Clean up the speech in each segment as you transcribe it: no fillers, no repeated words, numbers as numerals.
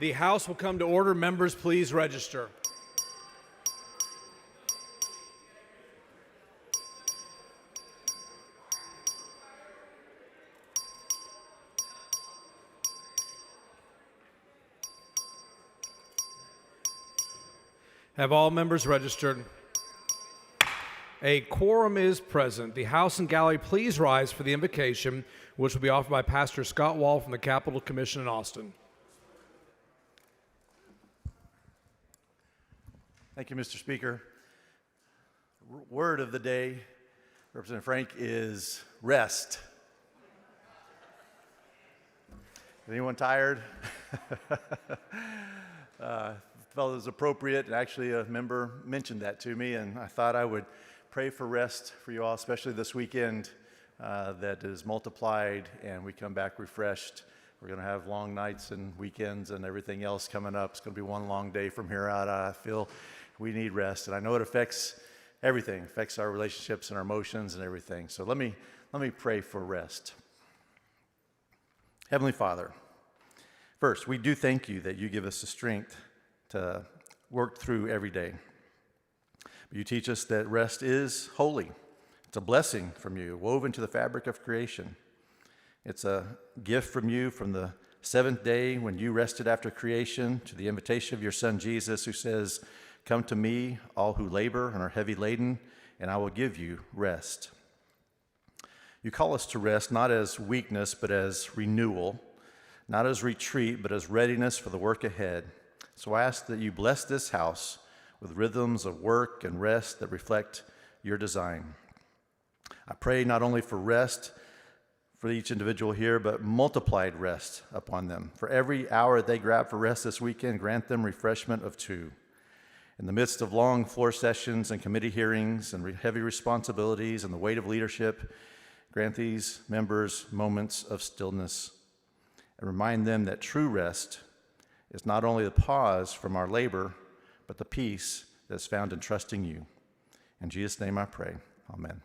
The House will come to order. Members, please register. Have all members registered? A quorum is present. The House and gallery, please rise for the invocation, which will be offered by Pastor Scott Wall from the Capitol Commission in Austin. Thank you, Mr. Speaker. Word of the day, Representative Frank, is rest. Anyone tired? Felt it was appropriate, and actually a member mentioned that to me, and I thought I would pray for rest for you all, especially this weekend that is multiplied and we come back refreshed. We're going to have long nights and weekends and everything else coming up. It's going to be one long day from here out. I feel we need rest, and I know it affects everything, affects our relationships and our emotions and everything. So let me pray for rest. Heavenly Father, first, we do thank you that you give us the strength to work through every day. You teach us that rest is holy. It's a blessing from you, woven into the fabric of creation. It's a gift from you from the seventh day when you rested after creation to the invitation of your Son Jesus, who says, "Come to me, all who labor and are heavy laden, and I will give you rest." You call us to rest not as weakness, but as renewal, not as retreat, but as readiness for the work ahead. So I ask that you bless this house with rhythms of work and rest that reflect your design. I pray not only for rest for each individual here, but multiplied rest upon them. For every hour they grab for rest this weekend, grant them refreshment of 2. In the midst of long floor sessions and committee hearings and heavy responsibilities and the weight of leadership, grant these members moments of stillness and remind them that true rest is not only the pause from our labor, but the peace that's found in trusting you. In Jesus' name I pray. Amen.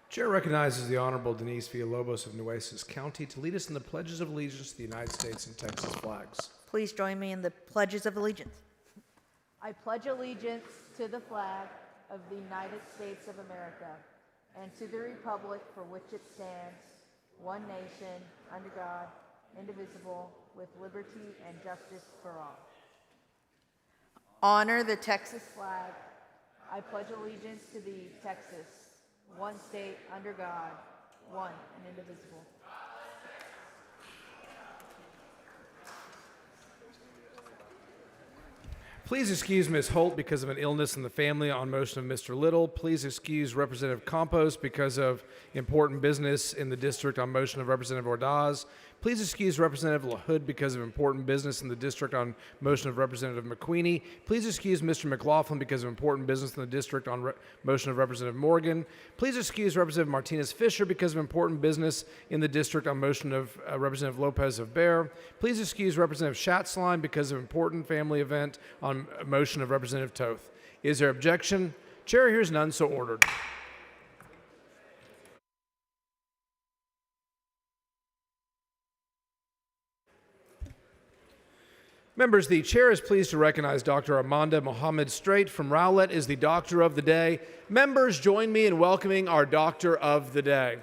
Chair recognizes the Honorable Denise Villalobos of Nueces County to lead us in the pledges of allegiance to the United States and Texas flags. Please join me in the pledges of allegiance. I pledge allegiance to the flag of the United States of America and to the republic for which it stands, one nation, under God, indivisible, with liberty and justice for all. Honor the Texas Flag. I pledge allegiance to the Texas, one state, under God, one and indivisible. Please excuse Ms. Holt because of an illness in the family on motion of Mr. Little. Please excuse Representative Campos because of important business in the district on motion of Representative Ordaz. Please excuse Representative LaHood because of important business in the district on motion of Representative McQueenie. Please excuse Mr. McLaughlin because of important business in the district on motion of Representative Morgan. Please excuse Representative Martinez Fisher because of important business in the district on motion of Representative Lopez of Bear. Please excuse Representative Schatzline because of important family event on motion of Representative Toth. Is there objection? Chair hears none, so ordered. Members, the chair is pleased to recognize Dr. Armanda Mohammed Straight from Rowlett as the Doctor of the Day. Members, join me in welcoming our Doctor of the Day.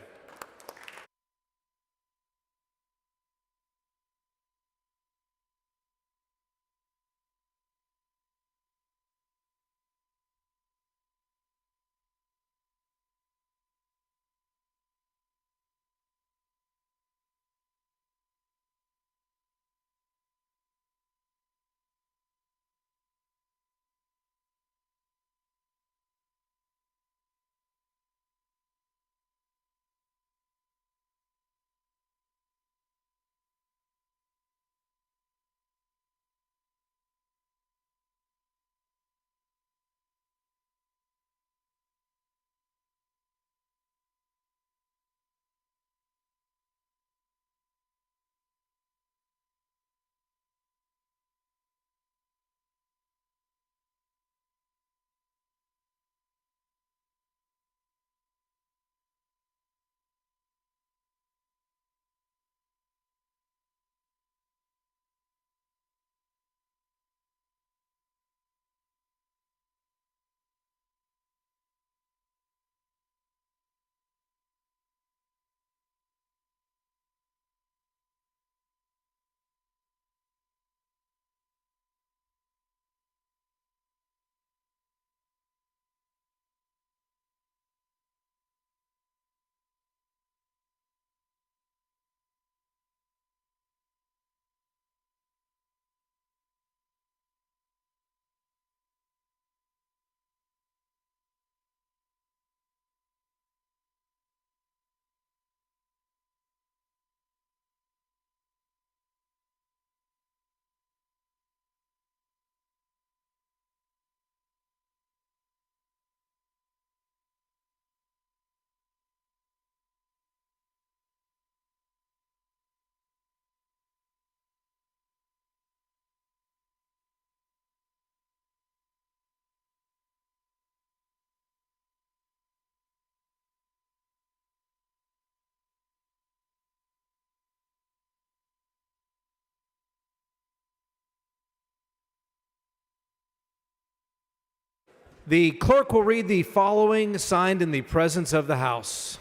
The clerk will read the following signed in the presence of the House.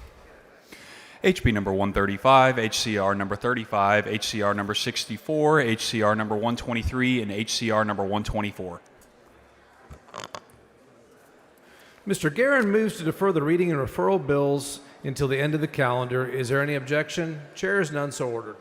HB number 135, HCR number 35, HCR number 64, HCR number 123, and HCR number 124. Mr. Guerin moves to defer the reading and referral bills until the end of the calendar. Is there any objection? Chair is none, so ordered.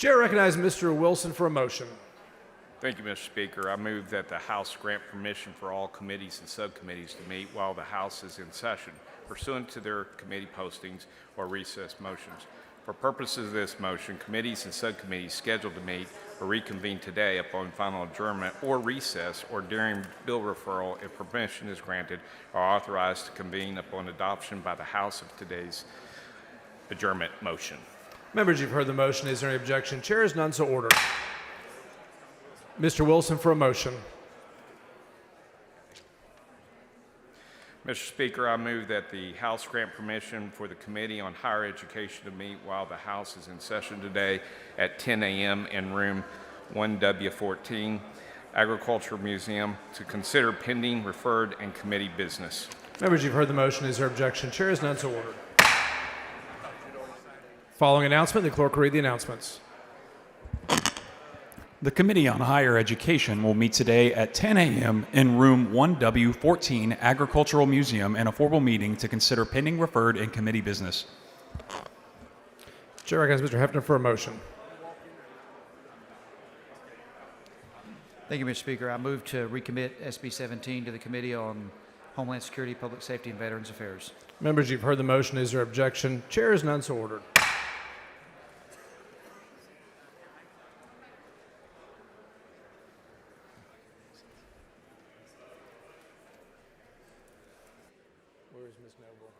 Chair recognizes Mr. Wilson for a motion. Thank you, Mr. Speaker. I move that the House grant permission for all committees and subcommittees to meet while the House is in session pursuant to their committee postings or recess motions. For purposes of this motion, committees and subcommittees scheduled to meet or reconvene today upon final adjournment or recess or during bill referral, if permission is granted, are authorized to convene upon adoption by the House of today's adjournment motion. Members, you've heard the motion. Is there any objection? Chair is none, so ordered. Mr. Wilson for a motion. Mr. Speaker, I move that the House grant permission for the Committee on Higher Education to meet while the House is in session today at 10 a.m. in room 1W14, Agricultural Museum, to consider pending, referred, and committee business. Members, you've heard the motion. Is there objection? Chair is none, so ordered. Following announcement, the clerk will read the announcements. The Committee on Higher Education will meet today at 10 a.m. in room 1W14, Agricultural Museum, in a formal meeting to consider pending, referred, and committee business. Chair recognizes Mr. Hefner for a motion. Thank you, Mr. Speaker. I move to recommit SB 17 to the Committee on Homeland Security, Public Safety, and Veterans Affairs. Members, you've heard the motion. Is there objection? Chair is none, so ordered. Where is Ms. Noble?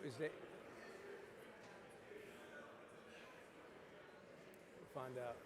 Is it? We'll find out.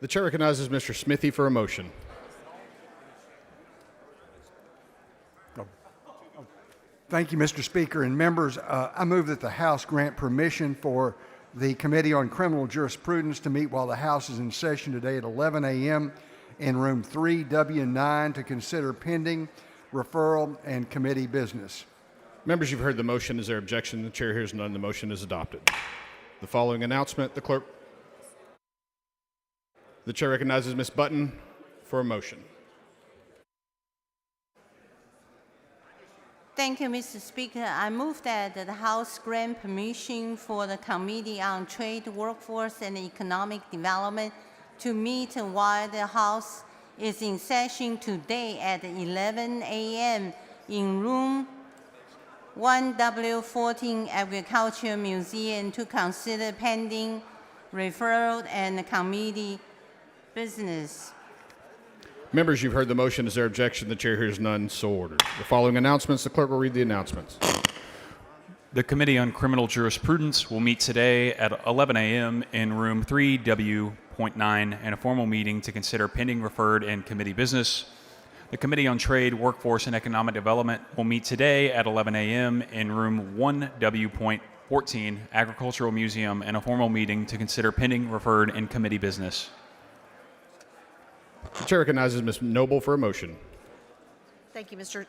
The chair recognizes Mr. Smithy for a motion. Thank you, Mr. Speaker and members. I move that the House grant permission for the Committee on Criminal Jurisprudence to meet while the House is in session today at 11 a.m. in room 3W9 to consider pending referral and committee business. Members, you've heard the motion. Is there objection? The chair hears none. The motion is adopted. The following announcement, the chair recognizes Ms. Button for a motion. Thank you, Mr. Speaker. I move that the House grant permission for the Committee on Trade, Workforce, and Economic Development to meet while the House is in session today at 11 a.m. in room 1W14 Agricultural Museum to consider pending referral and committee business. Members, you've heard the motion. Is there objection? The chair hears none. So ordered. The following announcements, the clerk will read the announcements. The Committee on Criminal Jurisprudence will meet today at 11 a.m. in room 3W.9 in a formal meeting to consider pending referred and committee business. The Committee on Trade, Workforce, and Economic Development will meet today at 11 a.m. in room 1W.14 Agricultural Museum in a formal meeting to consider pending referred and committee business. The chair recognizes Ms. Noble for a motion. Thank you, Mr.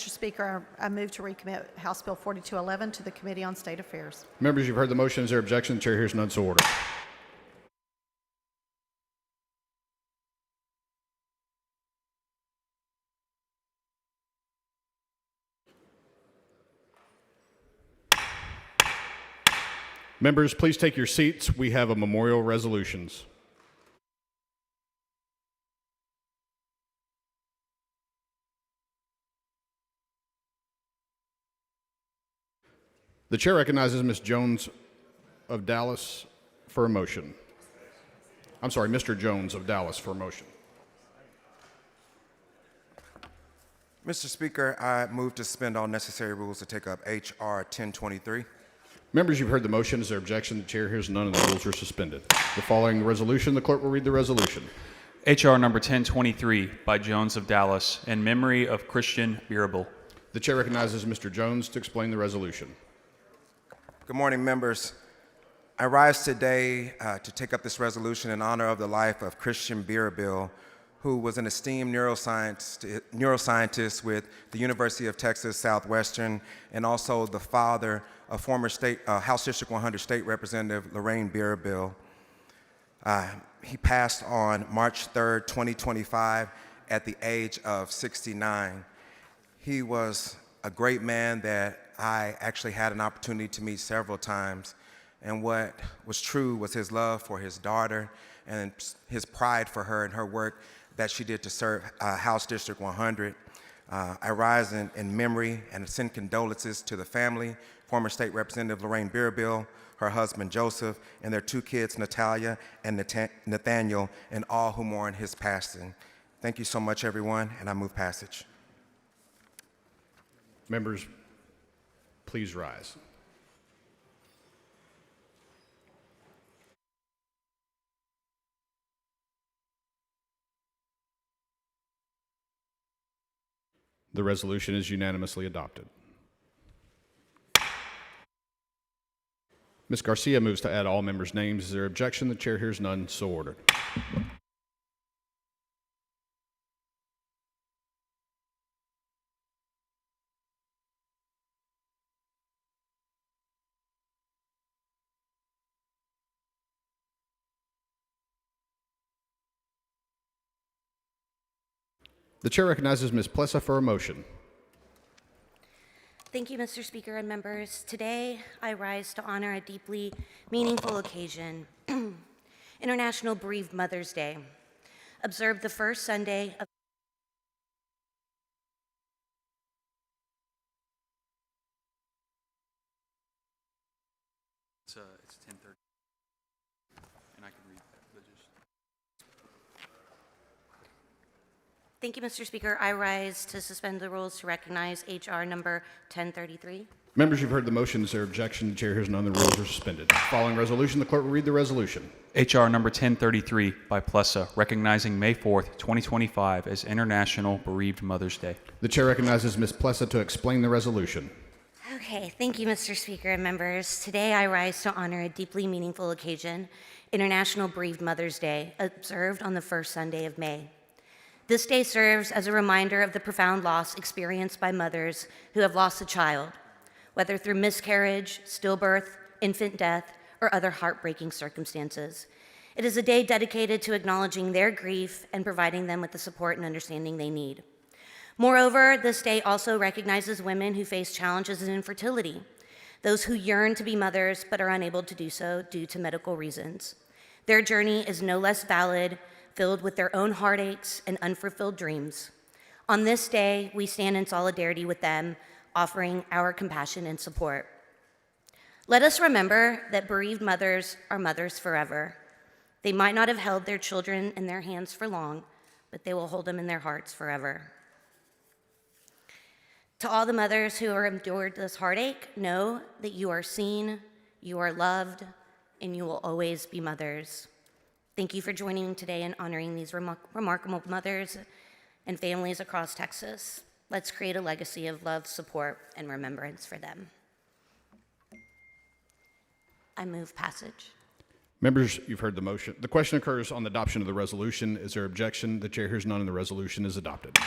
Speaker. I move to recommit House Bill 4211 to the Committee on State Affairs. Members, you've heard the motion. Is there objection? The chair hears none. So ordered. Members, please take your seats. We have a memorial resolutions. The chair recognizes Ms. Jones of Dallas for a motion. I'm sorry, Mr. Jones of Dallas for a motion. Mr. Speaker, I move to suspend all necessary rules to take up H.R. 1023. Members, you've heard the motion. Is there objection? The chair hears none, and the rules are suspended. The following resolution, the clerk will read the resolution. H.R. number 1023 by Jones of Dallas in memory of Christian Beerable. The chair recognizes Mr. Jones to explain the resolution. Good morning, members. I rise today to take up this resolution in honor of the life of Christian Beerable, who was an esteemed neuroscientist with the University of Texas Southwestern and also the father of former House District 100 State Representative Lorraine Beerable. He passed on March 3rd, 2025 at the age of 69. He was a great man that I actually had an opportunity to meet several times. And what was true was his love for his daughter and his pride for her and her work that she did to serve House District 100. I rise in memory and send condolences to the family, former State Representative Lorraine Beerable, her husband Joseph, and their two kids, Natalia and Nathaniel, and all who mourn his passing. Thank you so much, everyone, and I move passage. Members, please rise. The resolution is unanimously adopted. Ms. Garcia moves to add all members' names. Is there objection? The chair hears none. So ordered. The chair recognizes Ms. Plessa for a motion. Thank you, Mr. Speaker and members. Today, I rise to honor a deeply meaningful occasion, International Bereaved Mother's Day, observed the first Sunday of It's 10:30, and I can read that. Thank you, Mr. Speaker. I rise to suspend the rules to recognize H.R. number 1033. Members, you've heard the motion. Is there objection? The chair hears none. The rules are suspended. Following resolution, the clerk will read the resolution. H.R. number 1033 by Plessa, recognizing May 4th, 2025 as International Bereaved Mother's Day. The chair recognizes Ms. Plessa to explain the resolution. Okay, thank you, Mr. Speaker and members. Today I rise to honor a deeply meaningful occasion, International Bereaved Mother's Day, observed on the first Sunday of May. This day serves as a reminder of the profound loss experienced by mothers who have lost a child, whether through miscarriage, stillbirth, infant death, or other heartbreaking circumstances. It is a day dedicated to acknowledging their grief and providing them with the support and understanding they need. Moreover, this day also recognizes women who face challenges in infertility, those who yearn to be mothers but are unable to do so due to medical reasons. Their journey is no less valid, filled with their own heartaches and unfulfilled dreams. On this day, we stand in solidarity with them, offering our compassion and support. Let us remember that bereaved mothers are mothers forever. They might not have held their children in their hands for long, but they will hold them in their hearts forever. To all the mothers who have endured this heartache, know that you are seen, you are loved, and you will always be mothers. Thank you for joining me today in honoring these remarkable mothers and families across Texas. Let's create a legacy of love, support, and remembrance for them. I move passage. Members, you've heard the motion. The question occurs on the adoption of the resolution. Is there objection? The chair hears none, and the resolution is adopted.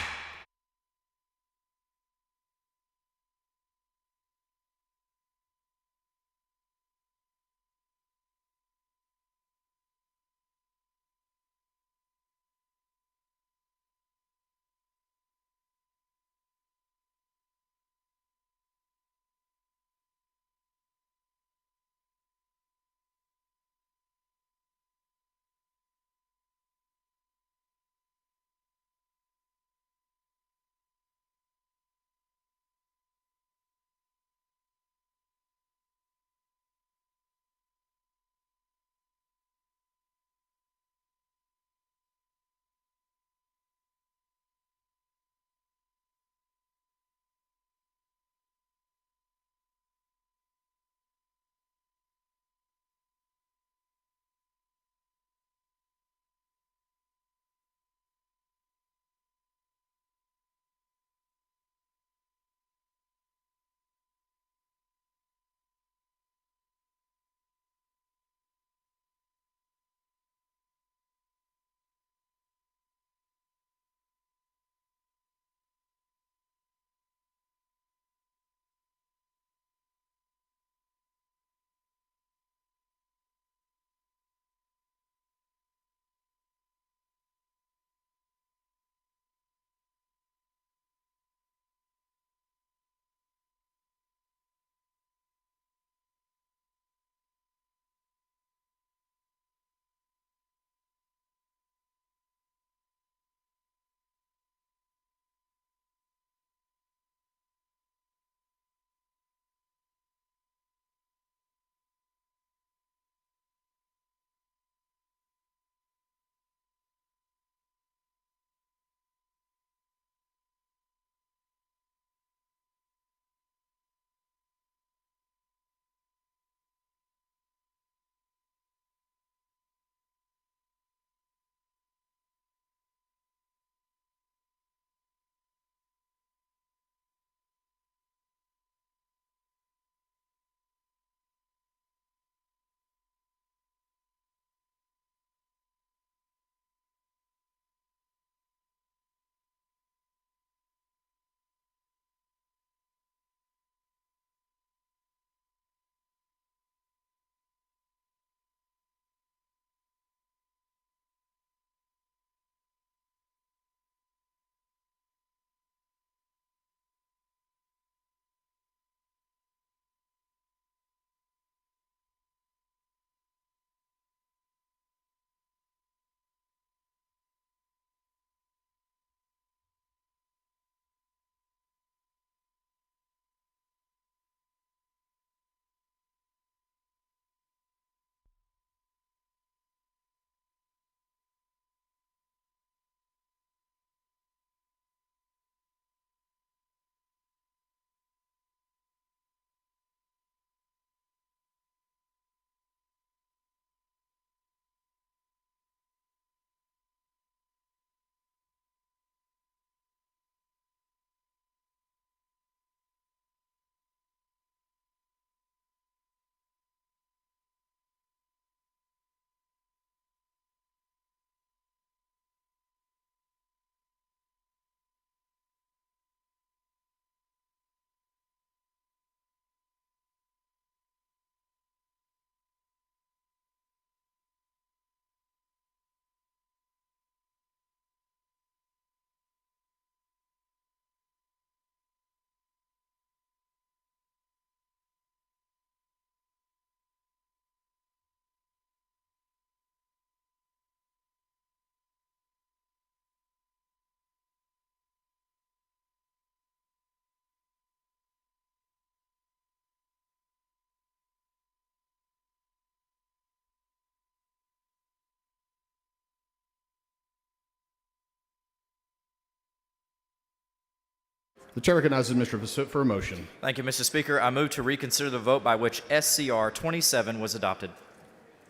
The chair recognizes Mr. Vasut for a motion. Thank you, Mr. Speaker. I move to reconsider the vote by which SCR 27 was adopted.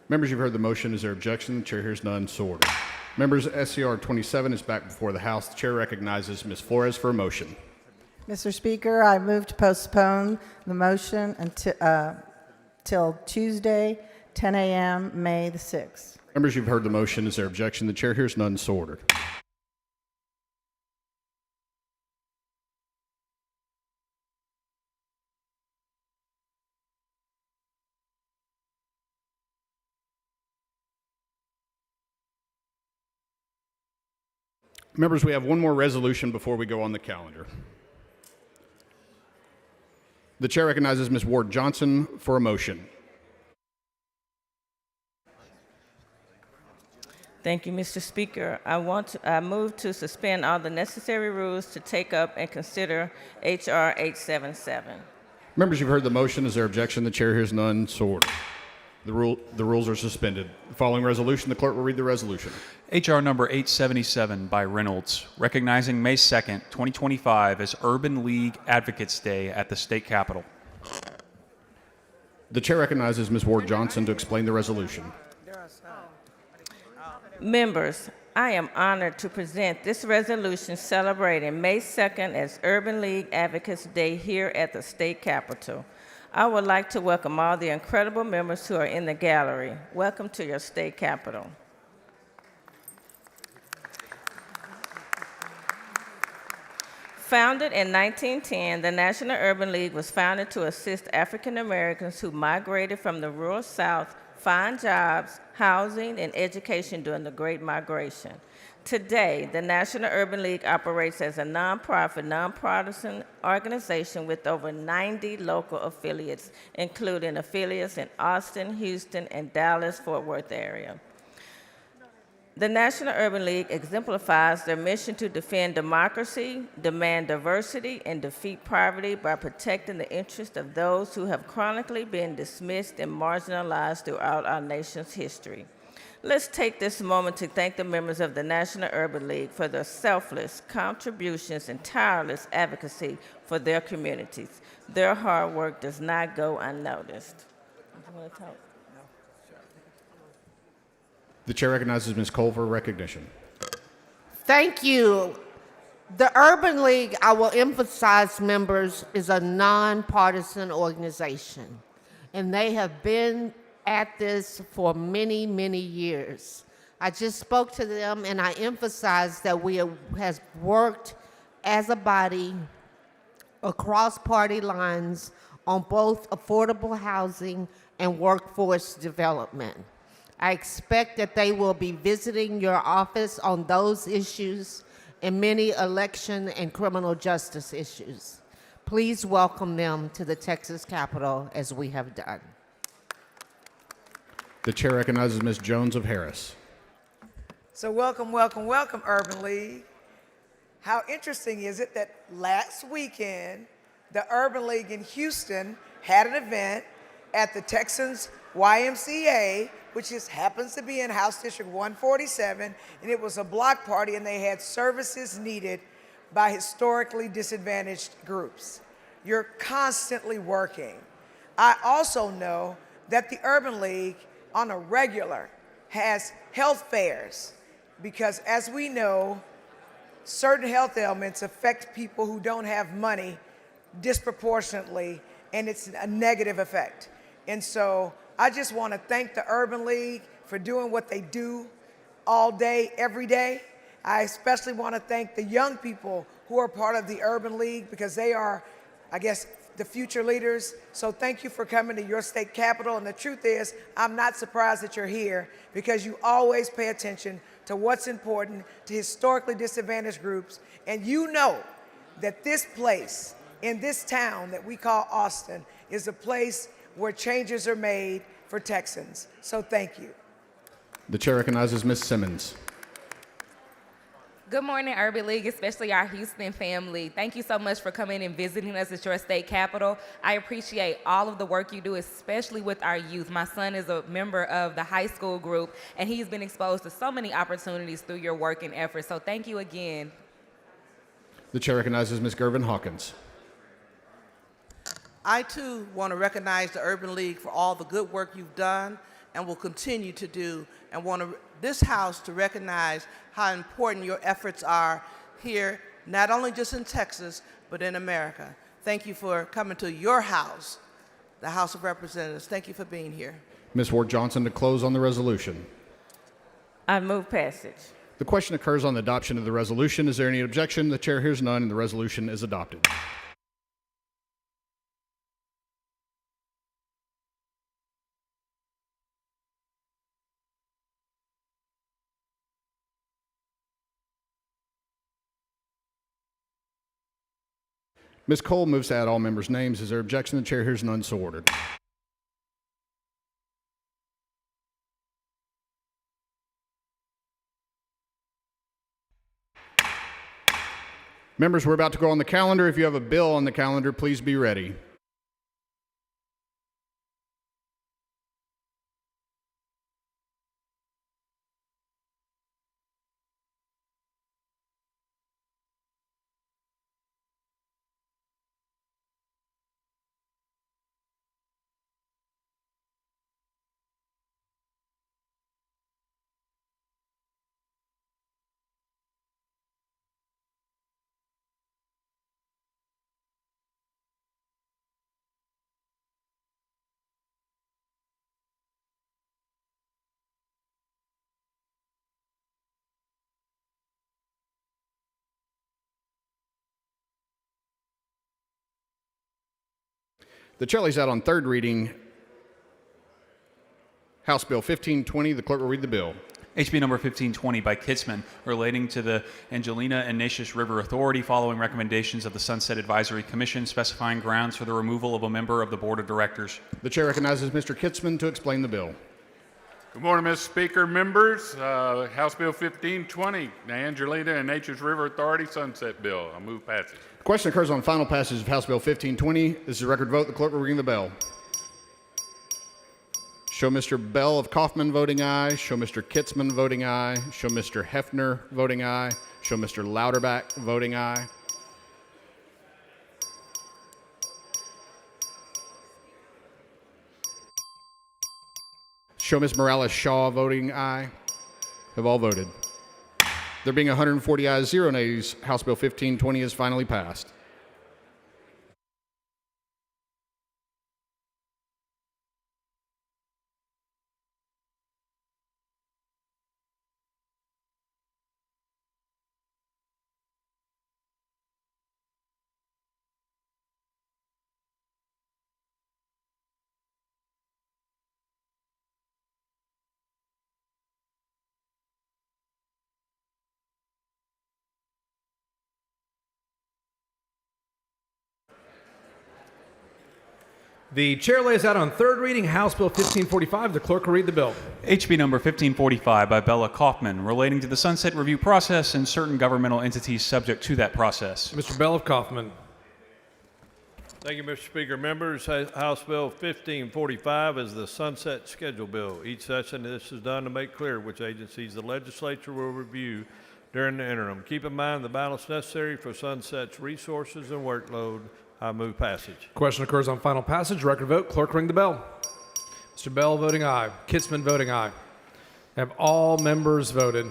Members, you've heard the motion. Is there objection? The chair hears none. So ordered. Members, SCR 27 is back before the House. The chair recognizes Ms. Flores for a motion. Mr. Speaker, I move to postpone the motion until till Tuesday, 10 a.m., May the 6th. Members, you've heard the motion. Is there objection? The chair hears none. So ordered. Members, we have one more resolution before we go on the calendar. The chair recognizes Ms. Ward Johnson for a motion. Thank you, Mr. Speaker. I move to suspend all the necessary rules to take up and consider H.R. 877. Members, you've heard the motion. Is there objection? The chair hears none. So ordered. The rules are suspended. The following resolution, the clerk will read the resolution. H.R. number 877 by Reynolds, recognizing May 2nd, 2025 as Urban League Advocates Day at the state capitol. The chair recognizes Ms. Ward Johnson to explain the resolution. Members, I am honored to present this resolution celebrating May 2nd as Urban League Advocates Day here at the state capitol. I would like to welcome all the incredible members who are in the gallery. Welcome to your state capitol. Founded in 1910, the National Urban League was founded to assist African Americans who migrated from the rural South find jobs, housing, and education during the Great Migration. Today, the National Urban League operates as a nonprofit, nonpartisan organization with over 90 local affiliates, including affiliates in Austin, Houston, and Dallas-Fort Worth area. The National Urban League exemplifies their mission to defend democracy, demand diversity, and defeat poverty by protecting the interests of those who have chronically been dismissed and marginalized throughout our nation's history. Let's take this moment to thank the members of the National Urban League for their selfless contributions and tireless advocacy for their communities. Their hard work does not go unnoticed. The chair recognizes Ms. Cole for recognition. Thank you. The Urban League, I will emphasize, members, is a nonpartisan organization, and they have been at this for many, many years. I just spoke to them, and I emphasized that we have worked as a body across party lines on both affordable housing and workforce development. I expect that they will be visiting your office on those issues and many election and criminal justice issues. Please welcome them to the Texas Capitol as we have done. The chair recognizes Ms. Jones of Harris. So welcome, welcome, welcome, Urban League. How interesting is it that last weekend, the Urban League in Houston had an event at the Texans YMCA, which happens to be in House District 147, and it was a block party, and they had services needed by historically disadvantaged groups. You're constantly working. I also know that the Urban League on a regular has health fairs, because as we know, certain health ailments affect people who don't have money disproportionately, and it's a negative effect. And so I just want to thank the Urban League for doing what they do all day, every day. I especially want to thank the young people who are part of the Urban League, because they are, I guess, the future leaders. So thank you for coming to your state capitol. And the truth is, I'm not surprised that you're here, because you always pay attention to what's important to historically disadvantaged groups. And you know that this place in this town that we call Austin is a place where changes are made for Texans. So thank you. The chair recognizes Ms. Simmons. Good morning, Urban League, especially our Houston family. Thank you so much for coming and visiting us at your state capitol. I appreciate all of the work you do, especially with our youth. My son is a member of the high school group, and he's been exposed to so many opportunities through your work and efforts. So thank you again. The chair recognizes Ms. Gervin Hawkins. I too want to recognize the Urban League for all the good work you've done and will continue to do, and want this House to recognize how important your efforts are here, not only just in Texas, but in America. Thank you for coming to your house, the House of Representatives. Thank you for being here. Ms. Ward Johnson to close on the resolution. I move passage. The question occurs on the adoption of the resolution. Is there any objection? The chair hears none, and the resolution is adopted. Ms. Cole moves to add all members' names. Is there objection? The chair hears none, so ordered. Members, we're about to go on the calendar. If you have a bill on the calendar, please be ready. The chair lays out on third reading House Bill 1520. The clerk will read the bill. HB number 1520 by Kitzman, relating to the Angelina and Neches River Authority, following recommendations of the Sunset Advisory Commission, specifying grounds for the removal of a member of the Board of Directors. The chair recognizes Mr. Kitzman to explain the bill. Good morning, Mr. Speaker, members. House Bill 1520, the Angelina and Neches River Authority Sunset Bill. I move passage. The question occurs on final passage of House Bill 1520. This is a record vote. The clerk will ring the bell. Show Mr. Bell of Kaufman voting aye. Show Mr. Kitzman voting aye. Show Mr. Hefner voting aye. Show Mr. Louderback voting aye. Show Ms. Morales-Shaw voting aye. Have all voted. There being 140 ayes, 0 nays, House Bill 1520 is finally passed. The chair lays out on third reading House Bill 1545. The clerk will read the bill. HB number 1545 by Bella Kaufman, relating to the sunset review process and certain governmental entities subject to that process. Mr. Bell of Kaufman. Thank you, Mr. Speaker. Members, House Bill 1545 is the sunset schedule bill. Each session, this is done to make clear which agencies the legislature will review during the interim. Keep in mind the balance necessary for sunset's resources and workload. I move passage. Question occurs on final passage. Record vote. Clerk ring the bell. Mr. Bell voting aye. Kitzman voting aye. Have all members voted?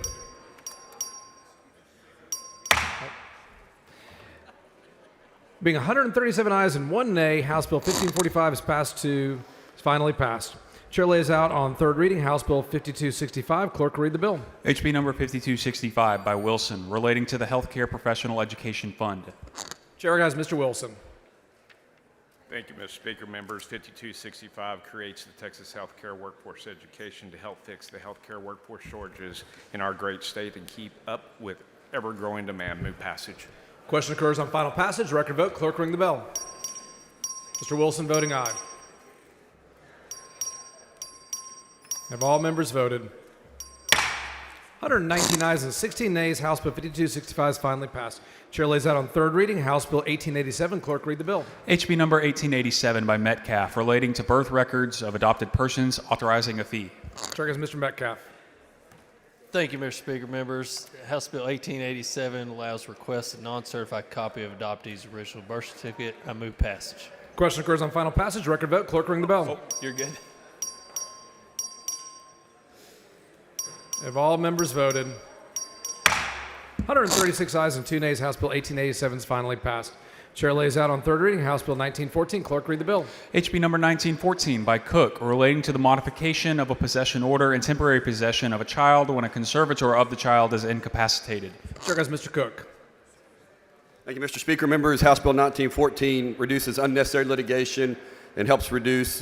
Being 137 ayes and 1 nay, House Bill 1545 is finally passed. Chair lays out on third reading House Bill 5265. Clerk read the bill. HB number 5265 by Wilson, relating to the Healthcare Professional Education Fund. Chair recognizes Mr. Wilson. Thank you, Mr. Speaker. Members, 5265 creates the Texas Healthcare Workforce Education to help fix the healthcare workforce shortages in our great state and keep up with ever-growing demand. Move passage. Question occurs on final passage. Record vote. Clerk ring the bell. Mr. Wilson voting aye. Have all members voted? 119 ayes and 16 nays. House Bill 5265 is finally passed. Chair lays out on third reading House Bill 1887. Clerk read the bill. HB number 1887 by Metcalf, relating to birth records of adopted persons, authorizing a fee. Chair recognizes Mr. Metcalf. Thank you, Mr. Speaker. Members, House Bill 1887 allows request a non-certified copy of adoptee's original birth certificate. I move passage. Question occurs on final passage. Record vote. Clerk, ring the bell. You're good. Have all members voted? 136 ayes and 2 nays. House Bill 1887 is finally passed. Chair lays out on third reading House Bill 1914. Clerk, read the bill. HB number 1914 by Cook, relating to the modification of a possession order and temporary possession of a child when a conservator of the child is incapacitated. Chair goes Mr. Cook. Thank you, Mr. Speaker. Members, House Bill 1914 reduces unnecessary litigation and helps reduce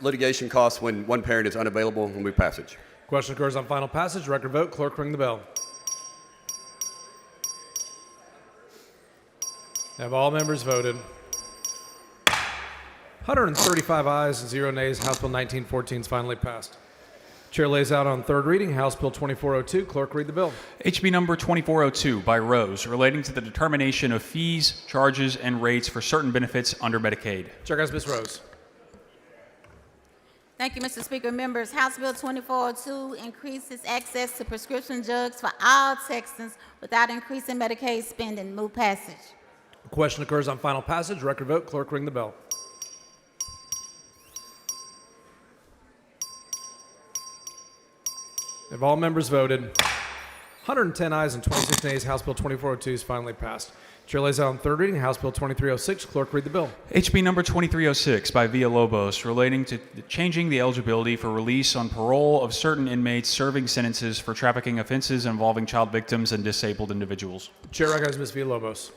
litigation costs when one parent is unavailable. We'll move passage. Question occurs on final passage. Record vote. Clerk, ring the bell. Have all members voted? 135 ayes and 0 nays. House Bill 1914 is finally passed. Chair lays out on third reading House Bill 2402. Clerk, read the bill. HB number 2402 by Rose, relating to the determination of fees, charges, and rates for certain benefits under Medicaid. Chair goes Ms. Rose. Thank you, Mr. Speaker. Members, House Bill 2402 increases access to prescription drugs for all Texans without increasing Medicaid spending. Move passage. Question occurs on final passage. Record vote. Clerk, ring the bell. Have all members voted? 110 ayes and 26 nays. House Bill 2402 is finally passed. Chair lays out on third reading House Bill 2306. Clerk, read the bill. HB number 2306 by Villalobos, relating to changing the eligibility for release on parole of certain inmates serving sentences for trafficking offenses involving child victims and disabled individuals. Chair recognizes Ms. Villalobos.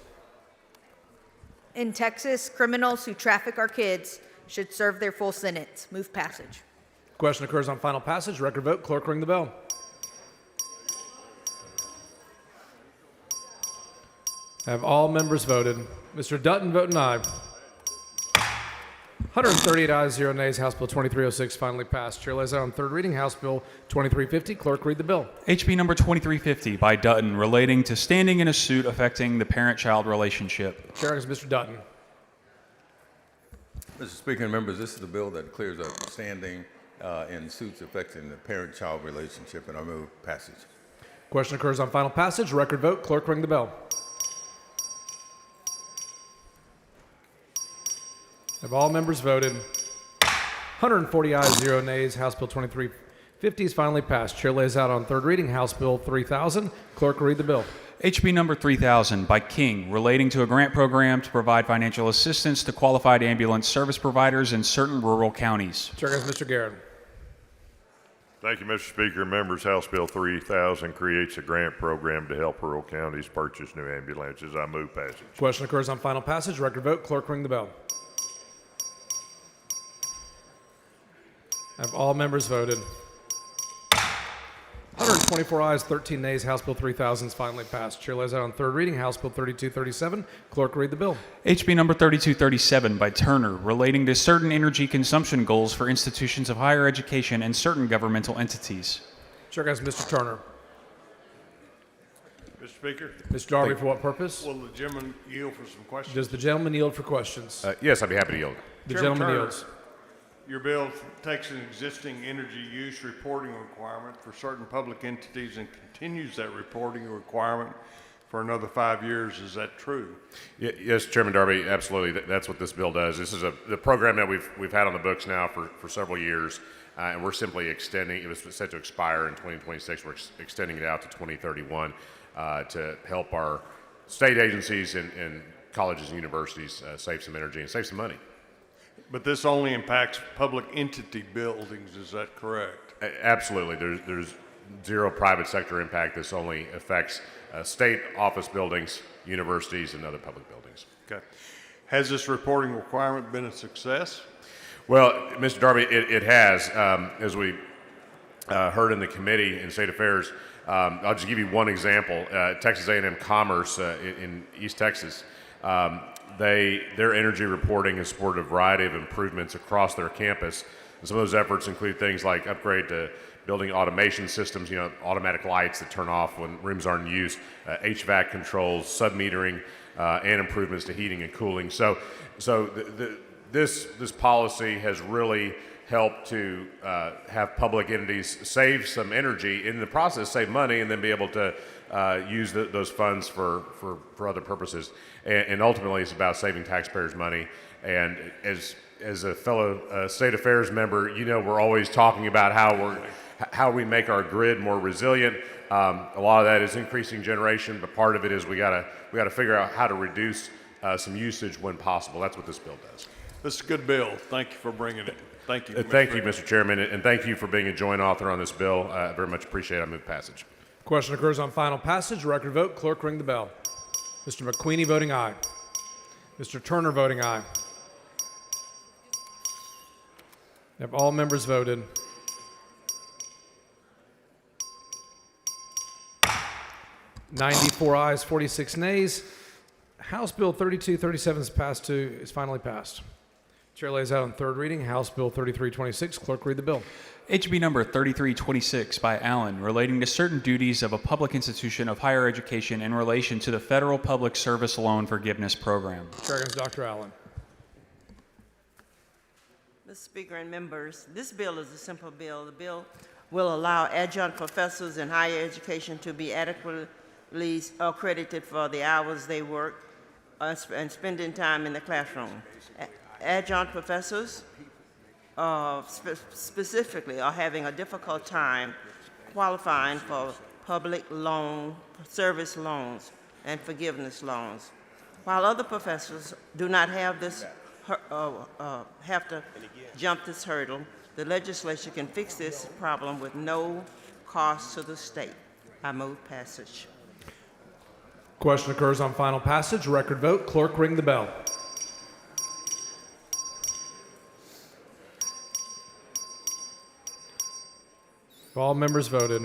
In Texas, criminals who traffic our kids should serve their full sentence. Move passage. Question occurs on final passage. Record vote. Clerk, ring the bell. Have all members voted? Mr. Dutton voting aye. 138 ayes, 0 nays. House Bill 2306 finally passed. Chair lays out on third reading House Bill 2350. Clerk, read the bill. HB number 2350 by Dutton, relating to standing in a suit affecting the parent-child relationship. Chair is Mr. Dutton. Mr. Speaker and members, this is a bill that clears up standing in suits affecting the parent-child relationship, and I move passage. Question occurs on final passage. Record vote. Clerk, ring the bell. Have all members voted? 140 ayes, 0 nays. House Bill 2350 is finally passed. Chair lays out on third reading House Bill 3000. Clerk, read the bill. HB number 3000 by King, relating to a grant program to provide financial assistance to qualified ambulance service providers in certain rural counties. Chair goes Mr. Garrett. Thank you, Mr. Speaker. Members, House Bill 3000 creates a grant program to help rural counties purchase new ambulances. I move passage. Question occurs on final passage. Record vote. Clerk, ring the bell. Have all members voted? 124 ayes, 13 nays. House Bill 3000 is finally passed. Chair lays out on third reading House Bill 3237. Clerk, read the bill. HB number 3237 by Turner, relating to certain energy consumption goals for institutions of higher education and certain governmental entities. Chair has Mr. Turner. Mr. Speaker. Mr. Darby, for what purpose? Will the gentleman yield for some questions? Does the gentleman yield for questions? Yes, I'd be happy to yield. The Chairman gentleman Turner, yields. Your bill takes an existing energy use reporting requirement for certain public entities and continues that reporting requirement for another 5 years. Is that true? Yes, Chairman Darby, absolutely. That's what this bill does. This is the program that we've had on the books now for several years, and we're simply extending. It was set to expire in 2026. We're extending it out to 2031 to help our state agencies and colleges and universities save some energy and save some money. But this only impacts public entity buildings, is that correct? Absolutely. There's zero private sector impact. This only affects state office buildings, universities, and other public buildings. Okay. Has this reporting requirement been a success? Well, Mr. Darby, it has. As we heard in the Committee in State Affairs, I'll just give you one example. Texas A&M Commerce in East Texas, their energy reporting has supported a variety of improvements across their campus. And some of those efforts include things like upgrade to building automation systems, automatic lights that turn off when rooms aren't in use, HVAC controls, sub-metering, and improvements to heating and cooling. So this policy has really help to have public entities save some energy, in the process save money, and then be able to use those funds for other purposes. And ultimately, it's about saving taxpayers money. And as a fellow state affairs member, you know, we're always talking about how we make our grid more resilient. A lot of that is increasing generation, but part of it is we gotta figure out how to reduce some usage when possible. That's what this bill does. This is a good bill. Thank you for bringing it. Thank you. Thank you, Mr. Chairman, and thank you for being a joint author on this bill. I very much appreciate it. I move passage. Question occurs on final passage. Record vote. Clerk, ring the bell. Mr. McQueenie voting aye. Mr. Turner voting aye. Have all members voted? (94 ayes, 46 nays). House Bill 3237 is finally passed. Chair lays out on third reading House Bill 3326. Clerk, read the bill. HB number 3326 by Allen, relating to certain duties of a public institution of higher education in relation to the Federal Public Service Loan Forgiveness Program. Chair goes Dr. Allen. Mr. Speaker and members, this bill is a simple bill. The bill will allow adjunct professors in higher education to be adequately accredited for the hours they work and spending time in the classroom. Adjunct professors specifically are having a difficult time qualifying for public loan, service loans, and forgiveness loans. While other professors do not have this have to jump this hurdle, the legislature can fix this problem with no cost to the state. I move passage. Question occurs on final passage. Record vote. Clerk, ring the bell. Have all members voted?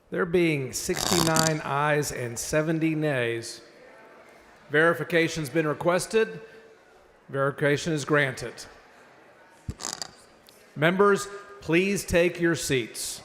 There being 69 ayes and 70 nays, verification's been requested. Verification is granted. Members, please take your seats.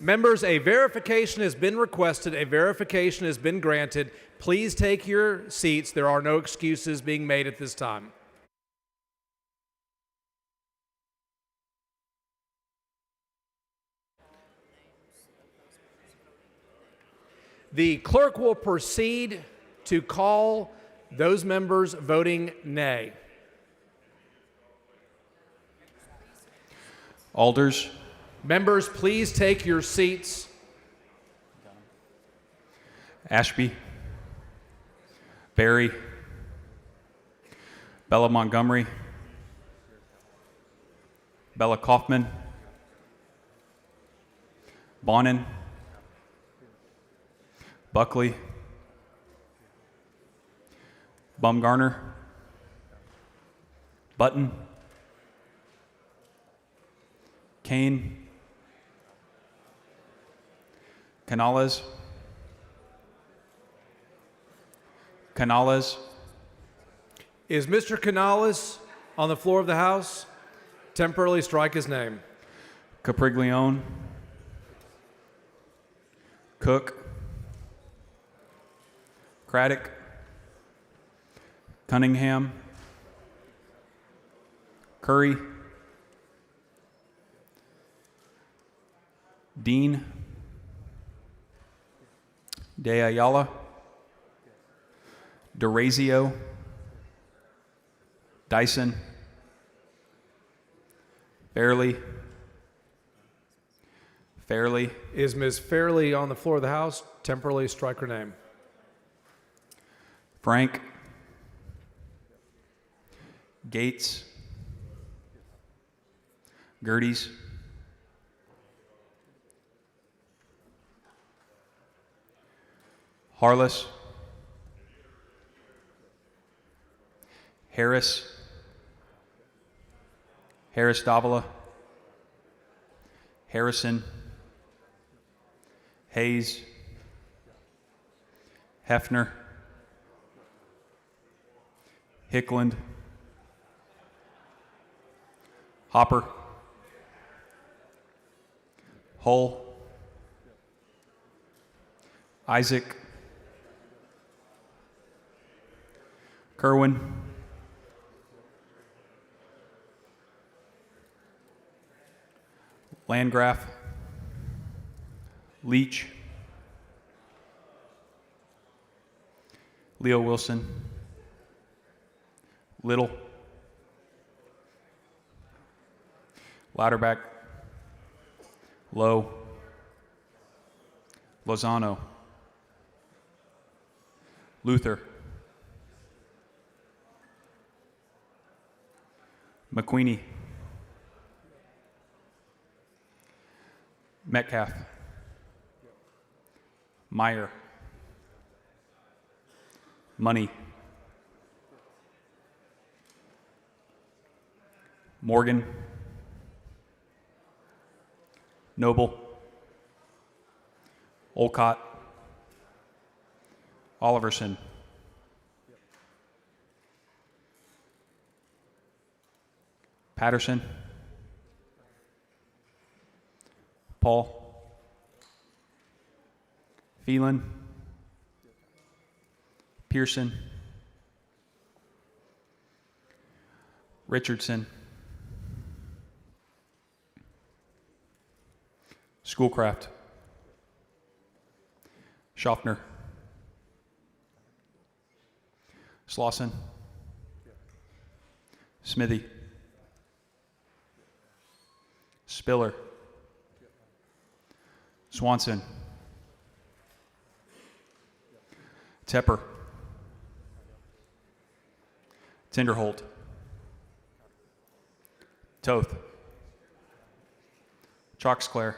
Members, a verification has been requested. A verification has been granted. Please take your seats. There are no excuses being made at this time. The clerk will proceed to call those members voting nay. Alders. Members, please take your seats. Ashby. Barry. Bella Montgomery. Bella Kaufman. Bonin. Buckley. Bumgarner. Button. Kane. Canales. Canales. Is Mr. Canales on the floor of the House? Temporarily strike his name. Capriglione. Cook. Craddock. Cunningham. Curry. Dean. De Ayala. DeRazio. Dyson, Fairley, Fairley, Is Ms. Fairley on the floor of the House? Temporarily strike her name. Frank, Gates, Gerties, Harless, Harris, Harris Davila, Harrison, Hayes, Hefner, Hickland, Hopper, Hull, Isaac, Kerwin, Landgraf, Leach, Leo Wilson, Little, Louderback, Lowe, Lozano, Luther, McQueenie, Metcalf, Meyer, Money, Morgan, Noble, Olcott, Oliverson, Patterson, Paul, Phelan, Pearson, Richardson, Schoolcraft, Schaffner, Slauson, Smithy, Spiller, Swanson, Tepper, Tinderholt, Toth, Choxclair,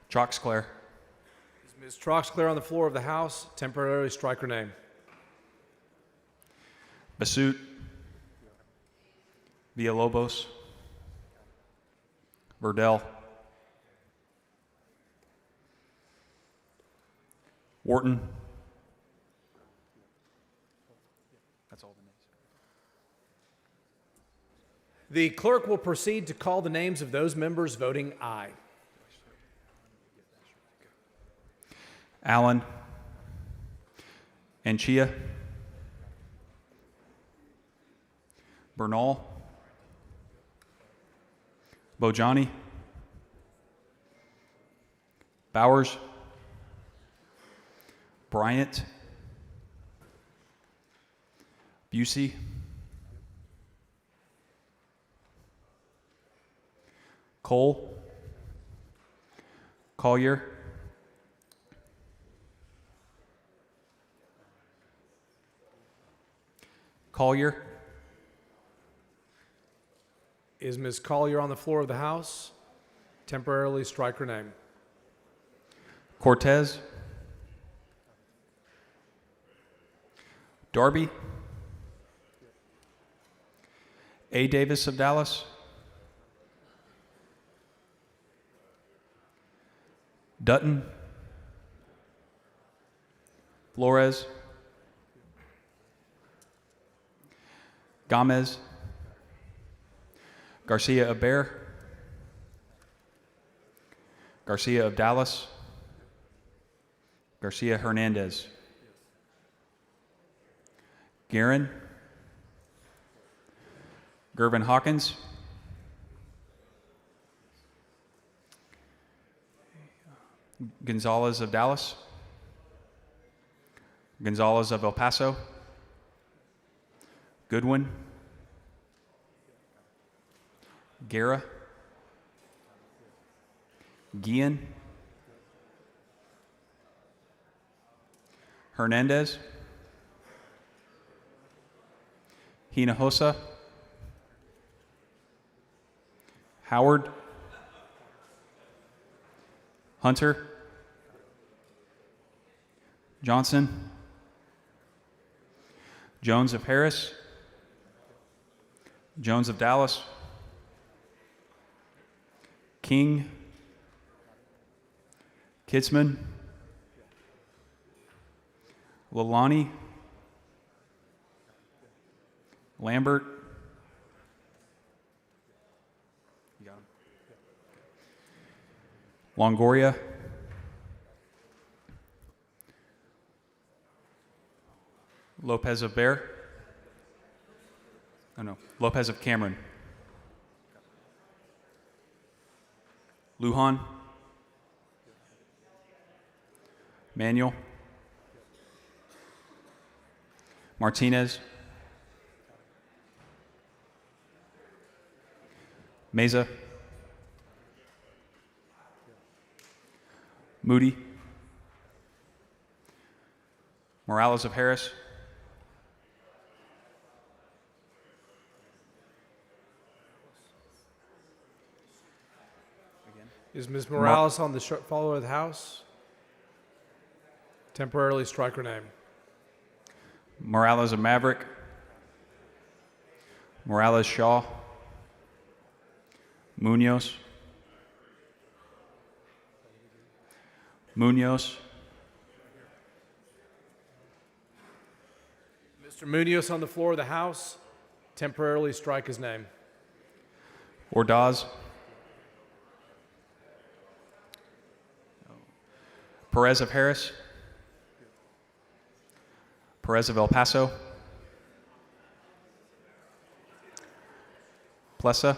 Troxclair, Is Ms. Troxclair on the floor of the House? Temporarily strike her name. Basut, Villalobos, Verdell, Wharton. That's all the names. The clerk will proceed to call the names of those members voting aye. Allen, Anchia, Bernal, Bojani, Bowers, Bryant, Busey, Cole, Collier, Collier, Is Ms. Collier on the floor of the House? Temporarily strike her name. Cortez, Darby, A. Davis of Dallas, Dutton, Flores, Gomez, Garcia of Bear, Garcia of Dallas, Garcia Hernandez, Guerin, Gervin Hawkins, Gonzalez of Dallas, Gonzalez of El Paso, Goodwin, Guerra, Guillen, Hernandez, Hinojosa, Howard, Hunter, Johnson, Jones of Harris, Jones of Dallas, King, Kitzman, Lalani, Lambert, Longoria, Lopez of Bear. Oh no, Lopez of Cameron. Lujan. Manuel. Martinez. Meza. Moody. Morales of Harris. Is Ms. Morales on the follow of the House? Temporarily strike her name. Morales of Maverick. Morales Shaw. Munoz. Munoz. Mr. Munoz on the floor of the House. Temporarily strike his name. Ordaz. Perez of Harris. Perez of El Paso. Plessa.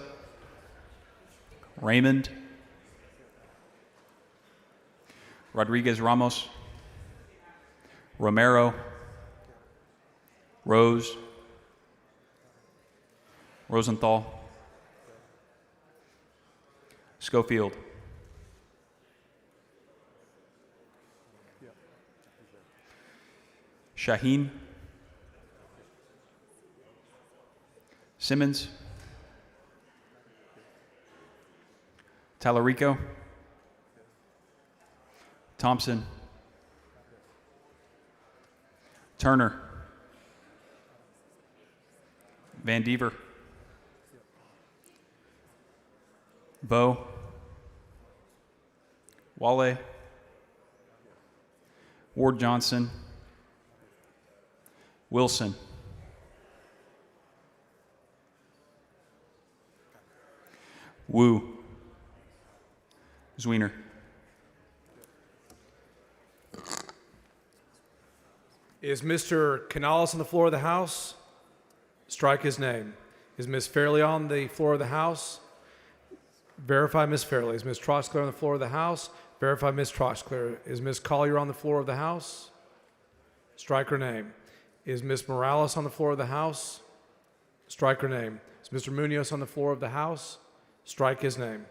Raymond. Rodriguez Ramos. Romero. Rose. Rosenthal. Schofield. Shaheen. Simmons. Talarico. Thompson. Turner. Van Dever. Bo. Wale. Ward Johnson. Wilson. Wu. Zwiener. Is Mr. Canales on the floor of the House? Strike his name. Is Ms. Fairley on the floor of the House? Verify Ms. Fairley. Is Ms. Troxclair on the floor of the House? Verify Ms. Troxclair. Is Ms. Collier on the floor of the House? Strike her name. Is Ms. Morales on the floor of the House? Strike her name. Is Mr. Munoz on the floor of the House? Strike his name.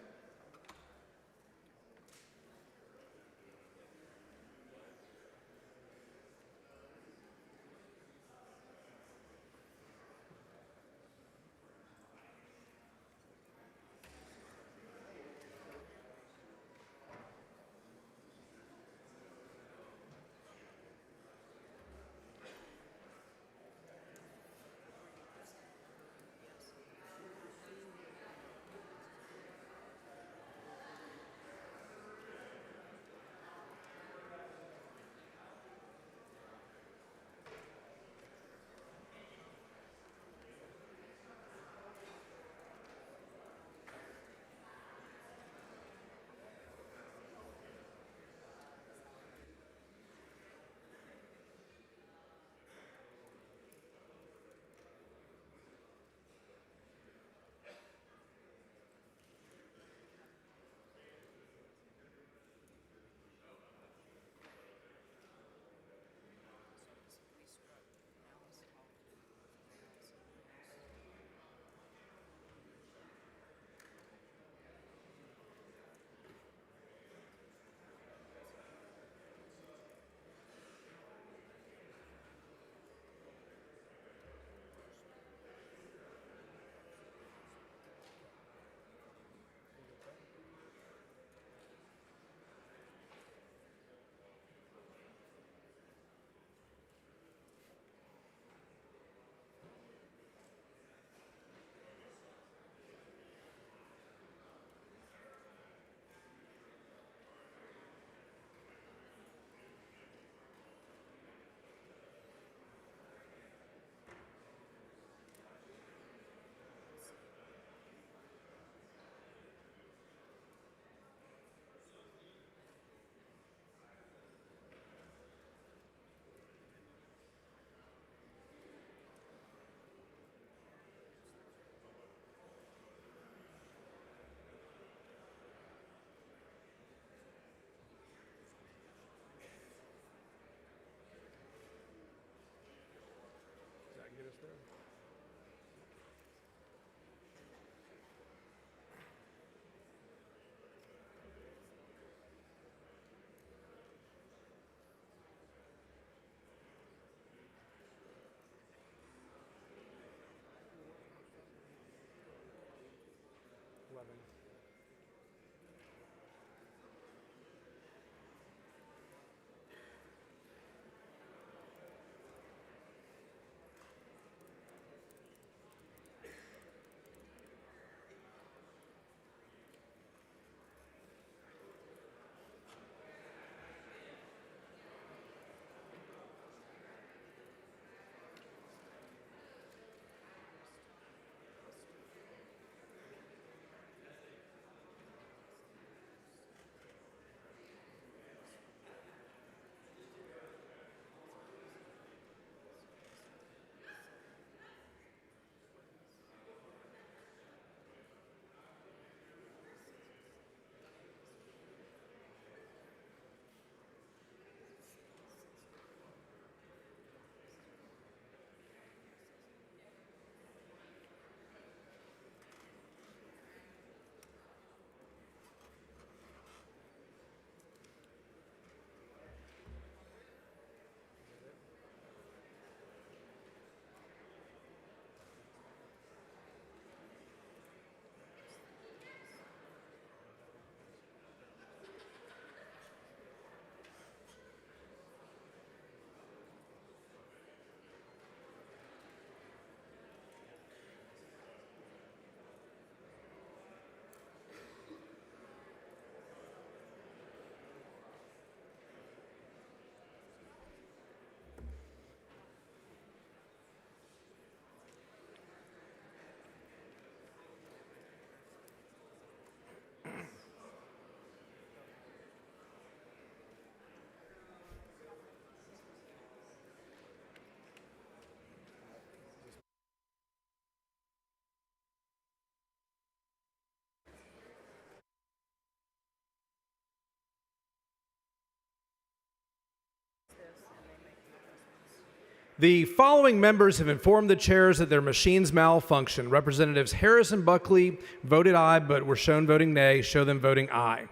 The following members have informed the chairs that their machines malfunction. Representatives Harris and Buckley voted aye, but were shown voting nay. Show them voting aye.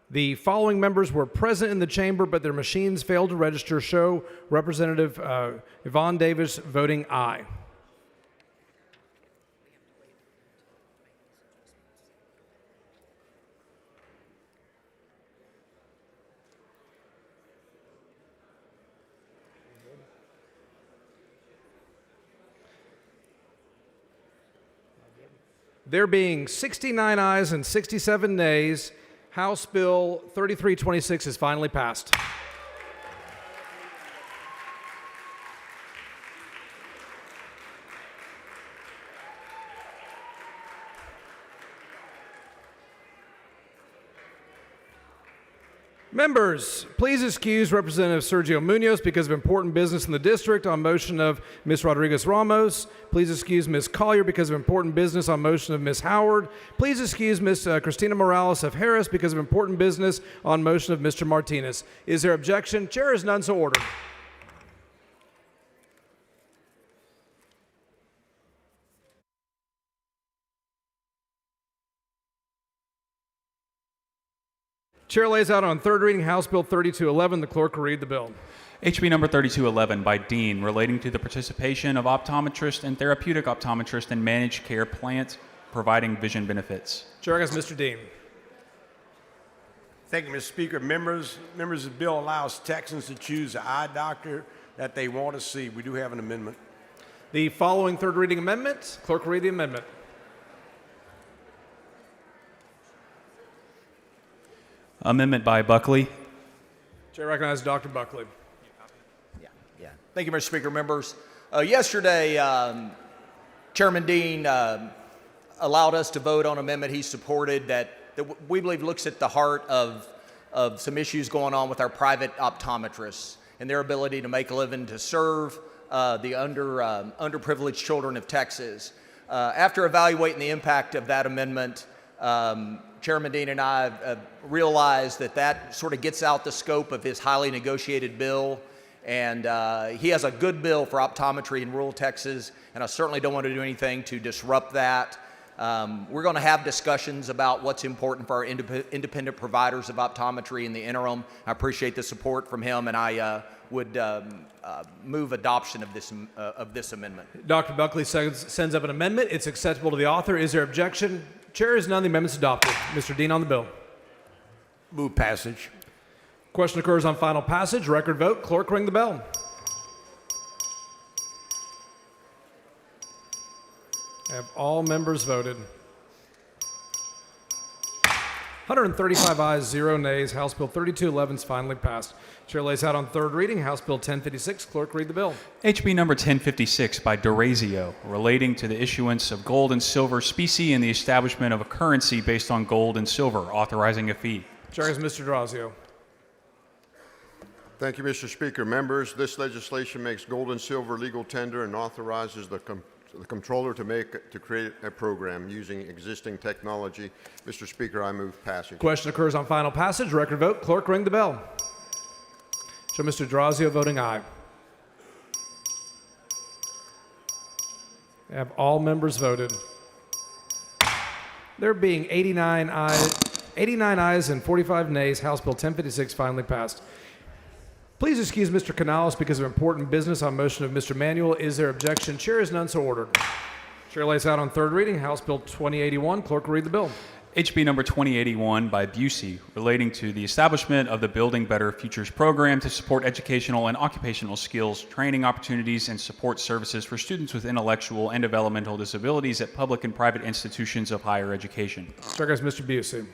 The following members were present in the chamber, but their machines failed to register. Show Representative Yvonne Davis voting aye. There being 69 ayes and 67 nays, House Bill 3326 is finally passed. Members, please excuse Representative Sergio Munoz because of important business in the district on motion of Ms. Rodriguez Ramos. Please excuse Ms. Collier because of important business on motion of Ms. Howard. Please excuse Ms. Christina Morales of Harris because of important business on motion of Mr. Martinez. Is there objection? Chair is none, so ordered. Chair lays out on third reading House Bill 3211. The clerk will read the bill. HB number 3211 by Dean, relating to the participation of optometrists and therapeutic optometrists in managed care plans providing vision benefits. Chair has Mr. Dean. Thank you, Mr. Speaker. Members, the bill allows Texans to choose the eye doctor that they want to see. We do have an amendment. The following third reading amendment, clerk will read the amendment. Amendment by Buckley. Chair recognizes Dr. Buckley. Yeah. Thank you, Mr. Speaker. Members, yesterday, Chairman Dean allowed us to vote on an amendment he supported that we believe looks at the heart of some issues going on with our private optometrists and their ability to make a living to serve the underprivileged children of Texas. After evaluating the impact of that amendment, Chairman Dean and I realized that sort of gets out the scope of his highly negotiated bill, and he has a good bill for optometry in rural Texas, and I certainly don't want to do anything to disrupt that. We're going to have discussions about what's important for our independent providers of optometry in the interim. I appreciate the support from him, and I would move adoption of this amendment. Dr. Buckley sends up an amendment. It's acceptable to the author. Is there objection? Chair is none. The amendment's adopted. Mr. Dean on the bill. Move passage. Question occurs on final passage. Record vote. Clerk, ring the bell. Have all members voted? 135 ayes, 0 nays. House Bill 3211 is finally passed. Chair lays out on third reading House Bill 1056. Clerk, read the bill. HB number 1056 by D'Orazio, relating to the issuance of gold and silver specie and the establishment of a currency based on gold and silver, authorizing a fee. Chair has Mr. D'Orazio. Thank you, Mr. Speaker. Members, this legislation makes gold and silver legal tender and authorizes the comptroller to create a program using existing technology. Mr. Speaker, I move passage. Question occurs on final passage. Record vote. Clerk, ring the bell. Show Mr. D'Orazio voting aye. Have all members voted? There being 89 ayes and 45 nays, House Bill 1056 finally passed. Please excuse Mr. Canales because of important business on motion of Mr. Manuel. Is there objection? Chair is none, so ordered. Chair lays out on third reading House Bill 2081. Clerk will read the bill. HB number 2081 by Busey, relating to the establishment of the Building Better Futures program to support educational and occupational skills, training opportunities, and support services for students with intellectual and developmental disabilities at public and private institutions of higher education. Chair goes Mr. Busey.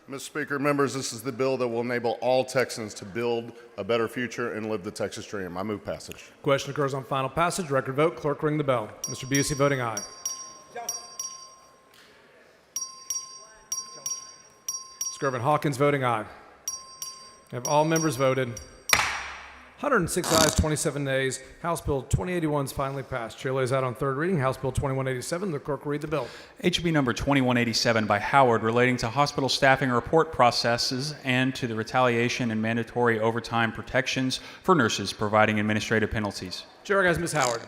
Mr. Speaker, members, this is the bill that will enable all Texans to build a better future and live the Texas dream. I move passage. Question occurs on final passage. Record vote. Clerk, ring the bell. Mr. Busey voting aye. Skirvin Hawkins voting aye. Have all members voted? 106 ayes, 27 nays. House Bill 2081 is finally passed. Chair lays out on third reading House Bill 2187. The clerk will read the bill. HB number 2187 by Howard relating to hospital staffing report processes and to the retaliation and mandatory overtime protections for nurses providing administrative penalties. Chair recognizes Ms. Howard.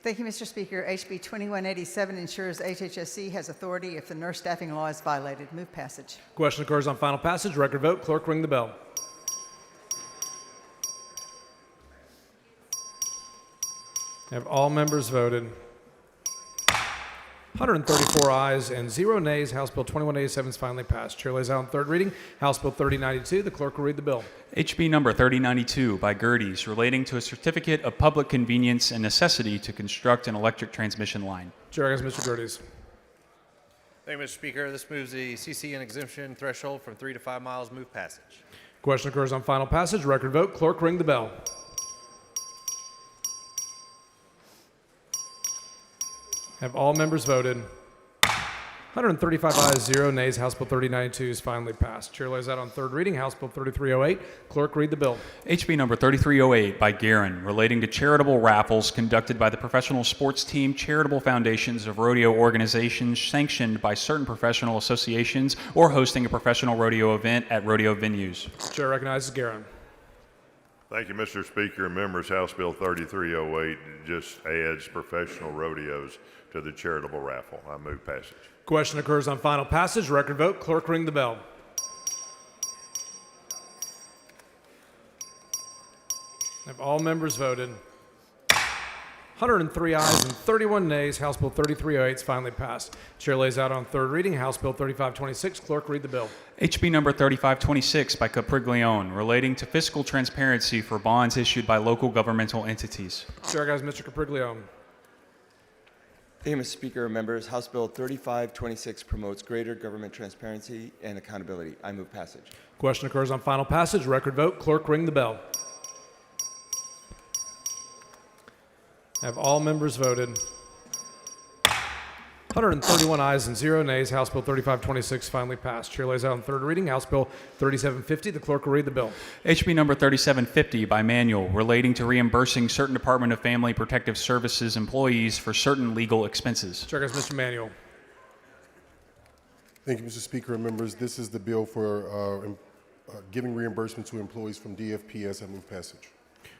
Thank you, Mr. Speaker. HB 2187 ensures HHSC has authority if the nurse staffing law is violated. Move passage. Question occurs on final passage. Record vote. Clerk, ring the bell. Have all members voted? 134 ayes and 0 nays. House Bill 2187 is finally passed. Chair lays out on third reading House Bill 3092. The clerk will read the bill. HB number 3092 by Gerdes relating to a certificate of public convenience and necessity to construct an electric transmission line. Chair recognizes Mr. Gerdes. Thank you, Mr. Speaker. This moves the CC and exemption threshold from 3 to 5 miles. Move passage. Question occurs on final passage. Record vote. Clerk, ring the bell. Have all members voted? 135 ayes, 0 nays. House Bill 3092 is finally passed. Chair lays out on third reading House Bill 3308. Clerk, read the bill. HB number 3308 by Guerin relating to charitable raffles conducted by the professional sports team charitable foundations of rodeo organizations sanctioned by certain professional associations or hosting a professional rodeo event at rodeo venues. Chair recognizes Guerin. Thank you, Mr. Speaker and members. House Bill 3308 just adds professional rodeos to the charitable raffle. I move passage. Question occurs on final passage. Record vote. Clerk, ring the bell. Have all members voted? 103 ayes and 31 nays. House Bill 3308 is finally passed. Chair lays out on third reading House Bill 3526. Clerk, read the bill. HB number 3526 by Capriglione relating to fiscal transparency for bonds issued by local governmental entities. Chair recognizes Mr. Capriglione. Thank you, Mr. Speaker and members. House Bill 3526 promotes greater government transparency and accountability. I move passage. Question occurs on final passage. Record vote. Clerk, ring the bell. Have all members voted? 131 ayes and 0 nays. House Bill 3526 finally passed. Chair lays out on third reading House Bill 3750. The clerk will read the bill. HB number 3750 by Manuel relating to reimbursing certain Department of Family Protective Services employees for certain legal expenses. Chair recognizes Mr. Manuel. Thank you, Mr. Speaker and members. This is the bill for giving reimbursement to employees from DFPS. I move passage.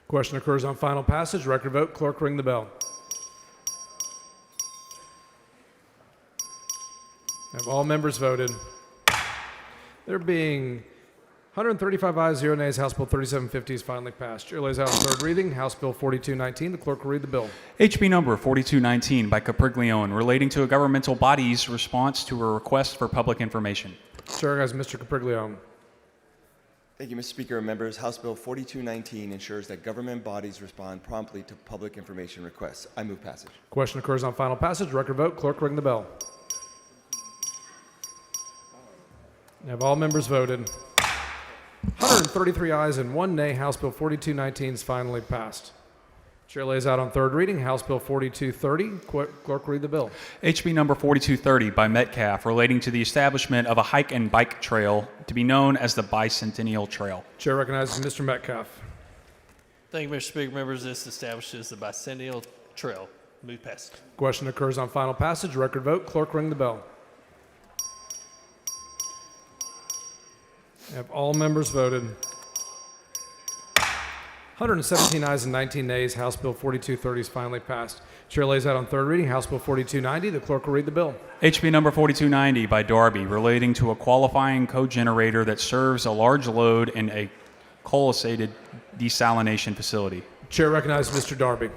Question occurs on final passage. Record vote. Clerk, ring the bell. Have all members voted? There being 135 ayes, 0 nays, House Bill 3750 is finally passed. Chair lays out on third reading House Bill 4219. The clerk will read the bill. HB number 4219 by Capriglione relating to a governmental body's response to a request for public information. Chair has Mr. Capriglione. Thank you, Mr. Speaker and members. House Bill 4219 ensures that government bodies respond promptly to public information requests. I move passage. Question occurs on final passage. Record vote. Clerk, ring the bell. Have all members voted? 133 ayes and 1 nay. House Bill 4219 is finally passed. Chair lays out on third reading House Bill 4230. Clerk, read the bill. HB number 4230 by Metcalf relating to the establishment of a hike and bike trail to be known as the Bicentennial Trail. Chair recognizes Mr. Metcalf. Thank you, Mr. Speaker. Members, this establishes the Bicentennial Trail. Move passage. Question occurs on final passage. Record vote. Clerk, ring the bell. Have all members voted? 117 ayes and 19 nays. House Bill 4230 is finally passed. Chair lays out on third reading House Bill 4290. The clerk will read the bill. HB number 4290 by Darby relating to a qualifying cogenerator that serves a large load in a coalesced desalination facility. Chair recognizes Mr. Darby.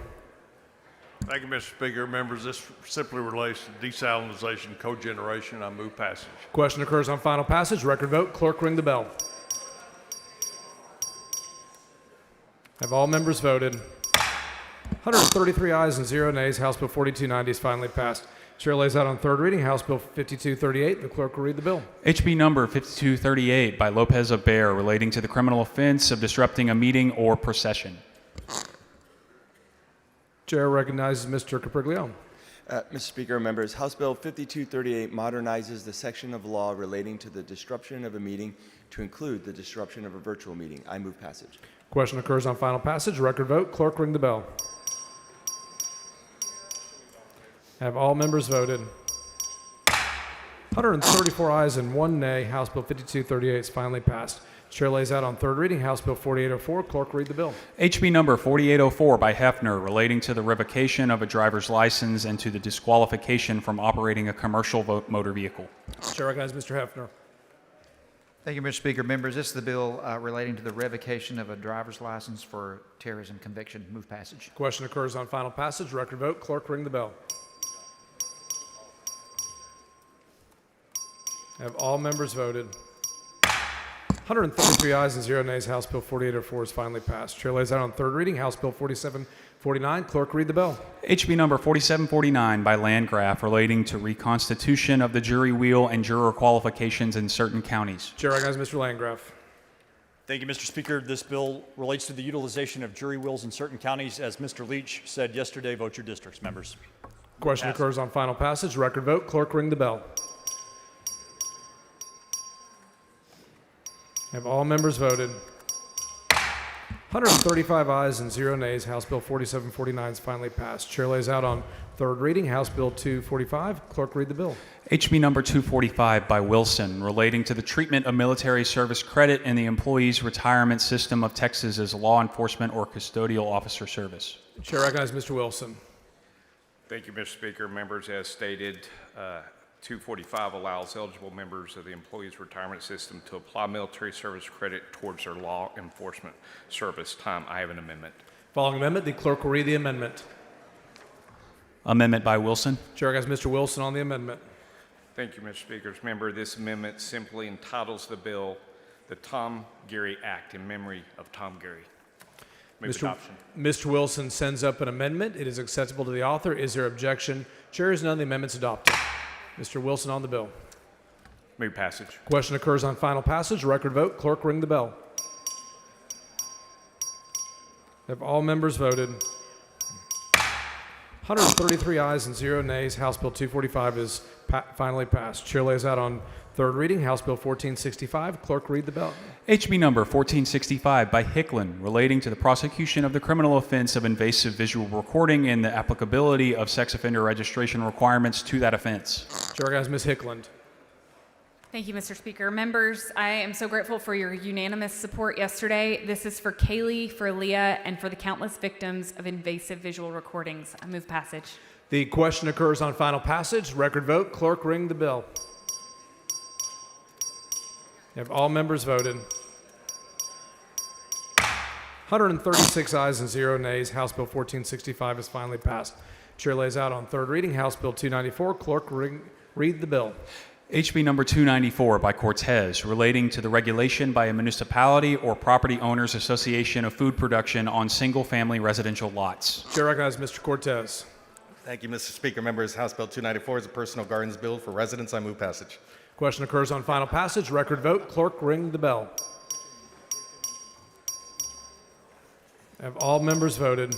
Thank you, Mr. Speaker. Members, this simply relates to desalination cogeneration. I move passage. Question occurs on final passage. Record vote. Clerk, ring the bell. Have all members voted? 133 ayes and 0 nays. House Bill 4290 is finally passed. Chair lays out on third reading House Bill 5238. The clerk will read the bill. HB number 5238 by Lopez Abair relating to the criminal offense of disrupting a meeting or procession. Chair recognizes Mr. Capriglione. Mr. Speaker, members, House Bill 5238 modernizes the section of law relating to the disruption of a meeting to include the disruption of a virtual meeting. I move passage. Question occurs on final passage. Record vote. Clerk, ring the bell. Have all members voted? 134 ayes and 1 nay. House Bill 5238 is finally passed. Chair lays out on third reading House Bill 4804. Clerk, read the bill. HB number 4804 by Hefner, relating to the revocation of a driver's license and to the disqualification from operating a commercial motor vehicle. Chair recognizes Mr. Hefner. Thank you, Mr. Speaker. Members, this is the bill relating to the revocation of a driver's license for terrorism conviction. Move passage. Question occurs on final passage. Record vote. Clerk, ring the bell. Have all members voted? 133 ayes and 0 nays. House Bill 4804 is finally passed. Chair lays out on third reading House Bill 4749. Clerk, read the bill. HB number 4749 by Landgraf, relating to reconstitution of the jury wheel and juror qualifications in certain counties. Chair recognizes Mr. Landgraf. Thank you, Mr. Speaker. This bill relates to the utilization of jury wheels in certain counties. As Mr. Leach said yesterday, vote your districts, members. Question occurs on final passage. Record vote. Clerk, ring the bell. Have all members voted? 135 ayes and 0 nays. House Bill 4749 is finally passed. Chair lays out on third reading House Bill 245. Clerk, read the bill. HB number 245 by Wilson, relating to the treatment of military service credit in the Employees Retirement System of Texas as law enforcement or custodial officer service. Chair recognizes Mr. Wilson. Thank you, Mr. Speaker. Members, as stated, 245 allows eligible members of the Employees Retirement System to apply military service credit towards their law enforcement service time. I have an amendment. Following amendment, the clerk will read the amendment. Amendment by Wilson. Chair has Mr. Wilson on the amendment. Thank you, Mr. Speaker. Member, this amendment simply entitles the bill the Tom Gary Act in memory of Tom Gary. Move adoption. Mr. Wilson sends up an amendment. It is acceptable to the author. Is there objection? Chair is none. The amendment's adopted. Mr. Wilson on the bill. Move passage. Question occurs on final passage. Record vote. Clerk, ring the bell. Have all members voted? 133 ayes and 0 nays. House Bill 245 is finally passed. Chair lays out on third reading House Bill 1465. Clerk, read the bill. HB number 1465 by Hicklin, relating to the prosecution of the criminal offense of invasive visual recording and the applicability of sex offender registration requirements to that offense. Chair recognizes Ms. Hickland. Thank you, Mr. Speaker. Members, I am so grateful for your unanimous support yesterday. This is for Kaylee, for Leah, and for the countless victims of invasive visual recordings. I move passage. The question occurs on final passage. Record vote. Clerk, ring the bill. Have all members voted? 136 ayes and 0 nays. House Bill 1465 is finally passed. Chair lays out on third reading House Bill 294. Clerk, read the bill. HB number 294 by Cortez, relating to the regulation by a municipality or property owners association of food production on single-family residential lots. Chair recognizes Mr. Cortez. Thank you, Mr. Speaker. Members, House Bill 294 is a personal gardens bill for residents. I move passage. Question occurs on final passage. Record vote. Clerk, ring the bell. Have all members voted?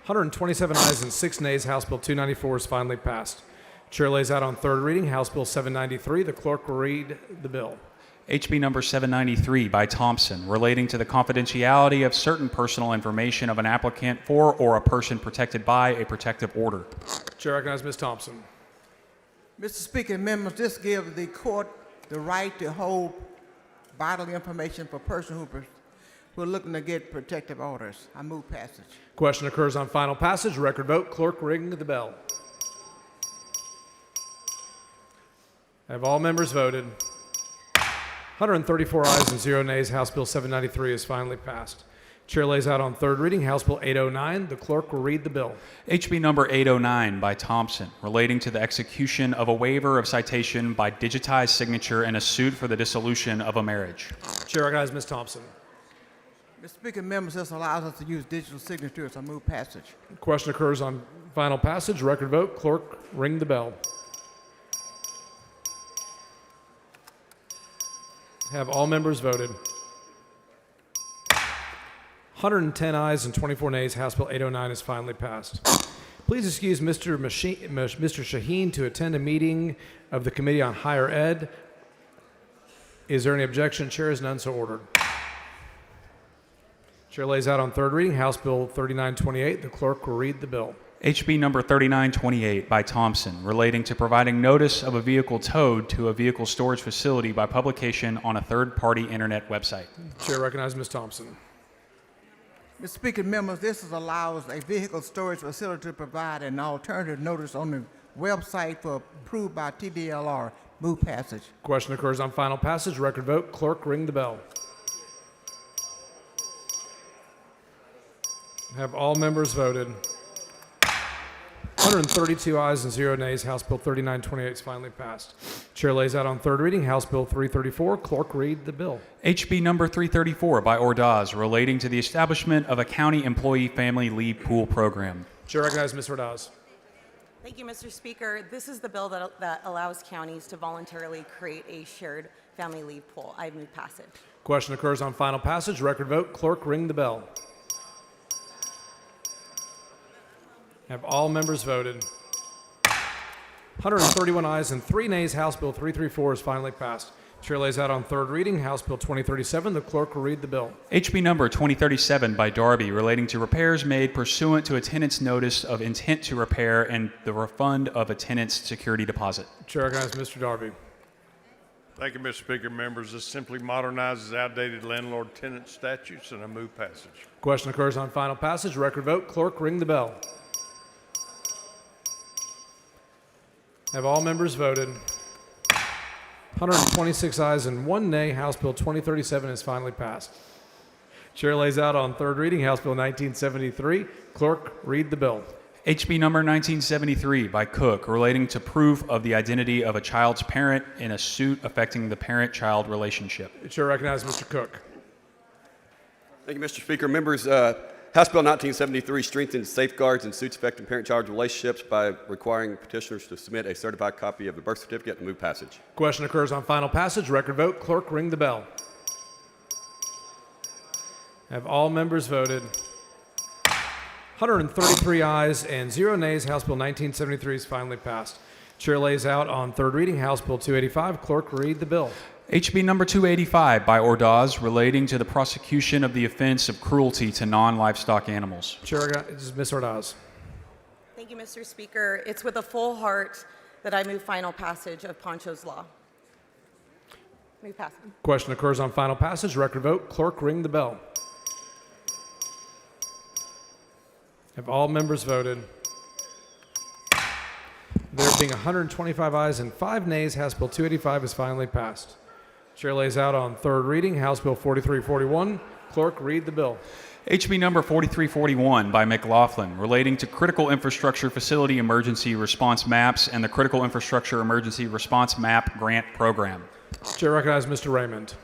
127 ayes and 6 nays. House Bill 294 is finally passed. Chair lays out on third reading House Bill 793. The clerk will read the bill. HB number 793 by Thompson, relating to the confidentiality of certain personal information of an applicant for or a person protected by a protective order. Chair recognizes Ms. Thompson. Mr. Speaker, members, this gives the court the right to hold vital information for persons who are looking to get protective orders. I move passage. Question occurs on final passage. Record vote. Clerk, ring the bell. Have all members voted? 134 ayes and 0 nays. House Bill 793 is finally passed. Chair lays out on third reading House Bill 809. The clerk will read the bill. HB number 809 by Thompson, relating to the execution of a waiver of citation by digitized signature in a suit for the dissolution of a marriage. Chair recognizes Ms. Thompson. Mr. Speaker, members, this allows us to use digital signatures. I move passage. Question occurs on final passage. Record vote. Clerk, ring the bell. Have all members voted? 110 ayes and 24 nays. House Bill 809 is finally passed. Please excuse Mr. Shaheen to attend a meeting of the Committee on Higher Ed. Is there any objection? Chair is none, so ordered. Chair lays out on third reading House Bill 3928. The clerk will read the bill. HB number 3928 by Thompson, relating to providing notice of a vehicle towed to a vehicle storage facility by publication on a third-party internet website. Chair recognizes Ms. Thompson. Mr. Speaker, members, this allows a vehicle storage facility to provide an alternative notice on the website for approved by TDLR. Move passage. Question occurs on final passage. Record vote. Clerk, ring the bell. Have all members voted? 132 ayes and 0 nays. House Bill 3928 is finally passed. Chair lays out on third reading House Bill 334. Clerk, read the bill. HB number 334 by Ordaz, relating to the establishment of a county employee family leave pool program. Chair recognizes Ms. Ordaz. Thank you, Mr. Speaker. This is the bill that allows counties to voluntarily create a shared family leave pool. I move passage. Question occurs on final passage. Record vote. Clerk, ring the bell. Have all members voted? 131 ayes and 3 nays. House Bill 334 is finally passed. Chair lays out on third reading House Bill 2037. The clerk will read the bill. HB number 2037 by Darby, relating to repairs made pursuant to a tenant's notice of intent to repair and the refund of a tenant's security deposit. Chair recognizes Mr. Darby. Thank you, Mr. Speaker. Members, this simply modernizes outdated landlord-tenant statutes, and I move passage. Question occurs on final passage. Record vote. Clerk, ring the bell. Have all members voted? 126 ayes and 1 nay. House Bill 2037 is finally passed. Chair lays out on third reading House Bill 1973. Clerk, read the bill. HB number 1973 by Cook, relating to proof of the identity of a child's parent in a suit affecting the parent-child relationship. Chair recognizes Mr. Cook. Thank you, Mr. Speaker. Members, House Bill 1973 strengthens safeguards in suits affecting parent-child relationships by requiring petitioners to submit a certified copy of the birth certificate and move passage. Question occurs on final passage. Record vote. Clerk, ring the bell. Have all members voted? 133 ayes and 0 nays. House Bill 1973 is finally passed. Chair lays out on third reading House Bill 285. Clerk, read the bill. HB number 285 by Ordaz, relating to the prosecution of the offense of cruelty to non-livestock animals. Chair, this is Ms. Ordaz. Thank you, Mr. Speaker. It's with a full heart that I move final passage of Poncho's Law. Move passage. Question occurs on final passage. Record vote. Clerk, ring the bell. Have all members voted? There being 125 ayes and 5 nays, House Bill 285 is finally passed. Chair lays out on third reading House Bill 4341. Clerk, read the bill. HB number 4341 by McLaughlin, relating to critical infrastructure facility emergency response maps and the critical infrastructure emergency response map grant program. Chair recognizes Mr. Raymond.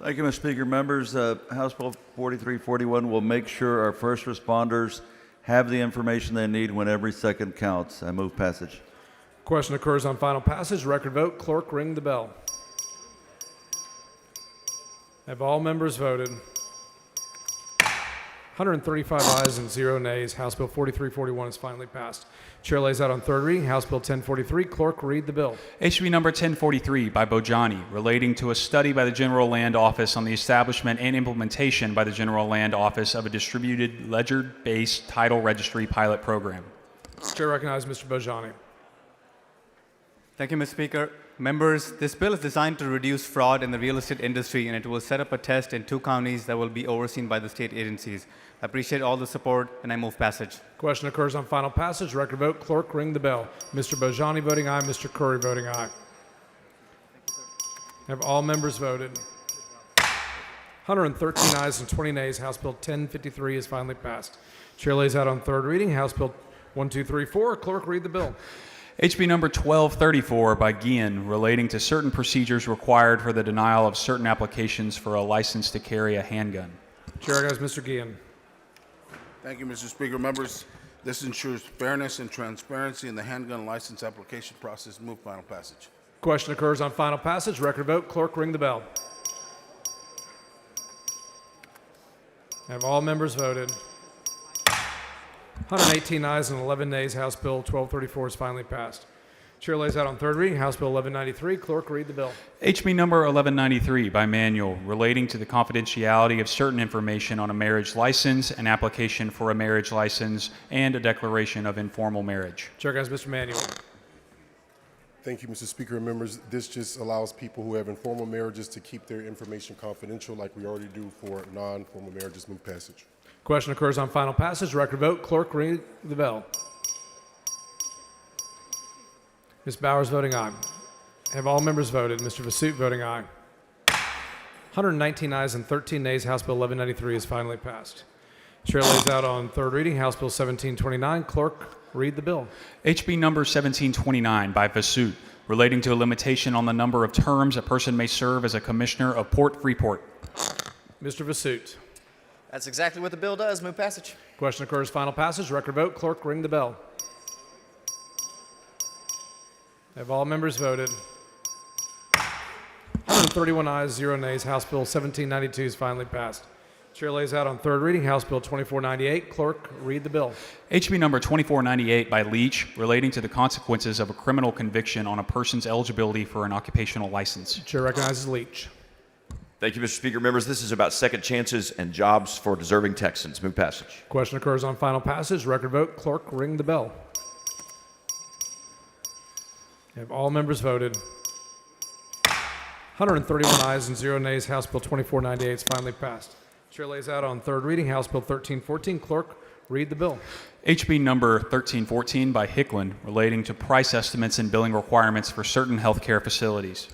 Thank you, Mr. Speaker. Members, House Bill 4341 will make sure our first responders have the information they need when every second counts. I move passage. Question occurs on final passage. Record vote. Clerk, ring the bell. Have all members voted? 135 ayes and 0 nays. House Bill 4341 is finally passed. Chair lays out on third reading House Bill 1043. Clerk, read the bill. HB number 1043 by Bojani, relating to a study by the General Land Office on the establishment and implementation by the General Land Office of a distributed ledger-based title registry pilot program. Chair recognizes Mr. Bojani. Thank you, Mr. Speaker. Members, this bill is designed to reduce fraud in the real estate industry, and it will set up a test in 2 counties that will be overseen by the state agencies. I appreciate all the support, and I move passage. Question occurs on final passage. Record vote. Clerk, ring the bell. Mr. Bojani voting aye. Mr. Curry voting aye. Have all members voted? 113 ayes and 20 nays. House Bill 1053 is finally passed. Chair lays out on third reading House Bill 1234. Clerk, read the bill. HB number 1234 by Guillen, relating to certain procedures required for the denial of certain applications for a license to carry a handgun. Chair has Mr. Guillen. Thank you, Mr. Speaker. Members, this ensures fairness and transparency in the handgun license application process. Move final passage. Question occurs on final passage. Record vote. Clerk, ring the bell. Have all members voted? 118 ayes and 11 nays. House Bill 1234 is finally passed. Chair lays out on third reading House Bill 1193. Clerk, read the bill. HB number 1193 by manual relating to the confidentiality of certain information on a marriage license, an application for a marriage license, and a declaration of informal marriage. Chair guys, Mr. Manuel. Thank you, Mr. Speaker and members. This just allows people who have informal marriages to keep their information confidential like we already do for non-formal marriages. Move passage. Question occurs on final passage. Record vote. Clerk, read the bill. Ms. Bowers voting aye. Have all members voted? Mr. Vasut voting aye. 119 ayes and 13 nays. House Bill 1193 is finally passed. Chair lays out on third reading House Bill 1729. Clerk, read the bill. HB number 1729 by Vasut relating to a limitation on the number of terms a person may serve as a commissioner of Port Freeport. Mr. Vasut. That's exactly what the bill does. Move passage. Question occurs. Final passage. Record vote. Clerk, ring the bell. Have all members voted? 131 ayes, 0 nays. House Bill 1792 is finally passed. Chair lays out on third reading House Bill 2498. Clerk, read the bill. HB number 2498 by Leach relating to the consequences of a criminal conviction on a person's eligibility for an occupational license. Chair recognizes Leach. Thank you, Mr. Speaker. Members, this is about second chances and jobs for deserving Texans. Move passage. Question occurs on final passage. Record vote. Clerk, ring the bell. Have all members voted? 131 ayes and 0 nays. House Bill 2498 is finally passed. Chair lays out on third reading House Bill 1314. Clerk, read the bill. HB number 1314 by Hicklin relating to price estimates and billing requirements for certain healthcare facilities.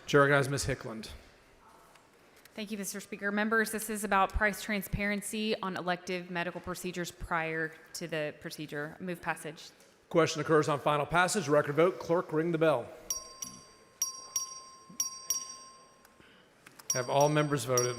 Chair recognizes Ms. Hickland. Thank you, Mr. Speaker. Members, this is about price transparency on elective medical procedures prior to the procedure. Move passage. Question occurs on final passage. Record vote. Clerk, ring the bell. Have all members voted?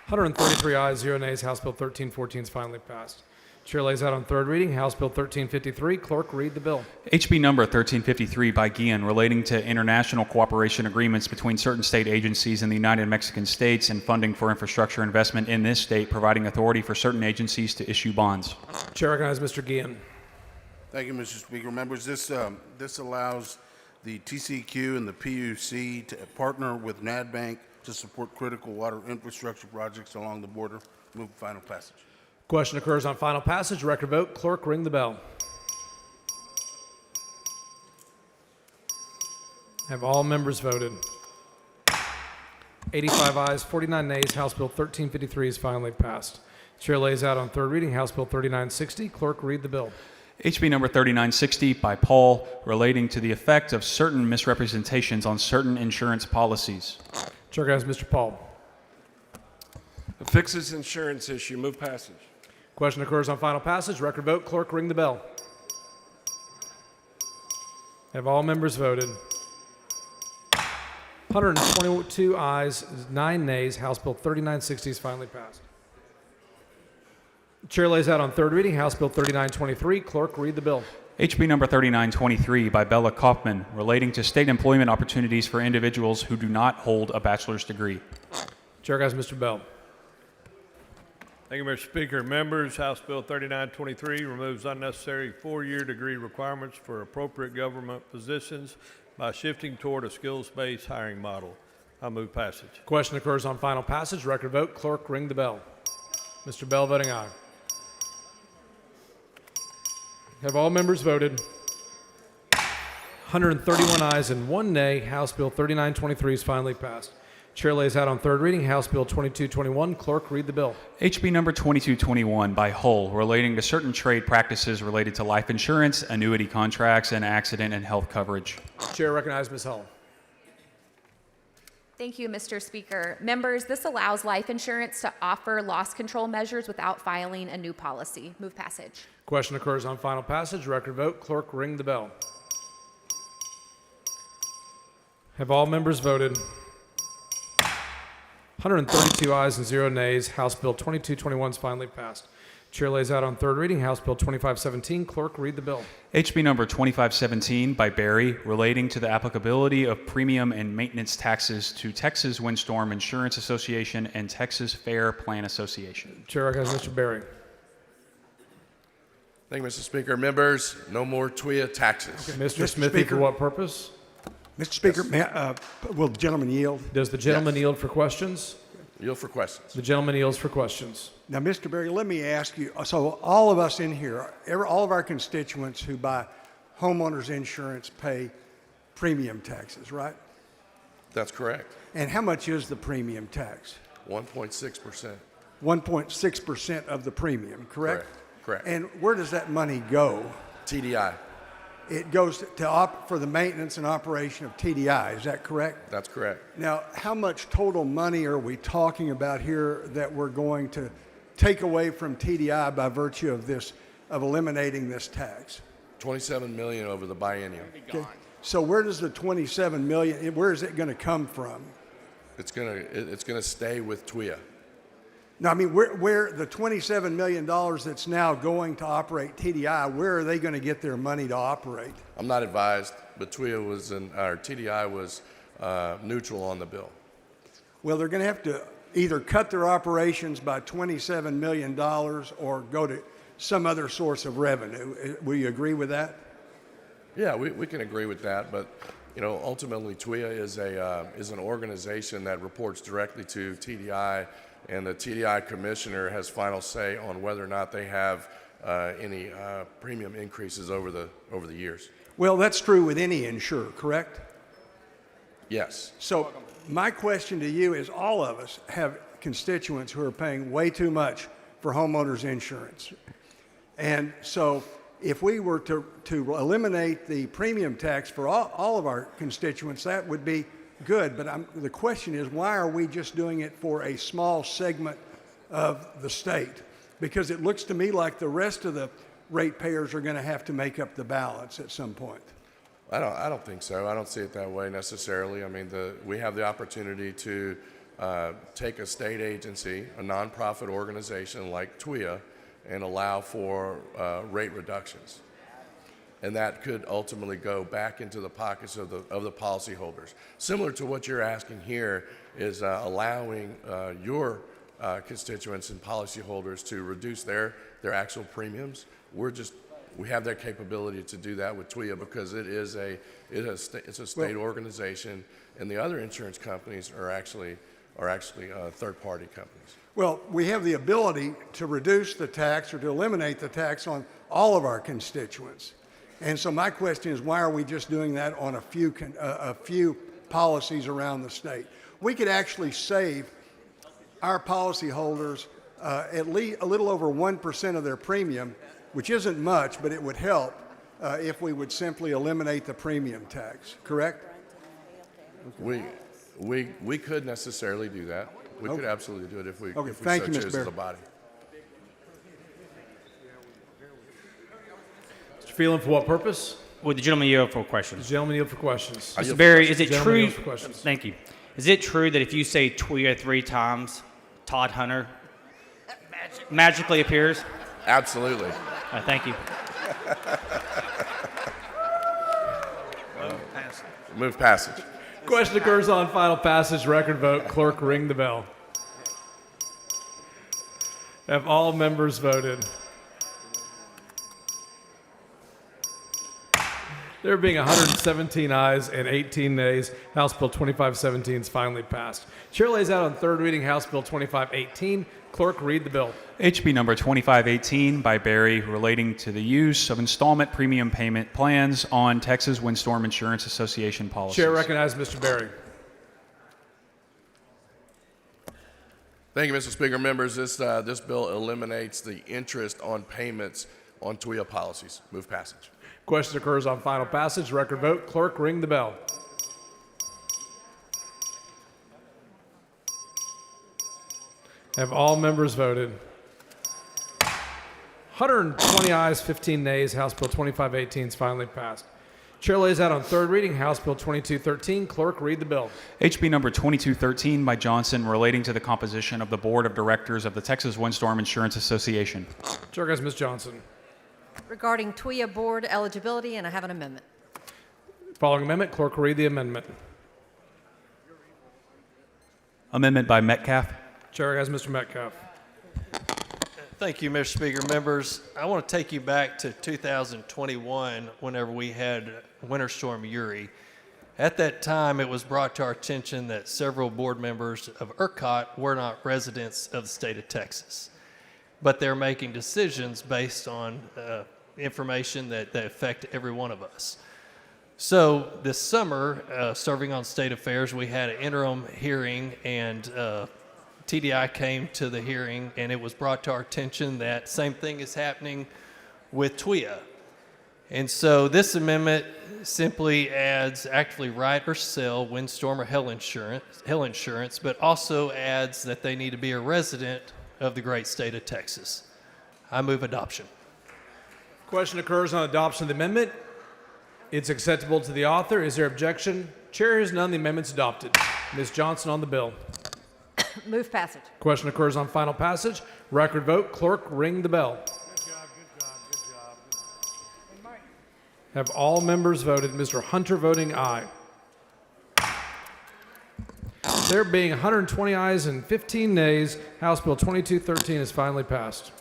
133 ayes, 0 nays. House Bill 1314 is finally passed. Chair lays out on third reading House Bill 1353. Clerk, read the bill. HB number 1353 by Guillen relating to international cooperation agreements between certain state agencies in the United Mexican States and funding for infrastructure investment in this state, providing authority for certain agencies to issue bonds. Chair recognizes Mr. Guillen. Thank you, Mr. Speaker. Members, this allows the TCEQ and the PUC to partner with NADBank to support critical water infrastructure projects along the border. Move final passage. Question occurs on final passage. Record vote. Clerk, ring the bell. Have all members voted? 85 ayes, 49 nays. House Bill 1353 is finally passed. Chair lays out on third reading House Bill 3960. Clerk, read the bill. HB number 3960 by Paul relating to the effect of certain misrepresentations on certain insurance policies. Chair guys, Mr. Paul. Fixes insurance issue. Move passage. Question occurs on final passage. Record vote. Clerk, ring the bell. Have all members voted? 122 ayes, 9 nays. House Bill 3960 is finally passed. Chair lays out on third reading House Bill 3923. Clerk, read the bill. HB number 3923 by Bella Kaufman relating to state employment opportunities for individuals who do not hold a bachelor's degree. Chair guys, Mr. Bell. Thank you, Mr. Speaker. Members, House Bill 3923 removes unnecessary four-year degree requirements for appropriate government positions by shifting toward a skills-based hiring model. I move passage. Question occurs on final passage. Record vote. Clerk, ring the bell. Mr. Bell voting aye. Have all members voted? 131 ayes and 1 nay. House Bill 3923 is finally passed. Chair lays out on third reading House Bill 2221. Clerk, read the bill. HB number 2221 by Hull relating to certain trade practices related to life insurance, annuity contracts, and accident and health coverage. Chair recognizes Ms. Hull. Thank you, Mr. Speaker. Members, this allows life insurance to offer loss control measures without filing a new policy. Move passage. Question occurs on final passage. Record vote. Clerk, ring the bell. Have all members voted? 132 ayes and 0 nays. House Bill 2221 is finally passed. Chair lays out on third reading House Bill 2517. Clerk, read the bill. HB number 2517 by Barry relating to the applicability of premium and maintenance taxes to Texas Windstorm Insurance Association and Texas Fair Plan Association. Chair recognizes Mr. Barry. Thank you, Mr. Speaker. Members, no more TWIA taxes. Mr. Smithy, for what purpose? Mr. Speaker, will the gentleman yield? Does the gentleman yield for questions? Yield for questions. The gentleman yields for questions. Now, Mr. Berry, let me ask you, so all of us in here, all of our constituents who buy homeowners insurance pay premium taxes, right? That's correct. And how much is the premium tax? 1.6%. 1.6% of the premium, correct? Correct. And where does that money go? TDI. It goes for the maintenance and operation of TDI, is that correct? That's correct. Now, how much total money are we talking about here that we're going to take away from TDI by virtue of eliminating this tax? $27 million over the biennium. Okay. So where does the $27 million, where is it going to come from? It's gonna stay with TWIA. No, I mean, where the $27 million that's now going to operate TDI, where are they going to get their money to operate? I'm not advised, but TDI was neutral on the bill. Well, they're going to have to either cut their operations by $27 million or go to some other source of revenue. Will you agree with that? Yeah, we can agree with that, but ultimately TWIA is an organization that reports directly to TDI, and the TDI commissioner has final say on whether or not they have any premium increases over the years. Well, that's true with any insurer, correct? Yes. So my question to you is, all of us have constituents who are paying way too much for homeowners insurance. And so if we were to eliminate the premium tax for all of our constituents, that would be good. But the question is, why are we just doing it for a small segment of the state? Because it looks to me like the rest of the ratepayers are going to have to make up the balance at some point. I don't think so. I don't see it that way necessarily. I mean, we have the opportunity to take a state agency, a nonprofit organization like TWIA, and allow for rate reductions. And that could ultimately go back into the pockets of the policyholders. Similar to what you're asking here is allowing your constituents and policyholders to reduce their actual premiums. We have that capability to do that with TWIA because it's a state organization, and the other insurance companies are actually third-party companies. Well, we have the ability to reduce the tax or to eliminate the tax on all of our constituents. And so my question is, why are we just doing that on a few policies around the state? We could actually save our policyholders at least a little over 1% of their premium, which isn't much, but it would help if we would simply eliminate the premium tax, correct? We could necessarily do that. We could absolutely do it if we so choose as a body. Mr. Phelan, for what purpose? Would the gentleman yield for questions? The gentleman yield for questions. Mr. Berry, is it true? For questions. Thank you. Is it true that if you say TWIA 3 times, Todd Hunter magically appears? Absolutely. Thank you. Move passage. Question occurs on final passage. Record vote. Clerk, ring the bell. Have all members voted? There being 117 ayes and 18 nays, House Bill 2517 is finally passed. Chair lays out on third reading House Bill 2518. Clerk, read the bill. HB number 2518 by Berry, relating to the use of installment premium payment plans on Texas Windstorm Insurance Association policies. Chair recognizes Mr. Berry. Thank you, Mr. Speaker. Members, this bill eliminates the interest on payments on TWIA policies. Move passage. Question occurs on final passage. Record vote. Clerk, ring the bell. Have all members voted? 120 ayes, 15 nays. House Bill 2518 is finally passed. Chair lays out on third reading House Bill 2213. Clerk, read the bill. HB number 2213 by Johnson, relating to the composition of the Board of Directors of the Texas Windstorm Insurance Association. Chair has Ms. Johnson. Regarding TWIA board eligibility, and I have an amendment. Following amendment, clerk will read the amendment. Amendment by Metcalf. Chair has Mr. Metcalf. Thank you, Mr. Speaker. Members, I want to take you back to 2021 whenever we had Winter Storm Uri. At that time, it was brought to our attention that several board members of ERCOT were not residents of the state of Texas, but they're making decisions based on information that affect every one of us. So this summer, serving on state affairs, we had an interim hearing, and TDI came to the hearing, and it was brought to our attention that same thing is happening with TWIA. And so this amendment simply adds actively write or sell windstorm or hail insurance, but also adds that they need to be a resident of the great state of Texas. I move adoption. Question occurs on adoption of the amendment. It's acceptable to the author. Is there objection? Chair hears none. The amendment's adopted. Ms. Johnson on the bill. Move passage. Question occurs on final passage. Record vote. Clerk, ring the bell. Have all members voted? Mr. Hunter voting aye. There being 120 ayes and 15 nays, House Bill 2213 is finally passed.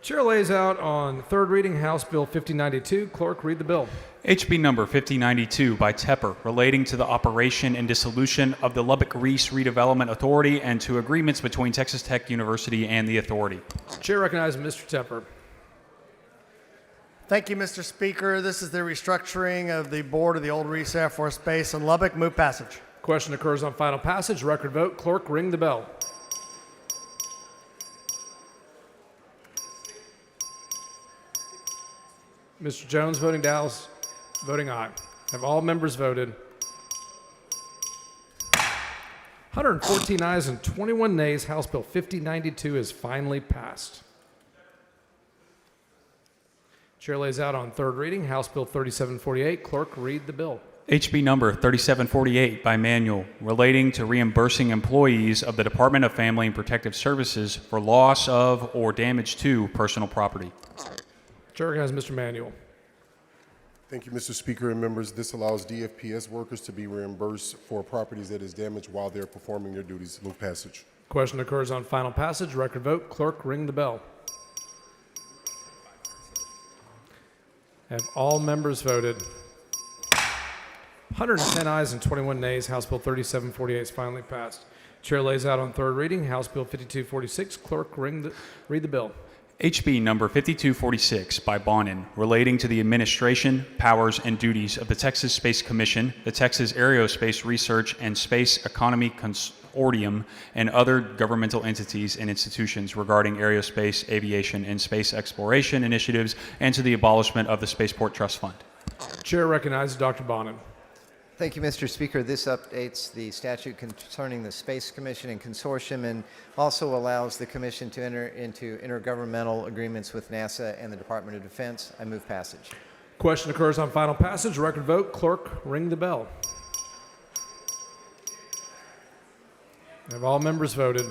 Chair lays out on third reading House Bill 5092. Clerk, read the bill. HB number 5092 by Tepper, relating to the operation and dissolution of the Lubbock Reese Redevelopment Authority and to agreements between Texas Tech University and the authority. Chair recognizes Mr. Tepper. Thank you, Mr. Speaker. This is the restructuring of the board of the old Reese Air Force Base in Lubbock. Move passage. Question occurs on final passage. Record vote. Clerk, ring the bell. Mr. Jones voting Dallas, voting aye. Have all members voted? 114 ayes and 21 nays. House Bill 5092 is finally passed. Chair lays out on third reading House Bill 3748. Clerk, read the bill. HB number 3748 by Manuel, relating to reimbursing employees of the Department of Family and Protective Services for loss of or damage to personal property. Chair recognizes Mr. Manuel. Thank you, Mr. Speaker and members. This allows DFPS workers to be reimbursed for properties that is damaged while they're performing their duties. Move passage. Question occurs on final passage. Record vote. Clerk, ring the bell. Have all members voted? 110 ayes and 21 nays. House Bill 3748 is finally passed. Chair lays out on third reading House Bill 5246. Clerk, read the bill. HB number 5246 by Bonin, relating to the administration, powers, and duties of the Texas Space Commission, the Texas Aerospace Research and Space Economy Consortium, and other governmental entities and institutions regarding aerospace, aviation, and space exploration initiatives, and to the abolishment of the Spaceport Trust Fund. Chair recognizes Dr. Bonin. Thank you, Mr. Speaker. This updates the statute concerning the Space Commission and Consortium and also allows the Commission to enter into intergovernmental agreements with NASA and the Department of Defense. I move passage. Question occurs on final passage. Record vote. Clerk, ring the bell. Have all members voted?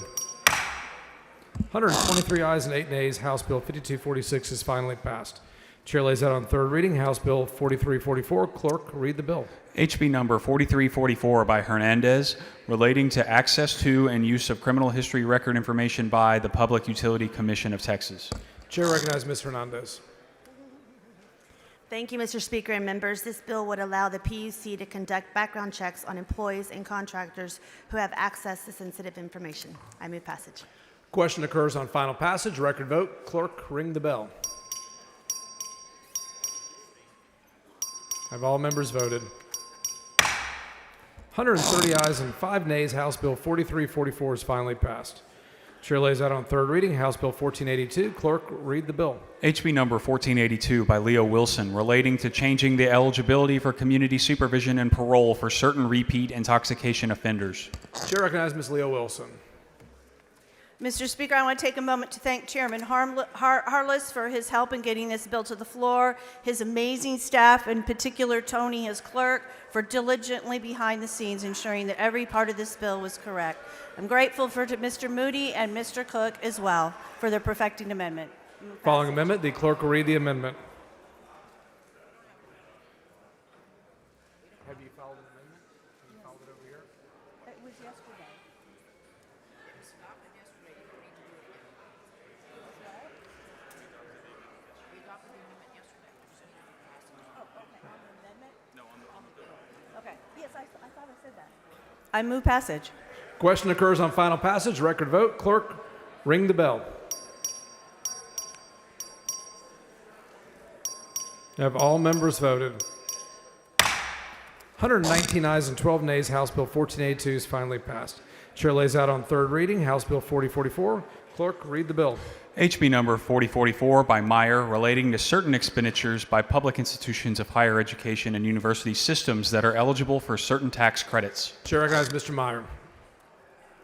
123 ayes and 8 nays. House Bill 5246 is finally passed. Chair lays out on third reading House Bill 4344. Clerk, read the bill. HB number 4344 by Hernandez, relating to access to and use of criminal history record information by the Public Utility Commission of Texas. Chair recognizes Ms. Hernandez. Thank you, Mr. Speaker and members. This bill would allow the PUC to conduct background checks on employees and contractors who have access to sensitive information. I move passage. Question occurs on final passage. Record vote. Clerk, ring the bell. Have all members voted? 130 ayes and 5 nays. House Bill 4344 is finally passed. Chair lays out on third reading House Bill 1482. Clerk, read the bill. HB number 1482 by Leo Wilson, relating to changing the eligibility for community supervision and parole for certain repeat intoxication offenders. Chair recognizes Ms. Leo Wilson. Mr. Speaker, I want to take a moment to thank Chairman Harless for his help in getting this bill to the floor, his amazing staff, in particular Tony, his clerk, for diligently behind the scenes ensuring that every part of this bill was correct. I'm grateful to Mr. Moody and Mr. Cook as well for their perfecting amendment. Following amendment, the clerk will read the amendment. Have you filed an amendment? Have you filed it over here? It was yesterday. Okay. Yes, I thought I said that. I move passage. Question occurs on final passage. Record vote. Clerk, ring the bell. Have all members voted? 119 ayes and 12 nays. House Bill 1482 is finally passed. Chair lays out on third reading House Bill 4044. Clerk, read the bill. HB number 4044 by Meyer, relating to certain expenditures by public institutions of higher education and university systems that are eligible for certain tax credits. Chair recognizes Mr. Meyer.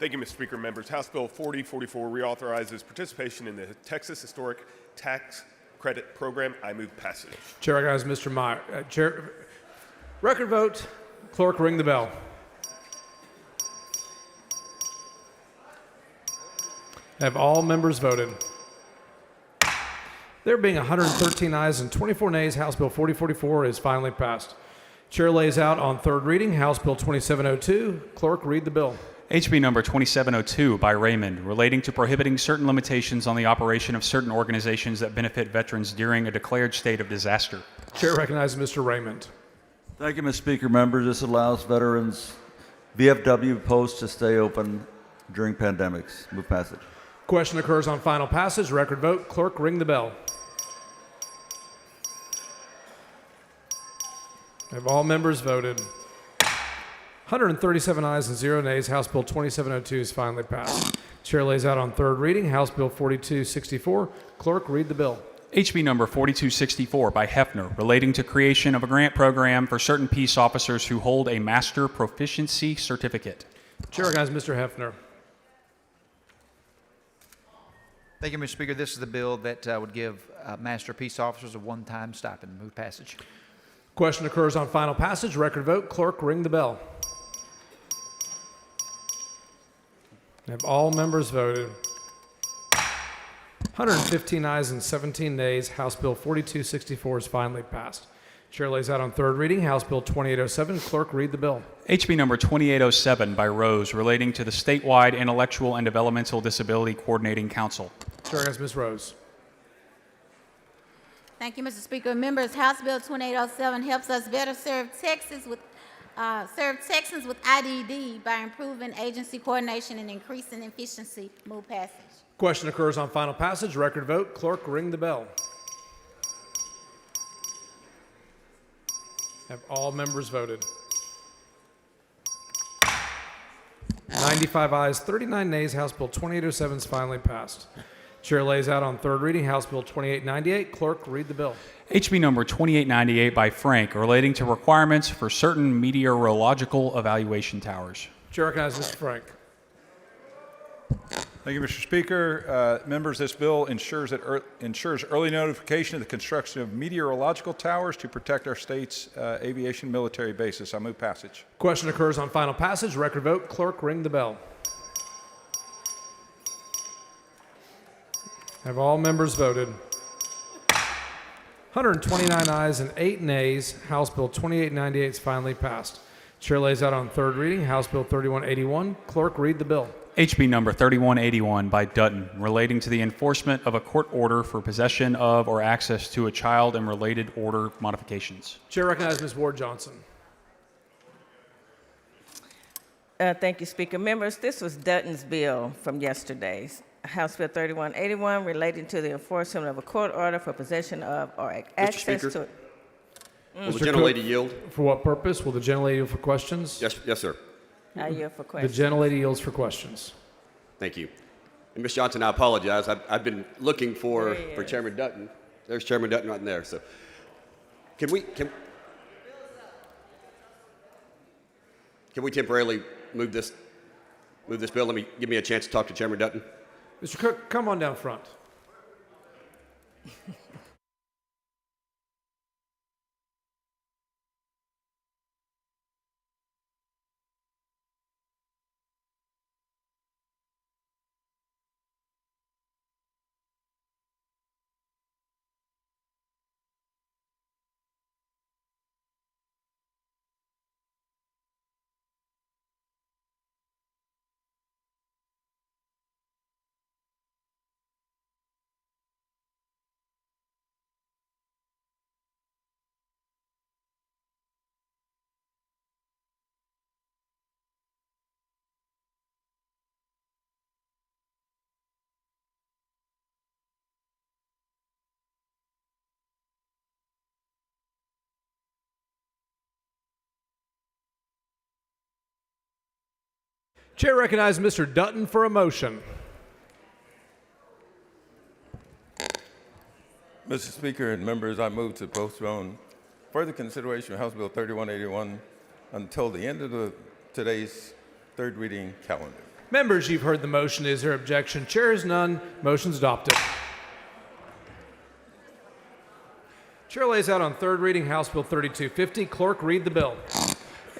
Thank you, Mr. Speaker. Members, House Bill 4044 reauthorizes participation in the Texas Historic Tax Credit Program. I move passage. Chair recognizes Mr. Meyer. Record vote. Clerk, ring the bell. Have all members voted? There being 113 ayes and 24 nays, House Bill 4044 is finally passed. Chair lays out on third reading House Bill 2702. Clerk, read the bill. HB number 2702 by Raymond, relating to prohibiting certain limitations on the operation of certain organizations that benefit veterans during a declared state of disaster. Chair recognizes Mr. Raymond. Thank you, Mr. Speaker. Members, this allows veterans VFW posts to stay open during pandemics. Move passage. Question occurs on final passage. Record vote. Clerk, ring the bell. Have all members voted? 137 ayes and 0 nays. House Bill 2702 is finally passed. Chair lays out on third reading House Bill 4264. Clerk, read the bill. HB number 4264 by Hefner, relating to creation of a grant program for certain peace officers who hold a Master Proficiency Certificate. Chair recognizes Mr. Hefner. Thank you, Mr. Speaker. This is the bill that would give Master Peace Officers a one-time stipend. Move passage. Question occurs on final passage. Record vote. Clerk, ring the bell. Have all members voted? 115 ayes and 17 nays. House Bill 4264 is finally passed. Chair lays out on third reading House Bill 2807. Clerk, read the bill. HB number 2807 by Rose, relating to the statewide Intellectual and Developmental Disability Coordinating Council. Chair has Ms. Rose. Thank you, Mr. Speaker. Members, House Bill 2807 helps us better serve Texans with IDD by improving agency coordination and increasing efficiency. Move passage. Question occurs on final passage. Record vote. Clerk, ring the bell. Have all members voted? 95 ayes, 39 nays. House Bill 2807 is finally passed. Chair lays out on third reading House Bill 2898. Clerk, read the bill. HB number 2898 by Frank, relating to requirements for certain meteorological evaluation towers. Chair recognizes Mr. Frank. Thank you, Mr. Speaker. Members, this bill ensures early notification of the construction of meteorological towers to protect our state's aviation military bases. I move passage. Question occurs on final passage. Record vote. Clerk, ring the bell. Have all members voted? 129 ayes and 8 nays. House Bill 2898 is finally passed. Chair lays out on third reading House Bill 3181. Clerk, read the bill. HB number 3181 by Dutton, relating to the enforcement of a court order for possession of or access to a child and related order modifications. Chair recognizes Ms. Ward Johnson. Thank you, Speaker. Members, this was Dutton's bill from yesterday's. House Bill 3181 relating to the enforcement of a court order for possession of or access to. Will the gentlelady yield? For what purpose? Will the gentlelady yield for questions? Yes, sir. I yield for The questions. gentlelady yields for questions. Thank you. And Ms. Johnson, I apologize. I've been looking for Chairman Dutton. There's Chairman Dutton right in there. So, can we temporarily move this bill? Give me a chance to talk to Chairman Dutton. Mr. Cook, come on down front. Chair recognizes Mr. Dutton for a motion. Mr. Speaker and members, I move to postpone further consideration of House Bill 3181 until the end of today's third reading calendar. Members, you've heard the motion. Is there objection? Chair is none. Motion's adopted. Chair lays out on third reading House Bill 3250. Clerk, read the bill.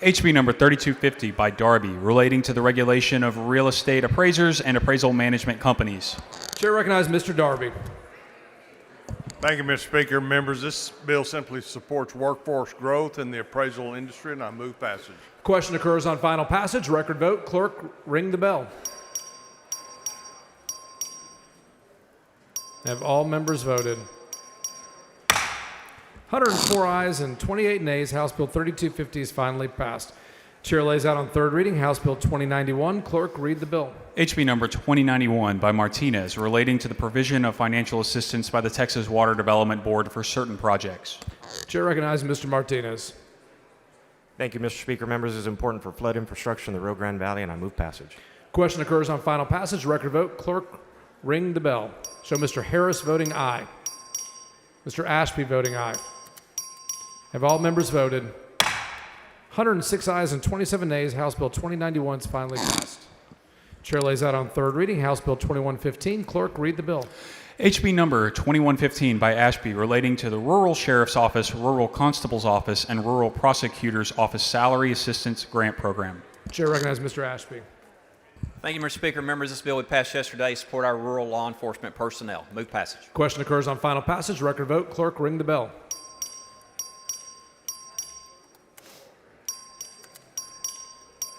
HB number 3250 by Darby, relating to the regulation of real estate appraisers and appraisal management companies. Chair recognizes Mr. Darby. Thank you, Mr. Speaker. Members, this bill simply supports workforce growth in the appraisal industry, and I move passage. Question occurs on final passage. Record vote. Clerk, ring the bell. Have all members voted? 104 ayes and 28 nays. House Bill 3250 is finally passed. Chair lays out on third reading House Bill 2091. Clerk, read the bill. HB number 2091 by Martinez, relating to the provision of financial assistance by the Texas Water Development Board for certain projects. Chair recognizes Mr. Martinez. Thank you, Mr. Speaker. Members, this is important for flood infrastructure in the Rio Grande Valley, and I move passage. Question occurs on final passage. Record vote. Clerk, ring the bell. Show Mr. Harris voting aye. Mr. Ashby voting aye. Have all members voted? 106 ayes and 27 nays. House Bill 2091 is finally passed. Chair lays out on third reading House Bill 2115. Clerk, read the bill. HB number 2115 by Ashby, relating to the Rural Sheriff's Office, Rural Constable's Office, and Rural Prosecutor's Office Salary Assistance Grant Program. Chair recognizes Mr. Ashby. Thank you, Mr. Speaker. Members, this bill we passed yesterday support our rural law enforcement personnel. Move passage. Question occurs on final passage. Record vote. Clerk, ring the bell.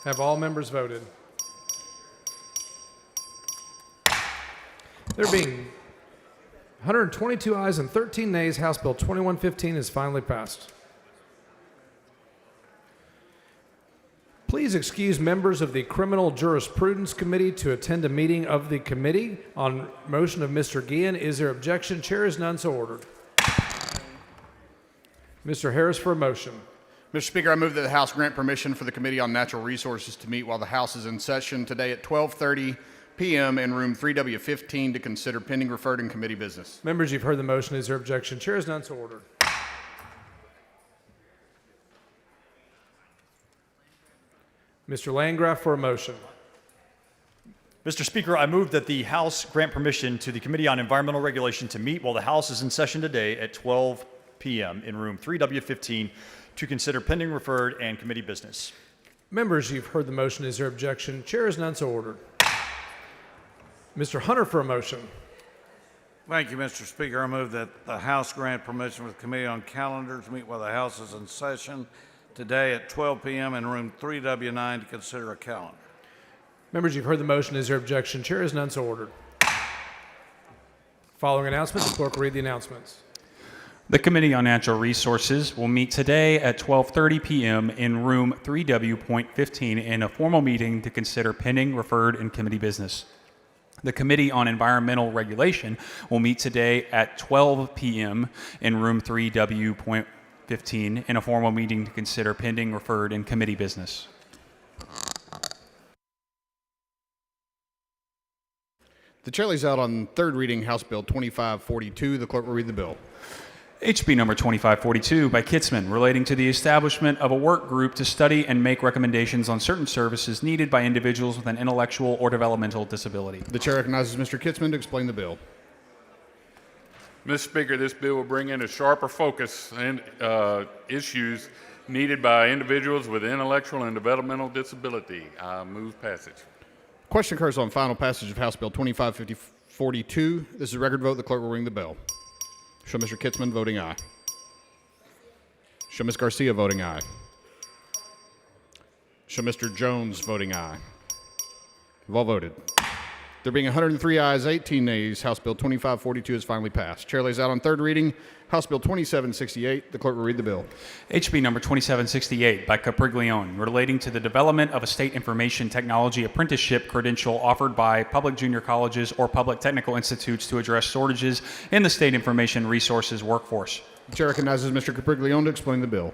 Have all members voted? There being 122 ayes and 13 nays, House Bill 2115 is finally passed. Please excuse members of the Criminal Jurisprudence Committee to attend a meeting of the committee. On motion of Mr. Guillen, is there objection? Chair is none, so ordered. Mr. Harris for a motion. Mr. Speaker, I move that the House grant permission for the Committee on Natural Resources to meet while the House is in session today at 12:30 p.m. in room 3W15 to consider pending referred and committee business. Members, you've heard the motion. Is there objection? Chair is none, so ordered. Mr. Landgraf for a motion. Mr. Speaker, I move that the House grant permission to the Committee on Environmental Regulation to meet while the House is in session today at 12 p.m. in room 3W15 to consider pending referred and committee business. Members, you've heard the motion. Is there objection? Chair is none, so ordered. Mr. Hunter for a motion. Thank you, Mr. Speaker. I move that the House grant permission for the Committee on Calendars to meet while the House is in session today at 12 p.m. in room 3W9 to consider a calendar. Members, you've heard the motion. Is there objection? Chair is none, so ordered. Following announcements, the clerk will read the announcements. The Committee on Natural Resources will meet today at 12:30 p.m. in room 3W.15 in a formal meeting to consider pending, referred, and committee business. The Committee on Environmental Regulation will meet today at 12 p.m. in room 3W.15 in a formal meeting to consider pending, referred, and committee business. The chair lays out on third reading House Bill 2542. The clerk will read the bill. HB number 2542 by Kitzman, relating to the establishment of a work group to study and make recommendations on certain services needed by individuals with an intellectual or developmental disability. The chair recognizes Mr. Kitzman to explain the bill. Mr. Speaker, this bill will bring in a sharper focus on issues needed by individuals with intellectual and developmental disability. I move passage. Question occurs on final passage of House Bill 2542. This is a record vote. The clerk will ring the bell. Show Mr. Kitzman voting aye. Show Ms. Garcia voting aye. Show Mr. Jones voting aye. You've all voted. There being 103 ayes, 18 nays, House Bill 2542 is finally passed. Chair lays out on third reading House Bill 2768. The clerk will read the bill. HB number 2768 by Capriglione, relating to the development of a state information technology apprenticeship credential offered by public junior colleges or public technical institutes to address shortages in the state information resources workforce. The chair recognizes Mr. Capriglione to explain the bill.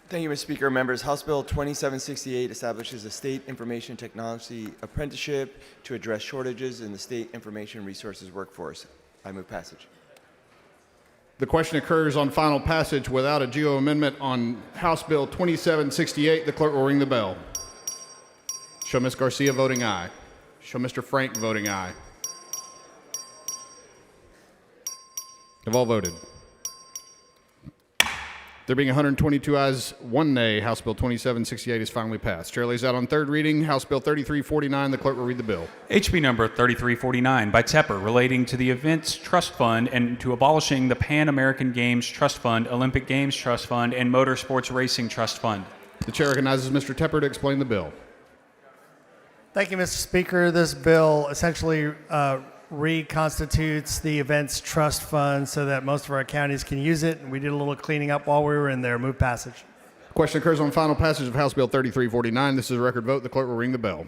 Thank you, Mr. Speaker. Members, House Bill 2768 establishes a state information technology apprenticeship to address shortages in the state information resources workforce. I move passage. The question occurs on final passage without a GO amendment on House Bill 2768. The clerk will ring the bell. Show Ms. Garcia voting aye. Show Mr. Frank voting aye. Have all voted. There being 122 ayes, 1 nay, House Bill 2768 is finally passed. Chair lays out on third reading House Bill 3349. The clerk will read the bill. HB number 3349 by Tepper, relating to the Events Trust Fund and to abolishing the Pan American Games Trust Fund, Olympic Games Trust Fund, and Motorsports Racing Trust Fund. The chair recognizes Mr. Tepper to explain the bill. Thank you, Mr. Speaker. This bill essentially reconstitutes the Events Trust Fund so that most of our counties can use it. And we did a little cleaning up while we were in there. Move passage. Question occurs on final passage of House Bill 3349. This is a record vote. The clerk will ring the bell.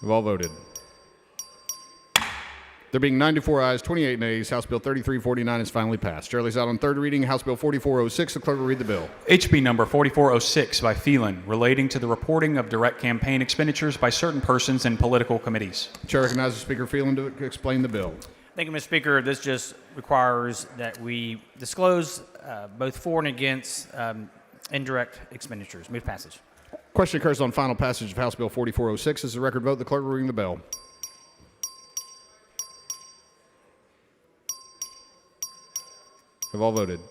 We've all voted. There being 94 ayes, 28 nays, House Bill 3349 is finally passed. Chair lays out on third reading House Bill 4406. The clerk will read the bill. HB number 4406 by Phelan, relating to the reporting of direct campaign expenditures by certain persons and political committees. Chair recognizes Speaker Phelan to explain the bill. Thank you, Mr. Speaker. This just requires that we disclose both for and against indirect expenditures. Move passage. Question occurs on final passage of House Bill 4406. This is a record vote. The clerk will ring the bell. Have all voted.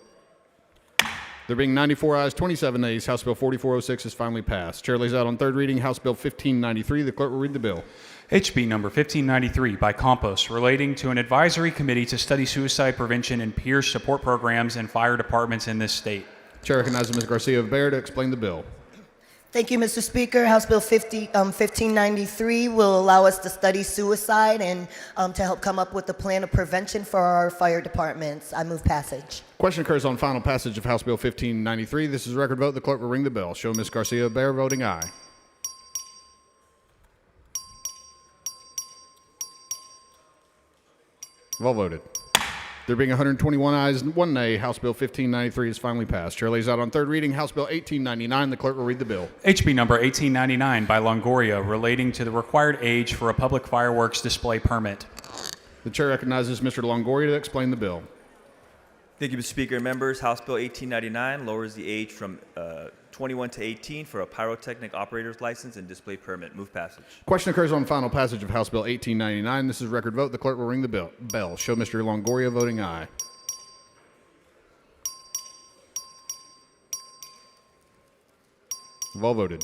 There being 94 ayes, 27 nays, House Bill 4406 is finally passed. Chair lays out on third reading House Bill 1593. The clerk will read the bill. HB number 1593 by Campos, relating to an advisory committee to study suicide prevention and peer support programs in fire departments in this state. Chair recognizes Ms. Garcia of Bear to explain the bill. Thank you, Mr. Speaker. House Bill 1593 will allow us to study suicide and to help come up with a plan of prevention for our fire departments. I move passage. Question occurs on final passage of House Bill 1593. This is a record vote. The clerk will ring the bell. Show Ms. Garcia of Bear voting aye. Well voted. There being 121 ayes and 1 nay, House Bill 1593 is finally passed. Chair lays out on third reading House Bill 1899. The clerk will read the bill. HB number 1899 by Longoria, relating to the required age for a public fireworks display permit. The chair recognizes Mr. Longoria to explain the bill. Thank you, Mr. Speaker. Members, House Bill 1899 lowers the age from 21 to 18 for a pyrotechnic operator's license and display permit. Move passage. Question occurs on final passage of House Bill 1899. This is a record vote. The clerk will ring the bell. Show Mr. Longoria voting aye. You've all voted.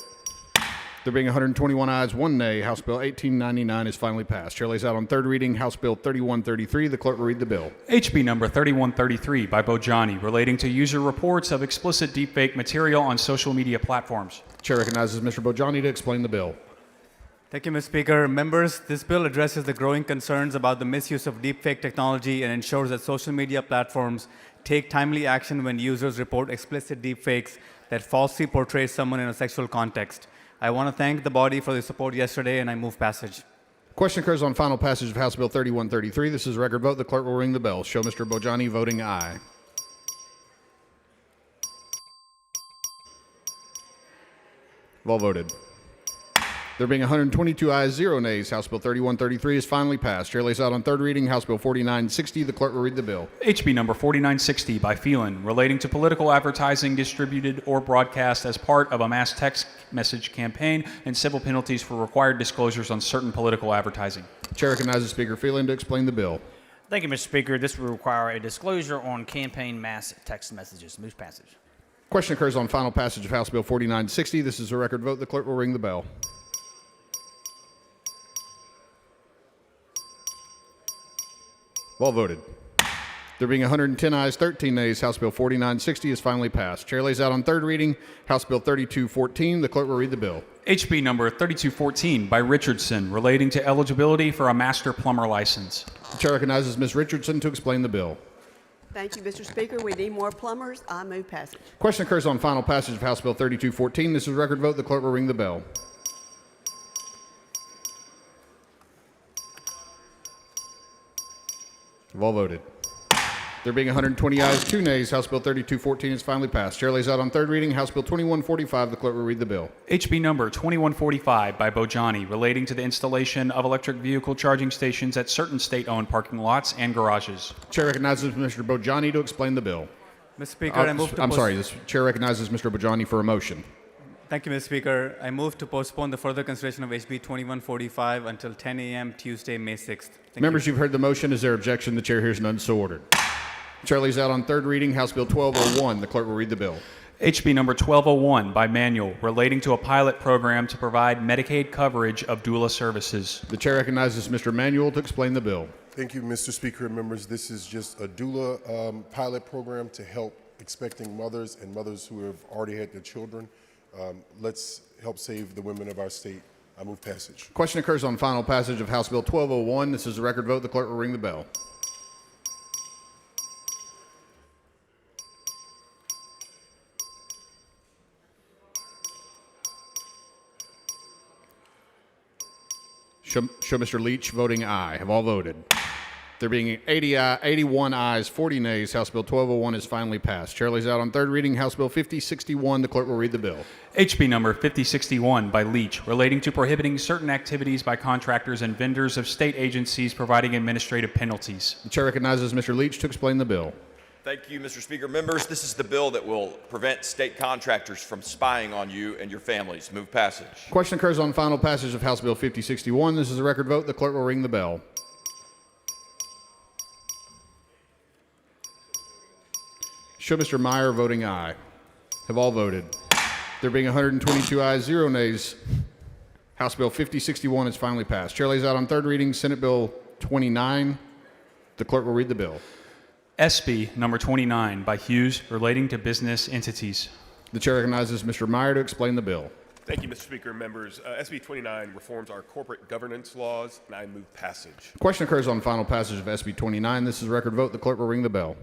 There being 121 ayes, 1 nay, House Bill 1899 is finally passed. Chair lays out on third reading House Bill 3133. The clerk will read the bill. HB number 3133 by Bojani, relating to user reports of explicit deepfake material on social media platforms. Chair recognizes Mr. Bojani to explain the bill. Thank you, Mr. Speaker. Members, this bill addresses the growing concerns about the misuse of deepfake technology and ensures that social media platforms take timely action when users report explicit deepfakes that falsely portray someone in a sexual context. I want to thank the body for the support yesterday, and I move passage. Question occurs on final passage of House Bill 3133. This is a record vote. The clerk will ring the bell. Show Mr. Bojani voting aye. All voted. There being 122 ayes, 0 nays, House Bill 3133 is finally passed. Chair lays out on third reading House Bill 4960. The clerk will read the bill. HB number 4960 by Phelan, relating to political advertising distributed or broadcast as part of a mass text message campaign and civil penalties for required disclosures on certain political advertising. Chair recognizes Speaker Phelan to explain the bill. Thank you, Mr. Speaker. This will require a disclosure on campaign mass text messages. Move passage. Question occurs on final passage of House Bill 4960. This is a record vote. The clerk will ring the bell. All voted. There being 110 ayes, 13 nays, House Bill 4960 is finally passed. Chair lays out on third reading House Bill 3214. The clerk will read the bill. HB number 3214 by Richardson, relating to eligibility for a master plumber license. The chair recognizes Ms. Richardson to explain the bill. Thank you, Mr. Speaker. We need more plumbers. I move passage. Question occurs on final passage of House Bill 3214. This is a record vote. The clerk will ring the bell. All voted. There being 120 ayes, 2 nays, House Bill 3214 is finally passed. Chair lays out on third reading House Bill 2145. The clerk will read the bill. HB number 2145 by Bojani, relating to the installation of electric vehicle charging stations at certain state-owned parking lots and garages. Chair recognizes Mr. Bojani to explain the bill. Mr. Speaker, I move to I'm sorry. This chair recognizes Mr. Bojani for a motion. Thank you, Mr. Speaker. I move to postpone the further consideration of HB 2145 until 10 a.m. Tuesday, May 6th. Members, you've heard the motion. Is there objection? The chair hears none, so ordered. Chair lays out on third reading House Bill 1201. The clerk will read the bill. HB number 1201 by Manuel, relating to a pilot program to provide Medicaid coverage of doula services. The chair recognizes Mr. Manuel to explain the bill. Thank you, Mr. Speaker and members. This is just a doula pilot program to help expecting mothers and mothers who have already had their children. Let's help save the women of our state. I move passage. Question occurs on final passage of House Bill 1201. This is a record vote. The clerk will ring the bell. Show Mr. Leach voting aye. Have all voted. There being 81 ayes, 40 nays, House Bill 1201 is finally passed. Chair lays out on third reading House Bill 5061. The clerk will read the bill. HB number 5061 by Leach, relating to prohibiting certain activities by contractors and vendors of state agencies providing administrative penalties. The chair recognizes Mr. Leach to explain the bill. Thank you, Mr. Speaker. Members, this is the bill that will prevent state contractors from spying on you and your families. Move passage. Question occurs on final passage of House Bill 5061. This is a record vote. The clerk will ring the bell. Show Mr. Meyer voting aye. Have all voted. There being 122 ayes, 0 nays, House Bill 5061 is finally passed. Chair lays out on third reading Senate Bill 29. The clerk will read the bill. SB number 29 by Hughes, relating to business entities. The chair recognizes Mr. Meyer to explain the bill. Thank you, Mr. Speaker. Members, SB 29 reforms our corporate governance laws, and I move passage. Question occurs on final passage of SB 29. This is a record vote. The clerk will ring the bell.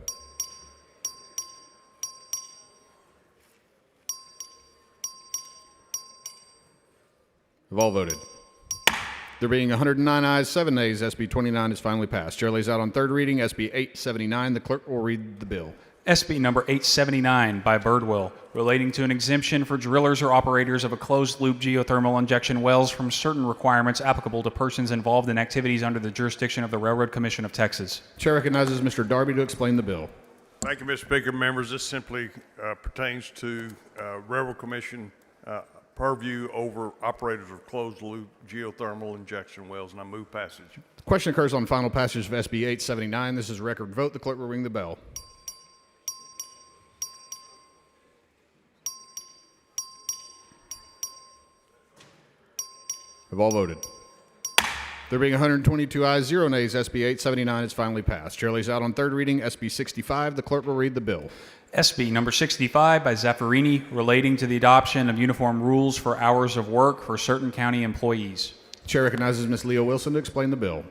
Have all voted. There being 109 ayes, 7 nays, SB 29 is finally passed. Chair lays out on third reading SB 879. The clerk will read the bill. SB number 879 by Birdwell, relating to an exemption for drillers or operators of a closed-loop geothermal injection wells from certain requirements applicable to persons involved in activities under the jurisdiction of the Railroad Commission of Texas. Chair recognizes Mr. Darby to explain the bill. Thank you, Mr. Speaker. Members, this simply pertains to Railroad Commission purview over operators of closed-loop geothermal injection wells, and I move passage. The question occurs on final passage of SB 879. This is a record vote. The clerk will ring the bell. Have all voted. There being 122 ayes, 0 nays, SB 879 is finally passed. Chair lays out on third reading SB 65. The clerk will read the bill. SB number 65 by Zaffarini, relating to the adoption of uniform rules for hours of work for certain county employees. Chair recognizes Ms. Leo Wilson to explain the bill.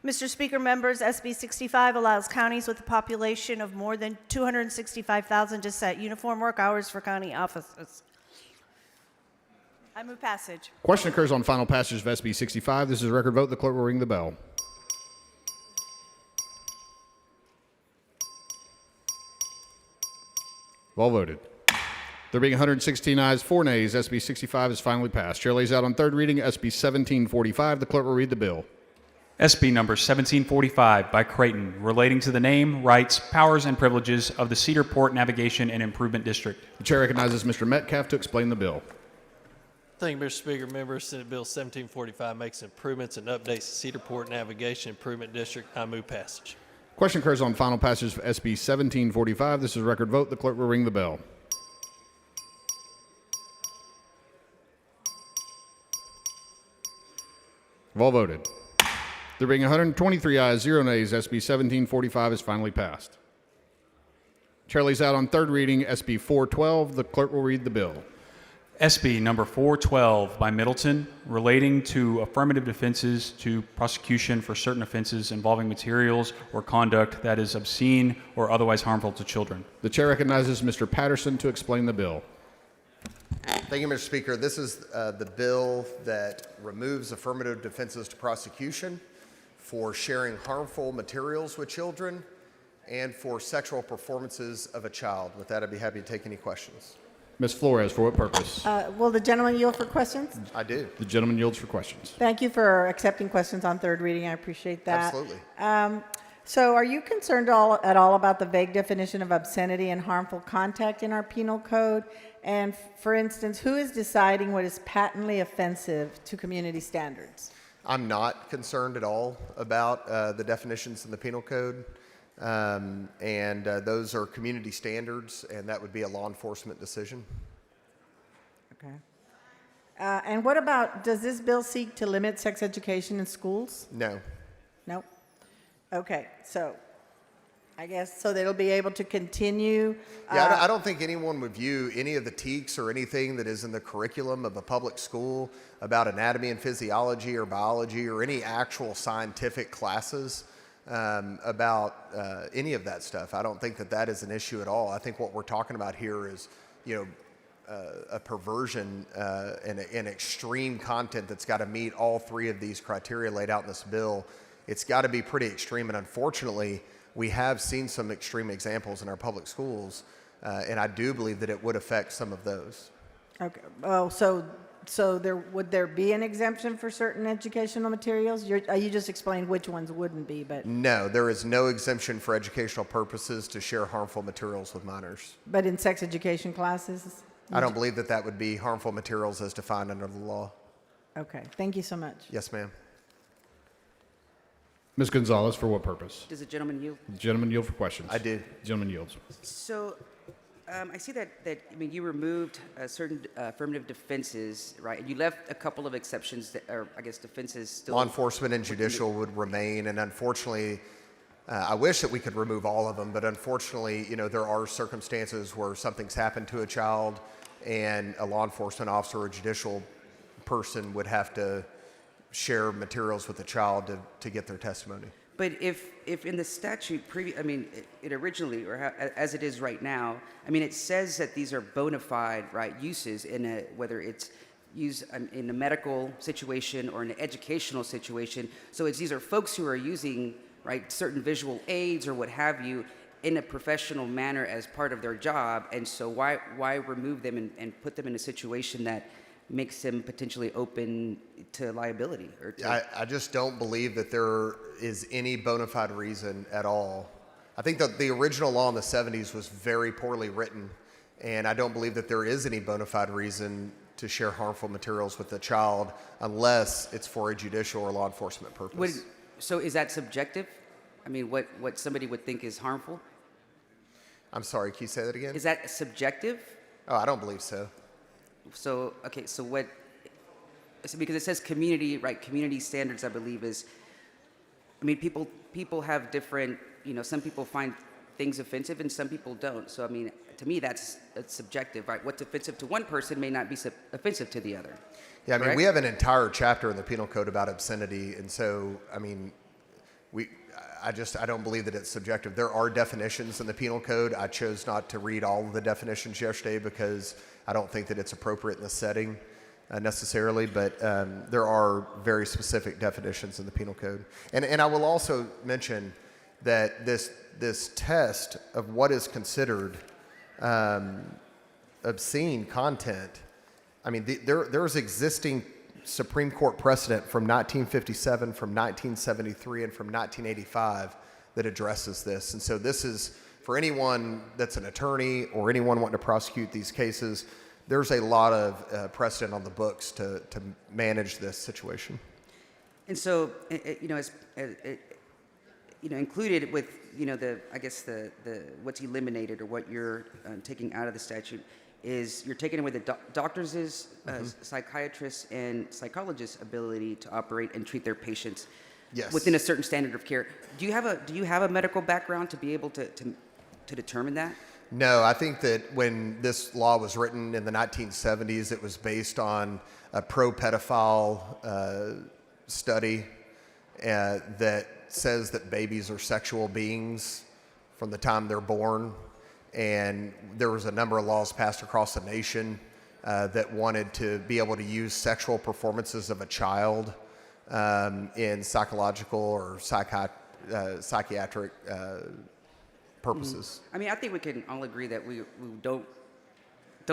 Mr. Speaker, members, SB 65 allows counties with a population of more than 265,000 to set uniform work hours for county offices. I move passage. Question occurs on final passage of SB 65. This is a record vote. The clerk will ring the bell. All voted. There being 116 ayes, 4 nays, SB 65 is finally passed. Chair lays out on third reading SB 1745. The clerk will read the bill. SB number 1745 by Creighton, relating to the name, rights, powers, and privileges of the Cedar Port Navigation and Improvement District. The chair recognizes Mr. Metcalf to explain the bill. Thank you, Mr. Speaker. Members, Senate Bill 1745 makes improvements and updates the Cedar Port Navigation Improvement District. I move passage. Question occurs on final passage of SB 1745. This is a record vote. The clerk will ring the bell. Have all voted. There being 123 ayes, 0 nays, SB 1745 is finally passed. Chair lays out on third reading SB 412. The clerk will read the bill. SB number 412 by Middleton, relating to affirmative defenses to prosecution for certain offenses involving materials or conduct that is obscene or otherwise harmful to children. The chair recognizes Mr. Patterson to explain the bill. Thank you, Mr. Speaker. This is the bill that removes affirmative defenses to prosecution for sharing harmful materials with children and for sexual performances of a child. With that, I'd be happy to take any questions. Ms. Flores, for what purpose? Will the gentleman yield for questions? I do. The gentleman yields for questions. Thank you for accepting questions on third reading. I appreciate that. Absolutely. So are you concerned at all about the vague definition of obscenity and harmful contact in our penal code? And for instance, who is deciding what is patently offensive to community standards? I'm not concerned at all about the definitions in the penal code. Those are community standards, and that would be a law enforcement decision. Okay. And what about, does this bill seek to limit sex education in schools? No. No? Okay, so I guess so they'll be able to continue. Yeah, I don't think anyone would view any of the TEKS or anything that is in the curriculum of a public school about anatomy and physiology or biology or any actual scientific classes about any of that stuff. I don't think that that is an issue at all. I think what we're talking about here is, a perversion and extreme content that's got to meet all three of these criteria laid out in this bill. It's got to be pretty extreme, and unfortunately, we have seen some extreme examples in our public schools, and I do believe that it would affect some of those. Okay. Well, so would there be an exemption for certain educational materials? You just explained which ones wouldn't be, but No, there is no exemption for educational purposes to share harmful materials with minors. but in sex education classes? I don't believe that that would be harmful materials as defined under the law. Okay. Thank you so much. Yes, ma'am. Ms. Gonzalez, for what purpose? Does the gentleman yield? The gentleman yield for questions. I do. Gentleman yields. So, I see that you removed certain affirmative defenses, right? You left a couple of exceptions that are, I guess, defenses still. Law enforcement and judicial would remain, and unfortunately, I wish that we could remove all of them, but unfortunately, there are circumstances where something's happened to a child, and a law enforcement officer or judicial person would have to share materials with the child to get their testimony. But if in the statute, it originally, or as it is right now, it says that these are bona fide, right, uses whether it's used in a medical situation or in an educational situation. So these are folks who are using, right, certain visual aids or what have you in a professional manner as part of their job. And so why remove them and put them in a situation that makes them potentially open to liability? I just don't believe that there is any bona fide reason at all. I think that the original law in the 70s was very poorly written, and I don't believe that there is any bona fide reason to share harmful materials with a child unless it's for a judicial or law enforcement purpose. So is that subjective? What somebody would think is harmful? I'm sorry, can you say that again? Is that subjective? Oh, I don't believe so. So, okay, so what, because it says community, right, community standards, I believe is, people have different, some people find things offensive and some people don't. So, to me, that's subjective, right? What's offensive to one person may not be offensive to the other. Yeah, correct? we have an entire chapter in the Penal Code about obscenity, and so, I don't believe that it's subjective. There are definitions in the Penal Code. I chose not to read all of the definitions yesterday because I don't think that it's appropriate in the setting necessarily, but there are very specific definitions in the Penal Code. And I will also mention that this test of what is considered obscene content, I mean, there's existing Supreme Court precedent from 1957, from 1973, and from 1985 that addresses this. And so this is, for anyone that's an attorney or anyone wanting to prosecute these cases, there's a lot of precedent on the books to manage this situation. And so, included with, what's eliminated or what you're taking out of the statute is you're taking away the doctors', psychiatrists, and psychologists' ability to operate and treat their patients within a certain standard of care. Do you have a medical background to be able to determine that? No, I think that when this law was written in the 1970s, it was based on a pro-pedophile study that says that babies are sexual beings from the time they're born. And there was a number of laws passed across the nation that wanted to be able to use sexual performances of a child in psychological or psychiatric purposes. I mean, I think we can all agree that we don't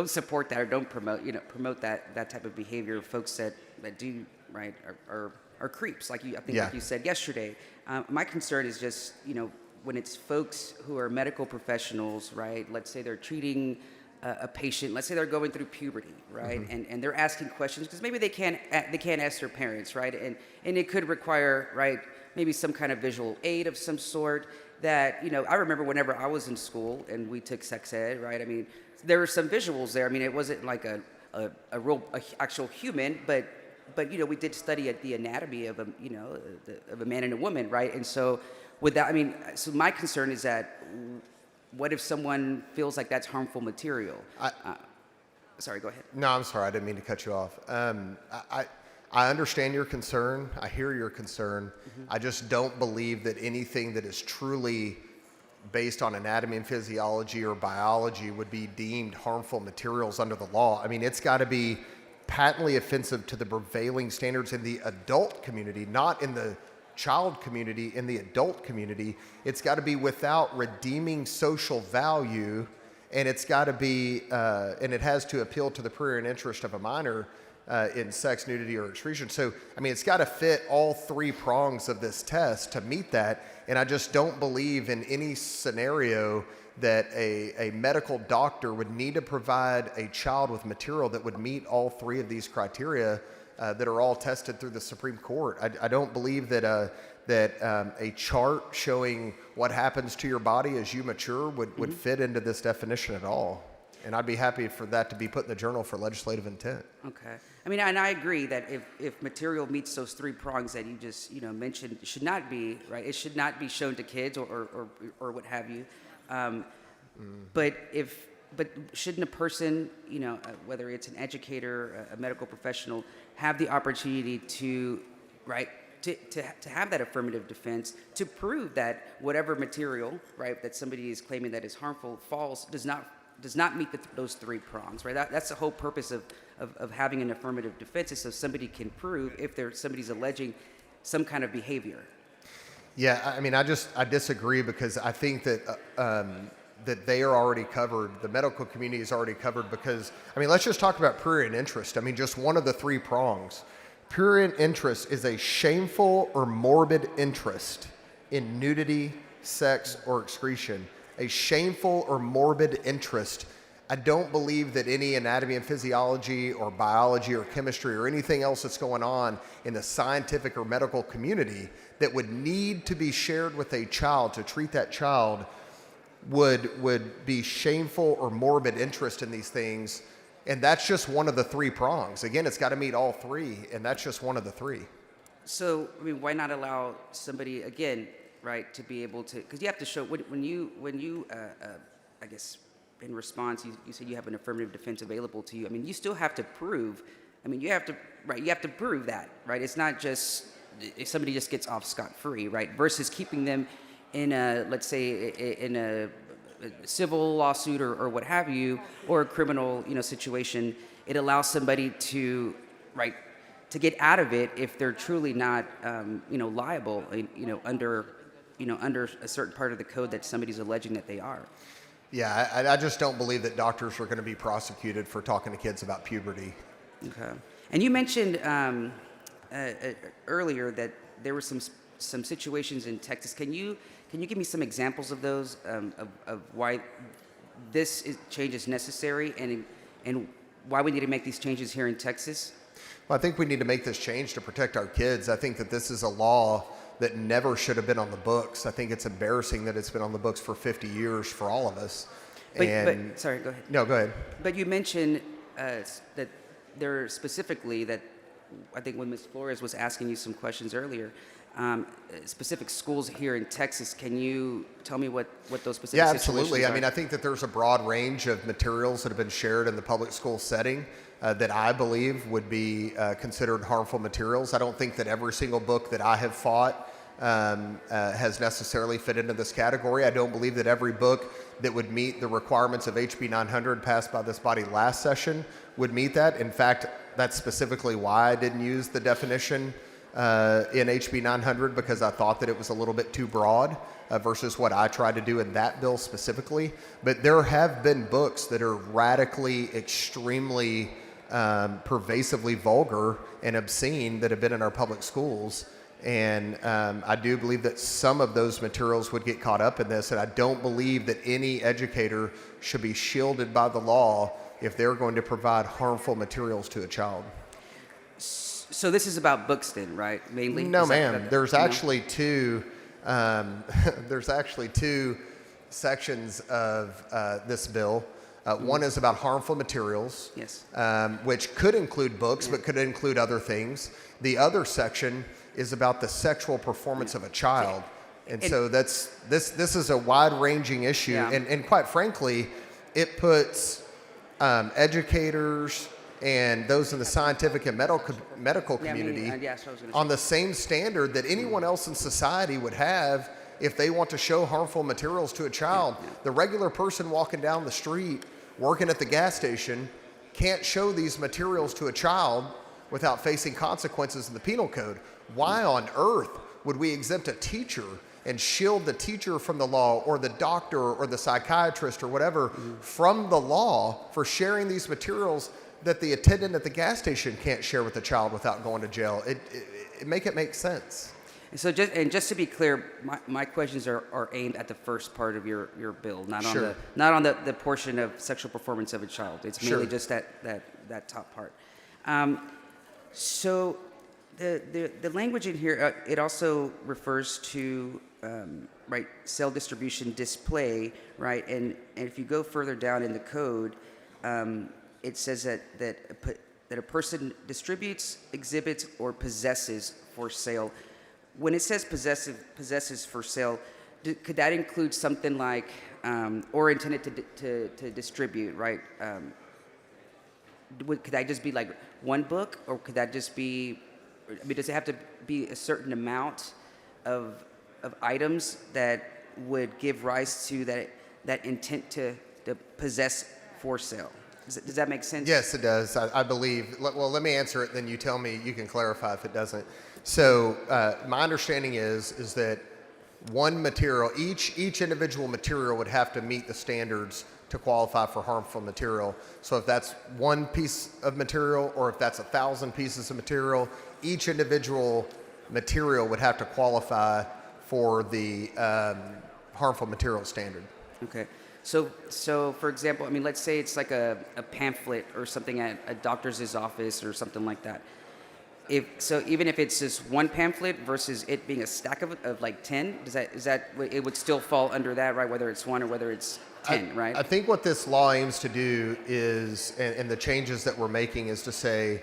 support that or don't promote that type of behavior. Folks that do, right, are creeps, like you said yesterday. My concern is just, when it's folks who are medical professionals, right? Let's say they're treating a patient. Let's say they're going through puberty, right? And they're asking questions because maybe they can't ask their parents, right? And it could require, right, maybe some kind of visual aid of some sort. That, I remember whenever I was in school and we took sex ed, right? I mean, there were some visuals there. I mean, it wasn't like a real actual human, but we did study the anatomy of a man and a woman, right? And so with that, I mean, so my concern is that what if someone feels like that's harmful material? Sorry, go ahead. No, I'm sorry. I didn't mean to cut you off. I understand your concern. I hear your concern. I just don't believe that anything that is truly based on anatomy and physiology or biology would be deemed harmful materials under the law. I mean, it's got to be patently offensive to the prevailing standards in the adult community, not in the child community, in the adult community. It's got to be without redeeming social value, and it's got to be, and it has to appeal to the prurient interest of a minor in sex, nudity, or excretion. So, I mean, it's got to fit all three prongs of this test to meet that. And I just don't believe in any scenario that a medical doctor would need to provide a child with material that would meet all three of these criteria that are all tested through the Supreme Court. I don't believe that a chart showing what happens to your body as you mature would fit into this definition at all. And I'd be happy for that to be put in the journal for legislative intent. Okay. I mean, and I agree that if material meets those three prongs that you just mentioned, it should not be, right? It should not be shown to kids or what have you. But shouldn't a person, whether it's an educator, a medical professional, have the opportunity to, right, to have that affirmative defense to prove that whatever material, right, that somebody is claiming that is harmful, false, does not meet those three prongs, right? That's the whole purpose of having an affirmative defense, is so somebody can prove if somebody's alleging some kind of behavior. Yeah, I mean, I disagree, because I think that that they are already covered. The medical community is already covered, because, I mean, let's just talk about prurient interest. I mean, just one of the three prongs. Prurient interest is a shameful or morbid interest in nudity, sex, or excretion. A shameful or morbid interest. I don't believe that any anatomy and physiology or biology or chemistry or anything else that's going on in the scientific or medical community that would need to be shared with a child to treat that child would be shameful or morbid interest in these things. And that's just one of the three prongs. Again, it's got to meet all three, and that's just one of the three. So, I mean, why not allow somebody, again, right, to be able to, because you have to show, when you I guess, in response, you said you have an affirmative defense available to you. I mean, you still have to prove, you have to prove that, right? It's not just, if somebody just gets off scot-free, right? Versus keeping them in let's say, in a civil lawsuit or what have you, or a criminal, situation. It allows somebody to, right, to get out of it if they're truly not, liable, under a certain part of the code that somebody's alleging that they are. Yeah, I just don't believe that doctors are going to be prosecuted for talking to kids about puberty. Okay. And you mentioned earlier that there were some situations in Texas. Can you give me some examples of those, of why change is necessary, and why we need to make these changes here in Texas? Well, I think we need to make this change to protect our kids. I think that this is a law that never should have been on the books. I think it's embarrassing that it's been on the books for 50 years for all of us. But sorry, go ahead. No, go ahead. But you mentioned that there specifically that I think when Ms. Flores was asking you some questions earlier, specific schools here in Texas. Can you tell me what those specific Yeah, situations absolutely. are? I mean, I think that there's a broad range of materials that have been shared in the public school setting that I believe would be considered harmful materials. I don't think that every single book that I have fought has necessarily fit into this category. I don't believe that every book that would meet the requirements of HB 900 passed by this body last session would meet that. In fact, that's specifically why I didn't use the definition in HB 900, because I thought that it was a little bit too broad versus what I tried to do in that bill specifically. But there have been books that are radically, extremely pervasively vulgar and obscene that have been in our public schools. And I do believe that some of those materials would get caught up in this, and I don't believe that any educator should be shielded by the law if they're going to provide harmful materials to a child. So this is about books then, right? Mainly? No, Is that- ma'am. that- There's no? actually two. There's actually two sections of this bill. One is about harmful materials, Yes. which could include books, but could include other things. The other section is about the sexual performance of a child, and so this is a wide-ranging issue, Yeah. and quite frankly, it puts educators and those in the scientific and medical Yeah, I mean, community yeah, that's what I was gonna on the same standard that anyone else in society would have if they want to show harmful materials to a child. The regular person walking down the street, working at the gas station, can't show these materials to a child without facing consequences in the penal code. Why on earth would we exempt a teacher and shield the teacher from the law, or the doctor or the psychiatrist or whatever from the law for sharing these materials that the attendant at the gas station can't share with the child without going to jail? It make sense. And so just to be clear, my questions are aimed at the first part of your bill, not on the portion of sexual performance of a child. It's mainly just that top part. So the language in here, it also refers to right, sale, distribution, display, right? And if you go further down in the code, it says that a person distributes, exhibits, or possesses for sale. When it says possesses for sale, could that include something like or intended to distribute, right? Could that just be like one book, or could that just be? I mean, does it have to be a certain amount of items that would give rise to that intent to possess for sale? Does that make sense? Yes, it does. I believe. Well, let me answer it, then you tell me. You can clarify if it doesn't. So my understanding is that one material, each individual material would have to meet the standards to qualify for harmful material. So if that's one piece of material, or if that's 1,000 pieces of material, each individual material would have to qualify for the harmful material standard. Okay. So for example, I mean, let's say it's like a pamphlet or something at a doctor's office or something like that. Even if it's just one pamphlet versus it being a stack of like 10, is that it would still fall under that, right? Whether it's one or whether it's 10, right? I think what this law aims to do is, and the changes that we're making, is to say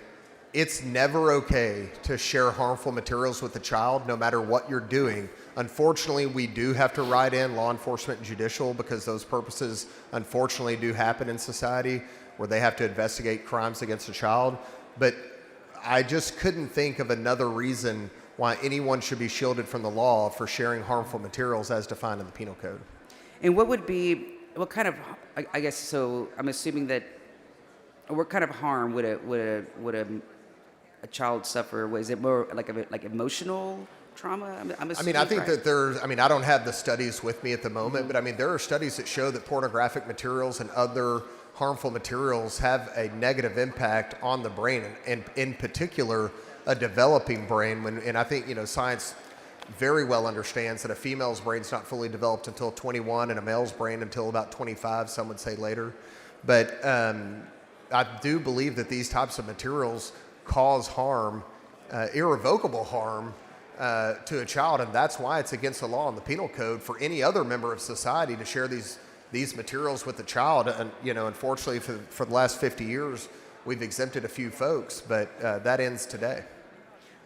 it's never okay to share harmful materials with a child, no matter what you're doing. Unfortunately, we do have to write in law enforcement and judicial, because those purposes unfortunately do happen in society, where they have to investigate crimes against a child. But I just couldn't think of another reason why anyone should be shielded from the law for sharing harmful materials as defined in the penal code. And what kind of, I guess, so I'm assuming that, what kind of harm would a child suffer? Was it more like emotional, trauma? I'm I assuming, mean, I think right? that there's, I mean, I don't have the studies with me at the moment, but I mean, there are studies that show that pornographic materials and other harmful materials have a negative impact on the brain, and in particular, a developing brain. And I think, science very well understands that a female's brain's not fully developed until 21 and a male's brain until about 25, some would say later. But I do believe that these types of materials cause harm, irrevocable harm, to a child, and that's why it's against the law in the penal code for any other member of society to share these materials with the child. And unfortunately, for the last 50 years, we've exempted a few folks, but that ends today.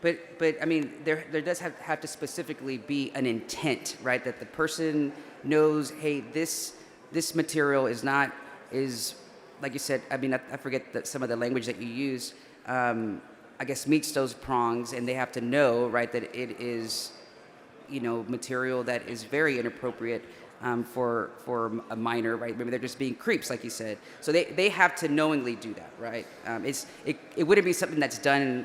But I mean, there does have to specifically be an intent, right? That the person knows, hey, this material is like you said. I mean, I forget some of the language that you use. I guess meets those prongs, and they have to know, right, that it is, material that is very inappropriate for a minor, right? Maybe they're just being creeps, like you said. So they have to knowingly do that, right? It wouldn't be something that's done,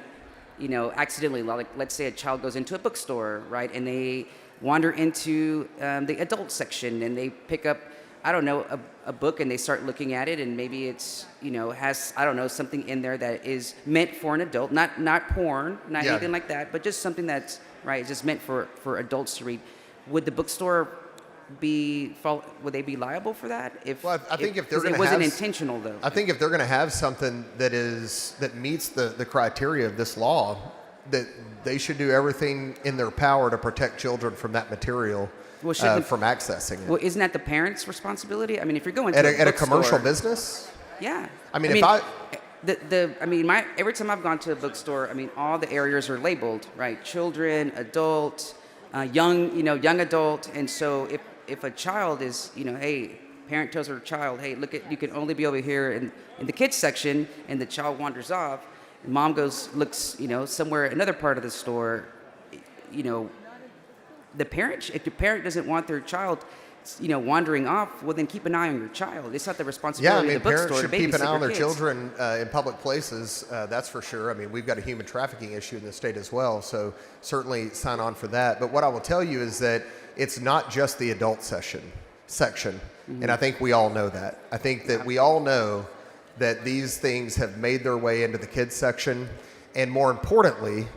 accidentally. Like, let's say a child goes into a bookstore, right, and they wander into the adult section and they pick up, I don't know, a book, and they start looking at it, and maybe it's, has, I don't know, something in there that is meant for an adult, not porn, not anything like that, but just something that's, right, just meant for adults to read. Would the bookstore would they be liable for that? I think if they're going to it wasn't intentional, though. I think if they're going to have something that meets the criteria of this law, that they should do everything in their power to protect children from that material. From accessing it. Well, isn't that the parents' responsibility? I mean, if you're going to at a commercial business, yeah. I mean, every time I've gone to a bookstore, I mean, all the areas are labeled, right? Children, adult, young adult, and so if a child is, hey, parent tells her child, hey, you can only be over here in the kids section, and the child wanders off, and mom looks, somewhere another part of the store, the parent, if the parent doesn't want their child, wandering off, well, then keep an eye on your child. It's not the responsibility of the bookstore to babysit parents should keep an eye on their kids. children in public places. That's for sure. I mean, we've got a human trafficking issue in the state as well, so certainly sign on for that. But what I will tell you is that it's not just the adult section, and I think we all know that. I think that we all know that these things have made their way into the kids section, and more importantly,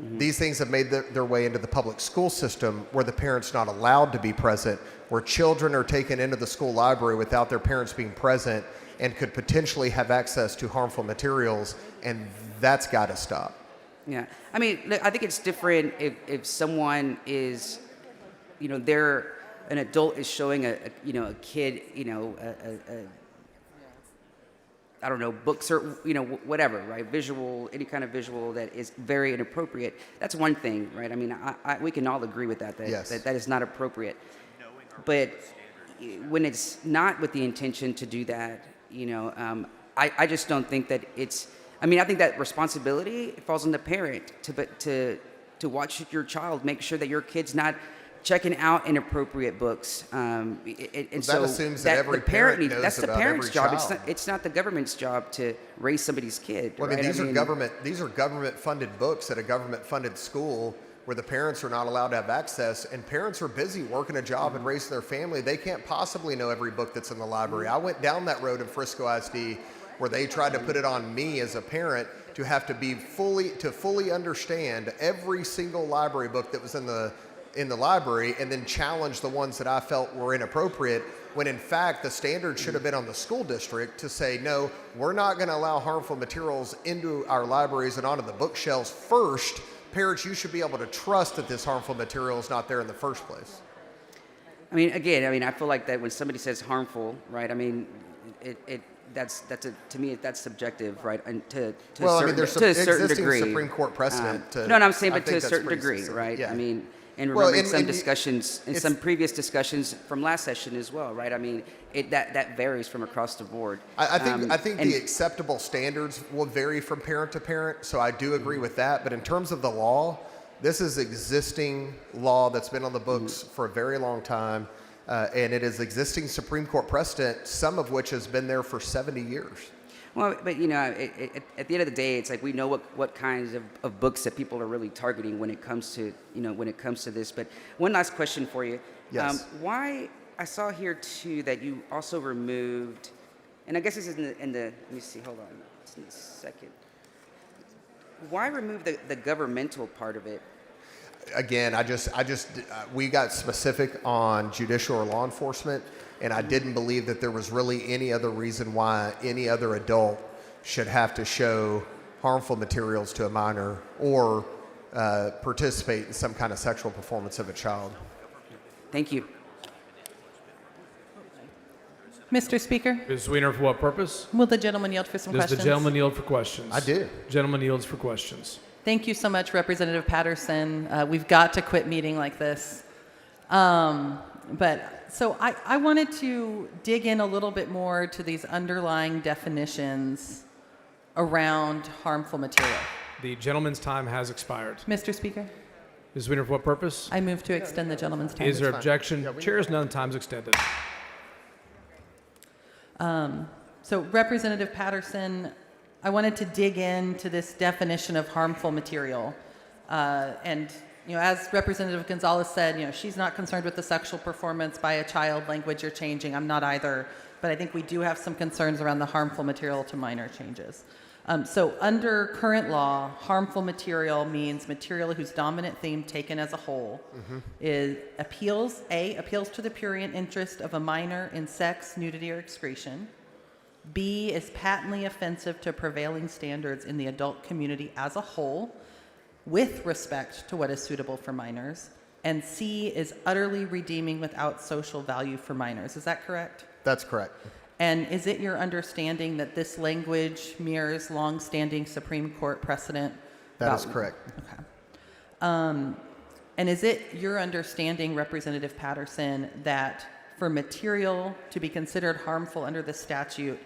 these things have made their way into the public school system, where the parent's not allowed to be present, where children are taken into the school library without their parents being present and could potentially have access to harmful materials, and that's got to stop. Yeah. I mean, I think it's different if someone is, an adult is showing a kid, I don't know, books or, whatever, right? Visual, any kind of visual that is very inappropriate. That's one thing, right? I mean, we can all agree with that that is not appropriate. But when it's not with the intention to do that, I just don't think that I think that responsibility falls on the parent to watch your child, make sure that your kid's not checking out inappropriate books, and that assumes that every parent knows that's the about parent's every job. child. It's not the government's job to raise somebody's kid. Well, right? I mean, these are government-funded books at a government-funded school where the parents are not allowed to have access, and parents are busy working a job and raising their family. They can't possibly know every book that's in the library. I went down that road in Frisco ISD where they tried to put it on me as a parent to have to fully understand every single library book that was in the library, and then challenge the ones that I felt were inappropriate, when in fact the standard should have been on the school district to say, no, we're not going to allow harmful materials into our libraries and onto the bookshelves first. Parents, you should be able to trust that this harmful material is not there in the first place. I mean, again, I feel like that when somebody says harmful, right? I mean, to me that's subjective, right? And to a certain degree. Supreme Court precedent. I'm saying, but to a certain degree, right? Yeah. I mean, and remembering some previous discussions from last session as well, right? I mean, that varies from across the board. I think the acceptable standards will vary from parent to parent, so I do agree with that. But in terms of the law, this is existing law that's been on the books for a very long time, and it is existing Supreme Court precedent, some of which has been there for 70 years. Well, but you know, at the end of the day, it's like we know what kinds of books that people are really targeting when it comes to this. But one last question for you. Yes. Why I saw here too that you also removed, and I guess this is in the let me see, hold on, it's in a second. Why remove the governmental part of it? Again, we got specific on judicial or law enforcement, and I didn't believe that there was really any other reason why any other adult should have to show harmful materials to a minor or participate in some kind of sexual performance of a child. Thank you. Mr. Speaker, Ms. Weiner, for what purpose? will the gentleman yield for some Does questions? the gentleman yield for questions? I do. Gentleman yields for questions. Thank you so much, Representative Patterson. We've got to quit meeting like this. So I wanted to dig in a little bit more to these underlying definitions around harmful material. The gentleman's time has expired. Mr. Speaker, Ms. Weiner, for what purpose? I move to extend the gentleman's time. Is there objection? Chair is none. Time's extended. So Representative Patterson, I wanted to dig into this definition of harmful material. And as Representative Gonzalez said, she's not concerned with the sexual performance by a child, language you're changing. I'm not either. But I think we do have some concerns around the harmful material to minor changes. So under current law, harmful material means material whose dominant theme taken as a whole appeals to the prurient interest of a minor in sex, nudity, or excretion. B, is patently offensive to prevailing standards in the adult community as a whole, with respect to what is suitable for minors. And C, is utterly redeeming without social value for minors. Is that correct? That's correct. And is it your understanding that this language mirrors long-standing Supreme Court precedent? That is correct. Okay. And is it your understanding, Representative Patterson, that for material to be considered harmful under the statute,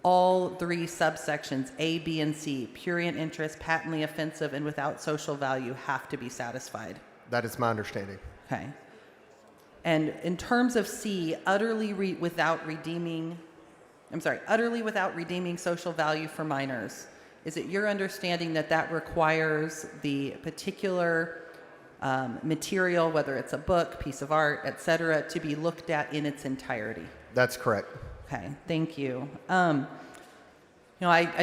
all three subsections, A, B, and C, prurient interest, patently offensive, and without social value, have to be satisfied? That is my understanding. Okay. And in terms of C, utterly without redeeming social value for minors, is it your understanding that that requires the particular material, whether it's a book, piece of art, et cetera, to be looked at in its entirety? That's correct. Okay, thank you. I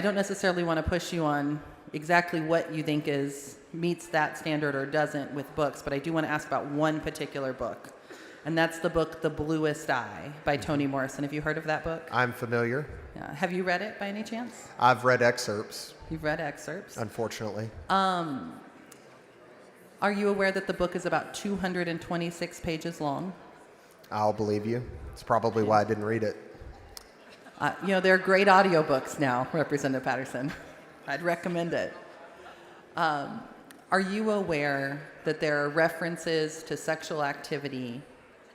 don't necessarily want to push you on exactly what you think meets that standard or doesn't with books, but I do want to ask about one particular book. And that's the book The Bluest Eye by Toni Morrison. Have you heard of that book? I'm familiar. Yeah. Have you read it by any chance? I've read excerpts. You've read excerpts? Unfortunately. Are you aware that the book is about 226 pages long? I'll believe you. It's probably why I didn't read it. There are great audiobooks now, Representative Patterson. I'd recommend it. Are you aware that there are references to sexual activity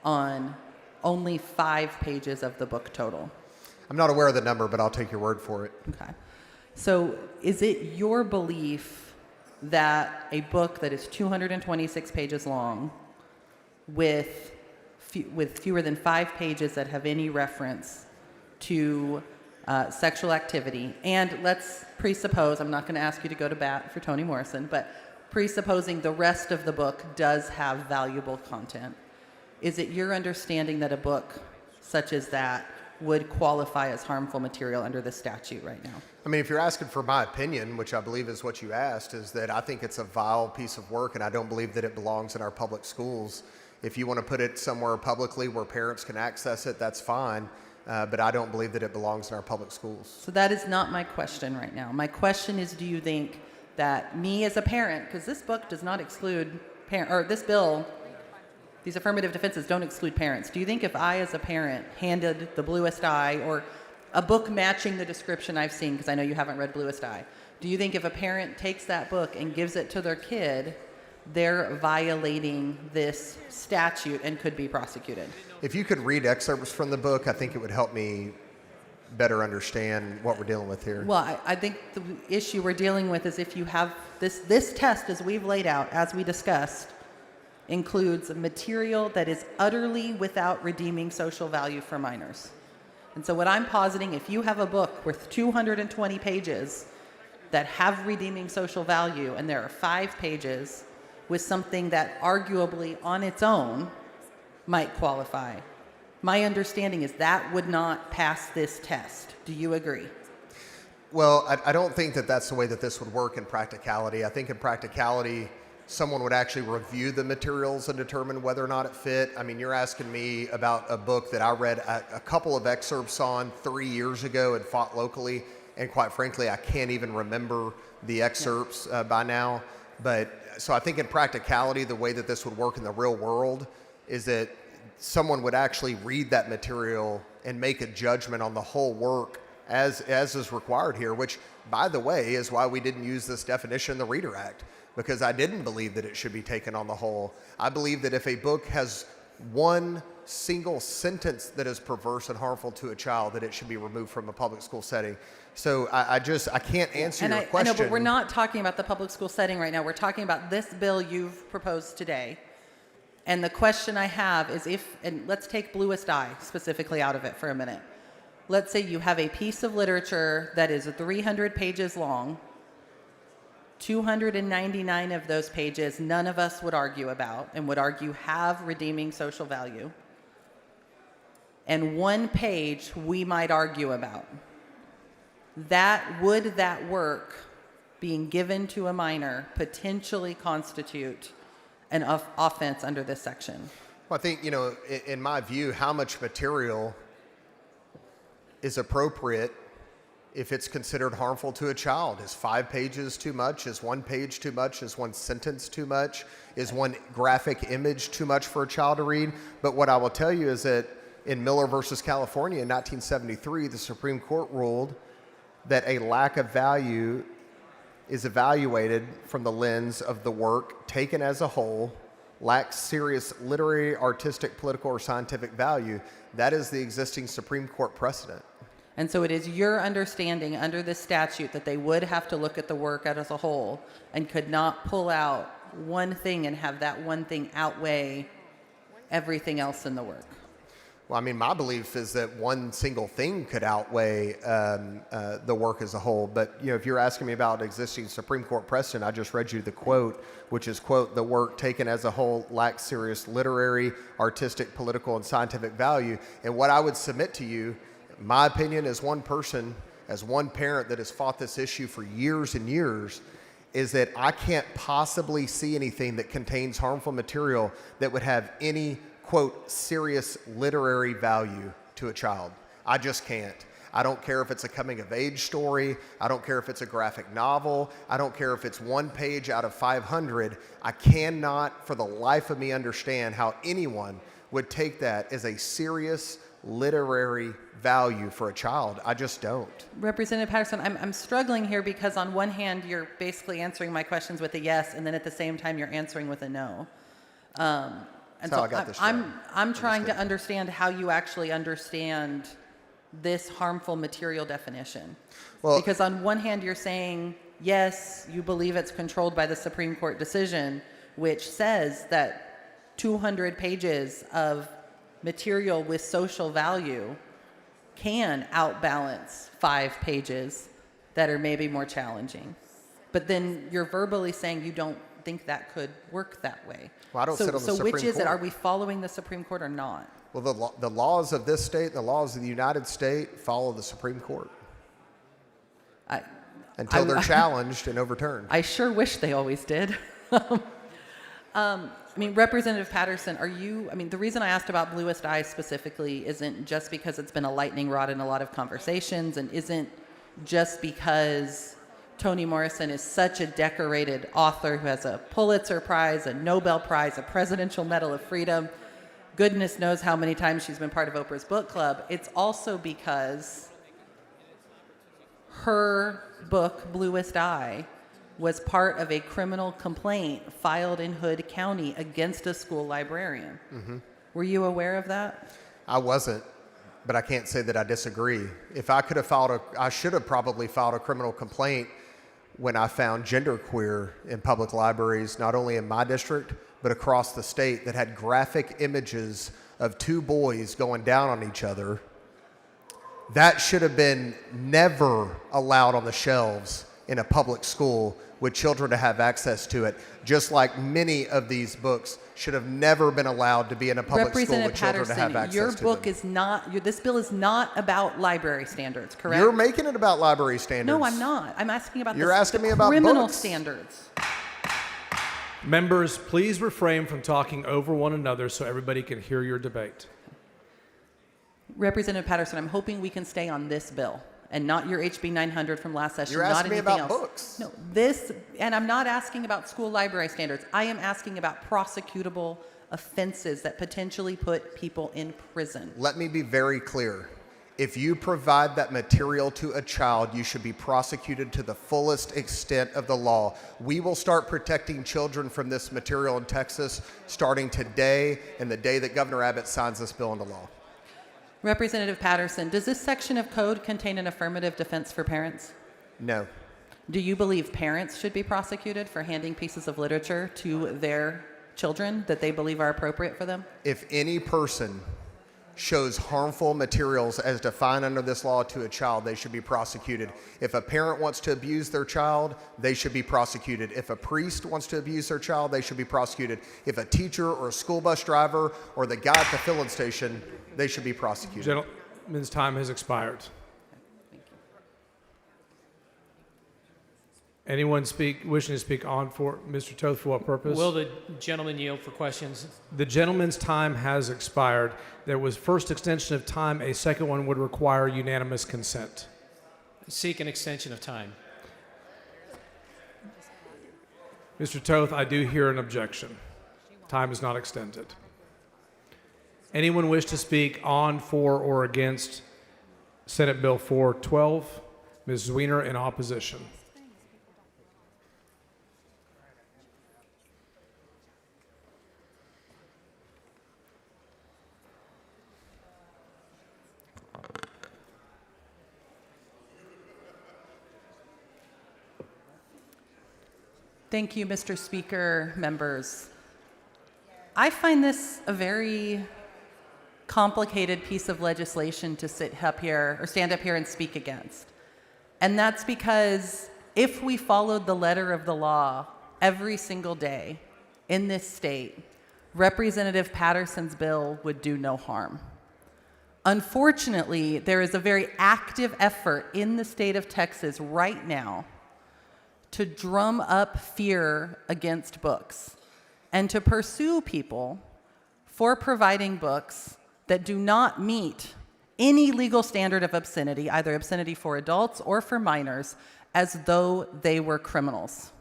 on only 5 pages of the book total? I'm not aware of the number, but I'll take your word for it. Okay. So is it your belief that a book that is 226 pages long with fewer than 5 pages that have any reference to sexual activity, and let's presuppose, I'm not going to ask you to go to bat for Toni Morrison, but presupposing the rest of the book does have valuable content, is it your understanding that a book such as that would qualify as harmful material under the statute right now? I mean, if you're asking for my opinion, which I believe is what you asked, is that I think it's a vile piece of work, and I don't believe that it belongs in our public schools. If you want to put it somewhere publicly where parents can access it, that's fine. But I don't believe that it belongs in our public schools. So that is not my question right now. My question is, do you think that me as a parent, because this book does not exclude this bill, these affirmative defenses don't exclude parents. Do you think if I as a parent handed The Bluest Eye or a book matching the description I've seen, because I know you haven't read Bluest Eye, do you think if a parent takes that book and gives it to their kid, they're violating this statute and could be prosecuted? If you could read excerpts from the book, I think it would help me better understand what we're dealing with here. Well, I think the issue we're dealing with is if you have this test, as we've laid out, as we discussed, includes material that is utterly without redeeming social value for minors. And so what I'm positing, if you have a book worth 220 pages that have redeeming social value, and there are 5 pages with something that arguably on its own might qualify, my understanding is that would not pass this test. Do you agree? Well, I don't think that that's the way that this would work in practicality. I think in practicality, someone would actually review the materials and determine whether or not it fit. I mean, you're asking me about a book that I read a couple of excerpts on 3 years ago and fought locally, and quite frankly, I can't even remember the excerpts by now. But so I think in practicality, the way that this would work in the real world is that someone would actually read that material and make a judgment on the whole work as is required here, which, by the way, is why we didn't use this definition in the Reader Act, because I didn't believe that it should be taken on the whole. I believe that if a book has one single sentence that is perverse and harmful to a child, that it should be removed from a public school setting. So I can't answer your question. I know, but we're not talking about the public school setting right now. We're talking about this bill you've proposed today. And the question I have is and let's take Bluest Eye specifically out of it for a minute. Let's say you have a piece of literature that is 300 pages long, 299 of those pages none of us would argue about and would argue have redeeming social value, and 1 page we might argue about. Would that work being given to a minor potentially constitute an offense under this section? Well, I think, in my view, how much material is appropriate if it's considered harmful to a child? Is 5 pages too much? Is 1 page too much? Is 1 sentence too much? Is 1 graphic image too much for a child to read? But what I will tell you is that in Miller versus California in 1973, the Supreme Court ruled that a lack of value is evaluated from the lens of the work taken as a whole, lacks serious literary, artistic, political, or scientific value. That is the existing Supreme Court precedent. And so it is your understanding under this statute that they would have to look at the work as a whole and could not pull out 1 thing and have that 1 thing outweigh everything else in the work. Well, I mean, my belief is that 1 single thing could outweigh the work as a whole. But, if you're asking me about existing Supreme Court precedent, I just read you the quote, which is, quote, "The work taken as a whole lacks serious literary, artistic, political, and scientific value." And what I would submit to you, my opinion as one person, as one parent that has fought this issue for years and years, is that I can't possibly see anything that contains harmful material that would have any, quote, serious literary value to a child. I just can't. I don't care if it's a coming of age story. I don't care if it's a graphic novel. I don't care if it's 1 page out of 500. I cannot for the life of me understand how anyone would take that as a serious literary value for a child. I just don't. Representative Patterson, I'm struggling here because on one hand, you're basically answering my questions with a yes, and then at the same time, you're answering with a no. And That's so how I got this right. I'm trying to understand how you actually understand this harmful material definition. Well, because on one hand, you're saying, yes, you believe it's controlled by the Supreme Court decision, which says that 200 pages of material with social value can outbalance 5 pages that are maybe more challenging. But then you're verbally saying you don't think that could work that way. Well, I don't sit on the Supreme Court. So which is it? Are we following the Supreme Court or not? Well, the laws of this state, the laws of the United States follow the Supreme Court until they're challenged and overturned. I sure wish they always did. Representative Patterson, the reason I asked about Bluest Eye specifically isn't just because it's been a lightning rod in a lot of conversations and isn't just because Toni Morrison is such a decorated author who has a Pulitzer Prize, a Nobel Prize, a Presidential Medal of Freedom. Goodness knows how many times she's been part of Oprah's book club. It's also because her book, Bluest Eye, was part of a criminal complaint filed in Hood County against a school librarian. Mm-hmm. Were you aware of that? I wasn't, but I can't say that I disagree. If I could have I should have probably filed a criminal complaint when I found genderqueer in public libraries, not only in my district, but across the state, that had graphic images of 2 boys going down on each other That should have been never allowed on the shelves in a public school with children to have access to it, just like many of these books should have never been allowed to be in a public school with Representative children to have Patterson, access your to book them. is not, this bill is not about library standards, correct? You're making it about library standards. No, I'm not. I'm asking about You're asking me about criminal books. standards. Members, please refrain from talking over one another so everybody can hear your debate. Representative Patterson, I'm hoping we can stay on this bill and not your HB 900 from last session. You're not asking me anything about else. books. No, this, and I'm not asking about school library standards. I am asking about prosecutable offenses that potentially put people in prison. Let me be very clear. If you provide that material to a child, you should be prosecuted to the fullest extent of the law. We will start protecting children from this material in Texas starting today and the day that Governor Abbott signs this bill into law. Representative Patterson, does this section of code contain an affirmative defense for parents? No. Do you believe parents should be prosecuted for handing pieces of literature to their children that they believe are appropriate for them? If any person shows harmful materials as defined under this law to a child, they should be prosecuted. If a parent wants to abuse their child, they should be prosecuted. If a priest wants to abuse their child, they should be prosecuted. If a teacher or a school bus driver or the guy at the filling station, they should be prosecuted. Gentleman's time has expired. Anyone wishing to speak on for Mr. Toth for what purpose? Will the gentleman yield for questions? The gentleman's time has expired. There was first extension of time. A second one would require unanimous consent. Seek an extension of time. Mr. Toth, I do hear an objection. Time is not extended. Anyone wish to speak on, for, or against Senate Bill 412? Ms. Zwiener in opposition. Thank you, Mr. Speaker, members. I find this a very complicated piece of legislation to sit up here or stand up here and speak against. And that's because if we followed the letter of the law every single day in this state, Representative Patterson's bill would do no harm. Unfortunately, there is a very active effort in the state of Texas right now to drum up fear against books and to pursue people for providing books that do not meet any legal standard of obscenity, either obscenity for adults or for minors, as though they were criminals.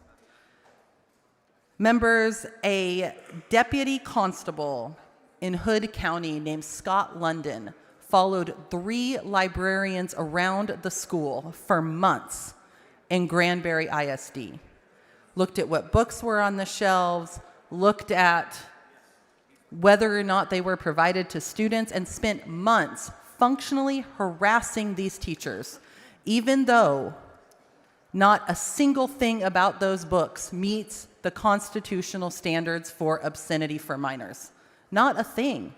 Members, a deputy constable in Hood County named Scott London followed 3 librarians around the school for months in Granbury ISD, looked at what books were on the shelves, looked at whether or not they were provided to students, and spent months functionally harassing these teachers, even though not a single thing about those books meets the constitutional standards for obscenity for minors. Not a thing.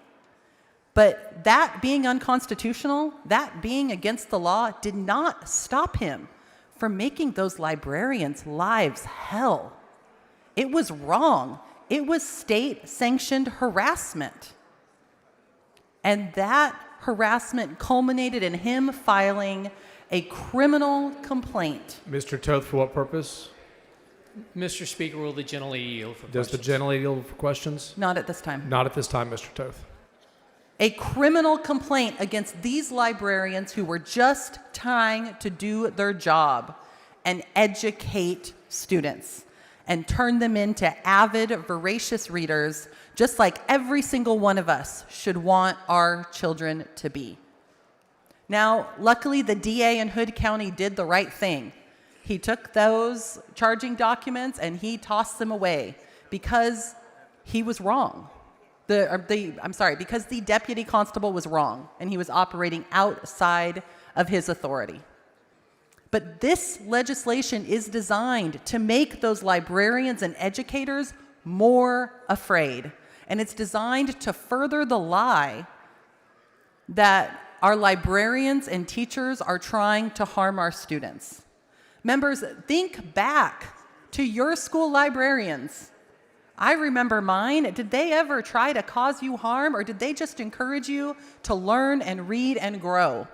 But that being unconstitutional, that being against the law, did not stop him from making those librarians' lives hell. It was wrong. It was state-sanctioned harassment. And that harassment culminated in him filing a criminal complaint. Mr. Toth, for what purpose? Mr. Speaker, will the gentlelady yield for Does questions? the gentlelady yield for questions? Not at this time. Not at this time, Mr. Toth. A criminal complaint against these librarians who were just trying to do their job and educate students and turn them into avid, voracious readers, just like every single one of us should want our children to be. Now, luckily, the DA in Hood County did the right thing. He took those charging documents and he tossed them away because he was wrong. Because the deputy constable was wrong and he was operating outside of his authority. But this legislation is designed to make those librarians and educators more afraid. And it's designed to further the lie that our librarians and teachers are trying to harm our students. Members, think back to your school librarians. I remember mine. Did they ever try to cause you harm, or did they just encourage you to learn and read and grow?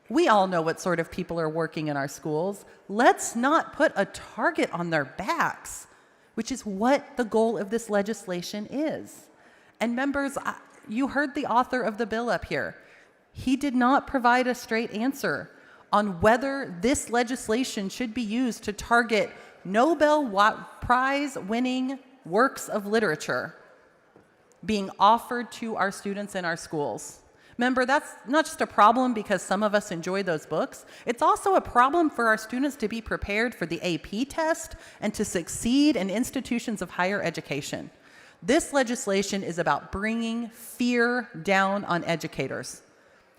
We all know what sort of people are working in our schools. Let's not put a target on their backs, which is what the goal of this legislation is. And members, you heard the author of the bill up here. He did not provide a straight answer on whether this legislation should be used to target Nobel Prize winning works of literature being offered to our students in our schools. Remember, that's not just a problem because some of us enjoy those books. It's also a problem for our students to be prepared for the AP test and to succeed in institutions of higher education. This legislation is about bringing fear down on educators.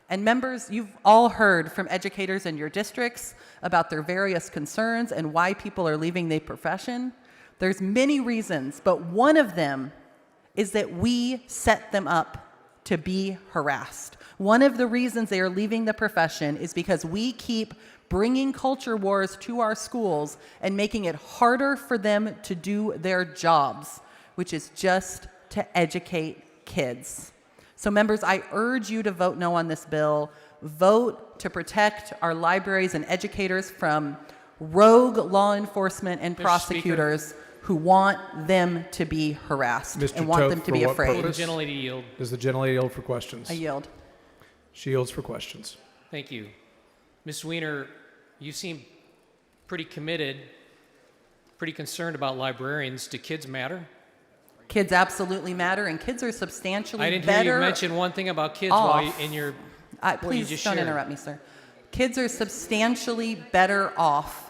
And members, you've all heard from educators in your districts about their various concerns and why people are leaving the profession. There's many reasons, but one of them is that we set them up to be harassed. One of the reasons they are leaving the profession is because we keep bringing culture wars to our schools and making it harder for them to do their jobs, which is just to educate kids. So members, I urge you to vote no on this bill. Vote to protect our libraries and educators from rogue law enforcement and prosecutors who want them to be harassed and want them to be afraid. Does the gentlelady yield? Does the gentlelady yield for questions? I yield. She yields for questions. Thank you. Ms. Weiner, you seem pretty committed, pretty concerned about librarians. Do kids matter? Kids absolutely matter, and kids are substantially better. I didn't hear you mention one thing about kids while you, in your. Please don't interrupt me, sir. Kids are substantially better off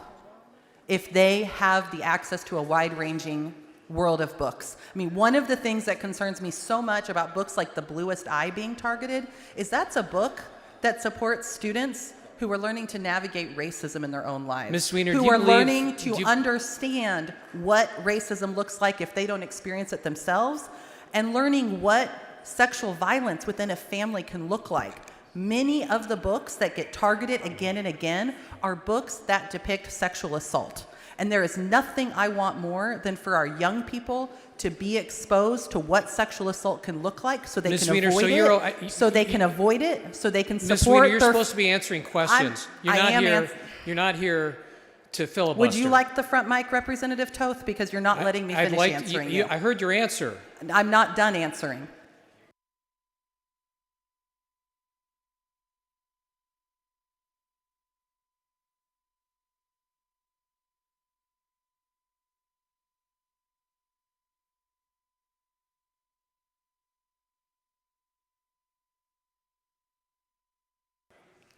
if they have the access to a wide-ranging world of books. I mean, one of the things that concerns me so much about books like The Bluest Eye being targeted is that's a book that supports students who are learning to navigate racism in their own lives. Ms. Weiner, who are learning to understand what racism looks like if they don't experience it themselves, and learning what sexual violence within a family can look like. Many of the books that get targeted again and again are books that depict sexual assault. And there is nothing I want more than for our young people to be exposed to what sexual assault can look like so they can avoid it, so they can avoid it, so they can support Ms. Weiner, you're supposed to be answering questions. You're not here to filibuster. Would you like the front mic, Representative Toth? Because you're not letting me finish answering you. I heard your answer. I'm not done answering.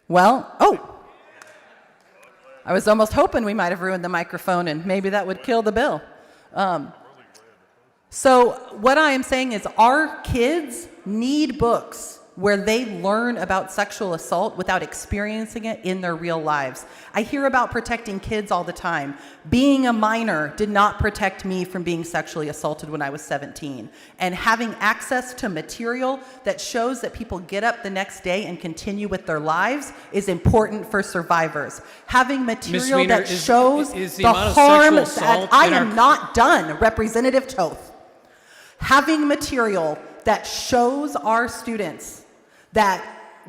Well, I was almost hoping we might have ruined the microphone and maybe that would kill the bill. So what I am saying is our kids need books where they learn about sexual assault without experiencing it in their real lives. I hear about protecting kids all the time. Being a minor did not protect me from being sexually assaulted when I was 17. And having access to material that shows that people get up the next day and continue with their lives is important for survivors. Having material Weiner, that shows is the the amount of harm sexual assault that I in our am not done, Representative Toth. Having material that shows our students that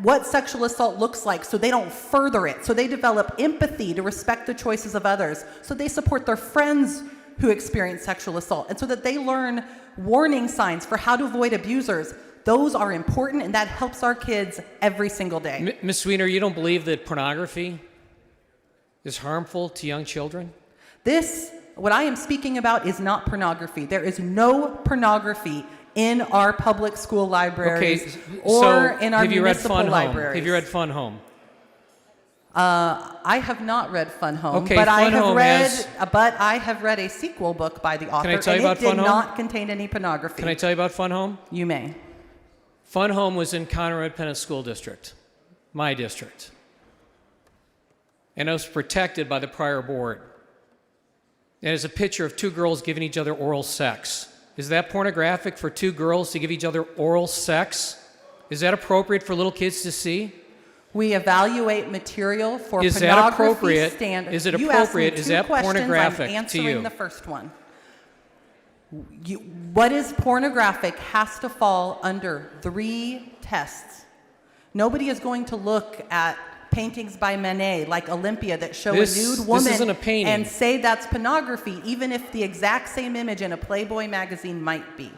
what sexual assault looks like so they don't further it, so they develop empathy to respect the choices of others, so they support their friends who experience sexual assault, and so that they learn warning signs for how to avoid abusers. Those are important, and that helps our kids every single day. Ms. Weiner, you don't believe that pornography is harmful to young children? What I am speaking about is not pornography. There is no pornography in our public school libraries or in our municipal libraries. Have you read Fun Home? I have not read Fun Home, Okay, but Fun Home I have read a sequel book by the author, Can I tell you about and it Fun did Home? not contain any pornography. Can I tell you about Fun Home? You may. Fun Home was in Conroe Independent School District, my district. And it was protected by the prior board. And it's a picture of two girls giving each other oral sex. Is that pornographic for two girls to give each other oral sex? Is that appropriate for little kids to see? We evaluate material for Is that pornography appropriate? standards. Is it You asked me appropriate? Is two that questions. pornographic I'm to answering you? the first one. What is pornographic has to fall under 3 tests. Nobody is going to look at paintings by Manet like Olympia that show a nude woman isn't a painting. and say that's pornography, even if the exact same image in a Playboy magazine might be.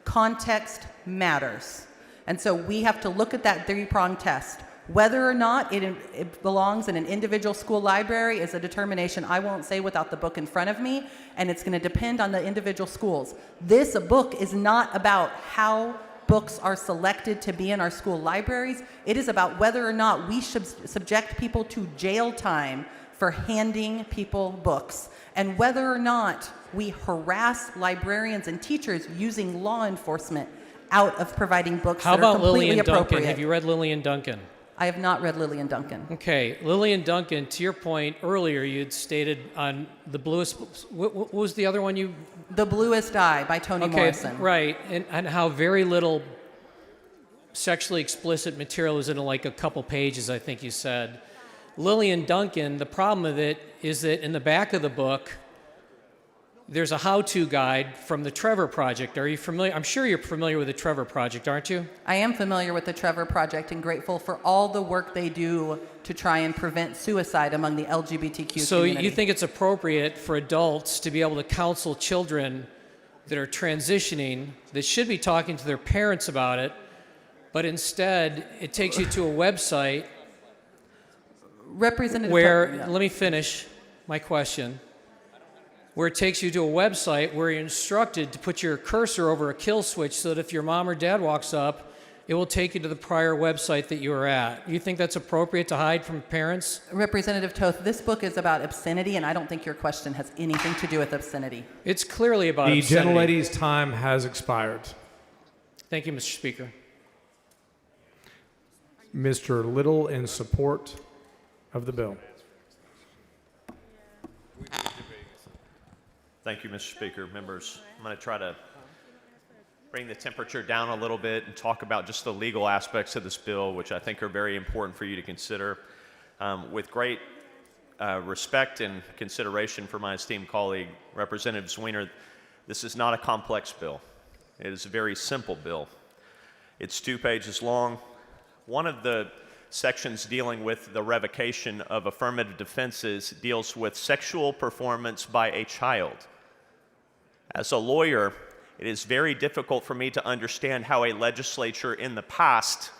Context matters. And so we have to look at that 3-pronged test. Whether or not it belongs in an individual school library is a determination I won't say without the book in front of me, and it's going to depend on the individual schools. This book is not about how books are selected to be in our school libraries. It is about whether or not we should subject people to jail time for handing people books, and whether or not we harass librarians and teachers using law enforcement out of providing books How that are about completely Lillian appropriate. Duncan? Have you read Lillian Duncan? I have not read Lillian Duncan. Okay, Lillian Duncan, to your point earlier, you had stated on The Bluest, what was the other one you? The Bluest Eye by Toni Morrison. Right, and how very little sexually explicit material is in like a couple pages, I think you said. Lillian Duncan, the problem with it is that in the back of the book, there's a how-to guide from the Trevor Project. Are you familiar? I'm sure you're familiar with the Trevor Project, aren't you? I am familiar with the Trevor Project and grateful for all the work they do to try and prevent suicide among the LGBTQ So community. you think it's appropriate for adults to be able to counsel children that are transitioning, that should be talking to their parents about it, but instead it takes you to a website Representative where, yeah. let me finish my question, where it takes you to a website where you're instructed to put your cursor over a kill switch so that if your mom or dad walks up, it will take you to the prior website that you were at. You think that's appropriate to hide from parents? Representative Toth, this book is about obscenity, and I don't think your question has anything to do with obscenity. It's clearly about The obscenity. gentlelady's time has expired. Thank you, Mr. Speaker. Mr. Little in support of the bill. Thank you, Mr. Speaker. Members, I'm going to try to bring the temperature down a little bit and talk about just the legal aspects of this bill, which I think are very important for you to consider. With great respect and consideration for my esteemed colleague, Representative Zwiener, this is not a complex bill. It is a very simple bill. It's 2 pages long. One of the sections dealing with the revocation of affirmative defenses deals with sexual performance by a child. As a lawyer, it is very difficult for me to understand how a legislature in the past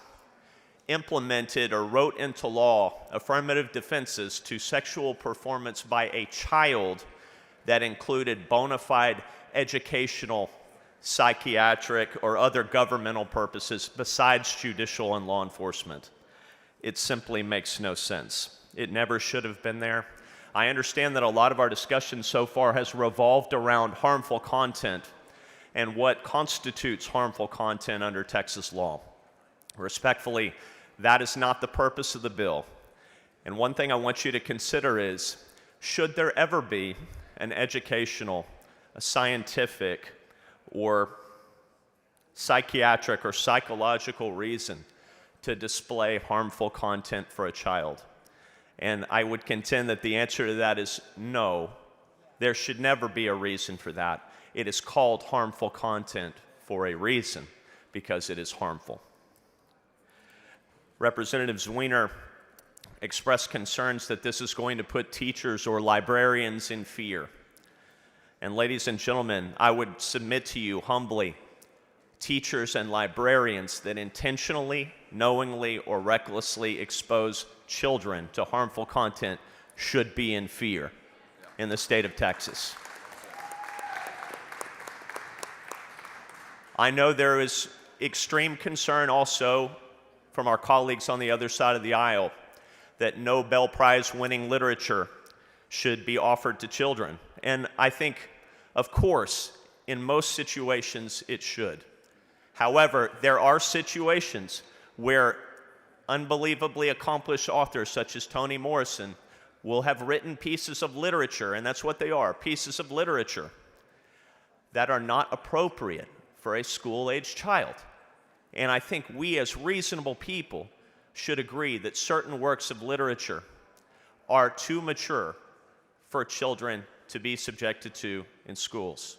implemented or wrote into law affirmative defenses to sexual performance by a child that included bona fide educational, psychiatric, or other governmental purposes besides judicial and law enforcement. It simply makes no sense. It never should have been there. I understand that a lot of our discussion so far has revolved around harmful content and what constitutes harmful content under Texas law. Respectfully, that is not the purpose of the bill. And one thing I want you to consider is, should there ever be an educational, a scientific, or psychiatric or psychological reason to display harmful content for a child? And I would contend that the answer to that is no. There should never be a reason for that. It is called harmful content for a reason, because it is harmful. Representative Zwiener expressed concerns that this is going to put teachers or librarians in fear. And ladies and gentlemen, I would submit to you humbly, teachers and librarians that intentionally, knowingly, or recklessly expose children to harmful content should be in fear in the state of Texas. I know there is extreme concern also from our colleagues on the other side of the aisle that Nobel Prize winning literature should be offered to children. And I think, of course, in most situations it should. However, there are situations where unbelievably accomplished authors such as Toni Morrison will have written pieces of literature, and that's what they are, pieces of literature that are not appropriate for a school-aged child. And I think we as reasonable people should agree that certain works of literature are too mature for children to be subjected to in schools.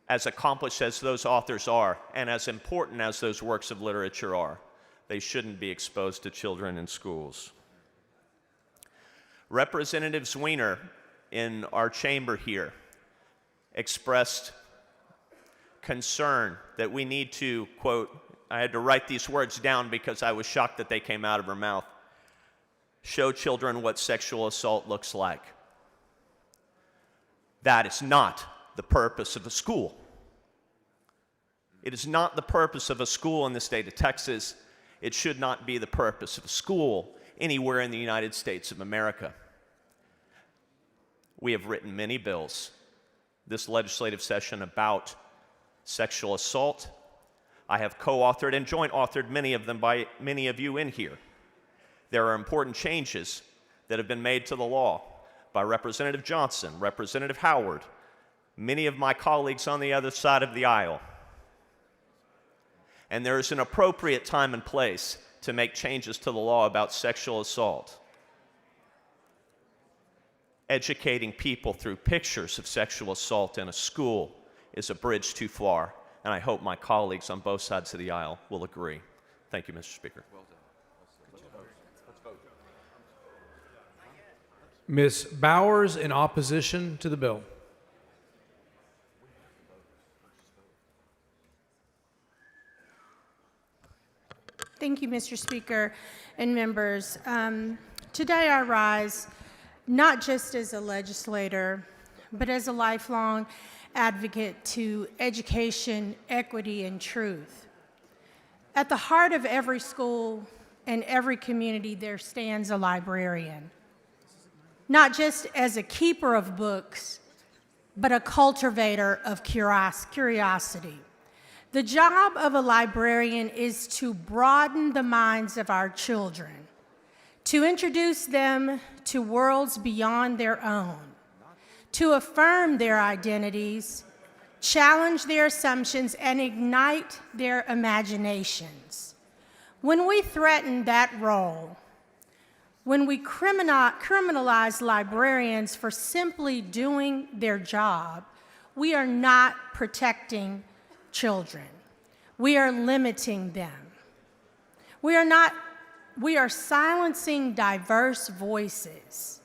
As accomplished as those authors are, and as important as those works of literature are, they shouldn't be exposed to children in schools. Representative Zwiener in our chamber here expressed concern that we need to, quote, I had to write these words down because I was shocked that they came out of her mouth, show children what sexual assault looks like. That is not the purpose of a school. It is not the purpose of a school in the state of Texas. It should not be the purpose of a school anywhere in the United States of America. We have written many bills this legislative session about sexual assault. I have co-authored and joint authored many of them by many of you in here. There are important changes that have been made to the law by Representative Johnson, Representative Howard, many of my colleagues on the other side of the aisle. And there is an appropriate time and place to make changes to the law about sexual assault. Educating people through pictures of sexual assault in a school is a bridge too far, and I hope my colleagues on both sides of the aisle will agree. Thank you, Mr. Speaker. Ms. Bowers in opposition to the bill. Thank you, Mr. Speaker and members. Today I rise not just as a legislator, but as a lifelong advocate to education, equity, and truth. At the heart of every school and every community, there stands a librarian, not just as a keeper of books, but a cultivator of curiosity. The job of a librarian is to broaden the minds of our children, to introduce them to worlds beyond their own, to affirm their identities, challenge their assumptions, and ignite their imaginations. When we threaten that role, when we criminalize librarians for simply doing their job, we are not protecting children. We are limiting them. We are silencing diverse voices.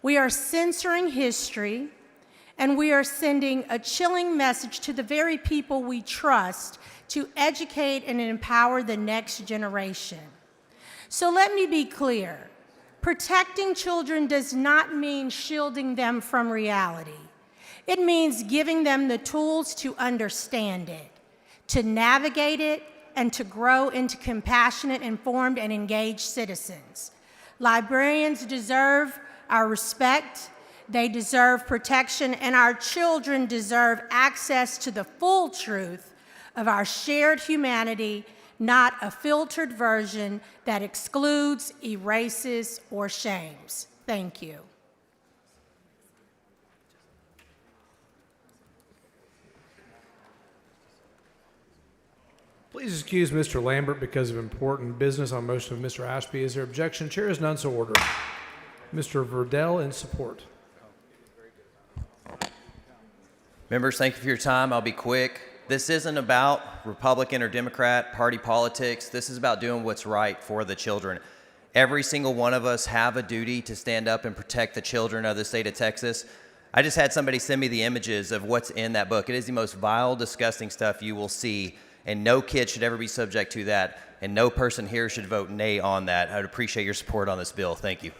We are censoring history, and we are sending a chilling message to the very people we trust to educate and empower the next generation. So let me be clear. Protecting children does not mean shielding them from reality. It means giving them the tools to understand it, to navigate it, and to grow into compassionate, informed, and engaged citizens. Librarians deserve our respect, they deserve protection, and our children deserve access to the full truth of our shared humanity, not a filtered version that excludes, erases, or shames. Thank you. Please excuse Mr. Lambert because of important business on motion of Mr. Ashby. Is there objection? Chair is none, so ordered. Mr. Verdell in support. Members, thank you for your time. I'll be quick. This isn't about Republican or Democrat party politics. This is about doing what's right for the children. Every single one of us have a duty to stand up and protect the children of the state of Texas. I just had somebody send me the images of what's in that book. It is the most vile, disgusting stuff you will see, and no kid should ever be subject to that, and no person here should vote nay on that. I would appreciate your support on this bill. Thank you.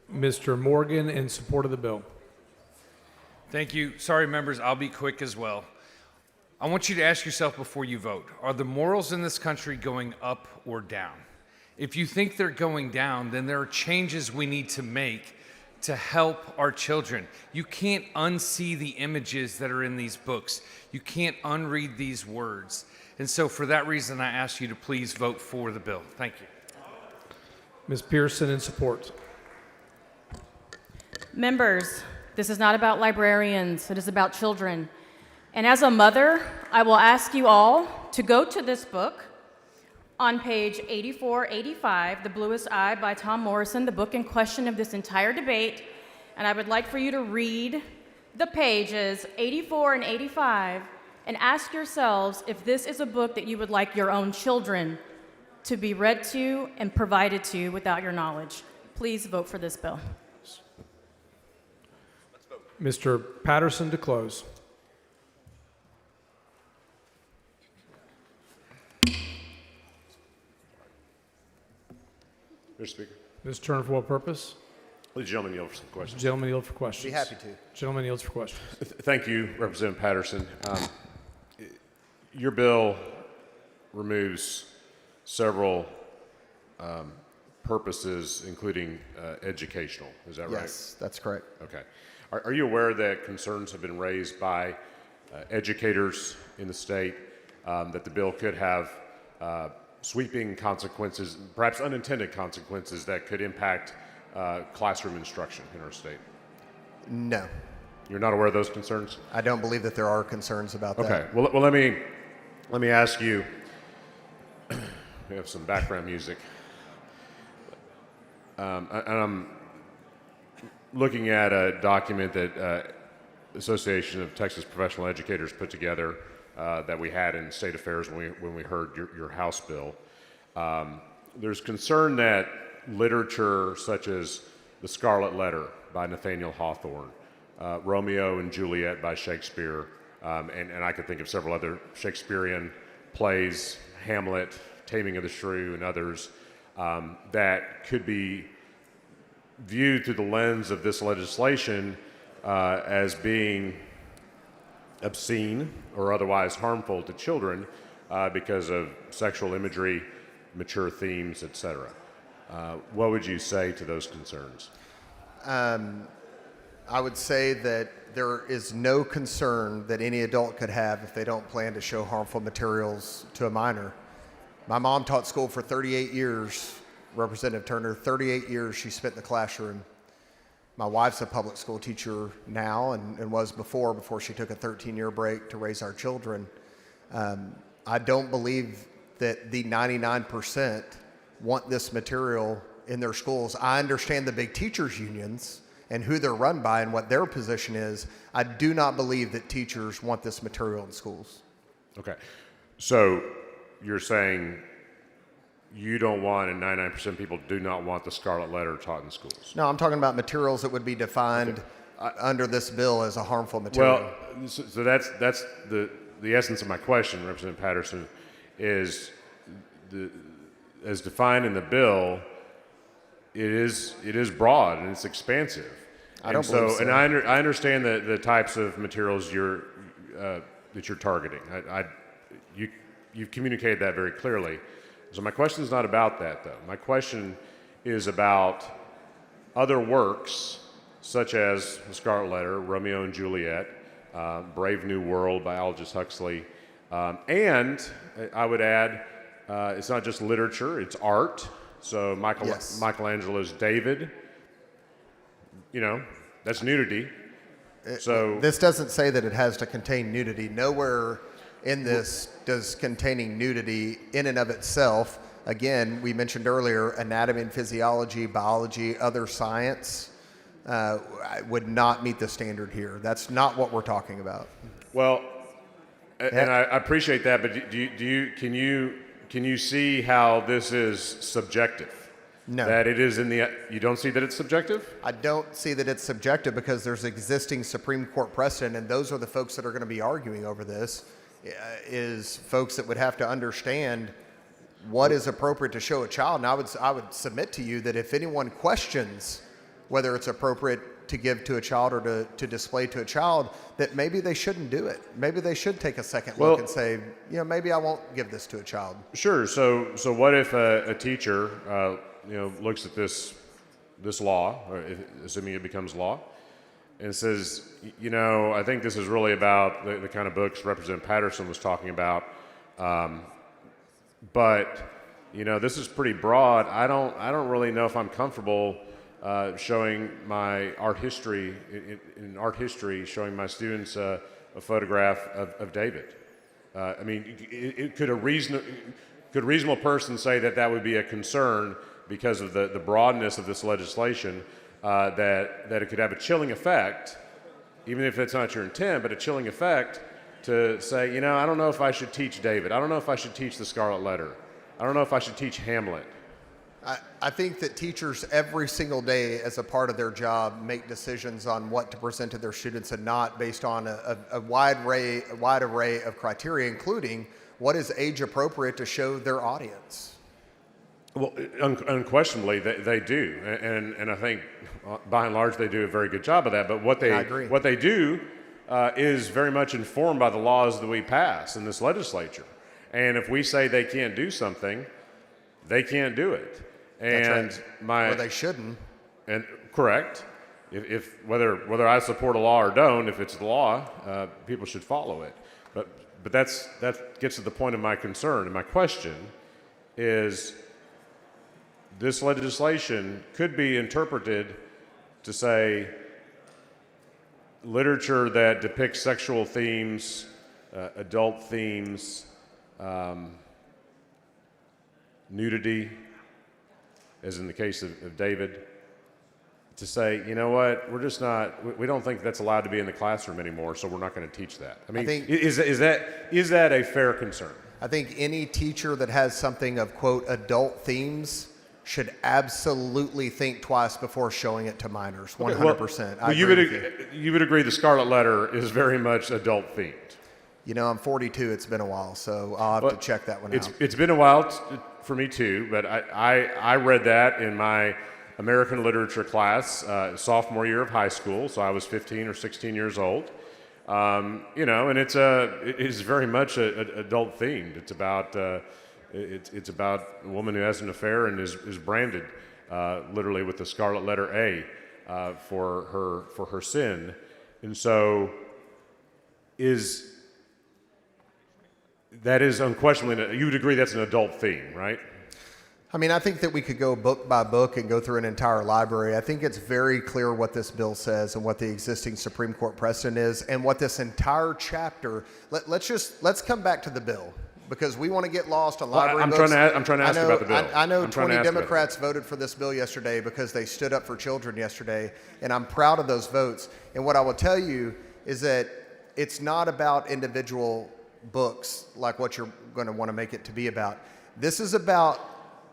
Mr. Morgan in support of the bill. Thank you. Sorry, members, I'll be quick as well. I want you to ask yourself before you vote, are the morals in this country going up or down? If you think they're going down, then there are changes we need to make to help our children. You can't unsee the images that are in these books. You can't unread these words. And so for that reason, I ask you to please vote for the bill. Thank you. Ms. Pearson in support. Members, this is not about librarians, it is about children. And as a mother, I will ask you all to go to this book on page 8485, The Bluest Eye by Tom Morrison, the book in question of this entire debate, and I would like for you to read the pages 84 and 85 and ask yourselves if this is a book that you would like your own children to be read to and provided to without your knowledge. Please vote for this bill. Mr. Patterson to close. Mr. Speaker. Mr. Turner, for what purpose? Ladies and gentlemen, yield for some questions. Gentleman yield for questions. Be happy to. Gentleman yields for questions. Thank you, Representative Patterson. Your bill removes several purposes, including educational. Is that right? Yes, that's correct. Okay. Are you aware that concerns have been raised by educators in the state that the bill could have sweeping consequences, perhaps unintended consequences that could impact classroom instruction in our state? No. You're not aware of those concerns? I don't believe that there are concerns about that. Okay. Well, let me ask you. We have some background music, and I'm looking at a document that Association of Texas Professional Educators put together that we had in State Affairs when we heard your House bill. There's concern that literature such as The Scarlet Letter by Nathaniel Hawthorne, Romeo and Juliet by Shakespeare, and I could think of several other Shakespearean plays, Hamlet, Taming of the Shrew, and others, that could be viewed through the lens of this legislation as being obscene or otherwise harmful to children because of sexual imagery, mature themes, etc. What would you say to those concerns? I would say that there is no concern that any adult could have if they don't plan to show harmful materials to a minor. My mom taught school for 38 years, Representative Turner. 38 years she spent in the classroom. My wife's a public school teacher now and was before she took a 13-year break to raise our children. I don't believe that the 99% want this material in their schools. I understand the big teachers' unions and who they're run by and what their position is. I do not believe that teachers want this material in schools. Okay. So you're saying you don't want, and 99% of people do not want the Scarlet Letter taught in schools? No, I'm talking about materials that would be defined under this bill as a harmful material. Well, so that's the essence of my question, Representative Patterson, is as defined in the bill, it is broad and it's expansive. I don't believe so. And I understand the types of materials that you're targeting. You've communicated that very clearly. So my question is not about that, though. My question is about other works, such as The Scarlet Letter, Romeo and Juliet, Brave New World by Aldous Huxley, and I would add, it's not just literature, it's art. So Michelangelo's David, that's nudity. So this doesn't say that it has to contain nudity. Nowhere in this does containing nudity in and of itself. Again, we mentioned earlier, anatomy and physiology, biology, other science would not meet the standard here. That's not what we're talking about. Well, and I appreciate that, but can you see how this is subjective? No. That it is you don't see that it's subjective? I don't see that it's subjective because there's existing Supreme Court precedent, and those are the folks that are going to be arguing over this, is folks that would have to understand what is appropriate to show a child. And I would submit to you that if anyone questions whether it's appropriate to give to a child or to display to a child, that maybe they shouldn't do it. Maybe they should take a second look and say, maybe I won't give this to a child. Sure. So what if a teacher looks at this law, or assuming it becomes law, and says, I think this is really about the kind of books Representative Patterson was talking about, but this is pretty broad. I don't really know if I'm comfortable showing my art history, in art history, showing my students a photograph of David. I mean, could a reasonable person say that that would be a concern because of the broadness of this legislation, that it could have a chilling effect, even if it's not your intent, but a chilling effect to say, I don't know if I should teach David. I don't know if I should teach the Scarlet Letter. I don't know if I should teach Hamlet. I think that teachers every single day as a part of their job make decisions on what to present to their students and not based on a wide array of criteria, including what is age appropriate to show their audience. Well, unquestionably, they do, and I think by and large they do a very good job of that. But what they do is very much informed by the laws that we pass in this legislature. And if we say they can't do something, they can't do it. And That's right. Or they shouldn't. And correct. If whether I support a law or don't, if it's the law, people should follow it. But that gets to the point of my concern. And my question is, this legislation could be interpreted to say literature that depicts sexual themes, adult themes, nudity, as in the case of David, to say, you know what, we don't think that's allowed to be in the classroom anymore, so we're not going to teach that. I mean, is that a fair concern? I think any teacher that has something of, quote, adult themes should absolutely think twice before showing it to minors, 100%. Well, you would agree the Scarlet Letter is very much adult themed. I'm 42, it's been a while, so I'll have to check that one out. It's been a while for me too, but I read that in my American literature class, sophomore year of high school, so I was 15 or 16 years old. And it is very much adult themed. It's about it's about a woman who has an affair and is branded literally with the Scarlet Letter A for her sin, and so that is unquestionably, you would agree that's an adult theme, right? I mean, I think that we could go book by book and go through an entire library. I think it's very clear what this bill says and what the existing Supreme Court precedent is and what this entire chapter, let's come back to the bill because we want to get lost on library books. I'm trying to ask you about the bill. I know 20 Democrats voted for this bill yesterday because they stood up for children yesterday, and I'm proud of those votes. And what I will tell you is that it's not about individual books like what you're going to want to make it to be about. This is about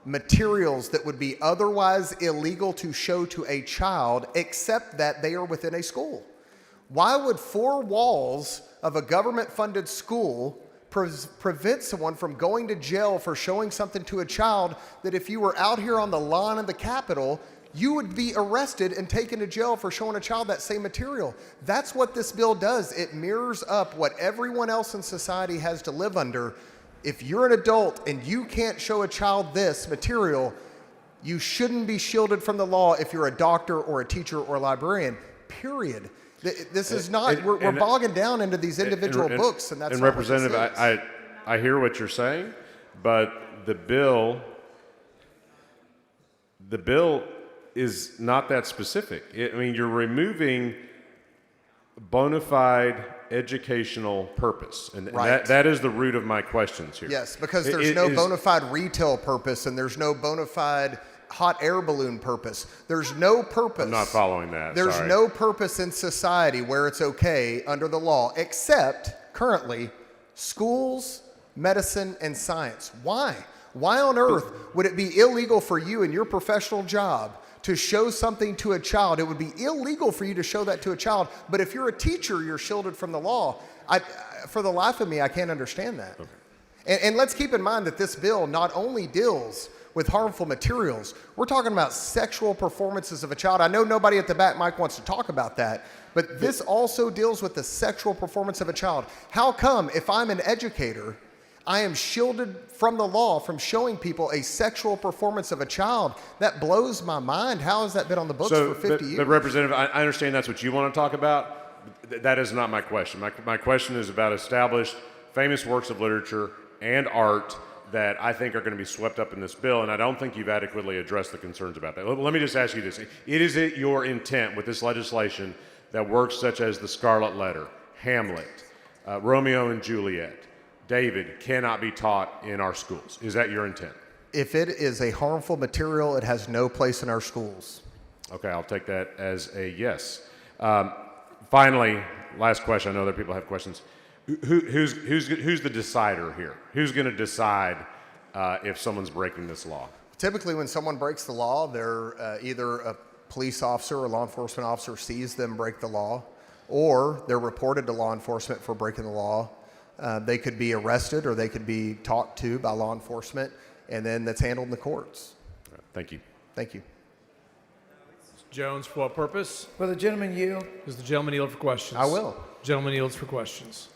materials that would be otherwise illegal to show to a child except that they are within a school. Why would 4 walls of a government-funded school prevent someone from going to jail for showing something to a child that if you were out here on the lawn of the Capitol, you would be arrested and taken to jail for showing a child that same material? That's what this bill does. It mirrors up what everyone else in society has to live under. If you're an adult and you can't show a child this material, you shouldn't be shielded from the law if you're a doctor or a teacher or a librarian, period. This is not, we're bogging down into these individual books, and that's not what this is. Representative, I hear what you're saying, but the bill is not that specific. I mean, you're removing bona fide educational purpose, and right. that is the root of my questions here. Yes, because there's no bona fide retail purpose, and there's no bona fide hot air balloon purpose. There's no purpose. I'm not following that. There's Sorry. no purpose in society where it's okay under the law, except currently schools, medicine, and science. Why? Why on earth would it be illegal for you in your professional job to show something to a child? It would be illegal for you to show that to a child, but if you're a teacher, you're shielded from the law. For the life of me, I can't understand that. Okay. And let's keep in mind that this bill not only deals with harmful materials, we're talking about sexual performances of a child. I know nobody at the back mic wants to talk about that, but this also deals with the sexual performance of a child. How come if I'm an educator, I am shielded from the law from showing people a sexual performance of a child? That blows my mind. How has that been on the books for 50 years? But Representative, I understand that's what you want to talk about. That is not my question. My question is about established famous works of literature and art that I think are going to be swept up in this bill, and I don't think you've adequately addressed the concerns about that. Let me just ask you this. Is it your intent with this legislation that works such as The Scarlet Letter, Hamlet, Romeo and Juliet, David cannot be taught in our schools. Is that your intent? If it is a harmful material, it has no place in our schools. Okay, I'll take that as a yes. Finally, last question. I know other people have questions. Who's the decider here? Who's going to decide if someone's breaking this law? Typically, when someone breaks the law, they're either a police officer or law enforcement officer sees them break the law, or they're reported to law enforcement for breaking the law. They could be arrested or they could be talked to by law enforcement, and then that's handled in the courts. Thank you. Thank you. Jones, for what purpose? Will the gentleman yield? Does the gentleman yield for questions? I will. Gentleman yields for questions.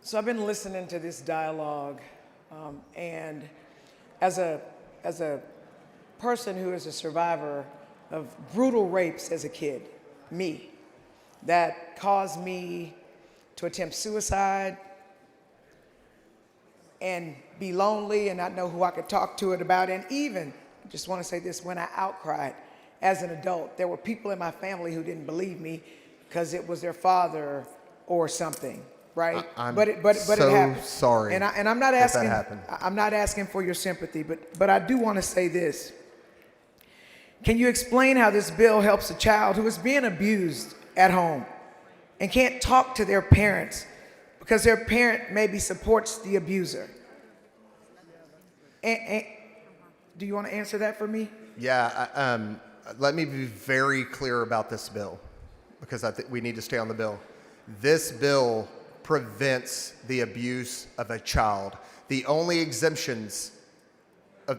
So I've been listening to this dialogue, and as a person who is a survivor of brutal rapes as a kid, me, that caused me to attempt suicide and be lonely and not know who I could talk to it about. And even, I just want to say this, when I outcried as an adult, there were people in my family who didn't believe me because it was their father or something, right? But it happened. Sorry. And I'm not asking. That happened. I'm not asking for your sympathy, but I do want to say this. Can you explain how this bill helps a child who is being abused at home and can't talk to their parents because their parent maybe supports the abuser? And do you want to answer that for me? Yeah, let me be very clear about this bill, because I think we need to stay on the bill. This bill prevents the abuse of a child. The only exemptions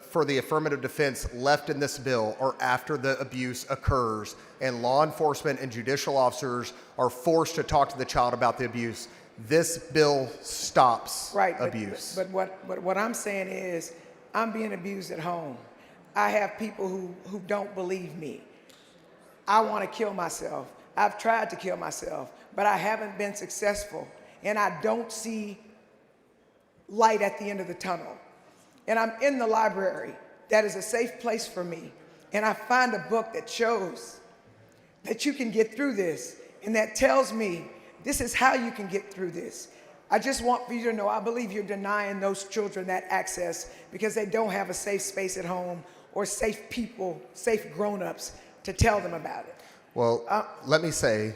for the affirmative defense left in this bill are after the abuse occurs and law enforcement and judicial officers are forced to talk to the child about the abuse. This bill stops abuse. But what I'm saying is, I'm being abused at home. I have people who don't believe me. I want to kill myself. I've tried to kill myself, but I haven't been successful. And I don't see light at the end of the tunnel. And I'm in the library. That is a safe place for me. And I find a book that shows that you can get through this, and that tells me this is how you can get through this. I just want for you to know, I believe you're denying those children that access because they don't have a safe space at home or safe people, safe grown-ups to tell them about it. Well, let me say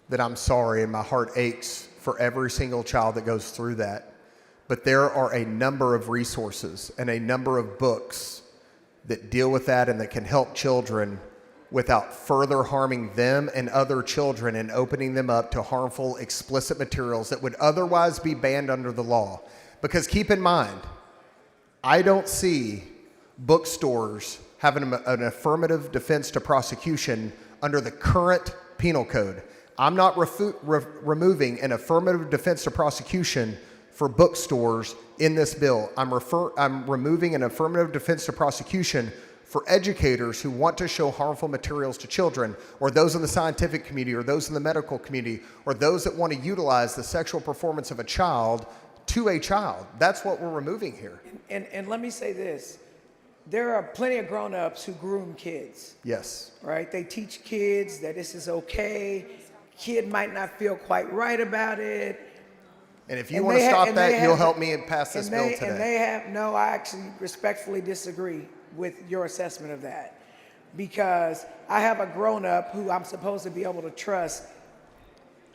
that I'm sorry and my heart aches for every single child that goes through that. But there are a number of resources and a number of books that deal with that and that can help children without further harming them and other children and opening them up to harmful, explicit materials that would otherwise be banned under the law. Because keep in mind, I don't see bookstores having an affirmative defense to prosecution under the current penal code. I'm not removing an affirmative defense to prosecution for bookstores in this bill. I'm removing an affirmative defense to prosecution for educators who want to show harmful materials to children, or those in the scientific community, or those in the medical community, or those that want to utilize the sexual performance of a child to a child. That's what we're removing here. And let me say this. There are plenty of grown-ups who groom kids. Yes. Right? They teach kids that this is okay. Kid might not feel quite right about it. And if you want to stop that, you'll help me pass this bill today. And they have, no, I actually respectfully disagree with your assessment of that. Because I have a grown-up who I'm supposed to be able to trust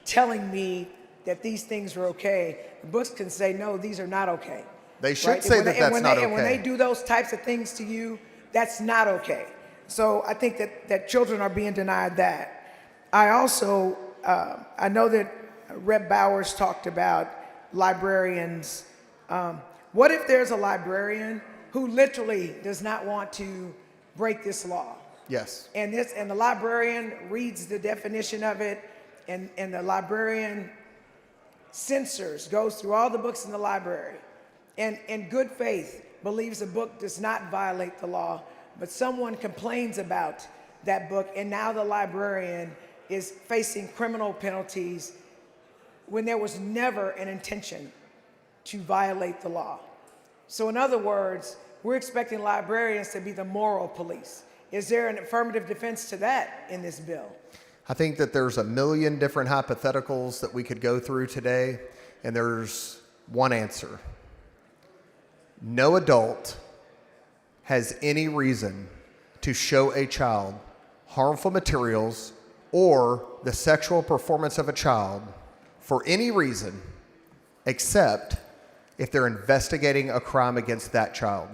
telling me that these things are okay. The books can say, no, these are not okay. They should say that that's not okay. And when they do those types of things to you, that's not okay. So I think that children are being denied that. I also, I know that Rep. Bowers talked about librarians. What if there's a librarian who literally does not want to break this law? Yes. And the librarian reads the definition of it, and the librarian censors, goes through all the books in the library, and in good faith believes a book does not violate the law, but someone complains about that book, and now the librarian is facing criminal penalties when there was never an intention to violate the law. So in other words, we're expecting librarians to be the moral police. Is there an affirmative defense to that in this bill? I think that there's a million different hypotheticals that we could go through today, and there's one answer. No adult has any reason to show a child harmful materials or the sexual performance of a child for any reason except if they're investigating a crime against that child.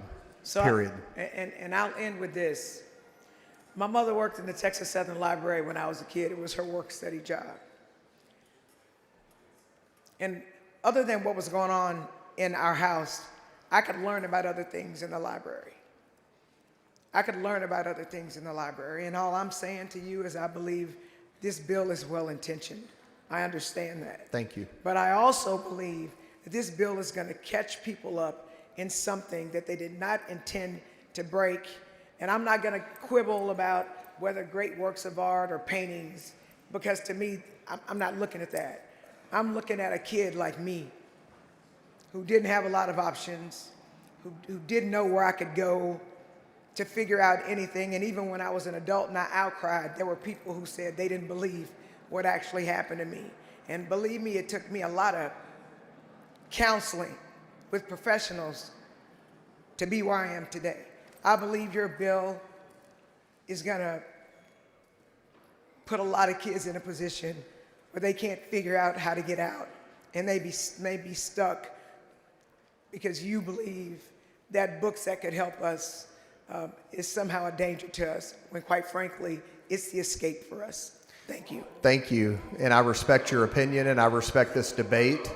Period. And I'll end with this. My mother worked in the Texas Southern Library when I was a kid. It was her work-study job. And other than what was going on in our house, I could learn about other things in the library. I could learn about other things in the library. And all I'm saying to you is I believe this bill is well-intentioned. I understand that. Thank you. But I also believe that this bill is going to catch people up in something that they did not intend to break. And I'm not going to quibble about whether great works of art or paintings, because to me, I'm not looking at that. I'm looking at a kid like me who didn't have a lot of options, who didn't know where I could go to figure out anything. And even when I was an adult and I outcried, there were people who said they didn't believe what actually happened to me. And believe me, it took me a lot of counseling with professionals to be where I am today. I believe your bill is gonna put a lot of kids in a position where they can't figure out how to get out, and they may be stuck because you believe that books that could help us is somehow a danger to us, when quite frankly, it's the escape for us. Thank you. Thank you. And I respect your opinion, and I respect this debate.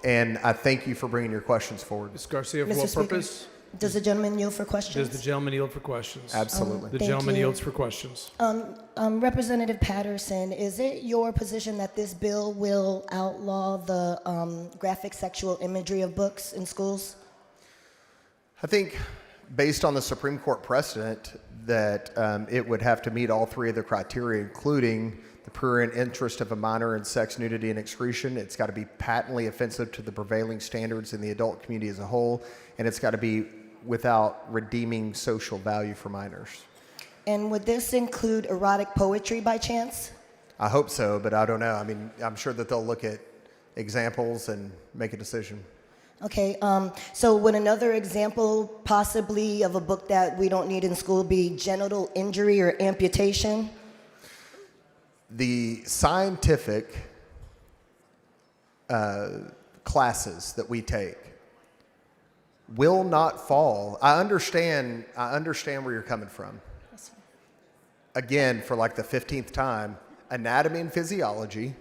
And I thank you for bringing your questions forward. Ms. Garcia, for Mr. what Speaker, purpose? Does the gentleman yield for questions? Does the gentleman yield for questions? Absolutely. The Thank gentleman you. yields for questions. Representative Patterson, is it your position that this bill will outlaw the graphic sexual imagery of books in schools? I think, based on the Supreme Court precedent, that it would have to meet all three of the criteria, including the prurient interest of a minor in sex, nudity, and excretion. It's got to be patently offensive to the prevailing standards in the adult community as a whole, and it's got to be without redeeming social value for minors. And would this include erotic poetry by chance? I hope so, but I don't know. I mean, I'm sure that they'll look at examples and make a decision. Okay, so would another example possibly of a book that we don't need in school be genital injury or amputation? The scientific classes that we take will not fall. I understand where you're coming from. Again, for like the 15th time, anatomy and physiology,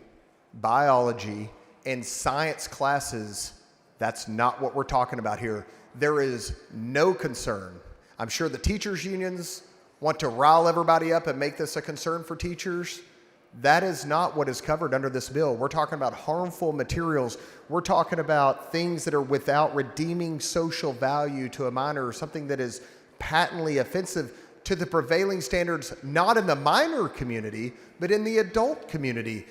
biology, and science classes, that's not what we're talking about here. There is no concern. I'm sure the teachers' unions want to rile everybody up and make this a concern for teachers. That is not what is covered under this bill. We're talking about harmful materials. We're talking about things that are without redeeming social value to a minor, or something that is patently offensive to the prevailing standards, not in the minor community, but in the adult community.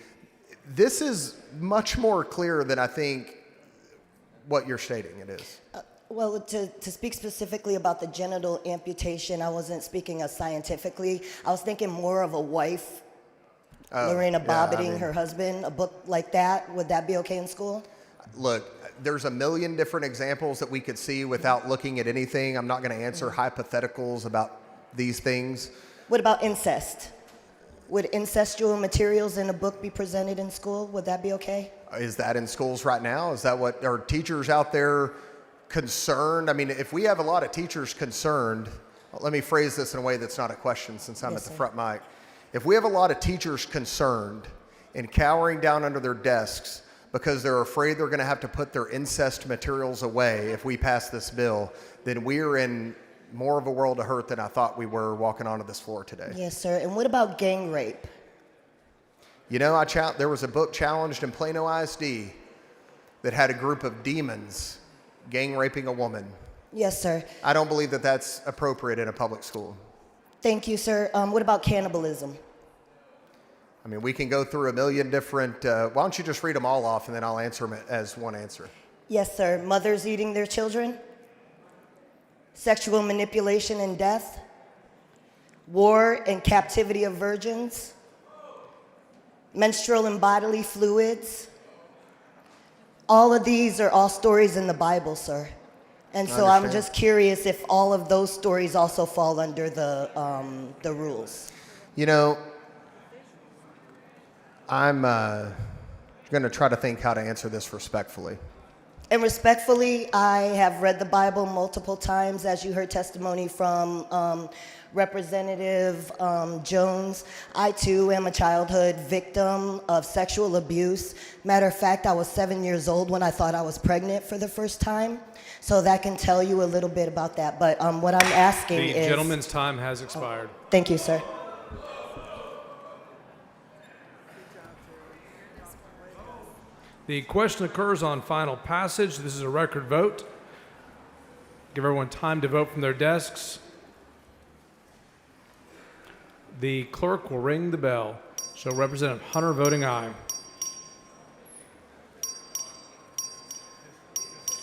This is much more clear than I think what you're stating it is. Well, to speak specifically about the genital amputation, I wasn't speaking scientifically. I was thinking more of a wife, Lorena Bobbiting her husband, a book like that. Would that be okay in school? Look, there's a million different examples that we could see without looking at anything. I'm not going to answer hypotheticals about these things. What about incest? Would incestual materials in a book be presented in school? Would that be okay? Is that in schools right now? Is that what, are teachers out there concerned? I mean, if we have a lot of teachers concerned, let me phrase this in a way that's not a question since I'm at the front mic. If we have a lot of teachers concerned and cowering down under their desks because they're afraid they're going to have to put their incest materials away if we pass this bill, then we're in more of a world of hurt than I thought we were walking onto this floor today. Yes, sir. And what about gang rape? You know, there was a book challenged in Plano ISD that had a group of demons gang raping a woman. Yes, sir. I don't believe that that's appropriate in a public school. Thank you, sir. What about cannibalism? I mean, we can go through a million different, why don't you just read them all off and then I'll answer them as one answer. Yes, sir. Mothers eating their children? Sexual manipulation and death? War and captivity of virgins? Menstrual and bodily fluids? All of these are all stories in the Bible, sir. And so I'm just curious if all of those stories also fall under the rules. You know, I'm going to try to think how to answer this respectfully. And respectfully, I have read the Bible multiple times, as you heard testimony from Representative Jones. I too am a childhood victim of sexual abuse. Matter of fact, I was 7 years old when I thought I was pregnant for the first time. So that can tell you a little bit about that. But what I'm asking The is... gentleman's time has expired. Thank you, sir. The question occurs on final passage. This is a record vote. Give everyone time to vote from their desks. The clerk will ring the bell. Show Representative Hunter voting aye.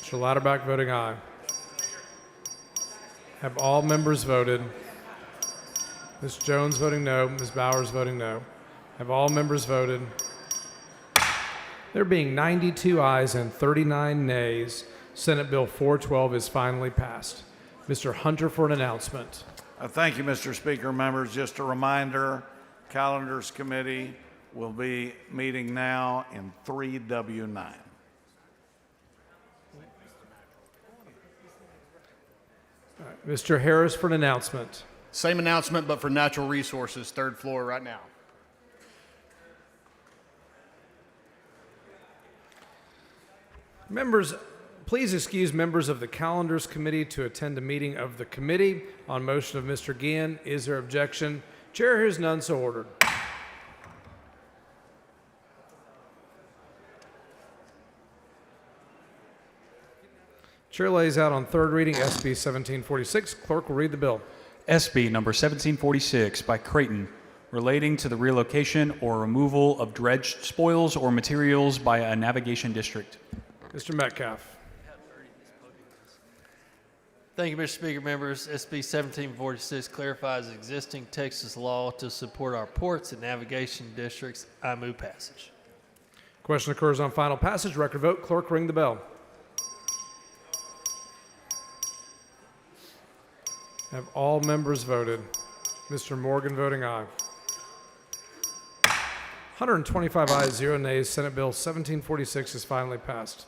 Show Louderback voting aye. Have all members voted? Ms. Jones voting no. Ms. Bowers voting no. Have all members voted? There being 92 ayes and 39 nays, Senate Bill 412 is finally passed. Mr. Hunter for an announcement. Thank you, Mr. Speaker. Members, just a reminder, Calendars Committee will be meeting now in 3W9. Mr. Harris for an announcement. Same announcement, but for natural resources, third floor right now. Members, please excuse members of the Calendars Committee to attend a meeting of the committee on motion of Mr. Guillen. Is there objection? Chair hears none, so ordered. Chair lays out on third reading SB 1746. Clerk will read the bill. SB number 1746 by Creighton, relating to the relocation or removal of dredged spoils or materials by a navigation district. Mr. Metcalf. Thank you, Mr. Speaker. Members, SB 1746 clarifies existing Texas law to support our ports and navigation districts. I move passage. Question occurs on final passage. Record vote. Clerk, ring the bell. Have all members voted? Mr. Morgan voting aye. 125 ayes, 0 nays. Senate Bill 1746 is finally passed.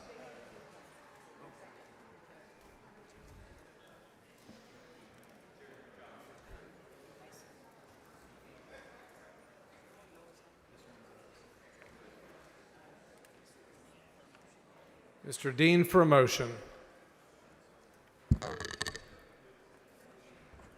Mr. Dean for a motion.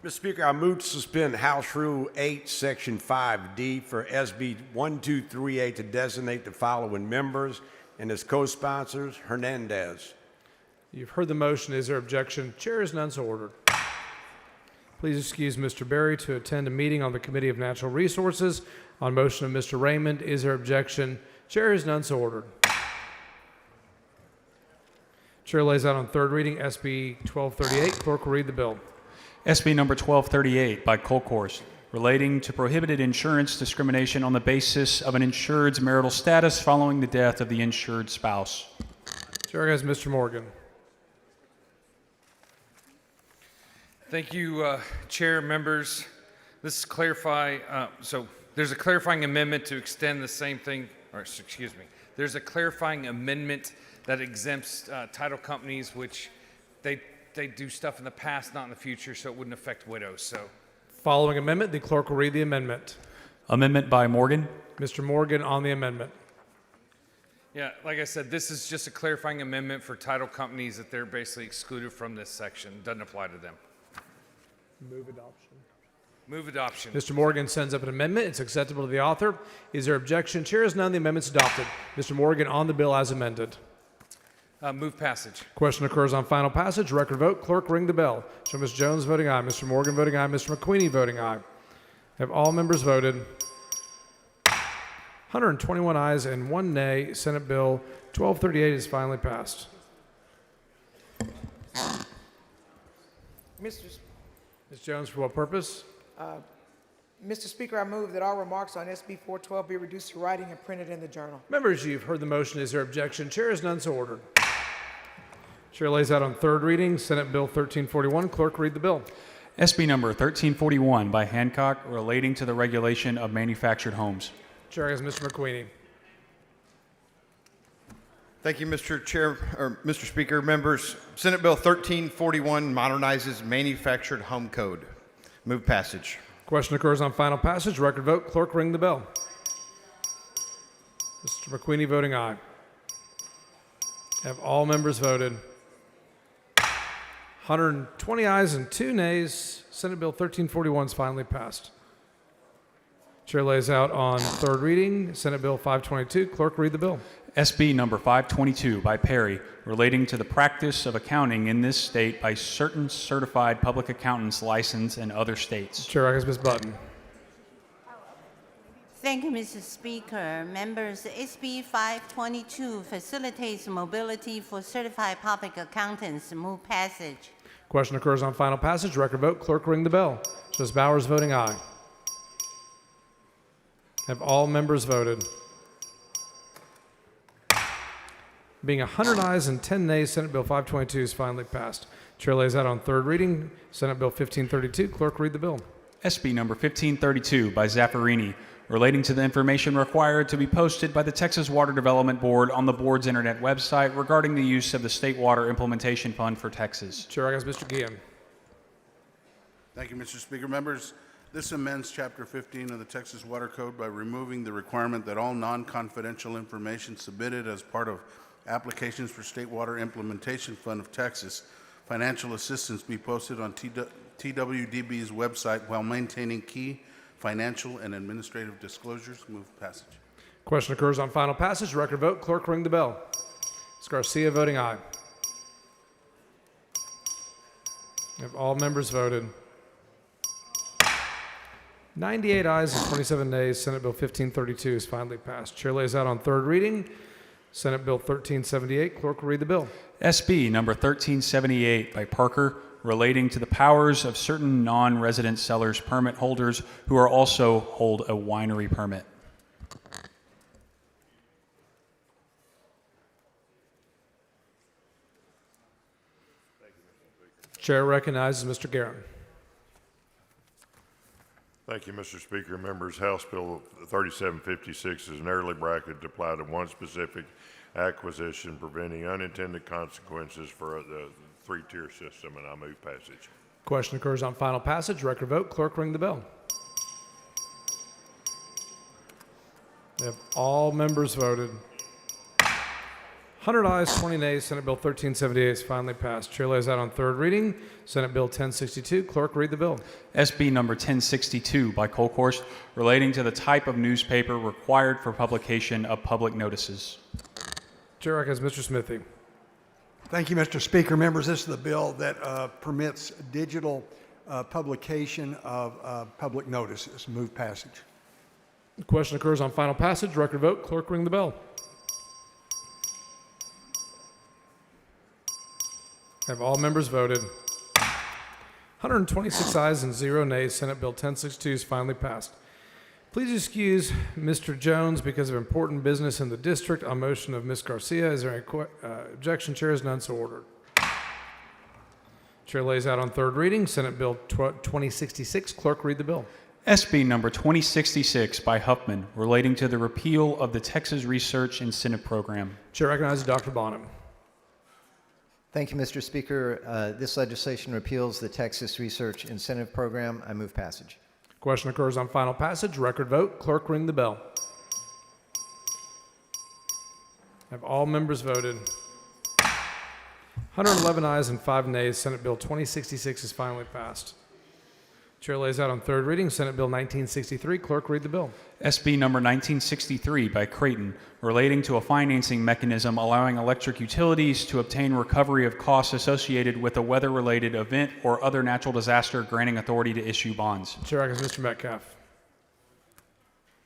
Mr. Speaker, I move to suspend House Rule 8, Section 5D for SB 1238 to designate the following members and as co-sponsors: Hernandez. You've heard the motion. Is there objection? Chair is none, so ordered. Please excuse Mr. Berry to attend a meeting on the Committee of Natural Resources on motion of Mr. Raymond. Is there objection? Chair is none, so ordered. Chair lays out on third reading SB 1238. Clerk will read the bill. SB number 1238 by Colcourse, relating to prohibited insurance discrimination on the basis of an insured's marital status following the death of the insured spouse. Chair has Mr. Morgan. Thank you, Chair, members. This is clarify. So there's a clarifying amendment to extend the same thing, or excuse me. There's a clarifying amendment that exempts title companies, which they do stuff in the past, not in the future, so it wouldn't affect widows. So, following amendment, the clerk will read the amendment. Amendment by Morgan. Mr. Morgan on the amendment. yeah, like I said, this is just a clarifying amendment for title companies that they're basically excluded from this section. Doesn't apply to them. Move adoption. Move adoption. Mr. Morgan sends up an amendment. It's acceptable to the author. Is there objection? Chair is none. The amendment's adopted. Mr. Morgan on the bill as amended. Move passage. Question occurs on final passage. Record vote. Clerk, ring the bell. Show Ms. Jones voting aye. Mr. Morgan voting aye. Mr. McQueenie voting aye. Have all members voted? 121 ayes and 1 nay. Senate Bill 1238 is finally passed. Ms. Ms. Jones, for what purpose? Mr. Speaker, I move that all remarks on SB 412 be reduced to writing and printed in the journal. Members, you've heard the motion. Is there objection? Chair is none, so ordered. Chair lays out on third reading Senate Bill 1341. Clerk, read the bill. SB number 1341 by Hancock, relating to the regulation of manufactured homes. Chair has Mr. McQueenie. Thank you, Mr. Speaker. Members, Senate Bill 1341 modernizes manufactured home code. Move passage. Question occurs on final passage. Record vote. Clerk, ring the bell. Mr. McQueenie voting aye. Have all members voted? 120 ayes and 2 nays. Senate Bill 1341 is finally passed. Chair lays out on third reading Senate Bill 522. Clerk, read the bill. SB number 522 by Perry, relating to the practice of accounting in this state by certain certified public accountants licensed in other states. Chair recognizes Ms. Button. Thank you, Mr. Speaker. Members, SB 522 facilitates mobility for certified public accountants. Move passage. Question occurs on final passage. Record vote. Clerk, ring the bell. Justice Bowers voting aye. Have all members voted? Being 100 ayes and 10 nays, Senate Bill 522 is finally passed. Chair lays out on third reading Senate Bill 1532. Clerk, read the bill. SB number 1532 by Zaffarini, relating to the information required to be posted by the Texas Water Development Board on the board's internet website regarding the use of the State Water Implementation Fund for Texas. Chair recognizes Mr. Guillen. Thank you, Mr. Speaker. Members, this amends Chapter 15 of the Texas Water Code by removing the requirement that all non-confidential information submitted as part of applications for State Water Implementation Fund of Texas financial assistance be posted on TWDB's website while maintaining key financial and administrative disclosures. Move passage. Question occurs on final passage. Record vote. Clerk, ring the bell. Ms. Garcia voting aye. Have all members voted? 98 ayes and 27 nays. Senate Bill 1532 is finally passed. Chair lays out on third reading Senate Bill 1378. Clerk will read the bill. SB number 1378 by Parker, relating to the powers of certain non-resident sellers permit holders who are also hold a winery permit. Chair recognizes Mr. Guerin. Thank you, Mr. Speaker. Members, House Bill 3756 is narrowly bracketed to apply to one specific acquisition, preventing unintended consequences for the three-tier system, and I move passage. Question occurs on final passage. Record vote. Clerk, ring the bell. Have all members voted? 100 ayes, 20 nays. Senate Bill 1378 is finally passed. Chair lays out on third reading Senate Bill 1062. Clerk, read the bill. SB number 1062 by Colcourse, relating to the type of newspaper required for publication of public notices. Chair recognizes Mr. Smithy. Thank you, Mr. Speaker. Members, this is the bill that permits digital publication of public notices. Move passage. The question occurs on final passage. Record vote. Clerk, ring the bell. Have all members voted? 126 ayes and 0 nays. Senate Bill 1062 is finally passed. Please excuse Mr. Jones because of important business in the district on motion of Ms. Garcia. Is there any objection? Chair is none, so ordered. Chair lays out on third reading Senate Bill 2066. Clerk, read the bill. SB number 2066 by Huffman, relating to the repeal of the Texas Research Incentive Program. Chair recognizes Dr. Bonham. Thank you, Mr. Speaker. This legislation repeals the Texas Research Incentive Program. I move passage. Question occurs on final passage. Record vote. Clerk, ring the bell. Have all members voted? 111 ayes and 5 nays. Senate Bill 2066 is finally passed. Chair lays out on third reading Senate Bill 1963. Clerk, read the bill. SB number 1963 by Creighton, relating to a financing mechanism allowing electric utilities to obtain recovery of costs associated with a weather-related event or other natural disaster, granting authority to issue bonds. Chair recognizes Mr. Metcalf.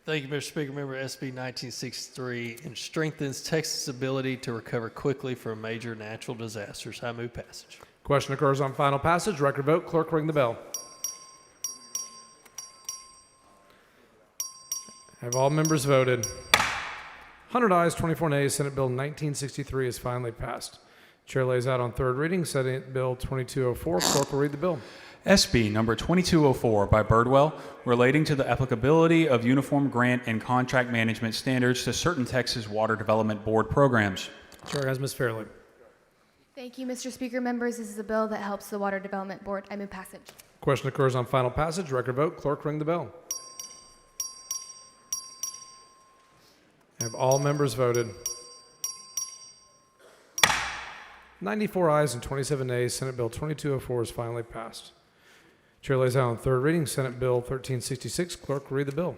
Thank you, Mr. Speaker. Member SB 1963 and strengthens Texas' ability to recover quickly from major natural disasters. I move passage. Question occurs on final passage. Record vote. Clerk, ring the bell. Have all members voted? 100 ayes, 24 nays. Senate Bill 1963 is finally passed. Chair lays out on third reading Senate Bill 2204. Clerk will read the bill. SB number 2204 by Birdwell, relating to the applicability of uniform grant and contract management standards to certain Texas Water Development Board programs. Chair has Ms. Fairley. Thank you, Mr. Speaker. Members, this is a bill that helps the Water Development Board. I move passage. Question occurs on final passage. Record vote. Clerk, ring the bell. Have all members voted? 94 ayes and 27 nays. Senate Bill 2204 is finally passed. Chair lays out on third reading Senate Bill 1366. Clerk will read the bill.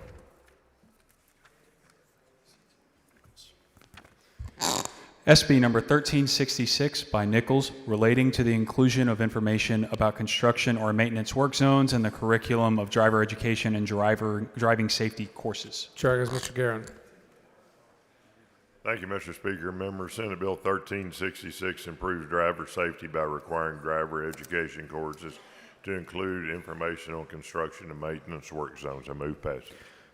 SB number 1366 by Nichols, relating to the inclusion of information about construction or maintenance work zones in the curriculum of driver education and driving safety courses. Chair has Mr. Guerin. Thank you, Mr. Speaker. Members, Senate Bill 1366 improves driver safety by requiring driver education courses to include information on construction and maintenance work zones. I move passage.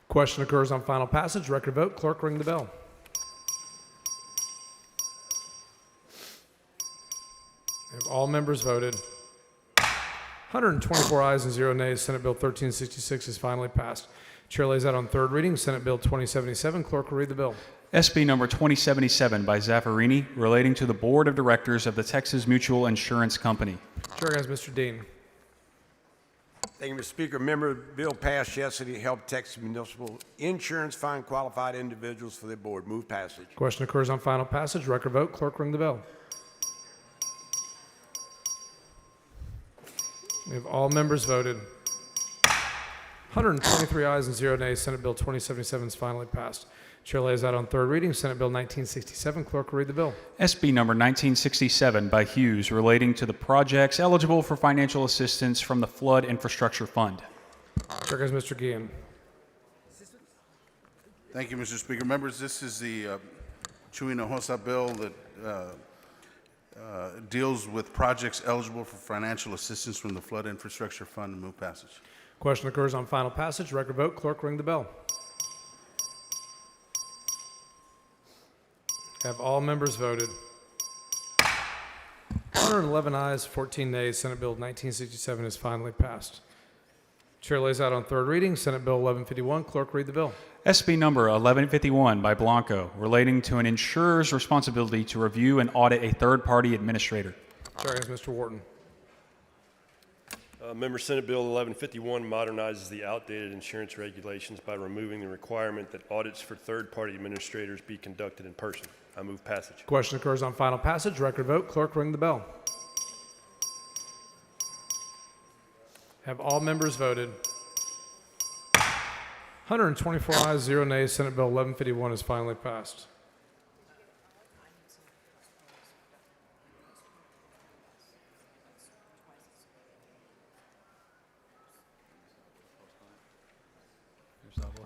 Question occurs on final passage. Record vote. Clerk, ring the bell. Have all members voted? 124 ayes and 0 nays. Senate Bill 1366 is finally passed. Chair lays out on third reading Senate Bill 2077. Clerk will read the bill. SB number 2077 by Zaffarini, relating to the Board of Directors of the Texas Mutual Insurance Company. Chair has Mr. Dean. Thank you, Mr. Speaker. Member, the bill passed yesterday to help Texas Municipal Insurance find qualified individuals for their board. Move passage. Question occurs on final passage. Record vote. Clerk, ring the bell. We have all members voted. 123 ayes and 0 nays. Senate Bill 2077 is finally passed. Chair lays out on third reading Senate Bill 1967. Clerk will read the bill. SB number 1967 by Hughes, relating to the projects eligible for financial assistance from the Flood Infrastructure Fund. Chair has Mr. Guillen. Thank you, Mr. Speaker. Members, this is the Chuy Hinojosa bill that deals with projects eligible for financial assistance from the Flood Infrastructure Fund. Move passage. Question occurs on final passage. Record vote. Clerk, ring the bell. Have all members voted? 111 ayes, 14 nays. Senate Bill 1967 is finally passed. Chair lays out on third reading Senate Bill 1151. Clerk, read the bill. SB number 1151 by Blanco, relating to an insurer's responsibility to review and audit a third-party administrator. Chair has Mr. Wharton. Member, Senate Bill 1151 modernizes the outdated insurance regulations by removing the requirement that audits for third-party administrators be conducted in person. I move passage. Question occurs on final passage. Record vote. Clerk, ring the bell. Have all members voted? 124 ayes, 0 nays. Senate Bill 1151 is finally passed.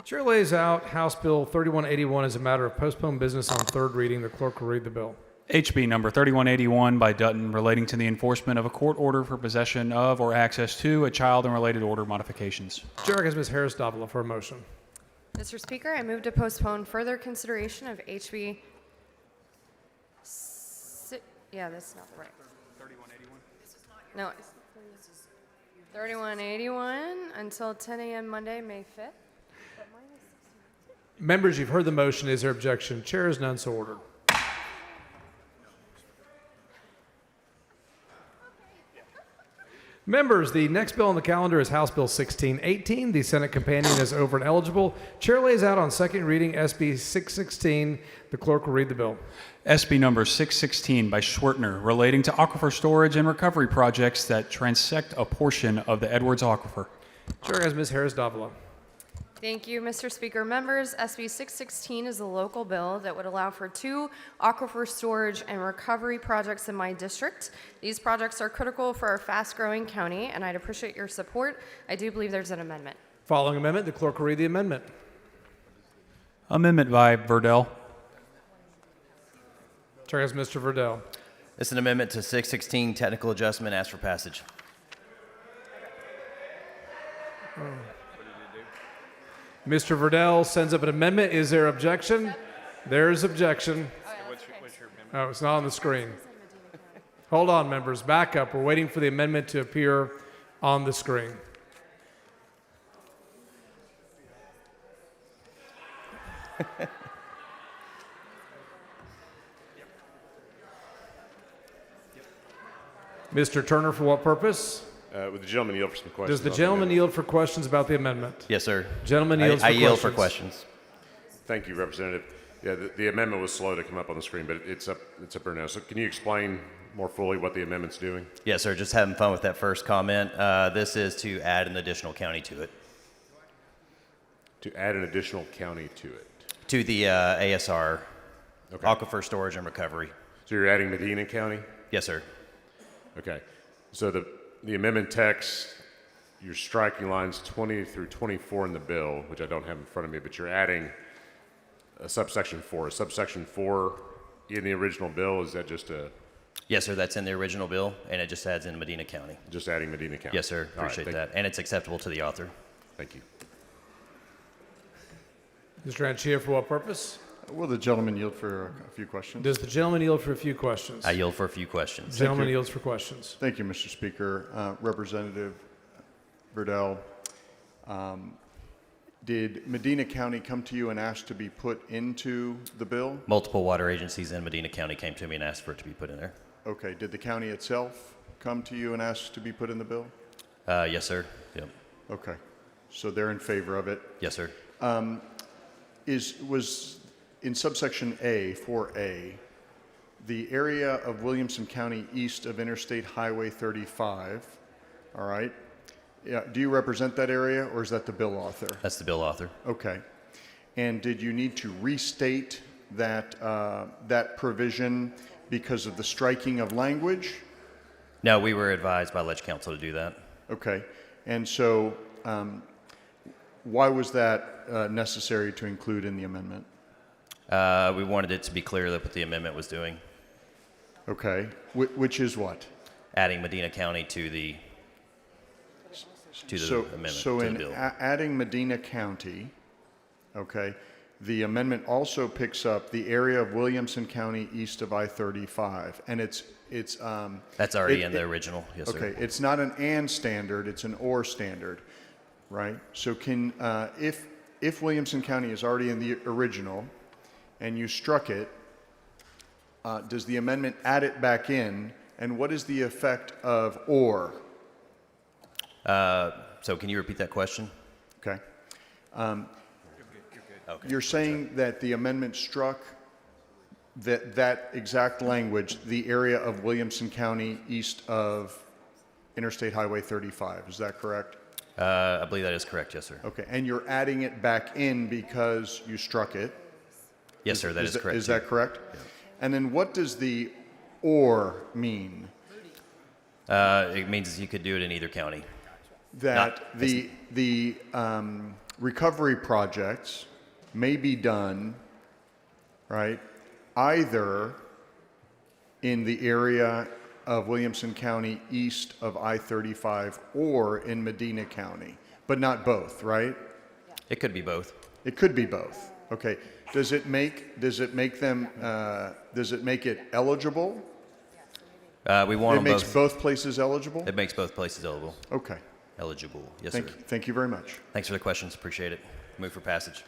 Chair lays out House Bill 3181 as a matter of postponed business on third reading. The clerk will read the bill. HB number 3181 by Dutton, relating to the enforcement of a court order for possession of or access to a child and related order modifications. Chair has Ms. Harris Davila for a motion. Mr. Speaker, I move to postpone further consideration of HB. Yeah, that's not right. 3181? No. 3181 until 10 a.m. Monday, May 5th. Members, you've heard the motion. Is there objection? Chair is none, so ordered. Members, the next bill on the calendar is House Bill 1618. The Senate companion is over and eligible. Chair lays out on second reading SB 616. The clerk will read the bill. SB number 616 by Schwertner, relating to aquifer storage and recovery projects that transect a portion of the Edwards Aquifer. Chair has Ms. Harris Davila. Thank you, Mr. Speaker. Members, SB 616 is a local bill that would allow for 2 aquifer storage and recovery projects in my district. These projects are critical for our fast-growing county, and I'd appreciate your support. I do believe there's an amendment. Following amendment, the clerk will read the amendment. Amendment by Verdell. Chair has Mr. Verdell. It's an amendment to 616, technical adjustment. Ask for passage. Mr. Verdell sends up an amendment. Is there objection? There's objection. Oh, it's not on the screen. Hold on, members. Back up. We're waiting for the amendment to appear on the screen. Mr. Turner, for what purpose? Would the gentleman yield for some questions? Does the on gentleman amendment? yield for questions about the amendment? Yes, sir. Gentleman yields for I questions. yield for questions. Thank you, Representative. Yeah, the amendment was slow to come up on the screen, but it's up there now. So can you explain more fully what the amendment's doing? Yes, sir. Just having fun with that first comment. This is to add an additional county to it. To add an additional county to it? To the ASR, Aquifer Storage and Recovery. So you're adding Medina County? Yes, sir. Okay. So the amendment text, you're striking lines 20 through 24 in the bill, which I don't have in front of me, but you're adding a subsection 4. A subsection 4 in the original bill, is that just a... Yes, sir. That's in the original bill, and it just adds in Medina County. Just adding Medina County? Yes, sir. All right, Appreciate thank that. And it's acceptable to the author. Thank you. Mr. Anchia, for what purpose? Will the gentleman yield for a few questions? Does the gentleman yield for a few questions? I yield for a few questions. Gentleman yields for questions. Thank you, Mr. Speaker. Representative Verdell, did Medina County come to you and ask to be put into the bill? Multiple water agencies in Medina County came to me and asked for it to be put in there. Okay. Did the county itself come to you and ask to be put in the bill? Yes, sir. Yep. Okay. So they're in favor of it. Yes, sir. Was in subsection A, 4A, the area of Williamson County east of Interstate Highway 35, all right? Yeah, do you represent that area, or is that the bill author? That's the bill author. Okay. And did you need to restate that, that provision because of the striking of language? No, we were advised by Ledge Council to do that. Okay. And so why was that necessary to include in the amendment? We wanted it to be clear that what the amendment was doing. Okay. Which is what? Adding Medina County to the amendment, So to in the bill. adding Medina County, okay, the amendment also picks up the area of Williamson County east of I-35, and it's That's already in the original. Yes, sir. okay, it's not an and standard, it's an or standard, right? So can if Williamson County is already in the original, and you struck it, does the amendment add it back in, and what is the effect of or? So can you repeat that question? Okay. You're saying that the amendment struck that exact language, the area of Williamson County east of Interstate Highway 35, is that correct? I believe that is correct, yes, sir. Okay, and you're adding it back in because you struck it? Yes, sir, that is correct. Is that correct? Yeah. And then what does the or mean? It means you could do it in either county. That the recovery projects may be done, right, either in the area of Williamson County east of I-35 or in Medina County, but not both, right? It could be both. It could be both. Okay. Does it make it eligible? We want it them makes both. both places eligible? It makes both places eligible. Okay. Eligible. Yes, Thank sir. you. Thank you very much. Thanks for the questions. Appreciate it. Move for passage.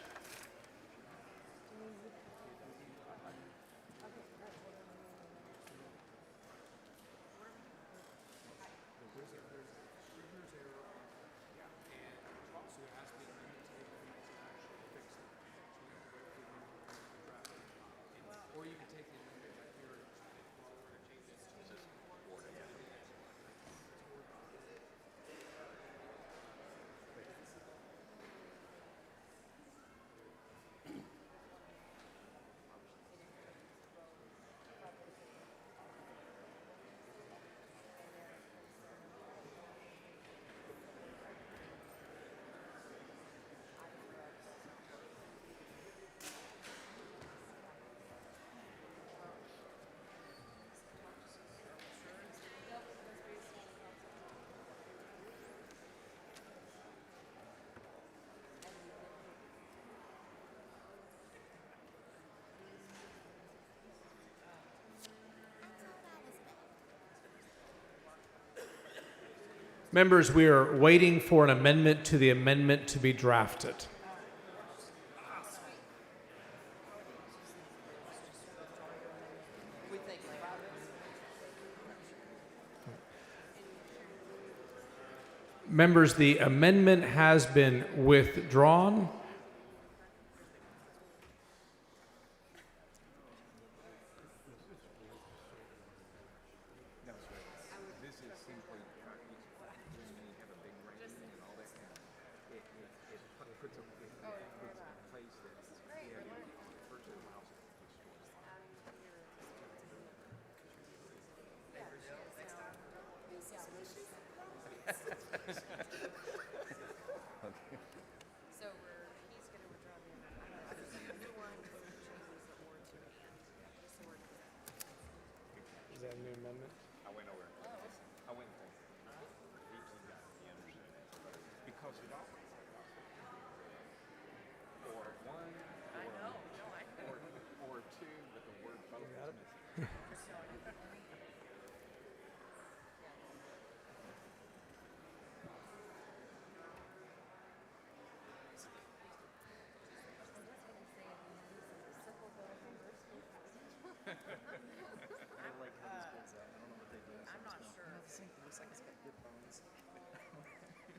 Members, we are waiting for an amendment to the amendment to be drafted. Members, the amendment has been withdrawn. Is that a new amendment? I went over. I went there. Because it all. Or one. I know. Or two, but the word both is missing.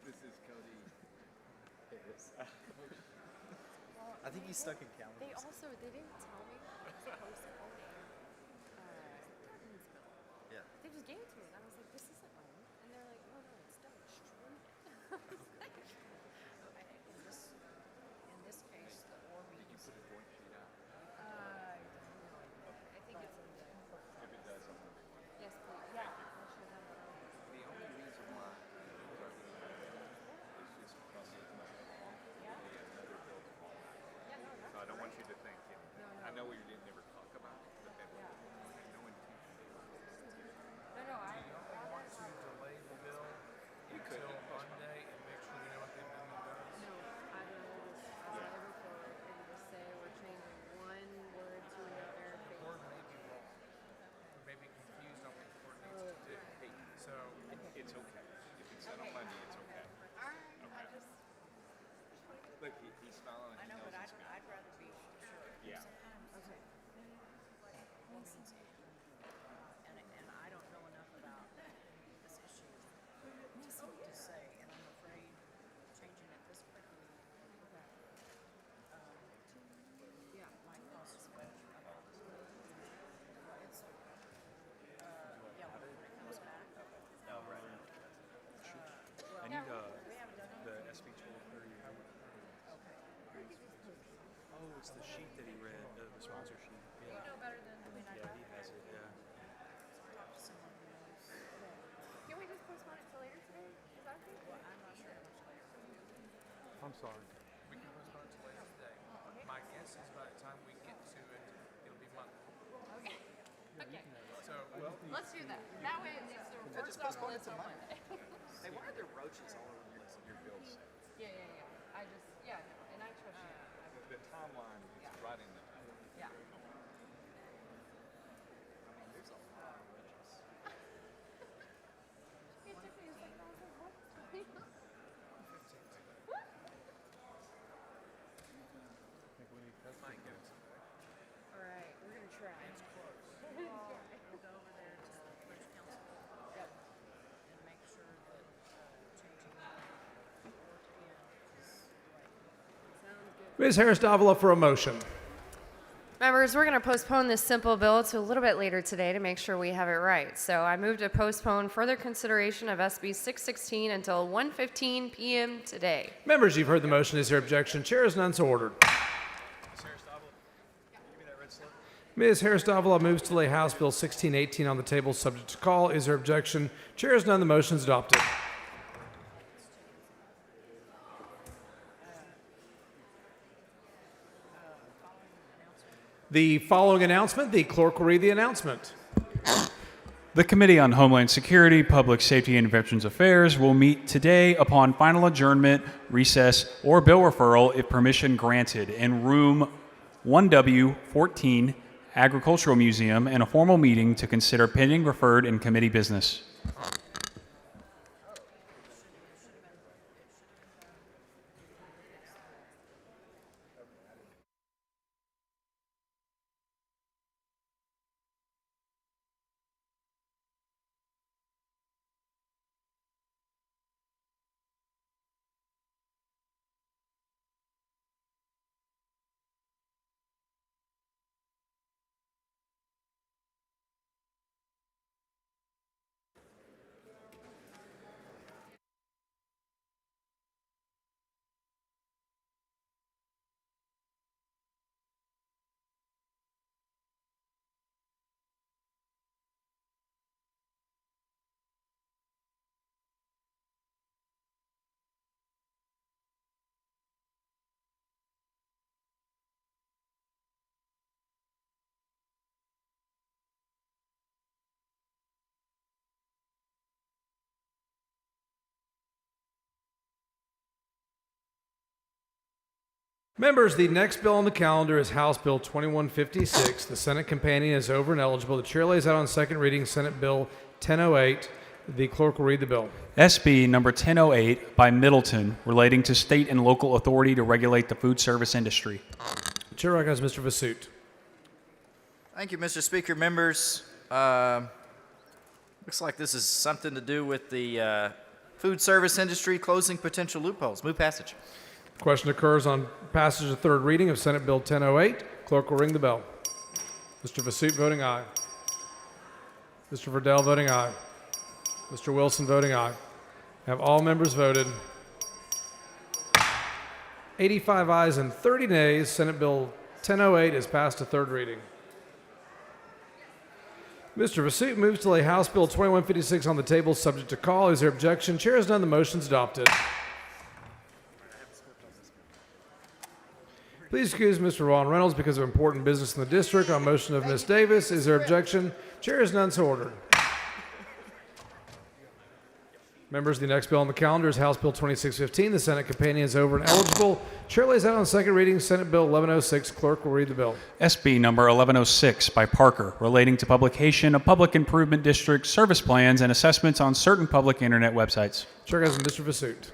This is Cody Harris. I think he's stuck in calendars. They didn't tell me postponing Gardensville. Yeah. They just gave it to me, and I was like, this isn't mine. And they're like, no, it's Dutch. In this case, the or means. Did you put a joint sheet out? I think it's in the. If it does, I'm gonna. Yes, please. Yeah. I should have that on. The only reason why is just because it must belong to another bill tomorrow. So I don't want you to think, I know we didn't ever talk about it, but that was no intention. No, I Want to delay the bill until Monday and make sure we know what the amendment does? No, I don't know this as I ever for it and just say we're changing one word to another. The word may be wrong. We may be confused on what the word needs to do. So It's okay. If it's set on Monday, it's okay. I just. Look, he's smiling. I know, but I'd rather be sure. Yeah. Okay. And I don't know enough about this issue to say, and I'm afraid changing it this quickly, yeah, might cause us much trouble. It's, yeah, when it comes back. No, right. I need the SB 1230. Okay. Oh, it's the sheet that he read, the sponsor sheet. You know better than Yeah, he has it, yeah. Talk to someone who knows. Can we just postpone it till later today? Is that okay? Well, I'm not sure how much later. I'm sorry. We can postpone it to later today. My guess is by the time we get to it, it'll be Monday. Okay. Okay. So, Let's do that. That way at least the first on the list on Monday. Hey, why are there roaches all over the place? Your bills. Yeah. I just, no, and I trust you. The timeline is right in the title. Yeah. I mean, there's a lot of roaches. It took me a second. I was like, what? All right, we're gonna try. It's close. We'll go over there to British Council. Yep. And make sure that changing that 4 p.m. is right. Sounds good. Ms. Harris Davila for a motion. Members, we're going to postpone this simple bill to a little bit later today to make sure we have it right. So I move to postpone further consideration of SB 616 until 1:15 p.m. today. Members, you've heard the motion. Is there objection? Chair is none so ordered. Ms. Harris Davila moves to lay House Bill 1618 on the table subject to call. Is there objection? Chair is none. The motion is adopted. The following announcement, the clerk will read the announcement. The Committee on Homeland Security, Public Safety, and Veterans Affairs will meet today upon final adjournment, recess, or bill referral if permission granted in room 1W14, Agricultural Museum, in a formal meeting to consider pending, referred, and committee business. Members, the next bill on the calendar is House Bill 2156. The Senate companion is over and eligible. The chair lays out on second reading Senate Bill 1008. The clerk will read the bill. SB number 1008 by Middleton, relating to state and local authority to regulate the food service industry. The chair recognizes Mr. Vasut. Thank you, Mr. Speaker. Members, looks like this is something to do with the food service industry closing potential loopholes. Move passage. Question occurs on passage of third reading of Senate Bill 1008. Clerk will ring the bell. Mr. Vasut voting aye. Mr. Verdell voting aye. Mr. Wilson voting aye. Have all members voted? 85 ayes and 30 nays. Senate Bill 1008 is passed to third reading. Mr. Vasut moves to lay House Bill 2156 on the table, subject to call. Is there objection? Chair has none. The motion is adopted. Please excuse Mr. Ron Reynolds because of important business in the district. On motion of Ms. Davis, is there objection? Chair has none, so ordered. Members, the next bill on the calendar is House Bill 2615. The Senate companion is over and eligible. Chair lays out on second reading Senate Bill 1106. Clerk will read the bill. SB number 1106 by Parker, relating to publication of public improvement district service plans and assessments on certain public internet websites. Chair has Mr. Vasut.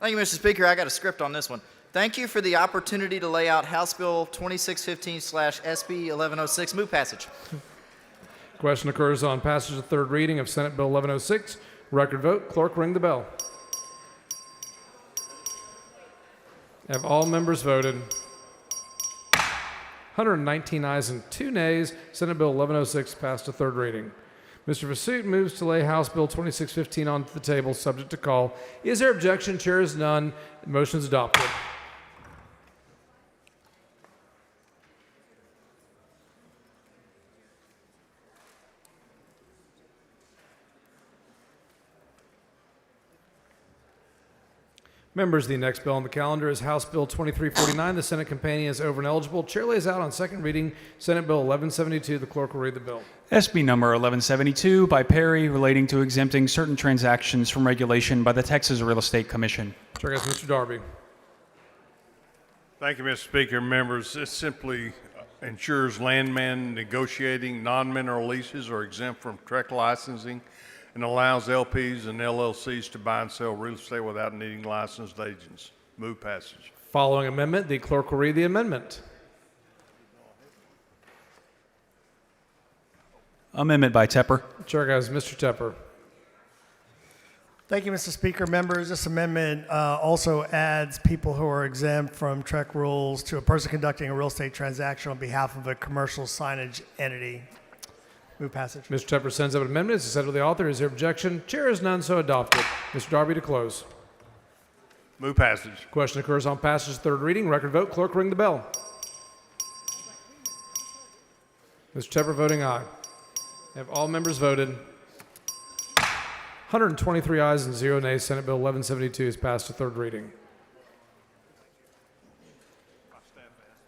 Thank you, Mr. Speaker. I got a script on this one. Thank you for the opportunity to lay out House Bill 2615/SB 1106. Move passage. Question occurs on passage of third reading of Senate Bill 1106. Record vote. Clerk, ring the bell. Have all members voted? 119 ayes and 2 nays. Senate Bill 1106 passed to third reading. Mr. Vasut moves to lay House Bill 2615 onto the table, subject to call. Is there objection? Chair is none. The motion is adopted. Members, the next bill on the calendar is House Bill 2349. The Senate companion is over and eligible. Chair lays out on second reading Senate Bill 1172. The clerk will read the bill. SB number 1172 by Perry, relating to exempting certain transactions from regulation by the Texas Real Estate Commission. Chair has Mr. Darby. Thank you, Mr. Speaker. Members, this simply ensures landmen negotiating non-mineral leases are exempt from TREC licensing and allows LPs and LLCs to buy and sell real estate without needing licensed agents. Move passage. Following amendment, the clerk will read the amendment. Amendment by Tepper. Chair has Mr. Tepper. Thank you, Mr. Speaker. Members, this amendment also adds people who are exempt from TREC rules to a person conducting a real estate transaction on behalf of a commercial signage entity. Move passage. Mr. Tepper sends up an amendment. It's accepted by the author. Is there objection? Chair is none, so adopted. Mr. Darby to close. Move passage. Question occurs on passage third reading. Record vote. Clerk, ring the bell. Mr. Tepper voting aye. Have all members voted? 123 ayes and 0 nays. Senate Bill 1172 is passed to third reading.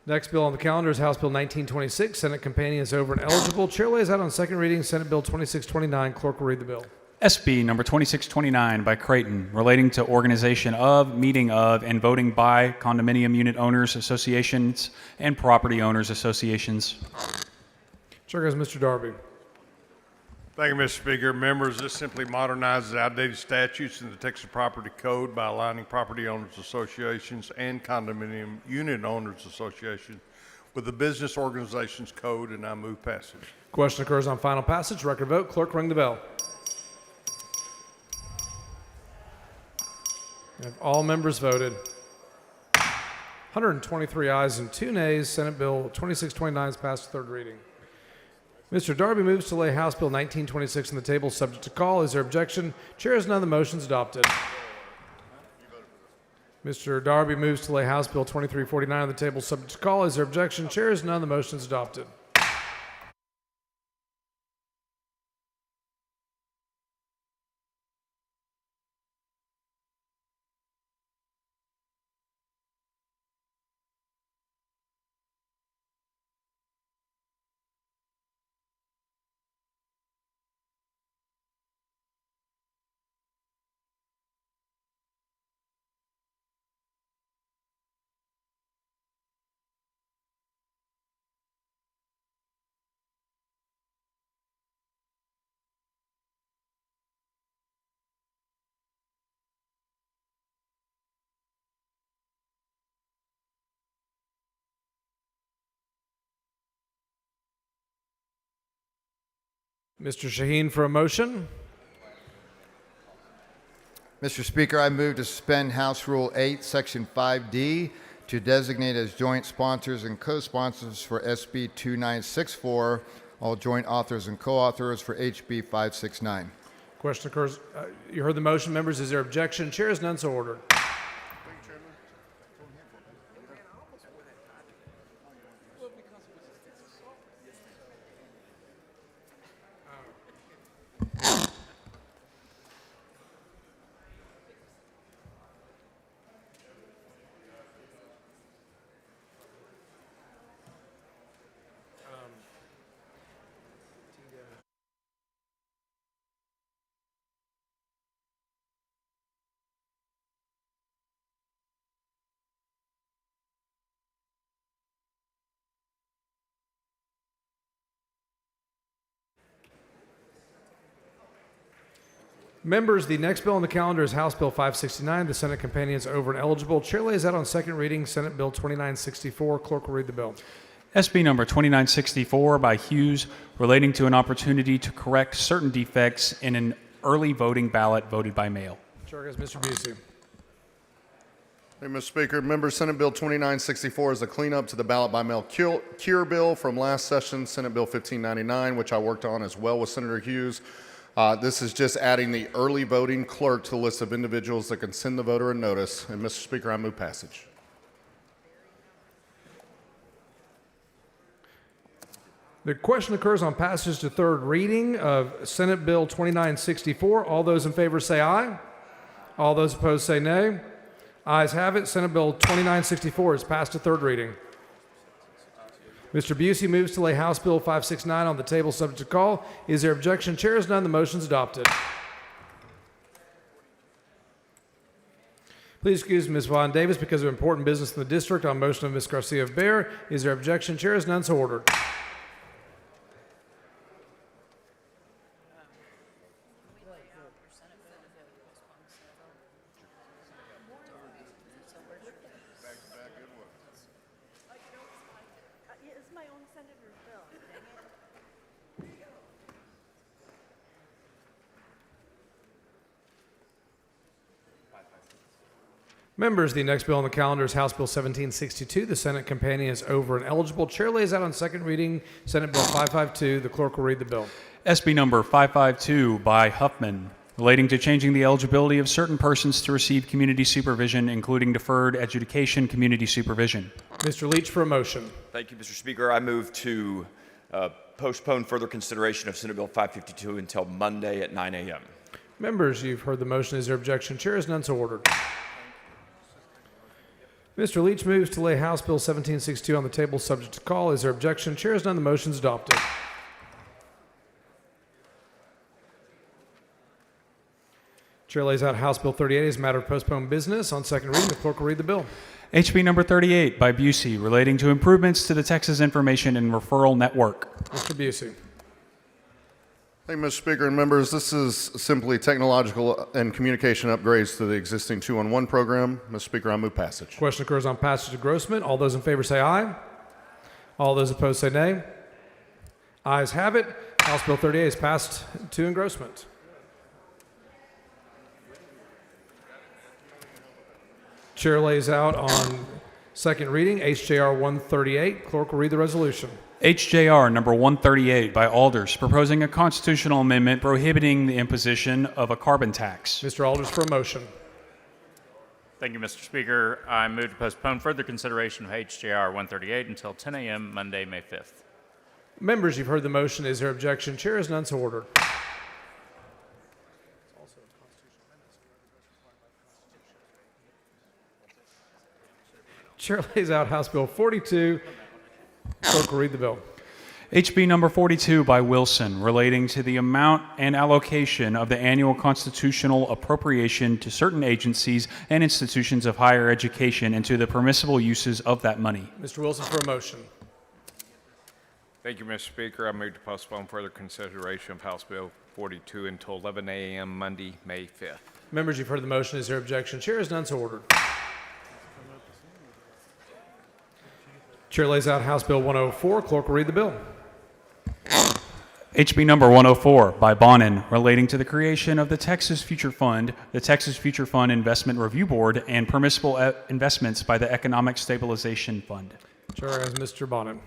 Next bill on the calendar is House Bill 1926. Senate companion is over and eligible. Chair lays out on second reading Senate Bill 2629. Clerk will read the bill. SB number 2629 by Creighton, relating to organization of, meeting of, and voting by condominium unit owners associations and property owners associations. Chair goes Mr. Darby. Thank you, Mr. Speaker. Members, this simply modernizes outdated statutes in the Texas Property Code by aligning property owners associations and condominium unit owners associations with the Business Organizations Code, and I move passage. Question occurs on final passage. Record vote. Clerk, ring the bell. Have all members voted? 123 ayes and 2 nays. Senate Bill 2629 is passed to third reading. Mr. Darby moves to lay House Bill 1926 on the table, subject to call. Is there objection? Chair has none. The motion is adopted. Mr. Darby moves to lay House Bill 2349 on the table, subject to call. Is there objection? Chair has none. The motion is adopted. Mr. Shaheen for a motion. Mr. Speaker, I move to suspend House Rule 8, Section 5D, to designate as joint sponsors and co-sponsors for SB 2964, all joint authors and co-authors for HB 569. Question occurs. You heard the motion, members. Is there objection? Chair is none, so ordered. Members, the next bill on the calendar is House Bill 569. The Senate companion is over and eligible. Chair lays out on second reading Senate Bill 2964. Clerk will read the bill. SB number 2964 by Hughes, relating to an opportunity to correct certain defects in an early voting ballot voted by mail. Chair has Mr. Busey. Hey, Mr. Speaker, members, Senate Bill 2964 is a cleanup to the ballot by mail cure bill from last session, Senate Bill 1599, which I worked on as well with Senator Hughes. This is just adding the early voting clerk to the list of individuals that can send the voter a notice. And Mr. Speaker, I move passage. The question occurs on passage to third reading of Senate Bill 2964. All those in favor say aye. All those opposed say nay. Ayes have it. Senate Bill 2964 is passed to third reading. Mr. Busey moves to lay House Bill 569 on the table subject to call. Is there objection? Chair is none. The motion is adopted. Please excuse Ms. Vaughn Davis because of important business in the district on motion of Ms. Garcia of Bear. Is there objection? Chair is none, so ordered. Members, the next bill on the calendar is House Bill 1762. The Senate companion is over and eligible. Chair lays out on second reading Senate Bill 552. The clerk will read the bill. SB number 552 by Huffman, relating to changing the eligibility of certain persons to receive community supervision, including deferred adjudication community supervision. Mr. Leach for a motion. Thank you, Mr. Speaker. I move to postpone further consideration of Senate Bill 552 until Monday at 9 a.m. Members, you've heard the motion. Is there objection? Chair is none, so ordered. Mr. Leach moves to lay House Bill 1762 on the table subject to call. Is there objection? Chair is none. The motion is adopted. Chair lays out House Bill 38 as a matter of postponed business. On second reading, the clerk will read the bill. HB number 38 by Busey, relating to improvements to the Texas Information and Referral Network. Mr. Busey. Thank you, Mr. Speaker and members. This is simply technological and communication upgrades to the existing 2-on-1 program. Mr. Speaker, I move passage. Question occurs on passage of Grossman. All those in favor say aye. All those opposed say nay. Ayes have it. House Bill 38 is passed to engrossment. Chair lays out on second reading HJR 138. Clerk will read the resolution. HJR number 138 by Alders, proposing a constitutional amendment prohibiting the imposition of a carbon tax. Mr. Alders for a motion. Thank you, Mr. Speaker. I move to postpone further consideration of HJR 138 until 10 a.m. Monday, May 5th. Members, you've heard the motion. Is there objection? Chair is none, so ordered. Chair lays out House Bill 42. Clerk will read the bill. HB number 42 by Wilson, relating to the amount and allocation of the annual constitutional appropriation to certain agencies and institutions of higher education and to the permissible uses of that money. Mr. Wilson for a motion. Thank you, Mr. Speaker. I move to postpone further consideration of House Bill 42 until 11 a.m. Monday, May 5th. Members, you've heard the motion. Is there objection? Chair is none, so ordered. Chair lays out House Bill 104. Clerk will read the bill. HB number 104 by Bonin, relating to the creation of the Texas Future Fund, the Texas Future Fund Investment Review Board, and permissible investments by the Economic Stabilization Fund. Chair recognizes Mr. Bonin.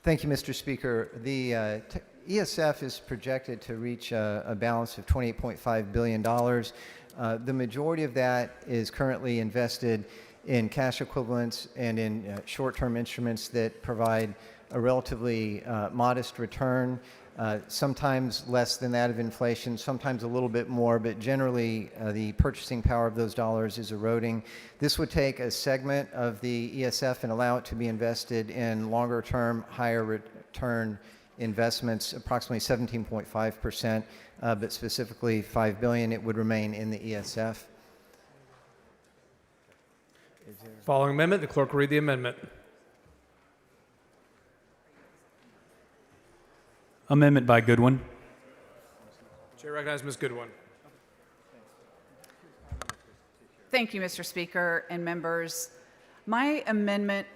Thank you, Mr. Speaker. The ESF is projected to reach a balance of $28.5 billion. The majority of that is currently invested in cash equivalents and in short-term instruments that provide a relatively modest return, sometimes less than that of inflation, sometimes a little bit more, but generally the purchasing power of those dollars is eroding. This would take a segment of the ESF and allow it to be invested in longer-term, higher return investments, approximately 17.5%, but specifically $5 billion. It would remain in the ESF. Following amendment, the clerk will read the amendment. Amendment by Goodwin. Chair recognizes Ms. Goodwin. Thank you, Mr. Speaker and members. My amendment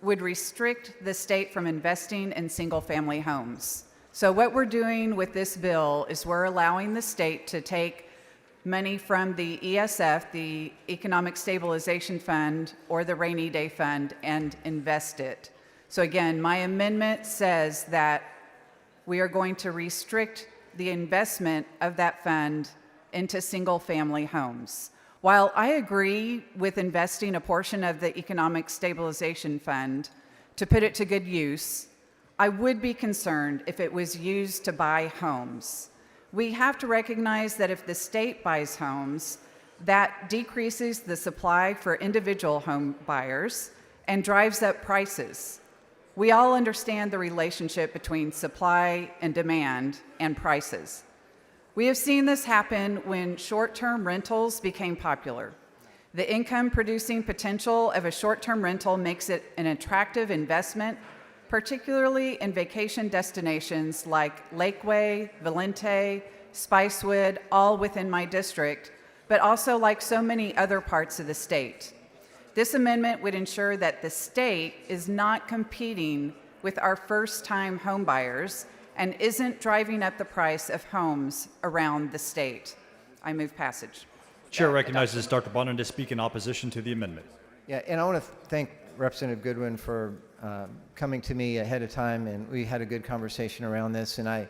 would restrict the state from investing in single-family homes. So what we're doing with this bill is we're allowing the state to take money from the ESF, the Economic Stabilization Fund, or the Rainy Day Fund, and invest it. So again, my amendment says that we are going to restrict the investment of that fund into single-family homes. While I agree with investing a portion of the Economic Stabilization Fund to put it to good use, I would be concerned if it was used to buy homes. We have to recognize that if the state buys homes, that decreases the supply for individual home buyers and drives up prices. We all understand the relationship between supply and demand and prices. We have seen this happen when short-term rentals became popular. The income-producing potential of a short-term rental makes it an attractive investment, particularly in vacation destinations like Lakeway, Valente, Spicewood, all within my district, but also like so many other parts of the state. This amendment would ensure that the state is not competing with our first-time home buyers and isn't driving up the price of homes around the state. I move passage. Chair recognizes Dr. Bonin to speak in opposition to the amendment. Yeah, and I want to thank Representative Goodwin for coming to me ahead of time, and we had a good conversation around this, and I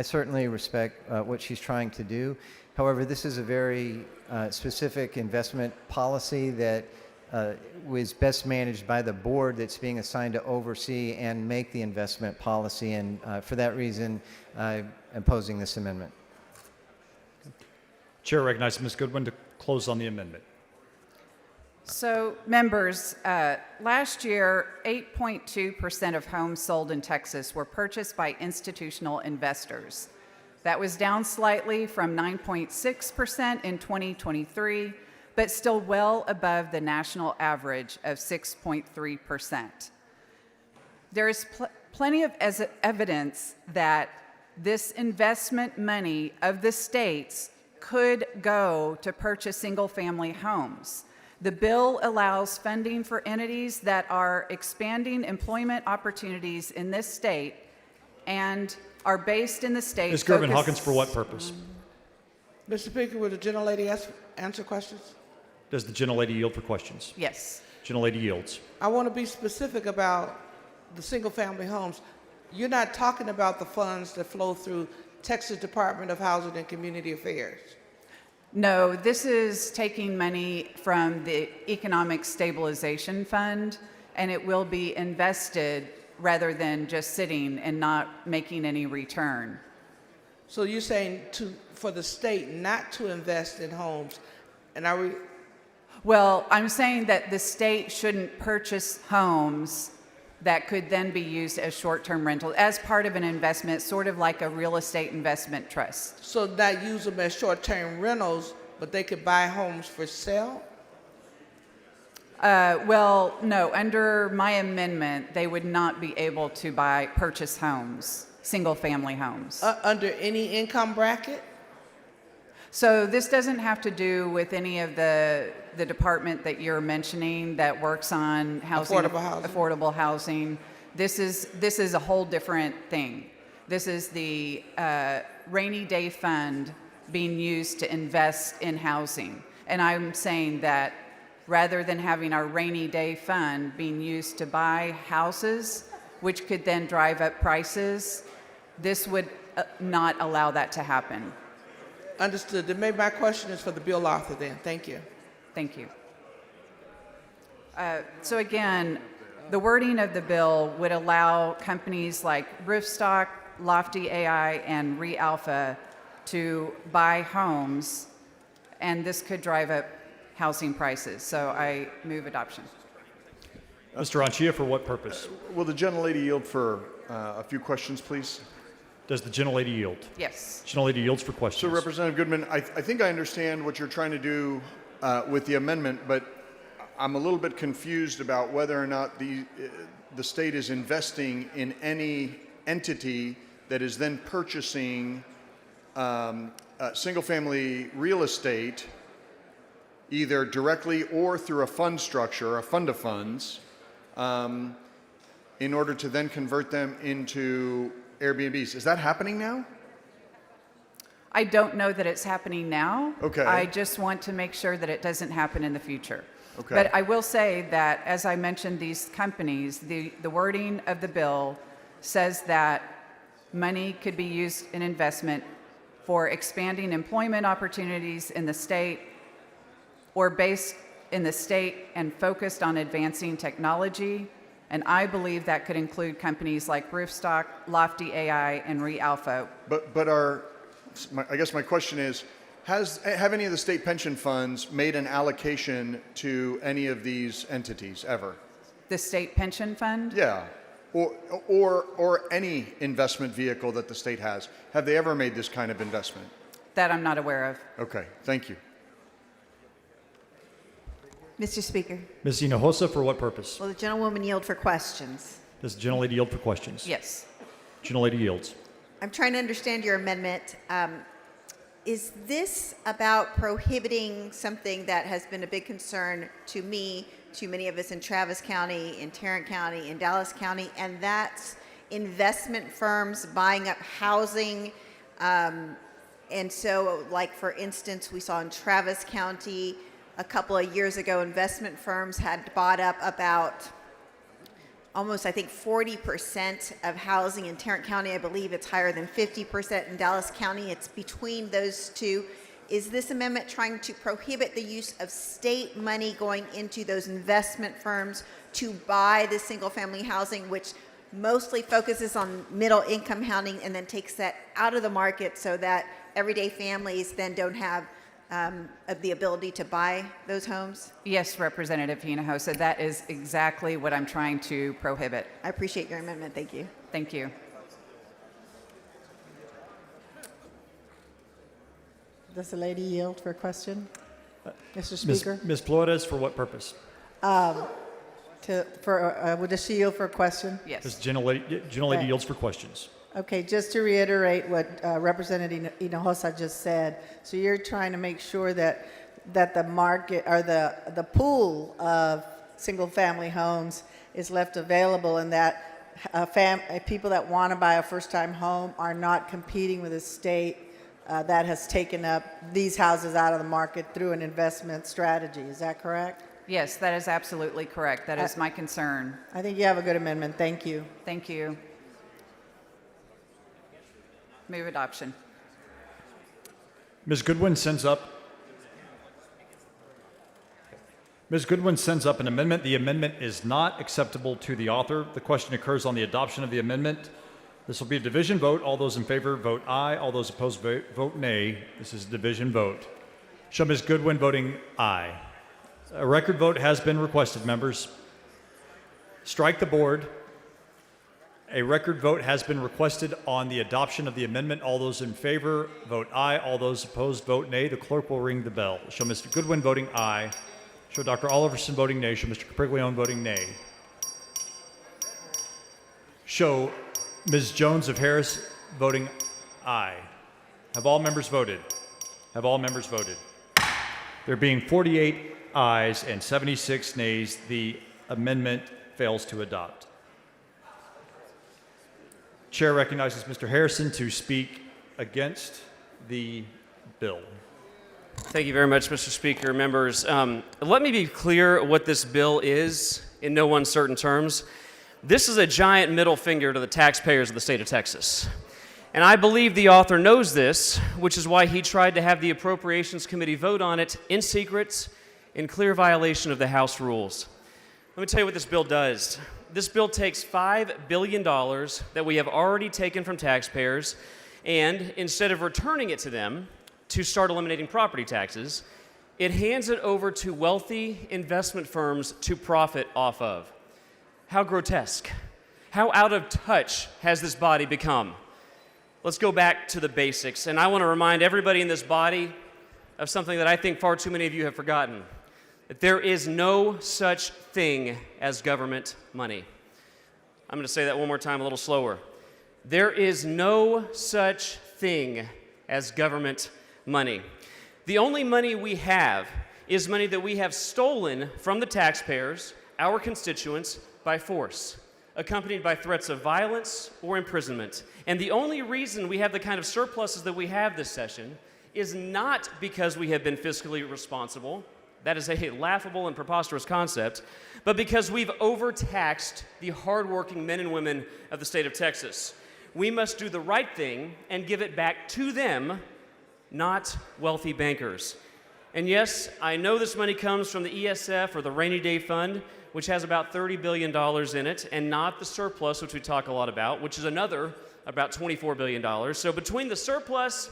certainly respect what she's trying to do. However, this is a very specific investment policy that was best managed by the board that's being assigned to oversee and make the investment policy, and for that reason, I'm opposing this amendment. Chair recognizes Ms. Goodwin to close on the amendment. So, members, last year, 8.2% of homes sold in Texas were purchased by institutional investors. That was down slightly from 9.6% in 2023, but still well above the national average of 6.3%. There is plenty of evidence that this investment money of the states could go to purchase single-family homes. The bill allows funding for entities that are expanding employment opportunities in this state and are based in the state. Ms. Gervin Hawkins, for what purpose? Mr. Speaker, would the gentlelady answer questions? Does the gentlelady yield for questions? Yes. Gentlelady yields. I want to be specific about the single-family homes. You're not talking about the funds that flow through Texas Department of Housing and Community Affairs. No, this is taking money from the Economic Stabilization Fund, and it will be invested rather than just sitting and not making any return. So you're saying for the state not to invest in homes, and are we? Well, I'm saying that the state shouldn't purchase homes that could then be used as short-term rental as part of an investment, sort of like a real estate investment trust. So not use them as short-term rentals, but they could buy homes for sale? Well, no, under my amendment, they would not be able to purchase homes, single-family homes. Under any income bracket? So this doesn't have to do with any of the department that you're mentioning that works on housing, affordable housing. This is a whole different thing. This is the rainy day fund being used to invest in housing. And I'm saying that rather than having our rainy day fund being used to buy houses, which could then drive up prices, this would not allow that to happen. Understood. Then maybe my question is for the bill author then. Thank you. Thank you. So again, the wording of the bill would allow companies like Roofstock, Lofty AI, and ReAlpha to buy homes, and this could drive up housing prices. So I move adoption. Mr. Anchia, for what purpose? Will the gentlelady yield for a few questions, please? Does the gentlelady yield? Yes. Gentlelady yields for questions. So, Representative Goodman, I think I understand what you're trying to do with the amendment, but I'm a little bit confused about whether or not the state is investing in any entity that is then purchasing single-family real estate, either directly or through a fund structure, a fund of funds, in order to then convert them into Airbnbs. Is that happening now? I don't know that it's happening now. Okay. I just want to make sure that it doesn't happen in the future. Okay. But I will say that, as I mentioned, these companies, the wording of the bill says that money could be used in investment for expanding employment opportunities in the state or based in the state and focused on advancing technology. And I believe that could include companies like Roofstock, Lofty AI, and ReAlpha. But I guess my question is, have any of the state pension funds made an allocation to any of these entities ever? The state pension fund? Yeah, or any investment vehicle that the state has. Have they ever made this kind of investment? That I'm not aware of. Okay, thank you. Mr. Speaker, Ms. Hinojosa, for what purpose? will the gentlewoman yield for questions? Does the gentlelady yield for questions? Yes. Gentlelady yields. I'm trying to understand your amendment. Is this about prohibiting something that has been a big concern to me, to many of us in Travis County, in Tarrant County, in Dallas County, and that's investment firms buying up housing? And so, like, for instance, we saw in Travis County a couple of years ago, investment firms had bought up about almost, I think, 40% of housing in Tarrant County. I believe it's higher than 50% in Dallas County. It's between those two. Is this amendment trying to prohibit the use of state money going into those investment firms to buy the single-family housing, which mostly focuses on middle-income housing, and then takes that out of the market so that everyday families then don't have the ability to buy those homes? Yes, Representative Hinojosa, that is exactly what I'm trying to prohibit. I appreciate your amendment. Thank you. Thank you. Does the lady yield for a question? Mr. Speaker? Ms. Flores, for what purpose? Would she yield for a question? Yes. Does the gentlelady yields for questions? Okay, just to reiterate what Representative Hinojosa just said, so you're trying to make sure that the market or the pool of single-family homes is left available, and that people that want to buy a first-time home are not competing with a state that has taken up these houses out of the market through an investment strategy. Is that correct? Yes, that is absolutely correct. That is my concern. I think you have a good amendment. Thank you. Thank you. Move adoption. Ms. Goodwin sends up an amendment. The amendment is not acceptable to the author. The question occurs on the adoption of the amendment. This will be a division vote. All those in favor vote aye. All those opposed vote nay. This is a division vote. Show Ms. Goodwin voting aye. A record vote has been requested, members. Strike the board. A record vote has been requested on the adoption of the amendment. All those in favor vote aye. All those opposed vote nay. The clerk will ring the bell. Show Mr. Goodwin voting aye. Show Dr. Oliverson voting nay. Show Mr. Capriglione voting nay. Show Ms. Jones of Harris voting aye. Have all members voted? Have all members voted? There being 48 ayes and 76 nays, the amendment fails to adopt. Chair recognizes Mr. Harrison to speak against the bill. Thank you very much, Mr. Speaker. Members, let me be clear what this bill is in no uncertain terms. This is a giant middle finger to the taxpayers of the state of Texas. And I believe the author knows this, which is why he tried to have the Appropriations Committee vote on it in secret, in clear violation of the House rules. Let me tell you what this bill does. This bill takes $5 billion that we have already taken from taxpayers, and instead of returning it to them to start eliminating property taxes, it hands it over to wealthy investment firms to profit off of. How grotesque. How out of touch has this body become? Let's go back to the basics, and I want to remind everybody in this body of something that I think far too many of you have forgotten, that there is no such thing as government money. I'm going to say that one more time a little slower. There is no such thing as government money. The only money we have is money that we have stolen from the taxpayers, our constituents, by force, accompanied by threats of violence or imprisonment. And the only reason we have the kind of surpluses that we have this session is not because we have been fiscally responsible. That is a laughable and preposterous concept, but because we've overtaxed the hardworking men and women of the state of Texas. We must do the right thing and give it back to them, not wealthy bankers. And yes, I know this money comes from the ESF or the Rainy Day Fund, which has about $30 billion in it, and not the surplus, which we talk a lot about, which is another about $24 billion. So between the surplus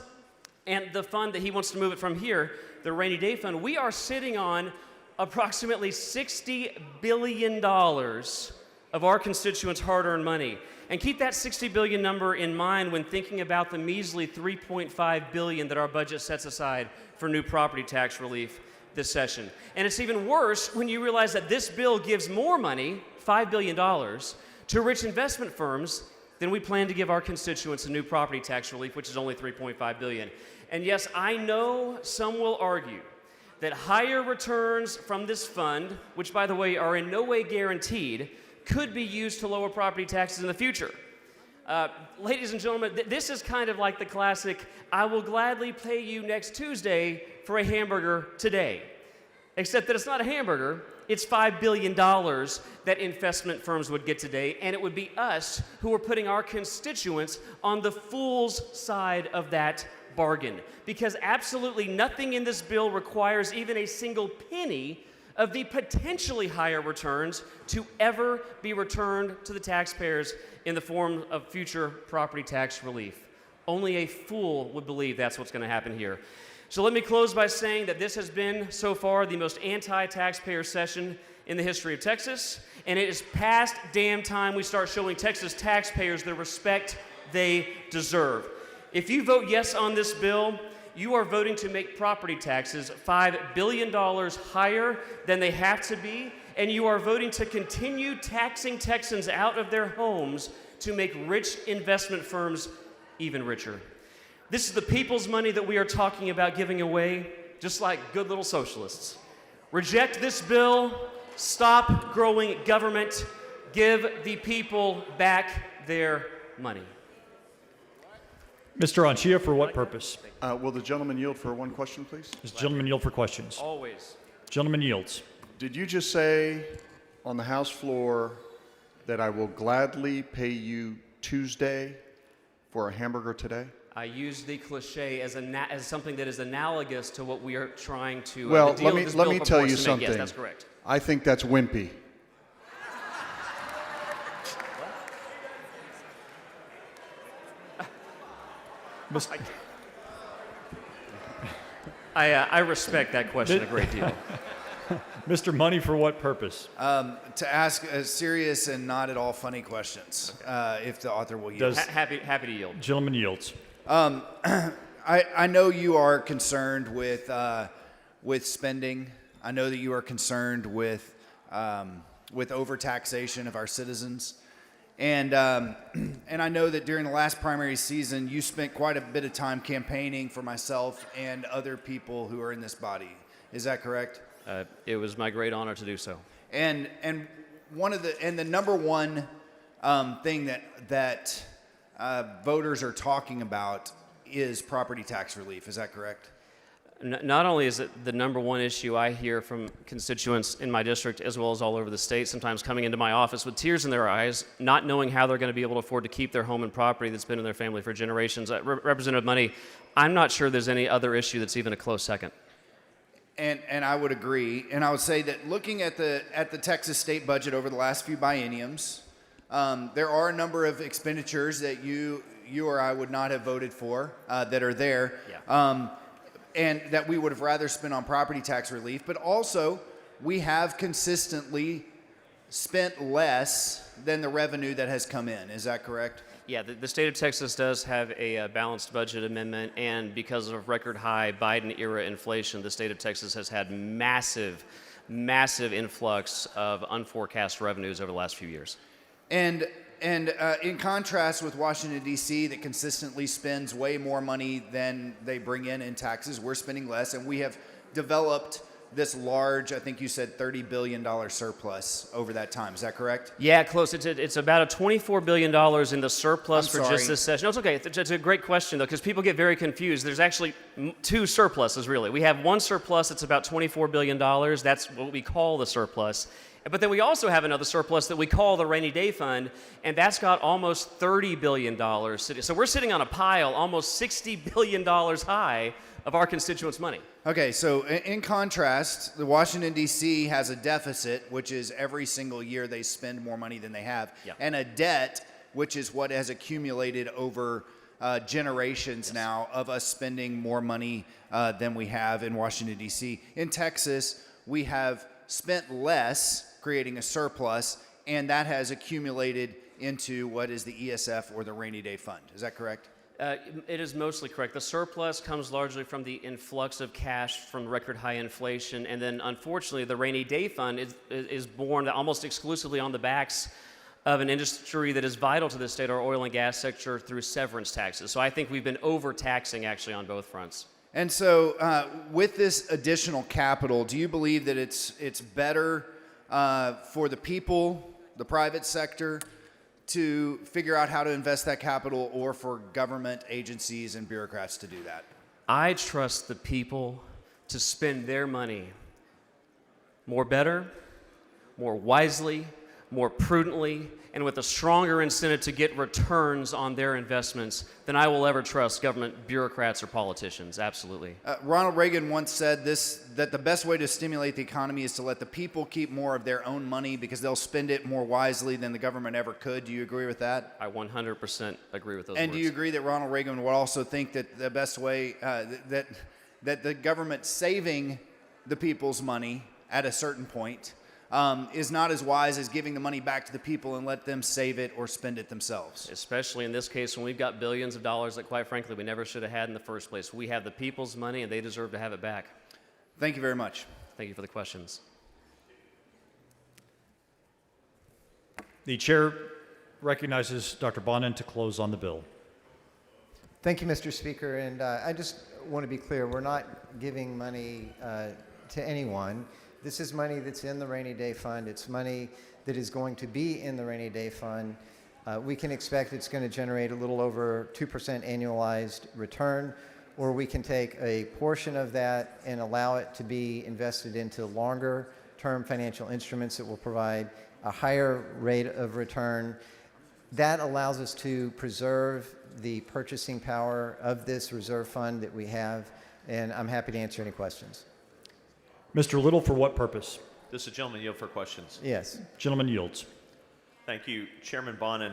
and the fund that he wants to move it from here, the Rainy Day Fund, we are sitting on approximately $60 billion of our constituents' hard-earned money. And keep that $60 billion number in mind when thinking about the measly $3.5 billion that our budget sets aside for new property tax relief this session. And it's even worse when you realize that this bill gives more money, $5 billion, to rich investment firms than we plan to give our constituents in new property tax relief, which is only $3.5 billion. And yes, I know some will argue that higher returns from this fund, which by the way are in no way guaranteed, could be used to lower property taxes in the future. Ladies and gentlemen, this is kind of like the classic, I will gladly pay you next Tuesday for a hamburger today. Except that it's not a hamburger, it's $5 billion that investment firms would get today, and it would be us who are putting our constituents on the fool's side of that bargain. Because absolutely nothing in this bill requires even a single penny of the potentially higher returns to ever be returned to the taxpayers in the form of future property tax relief. Only a fool would believe that's what's going to happen here. So let me close by saying that this has been, so far, the most anti-taxpayer session in the history of Texas, and it is past damn time we start showing Texas taxpayers the respect they deserve. If you vote yes on this bill, you are voting to make property taxes $5 billion higher than they have to be, and you are voting to continue taxing Texans out of their homes to make rich investment firms even richer. This is the people's money that we are talking about giving away, just like good little socialists. Reject this bill, stop growing government, give the people back their money. Mr. Anchia, for what purpose? Will the gentleman yield for one question, please? Does the gentleman yield for questions? Always. Gentleman yields. Did you just say on the House floor that I will gladly pay you Tuesday for a hamburger today? I use the cliche as something that is analogous to what we are trying to. Well, the deal let this me bill tell you purports to make. something. Yes, that's correct. I think that's wimpy. I respect that question a great deal. Mr. Money, for what purpose? To ask serious and not at all funny questions, if the author will yield. Happy to yield. Gentleman yields. I know you are concerned with spending. I know that you are concerned with overtaxation of our citizens. And I know that during the last primary season, you spent quite a bit of time campaigning for myself and other people who are in this body. Is that correct? It was my great honor to do so. And the number one thing that voters are talking about is property tax relief. Is that correct? Not only is it the number one issue I hear from constituents in my district as well as all over the state, sometimes coming into my office with tears in their eyes, not knowing how they're going to be able to afford to keep their home and property that's been in their family for generations. Representative Money, I'm not sure there's any other issue that's even a close second. And I would agree. And I would say that looking at the Texas state budget over the last few bienniums, there are a number of expenditures that you or I would not have voted for that are there. Yeah. And that we would have rather spent on property tax relief. But also, we have consistently spent less than the revenue that has come in. Is that correct? Yeah, the state of Texas does have a balanced budget amendment, and because of record high Biden-era inflation, the state of Texas has had massive influx of unforecast revenues over the last few years. And in contrast with Washington, D.C., that consistently spends way more money than they bring in taxes, we're spending less, and we have developed this large, I think you said $30 billion surplus over that time. Is that correct? Yeah, close. It's about a $24 billion in the surplus for just this session. No, it's okay. It's a great question, though, because people get very confused. There's actually two surpluses, really. We have one surplus that's about $24 billion. That's what we call the surplus. But then we also have another surplus that we call the rainy day fund, and that's got almost $30 billion. So we're sitting on a pile almost $60 billion high of our constituents' money. Okay, so in contrast, the Washington, D.C. has a deficit, which is every single year they spend more money than they have, and a debt, which is what has accumulated over generations now of us spending more money than we have in Washington, D.C. In Texas, we have spent less, creating a surplus, and that has accumulated into what is the ESF or the rainy day fund. Is that correct? It is mostly correct. The surplus comes largely from the influx of cash from record high inflation, and then unfortunately the rainy day fund is born almost exclusively on the backs of an industry that is vital to the state, our oil and gas sector, through severance taxes. So I think we've been overtaxing actually on both fronts. And so with this additional capital, do you believe that it's better for the people, the private sector, to figure out how to invest that capital, or for government agencies and bureaucrats to do that? I trust the people to spend their money more better, more wisely, more prudently, and with a stronger incentive to get returns on their investments than I will ever trust government bureaucrats or politicians. Absolutely. Ronald Reagan once said that the best way to stimulate the economy is to let the people keep more of their own money because they'll spend it more wisely than the government ever could. Do you agree with that? I 100% agree with those And words. do you agree that Ronald Reagan would also think that the best way, that the government saving the people's money at a certain point is not as wise as giving the money back to the people and let them save it or spend it themselves? Especially in this case when we've got billions of dollars that, quite frankly, we never should have had in the first place. We have the people's money, and they deserve to have it back. Thank you very much. Thank you for the questions. The chair recognizes Dr. Bonin to close on the bill. Thank you, Mr. Speaker. And I just want to be clear, we're not giving money to anyone. This is money that's in the rainy day fund. It's money that is going to be in the rainy day fund. We can expect it's going to generate a little over 2% annualized return, or we can take a portion of that and allow it to be invested into longer term financial instruments that will provide a higher rate of return. That allows us to preserve the purchasing power of this reserve fund that we have, and I'm happy to answer any questions. Mr. Little, for what purpose? Does the gentleman yield for questions? Yes. Gentleman yields. Thank you, Chairman Bonin.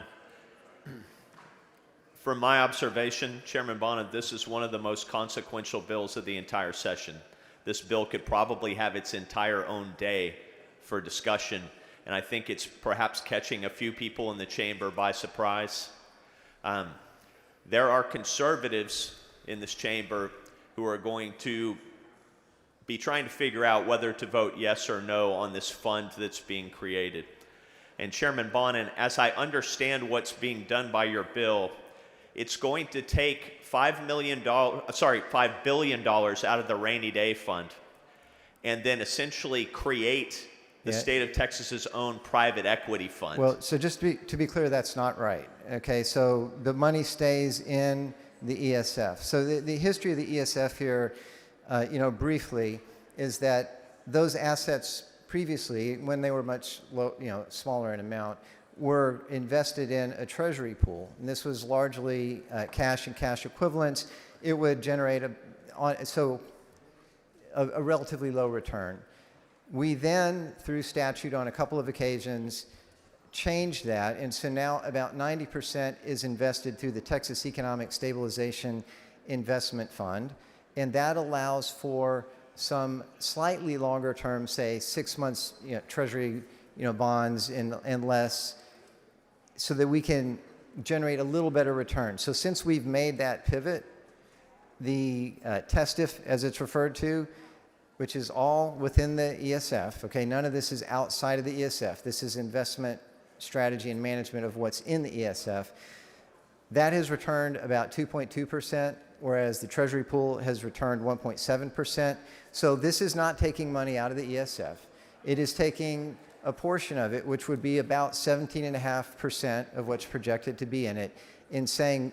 From my observation, Chairman Bonin, this is one of the most consequential bills of the entire session. This bill could probably have its entire own day for discussion, and I think it's perhaps catching a few people in the chamber by surprise. There are conservatives in this chamber who are going to be trying to figure out whether to vote yes or no on this fund that's being created. And Chairman Bonin, as I understand what's being done by your bill, it's going to take $5 billion out of the rainy day fund and then essentially create the Yeah. state of Texas's own private equity fund. Well, so just to be clear, that's not right. Okay, so the money stays in the ESF. So the history of the ESF here, briefly, is that those assets previously, when they were much smaller in amount, were invested in a treasury pool. And this was largely cash and cash equivalents. It would generate a relatively low return. We then, through statute on a couple of occasions, changed that, and so now about 90% is invested through the Texas Economic Stabilization Investment Fund, and that allows for some slightly longer term, say 6 months, treasury, bonds and less, so that we can generate a little better return. So since we've made that pivot, the TESTIF, as it's referred to, which is all within the ESF, okay, none of this is outside of the ESF. This is investment strategy and management of what's in the ESF. That has returned about 2.2%, whereas the Treasury pool has returned 1.7%. So this is not taking money out of the ESF. It is taking a portion of it, which would be about 17.5% of what's projected to be in it, in saying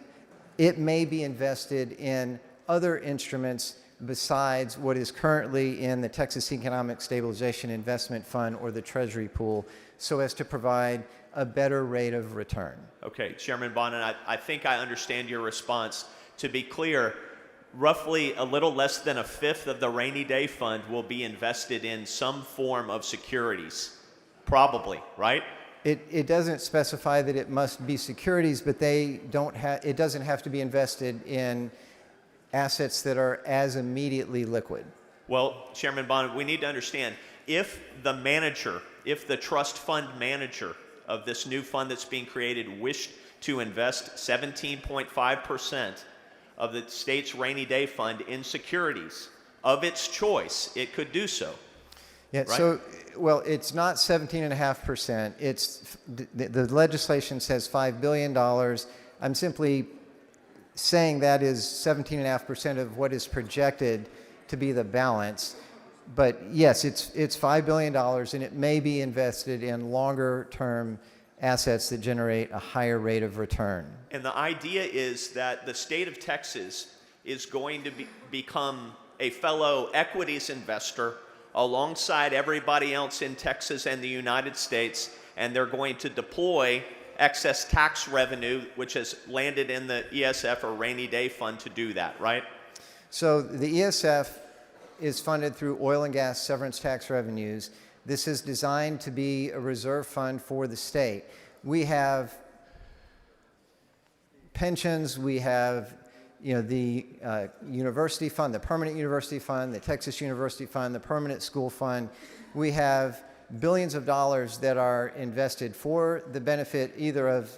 it may be invested in other instruments besides what is currently in the Texas Economic Stabilization Investment Fund or the Treasury pool, so as to provide a better rate of return. Okay, Chairman Bonin, I think I understand your response. To be clear, roughly a little less than a fifth of the rainy day fund will be invested in some form of securities. Probably, right? It doesn't specify that it must be securities, but it doesn't have to be invested in assets that are as immediately liquid. Well, Chairman Bonin, we need to understand, if the trust fund manager of this new fund that's being created wished to invest 17.5% of the state's rainy day fund in securities of its choice, it could do so. Yeah, right? so, well, it's not 17.5%. It's, the legislation says $5 billion. I'm simply saying that is 17.5% of what is projected to be the balance. But yes, it's $5 billion, and it may be invested in longer-term assets that generate a higher rate of return. And the idea is that the state of Texas is going to become a fellow equities investor alongside everybody else in Texas and the United States, and they're going to deploy excess tax revenue, which has landed in the ESF or rainy day fund, to do that, right? So the ESF is funded through oil and gas severance tax revenues. This is designed to be a reserve fund for the state. We have pensions, we have the university fund, the permanent university fund, the Texas University Fund, the permanent school fund. We have billions of dollars that are invested for the benefit either of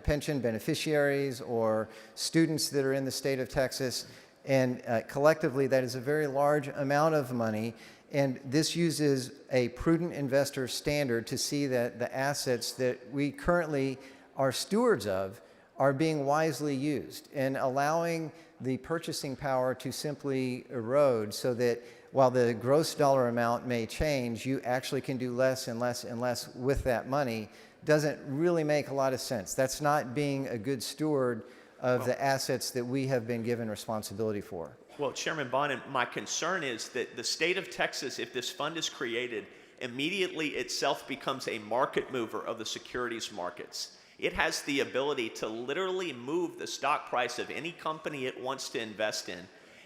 pension beneficiaries or students that are in the state of Texas. And collectively, that is a very large amount of money. And this uses a prudent investor standard to see that the assets that we currently are stewards of are being wisely used, and allowing the purchasing power to simply erode, so that while the gross dollar amount may change, you actually can do less and less and less with that money, doesn't really make a lot of sense. That's not being a good steward of the assets that we have been given responsibility for. Well, Chairman Bonin, my concern is that the state of Texas, if this fund is created, immediately itself becomes a market mover of the securities markets. It has the ability to literally move the stock price of any company it wants to invest in.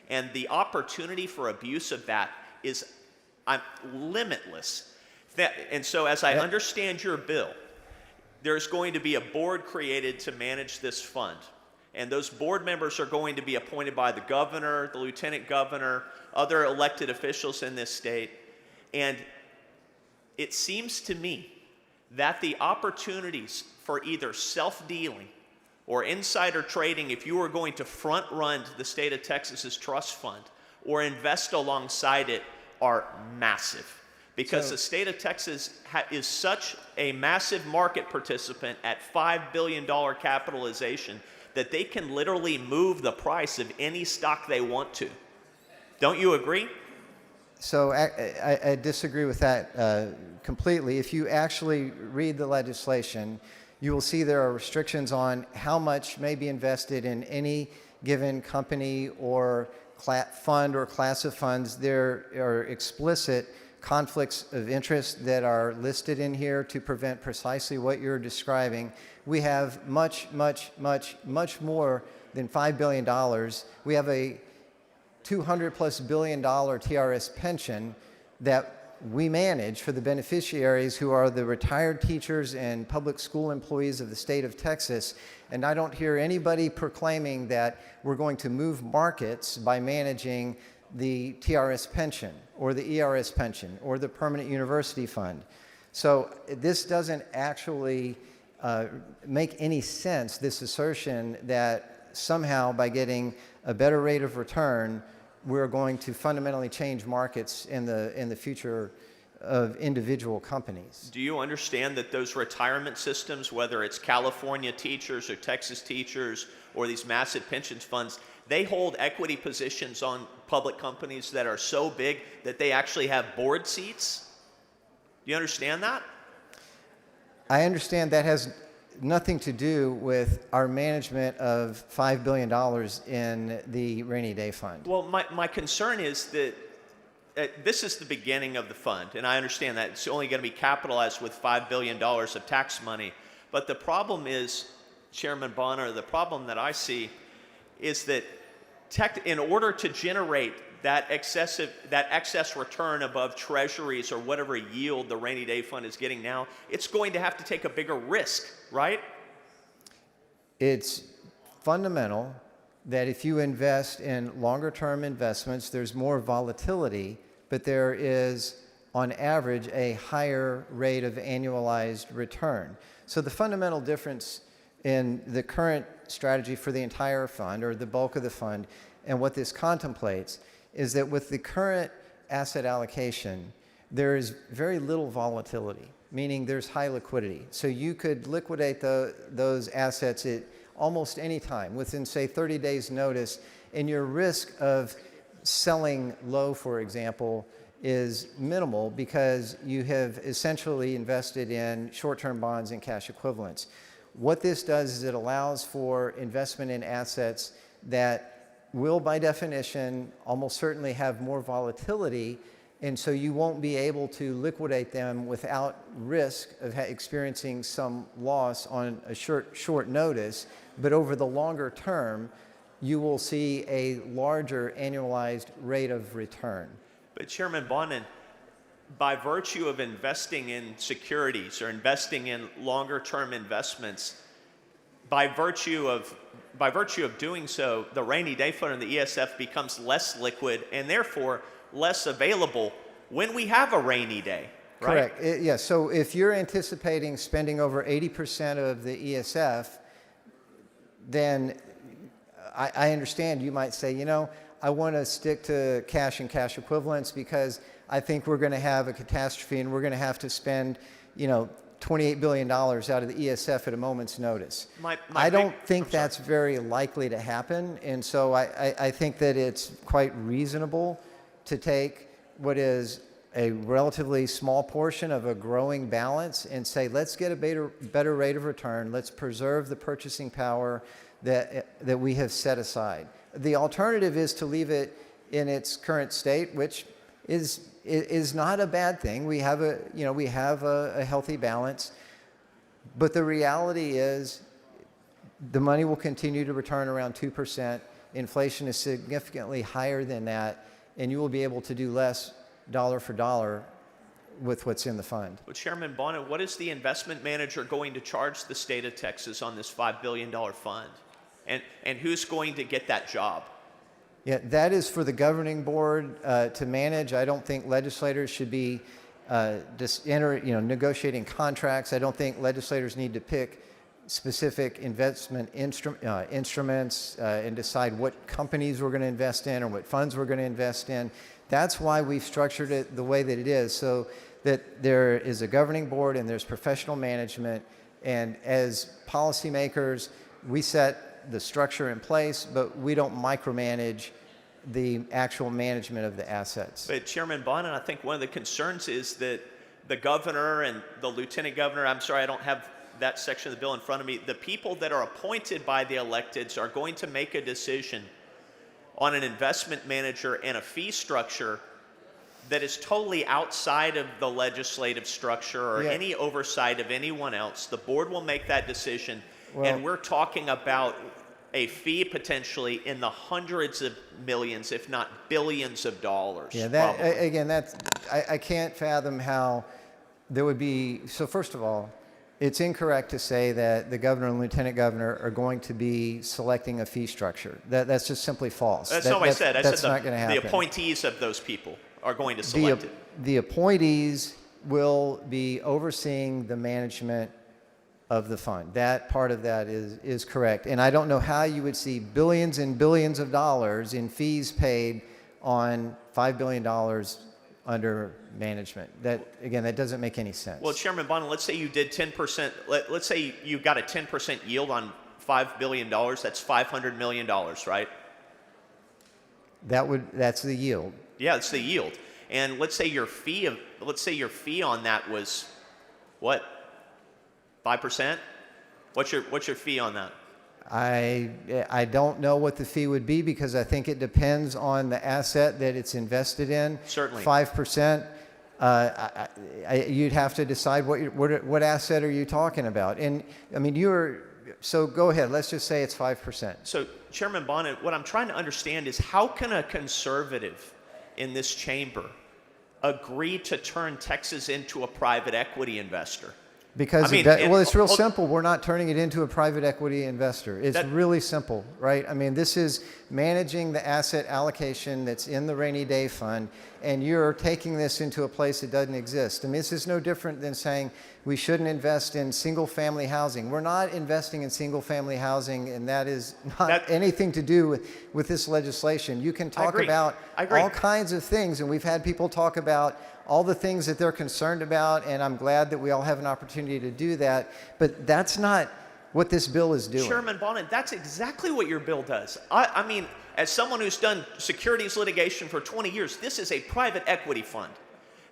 And the opportunity for abuse of that is limitless. And so as I understand your bill, there's going to be a board created to manage this fund. And those board members are going to be appointed by the governor, the lieutenant governor, other elected officials in this state. And it seems to me that the opportunities for either self-dealing or insider trading, if you were going to front-run the state of Texas's trust fund or invest alongside it, are massive. Because the state of Texas is such a massive market participant at $5 billion capitalization that they can literally move the price of any stock they want to. Don't you agree? So I disagree with that completely. If you actually read the legislation, you will see there are restrictions on how much may be invested in any given company or fund or class of funds. There are explicit conflicts of interest that are listed in here to prevent precisely what you're describing. We have much, much, much, much more than $5 billion. We have a $200+ billion TRS pension that we manage for the beneficiaries, who are the retired teachers and public school employees of the state of Texas. And I don't hear anybody proclaiming that we're going to move markets by managing the TRS pension or the ERS pension or the permanent university fund. So this doesn't actually make any sense, this assertion that somehow by getting a better rate of return, we're going to fundamentally change markets in the future of individual companies. Do you understand that those retirement systems, whether it's California teachers or Texas teachers or these massive pensions funds, they hold equity positions on public companies that are so big that they actually have board seats? Do you understand that? I understand that has nothing to do with our management of $5 billion in the rainy day fund. Well, my concern is that this is the beginning of the fund, and I understand that it's only going to be capitalized with $5 billion of tax money. But the problem is, Chairman Bonner, the problem that I see is that in order to generate that excess return above treasuries or whatever yield the rainy day fund is getting now, it's going to have to take a bigger risk, right? It's fundamental that if you invest in longer term investments, there's more volatility, but there is, on average, a higher rate of annualized return. So the fundamental difference in the current strategy for the entire fund, or the bulk of the fund, and what this contemplates is that with the current asset allocation, there is very little volatility, meaning there's high liquidity. So you could liquidate those assets at almost any time, within, say, 30 days notice, and your risk of selling low, for example, is minimal because you have essentially invested in short-term bonds and cash equivalents. What this does is it allows for investment in assets that will, by definition, almost certainly have more volatility, and so you won't be able to liquidate them without risk of experiencing some loss on a short notice. But over the longer term, you will see a larger annualized rate of return. But Chairman Bonin, by virtue of investing in securities or investing in longer term investments, by virtue of doing so, the rainy day fund and the ESF becomes less liquid and therefore less available when we have a rainy day, right? Correct. Yes. So if you're anticipating spending over 80% of the ESF, then I understand you might say, you know, I want to stick to cash and cash equivalents because I think we're going to have a catastrophe and we're going to have to spend, you know, $28 billion out of the ESF at a moment's notice. I don't think that's very likely to happen, and so I think that it's quite reasonable to take what is a relatively small portion of a growing balance and say, let's get a better rate of return, let's preserve the purchasing power that we have set aside. The alternative is to leave it in its current state, which is not a bad thing. We have a healthy balance, but the reality is the money will continue to return around 2%. Inflation is significantly higher than that, and you will be able to do less dollar for dollar with what's in the fund. Well, Chairman Bonin, what is the investment manager going to charge the state of Texas on this $5 billion fund? And who's going to get that job? Yeah, that is for the governing board to manage. I don't think legislators should be negotiating contracts. I don't think legislators need to pick specific investment instruments and decide what companies we're going to invest in or what funds we're going to invest in. That's why we've structured it the way that it is, so that there is a governing board and there's professional management. And as policymakers, we set the structure in place, but we don't micromanage the actual management of the assets. But Chairman Bonin, I think one of the concerns is that the governor and the lieutenant governor, I'm sorry, I don't have that section of the bill in front of me, the people that are appointed by the electeds are going to make a decision on an investment manager and a fee structure that is totally outside of the legislative structure or any oversight of anyone else. The board will make that decision, and we're talking about a fee potentially in the hundreds of millions, if not billions of dollars. Yeah, that, probably. again, that's, I can't fathom how there would be, so first of all, it's incorrect to say that the governor and lieutenant governor are going to be selecting a fee structure. That's just simply false. That's not what I said. I that's said not going to happen. the appointees of those people are going to select it. The appointees will be overseeing the management of the fund. That part of that is correct. And I don't know how you would see billions and billions of dollars in fees paid on $5 billion under management. That, again, that doesn't make any sense. Well, Chairman Bonin, let's say you did 10%, let's say you got a 10% yield on $5 billion, that's $500 million, right? That's the yield. Yeah, it's the yield. And let's say your fee on that was what? 5%? What's your fee on that? I don't know what the fee would be because I think it depends on the asset that it's invested in. Certainly. 5%. You'd have to decide what asset are you talking about. And I mean, so go ahead. Let's just say it's 5%. So, Chairman Bonin, what I'm trying to understand is how can a conservative in this chamber agree to turn Texas into a private equity investor? Because it's real simple. We're not turning it into a private equity investor. It's really simple, right? I mean, this is managing the asset allocation that's in the rainy day fund, and you're taking this into a place that doesn't exist. I mean, this is no different than saying we shouldn't invest in single-family housing. We're not investing in single-family housing, and that is not anything to do with this legislation. You can talk about all kinds of things, and we've had people talk about all the things that they're concerned about, and I'm glad that we all have an opportunity to do that, but that's not what this bill is doing. Chairman Bonin, that's exactly what your bill does. I mean, as someone who's done securities litigation for 20 years, this is a private equity fund.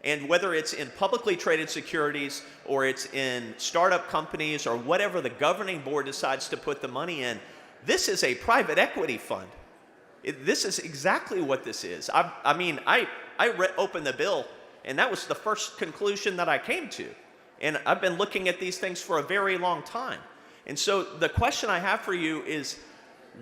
And whether it's in publicly traded securities or it's in startup companies or whatever the governing board decides to put the money in, this is a private equity fund. This is exactly what this is. I mean, I opened the bill, and that was the first conclusion that I came to. And I've been looking at these things for a very long time. And so the question I have for you is,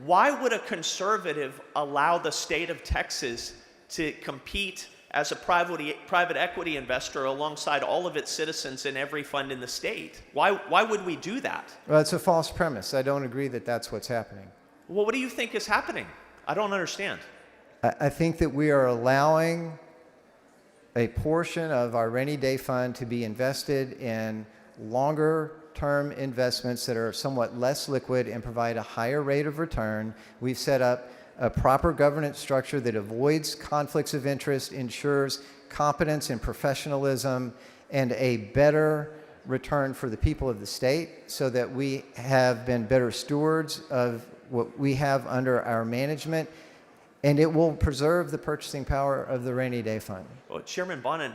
why would a conservative allow the state of Texas to compete as a private equity investor alongside all of its citizens in every fund in the state? Why would we do that? Well, it's a false premise. I don't agree that that's what's happening. Well, what do you think is happening? I don't understand. I think that we are allowing a portion of our rainy day fund to be invested in longer term investments that are somewhat less liquid and provide a higher rate of return. We've set up a proper governance structure that avoids conflicts of interest, ensures competence and professionalism, and a better return for the people of the state so that we have been better stewards of what we have under our management, and it will preserve the purchasing power of the rainy day fund. Well, Chairman Bonin,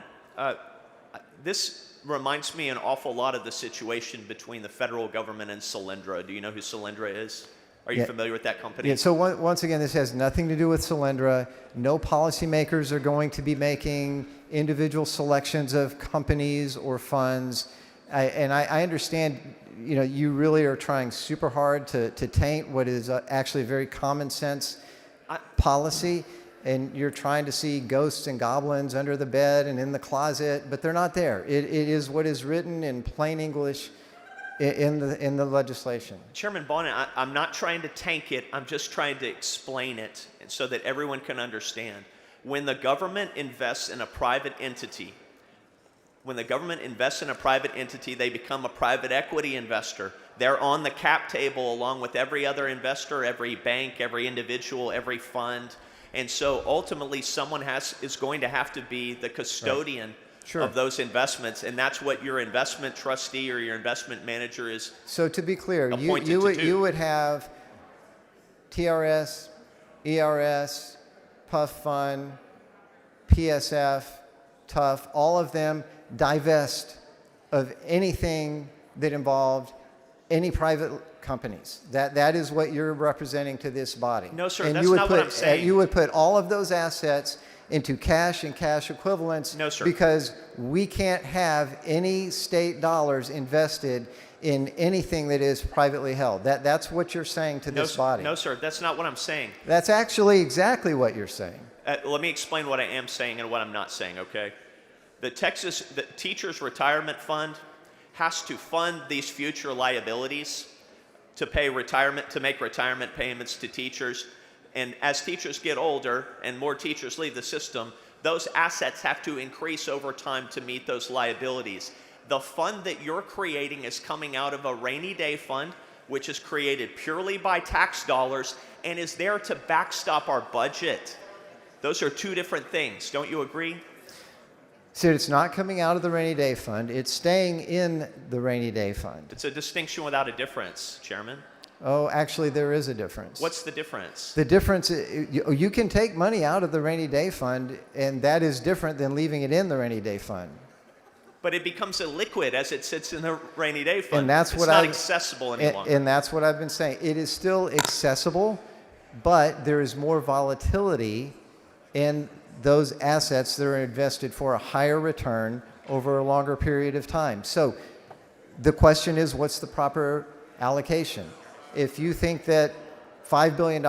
this reminds me an awful lot of the situation between the federal government and Solyndra. Do you know who Solyndra is? Are you familiar with that company? Yeah, so once again, this has nothing to do with Solyndra. No policymakers are going to be making individual selections of companies or funds. I understand, you really are trying super hard to taint what is actually a very common sense policy, and you're trying to see ghosts and goblins under the bed and in the closet, but they're not there. It is what is written in plain English in the legislation. Chairman Bonin, I'm not trying to tank it. I'm just trying to explain it so that everyone can understand. When the government invests in a private entity, they become a private equity investor. They're on the cap table along with every other investor, every bank, every individual, every fund. And so ultimately someone is going to have to be the custodian of those investments, and that's what your investment trustee or your investment manager is. So to be clear, appointed you to do. would have TRS, ERS, PUF Fund, PSF, TUF, all of them divest of anything that involved any private companies. That is what you're representing to this body. No, sir, And that's you would not what put, I'm saying. You would put all of those assets into cash and cash equivalents. No, sir. Because we can't have any state dollars invested in anything that is privately held. That's what you're saying to this body. No, sir, that's not what I'm saying. That's actually exactly what you're saying. Let me explain what I am saying and what I'm not saying, okay? The Teachers Retirement Fund has to fund these future liabilities to make retirement payments to teachers. And as teachers get older and more teachers leave the system, those assets have to increase over time to meet those liabilities. The fund that you're creating is coming out of a rainy day fund, which is created purely by tax dollars and is there to backstop our budget. Those are two different things. Don't you agree? So it's not coming out of the rainy day fund. It's staying in the rainy day fund. It's a distinction without a difference, Chairman. Oh, actually, there is a difference. What's the difference? The difference, you can take money out of the rainy day fund, and that is different than leaving it in the rainy day fund. But it becomes illiquid as it sits in the rainy day fund. And that's it's what not I've- accessible any longer. And that's what I've been saying. It is still accessible, but there is more volatility in those assets that are invested for a higher return over a longer period of time. So the question is, what's the proper allocation? If you think that $5 billion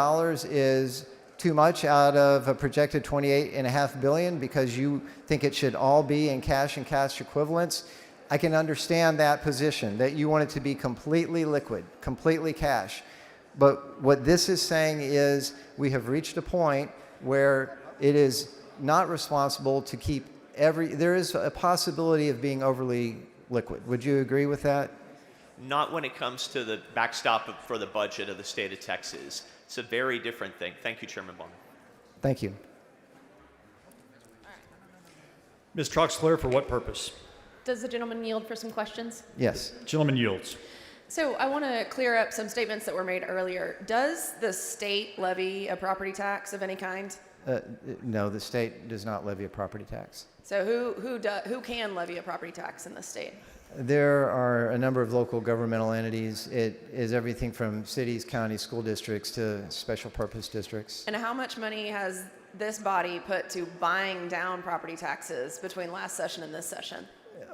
is too much out of a projected $28.5 billion because you think it should all be in cash and cash equivalents, I can understand that position, that you want it to be completely liquid, completely cash. But what this is saying is we have reached a point where it is not responsible to keep there is a possibility of being overly liquid. Would you agree with that? Not when it comes to the backstop for the budget of the state of Texas. It's a very different thing. Thank you, Chairman Bond. Thank you. Ms. Troxler, for what purpose? Does the gentleman yield for some questions? Yes. Gentleman yields. So I want to clear up some statements that were made earlier. Does the state levy a property tax of any kind? No, the state does not levy a property tax. So who can levy a property tax in the state? There are a number of local governmental entities. It is everything from cities, counties, school districts to special purpose districts. And how much money has this body put to buying down property taxes between last session and this session?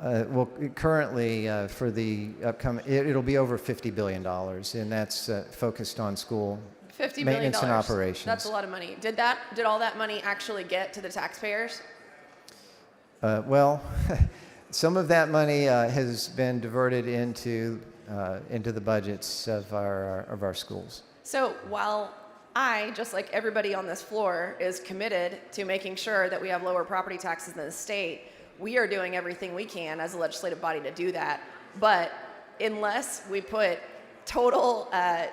Well, currently for the upcoming, it'll be over $50 billion, and that's focused on school $50 billion. maintenance and operations. That's a lot of money. Did all that money actually get to the taxpayers? Well, some of that money has been diverted into the budgets of our schools. So while I, just like everybody on this floor, is committed to making sure that we have lower property taxes in the state, we are doing everything we can as a legislative body to do that. But unless we put total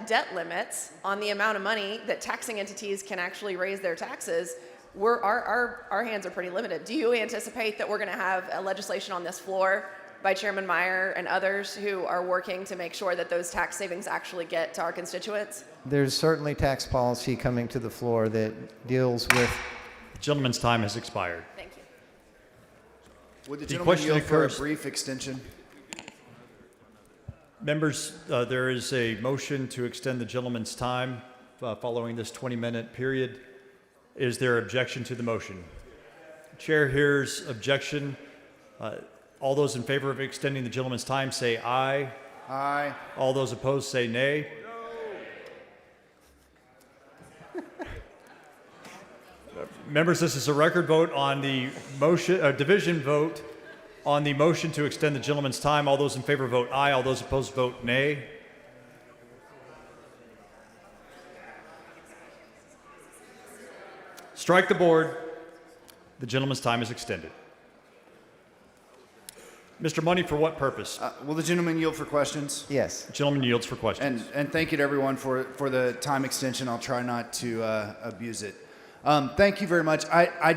debt limits on the amount of money that taxing entities can actually raise their taxes, our hands are pretty limited. Do you anticipate that we're going to have a legislation on this floor by Chairman Meyer and others who are working to make sure that those tax savings actually get to our constituents? There's certainly tax policy coming to the floor that deals with. The gentleman's time has expired. Thank you. Would the The gentleman question yield for a occurs- brief extension? Members, there is a motion to extend the gentleman's time following this 20-minute period. Is there objection to the motion? Chair hears objection. All those in favor of extending the gentleman's time say aye. Aye. All those opposed say nay. Members, this is a record vote on the motion, division vote on the motion to extend the gentleman's time. All those in favor vote aye. All those opposed vote nay. Strike the board. The gentleman's time is extended. Mr. Money, for what purpose? Will the gentleman yield for questions? Yes. The gentleman yields for questions. And thank you to everyone for the time extension. I'll try not to abuse it. Thank you very much. I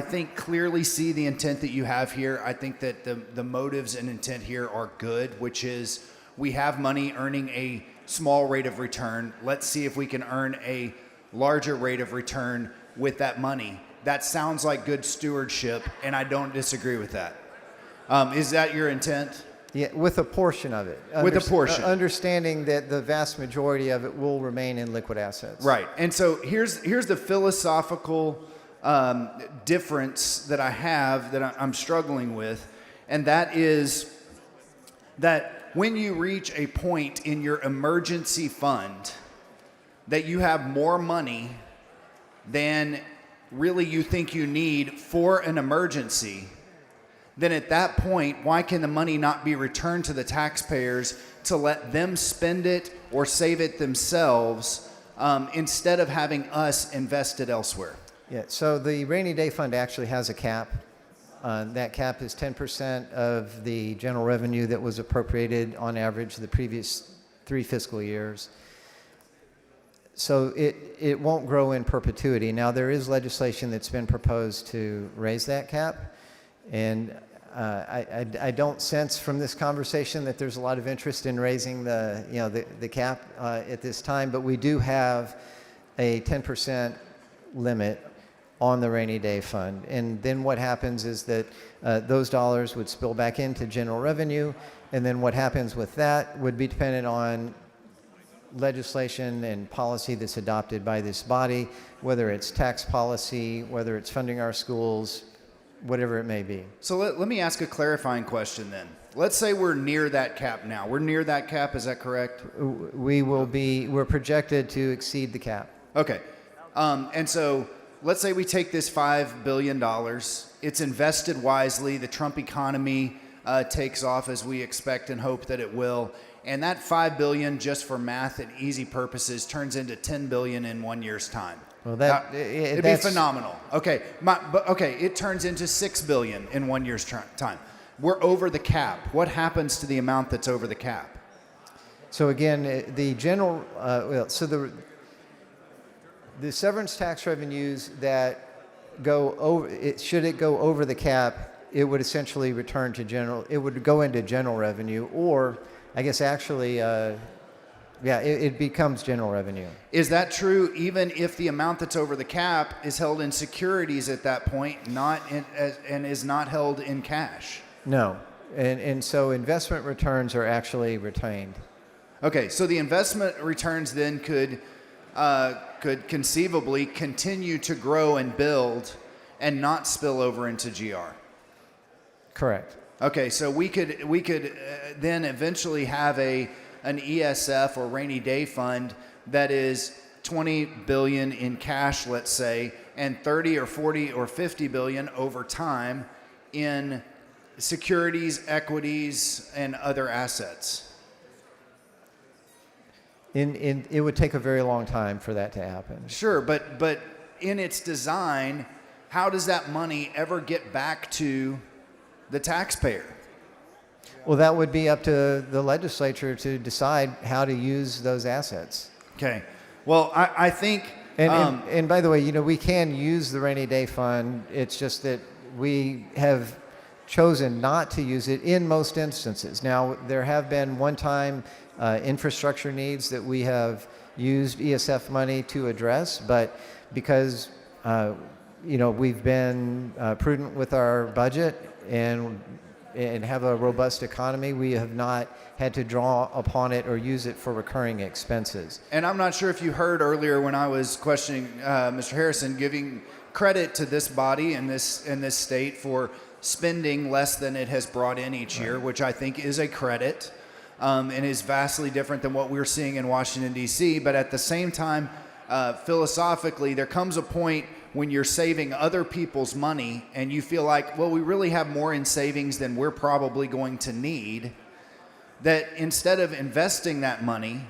think clearly see the intent that you have here. I think that the motives and intent here are good, which is we have money earning a small rate of return. Let's see if we can earn a larger rate of return with that money. That sounds like good stewardship, and I don't disagree with that. Is that your intent? Yeah, with a portion of it. With a portion. Understanding that the vast majority of it will remain in liquid assets. Right. And so here's the philosophical difference that I have that I'm struggling with, and that is that when you reach a point in your emergency fund that you have more money than really you think you need for an emergency, then at that point, why can the money not be returned to the taxpayers to let them spend it or save it themselves instead of having us invest it elsewhere? Yeah, so the rainy day fund actually has a cap. That cap is 10% of the general revenue that was appropriated on average the previous 3 fiscal years. So it won't grow in perpetuity. Now, there is legislation that's been proposed to raise that cap, and I don't sense from this conversation that there's a lot of interest in raising the cap at this time, but we do have a 10% limit on the rainy day fund. And then what happens is that those dollars would spill back into general revenue, and then what happens with that would be dependent on legislation and policy that's adopted by this body, whether it's tax policy, whether it's funding our schools, whatever it may be. So let me ask a clarifying question then. Let's say we're near that cap now. We're near that cap, is that correct? We're projected to exceed the cap. Okay. And so let's say we take this $5 billion. It's invested wisely. The Trump economy takes off as we expect and hope that it will. And that $5 billion, just for math and easy purposes, turns into $10 billion in 1 year's time. Well, it'd be phenomenal. Okay, but it turns into $6 billion in 1 year's time. We're over the cap. What happens to the amount that's over the cap? So again, the general, the severance tax revenues that go over, should it go over the cap, it would essentially return to general. It would go into general revenue, or I guess actually, it becomes general revenue. Is that true even if the amount that's over the cap is held in securities at that point, and is not held in cash? No, and so investment returns are actually retained. Okay, so the investment returns then could conceivably continue to grow and build and not spill over into GR. Correct. Okay, so we could then eventually have an ESF or rainy day fund that is $20 billion in cash, let's say, and 30 or 40 or 50 billion over time in securities, equities, and other assets. It would take a very long time for that to happen. Sure, but in its design, how does that money ever get back to the taxpayer? Well, that would be up to the legislature to decide how to use those assets. Okay. Well, I think... And by the way, we can use the rainy day fund. It's just that we have chosen not to use it in most instances. Now, there have been one-time infrastructure needs that we have used ESF money to address, but because we've been prudent with our budget and have a robust economy, we have not had to draw upon it or use it for recurring expenses. And I'm not sure if you heard earlier when I was questioning Mr. Harrison, giving credit to this body and this state for spending less than it has brought in each year, which I think is a credit and is vastly different than what we're seeing in Washington, D.C. But at the same time, philosophically, there comes a point when you're saving other people's money and you feel like, well, we really have more in savings than we're probably going to need, that instead of investing that money,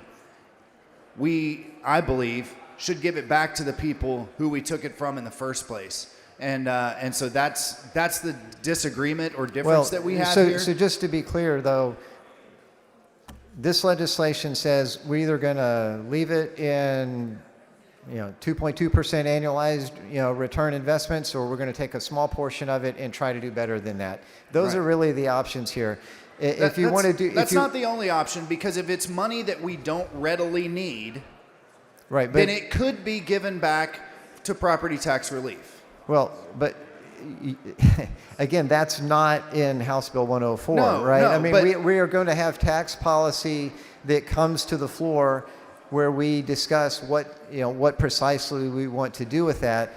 I believe, should give it back to the people who we took it from in the first place. And so that's the disagreement or difference that we have here. So just to be clear, though, this legislation says we're either going to leave it in 2.2% annualized, return investments, or we're going to take a small portion of it and try to do better than that. Those are really the options here. If you want to do, that's not the only option, because if it's money that we don't readily need, then it could be given back to property tax relief. Well, but again, that's not in House Bill 104, No, right? no, I mean, but- we are going to have tax policy that comes to the floor where we discuss what precisely we want to do with that.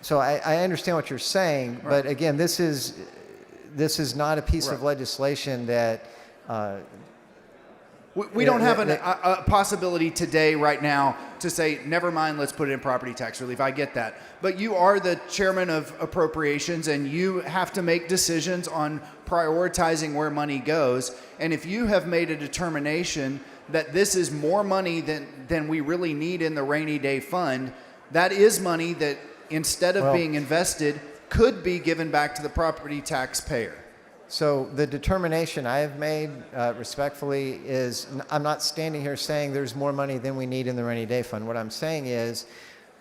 So I understand what you're saying, but again, this is not a piece of legislation that. We don't have a possibility today, right now, to say, never mind, let's put it in property tax relief. I get that. But you are the chairman of appropriations, and you have to make decisions on prioritizing where money goes. And if you have made a determination that this is more money than we really need in the rainy day fund, that is money that, instead of being invested, could be given back to the property taxpayer. So the determination I have made, respectfully, is I'm not standing here saying there's more money than we need in the rainy day fund. What I'm saying is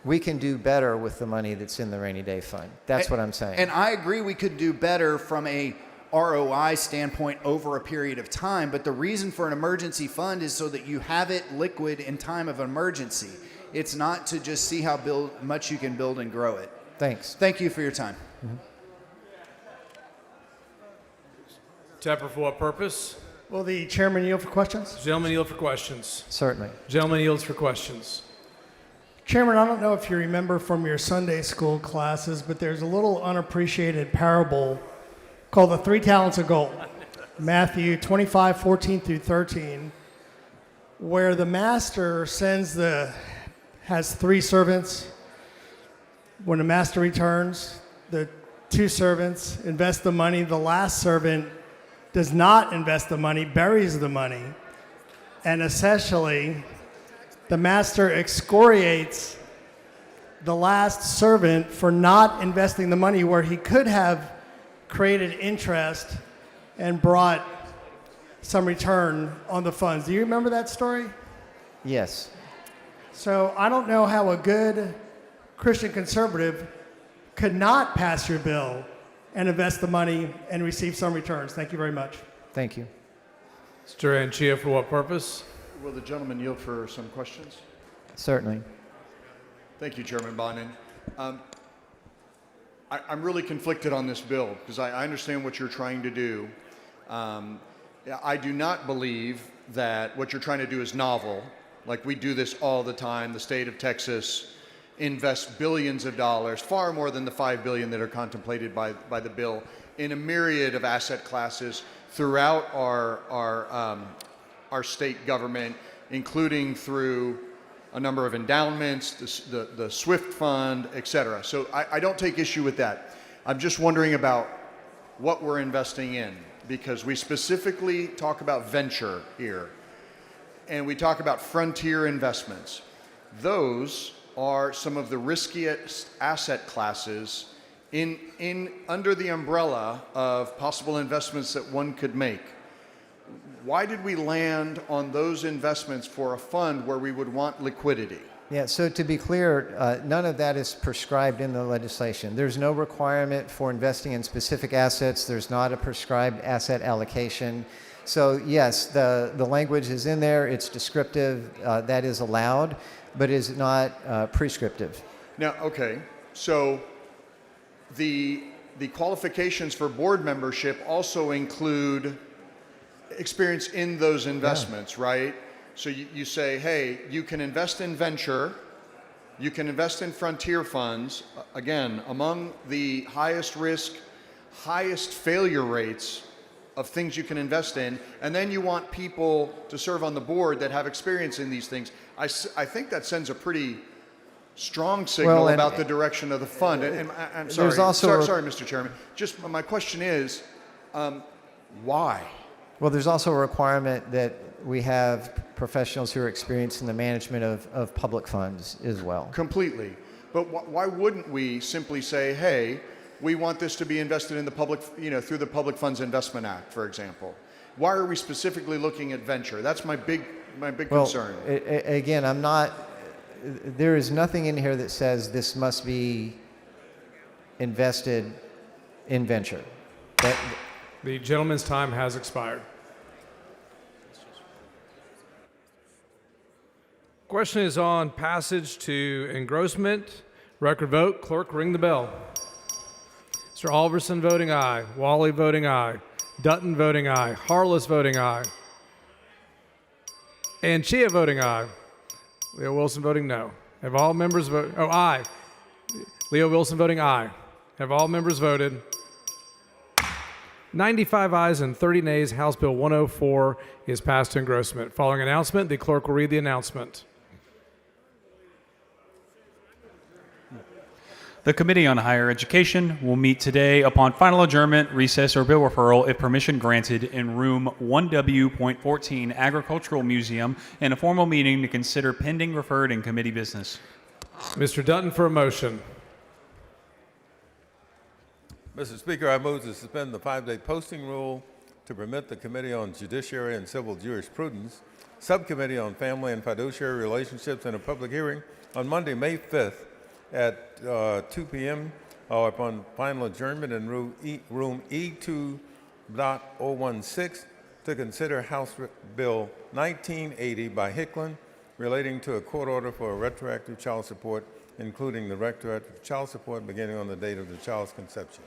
we can do better with the money that's in the rainy day fund. That's what I'm saying. And I agree we could do better from a ROI standpoint over a period of time, but the reason for an emergency fund is so that you have it liquid in time of emergency. It's not to just see how much you can build and grow it. Thanks. Thank you for your time. Tepper, for what purpose? Will the chairman yield for questions? Gentleman yield for questions. Certainly. Gentleman yields for questions. Chairman, I don't know if you remember from your Sunday school classes, but there's a little unappreciated parable called the 3 talents of gold. Matthew 25:14 through 13, where the master has 3 servants. When the master returns, the 2 servants invest the money. The last servant does not invest the money, buries the money, and essentially the master excoriates the last servant for not investing the money where he could have created interest and brought some return on the funds. Do you remember that story? Yes. So I don't know how a good Christian conservative could not pass your bill and invest the money and receive some returns. Thank you very much. Thank you. Mr. Anchia, for what purpose? Will the gentleman yield for some questions? Certainly. Thank you, Chairman Bonin. I'm really conflicted on this bill because I understand what you're trying to do. I do not believe that what you're trying to do is novel. Like, we do this all the time. The state of Texas invests billions of dollars, far more than the $5 billion that are contemplated by the bill, in a myriad of asset classes throughout our state government, including through a number of endowments, the SWIFT fund, et cetera. So I don't take issue with that. I'm just wondering about what we're investing in, because we specifically talk about venture here, and we talk about frontier investments. Those are some of the riskiest asset classes under the umbrella of possible investments that one could make. Why did we land on those investments for a fund where we would want liquidity? Yeah, so to be clear, none of that is prescribed in the legislation. There's no requirement for investing in specific assets. There's not a prescribed asset allocation. So yes, the language is in there. It's descriptive. That is allowed, but is not prescriptive. Now, okay, so the qualifications for board membership also include experience in those investments, right? So you say, hey, you can invest in venture, you can invest in frontier funds, again, among the highest risk, highest failure rates of things you can invest in, and then you want people to serve on the board that have experience in these things. I think that sends a pretty strong signal about the direction of the fund. And I'm sorry, sorry, Mr. Chairman. Just my question is, why? Well, there's also a requirement that we have professionals who are experienced in the management of public funds as well. Completely. But why wouldn't we simply say, hey, we want this to be invested in the public, through the Public Funds Investment Act, for example? Why are we specifically looking at venture? That's my big concern. Again, there is nothing in here that says this must be invested in venture. The gentleman's time has expired. Question is on passage to engrossment. Record vote. Clerk, ring the bell. Mr. Alverson voting aye. Wally voting aye. Dutton voting aye. Harless voting aye. And Chia voting aye. Leo Wilson voting no. Have all members voted? Oh, aye. Leo Wilson voting aye. Have all members voted? 95 ayes and 30 nays. House Bill 104 is passed to engrossment. Following announcement, the clerk will read the announcement. The Committee on Higher Education will meet today upon final adjournment, recess, or bill referral if permission granted in room 1W.14 Agricultural Museum in a formal meeting to consider pending referred and committee business. Mr. Dutton for a motion. Mr. Speaker, I move to suspend the 5-day posting rule to permit the Committee on Judiciary and Civil Jurisprudence, Subcommittee on Family and Fiduciary Relationships, and a public hearing on Monday, May 5th at 2 p.m. Upon final adjournment in room E2.016 to consider House Bill 1980 by Hicklin relating to a court order for retroactive child support, including the retroactive child support beginning on the date of the child's conception.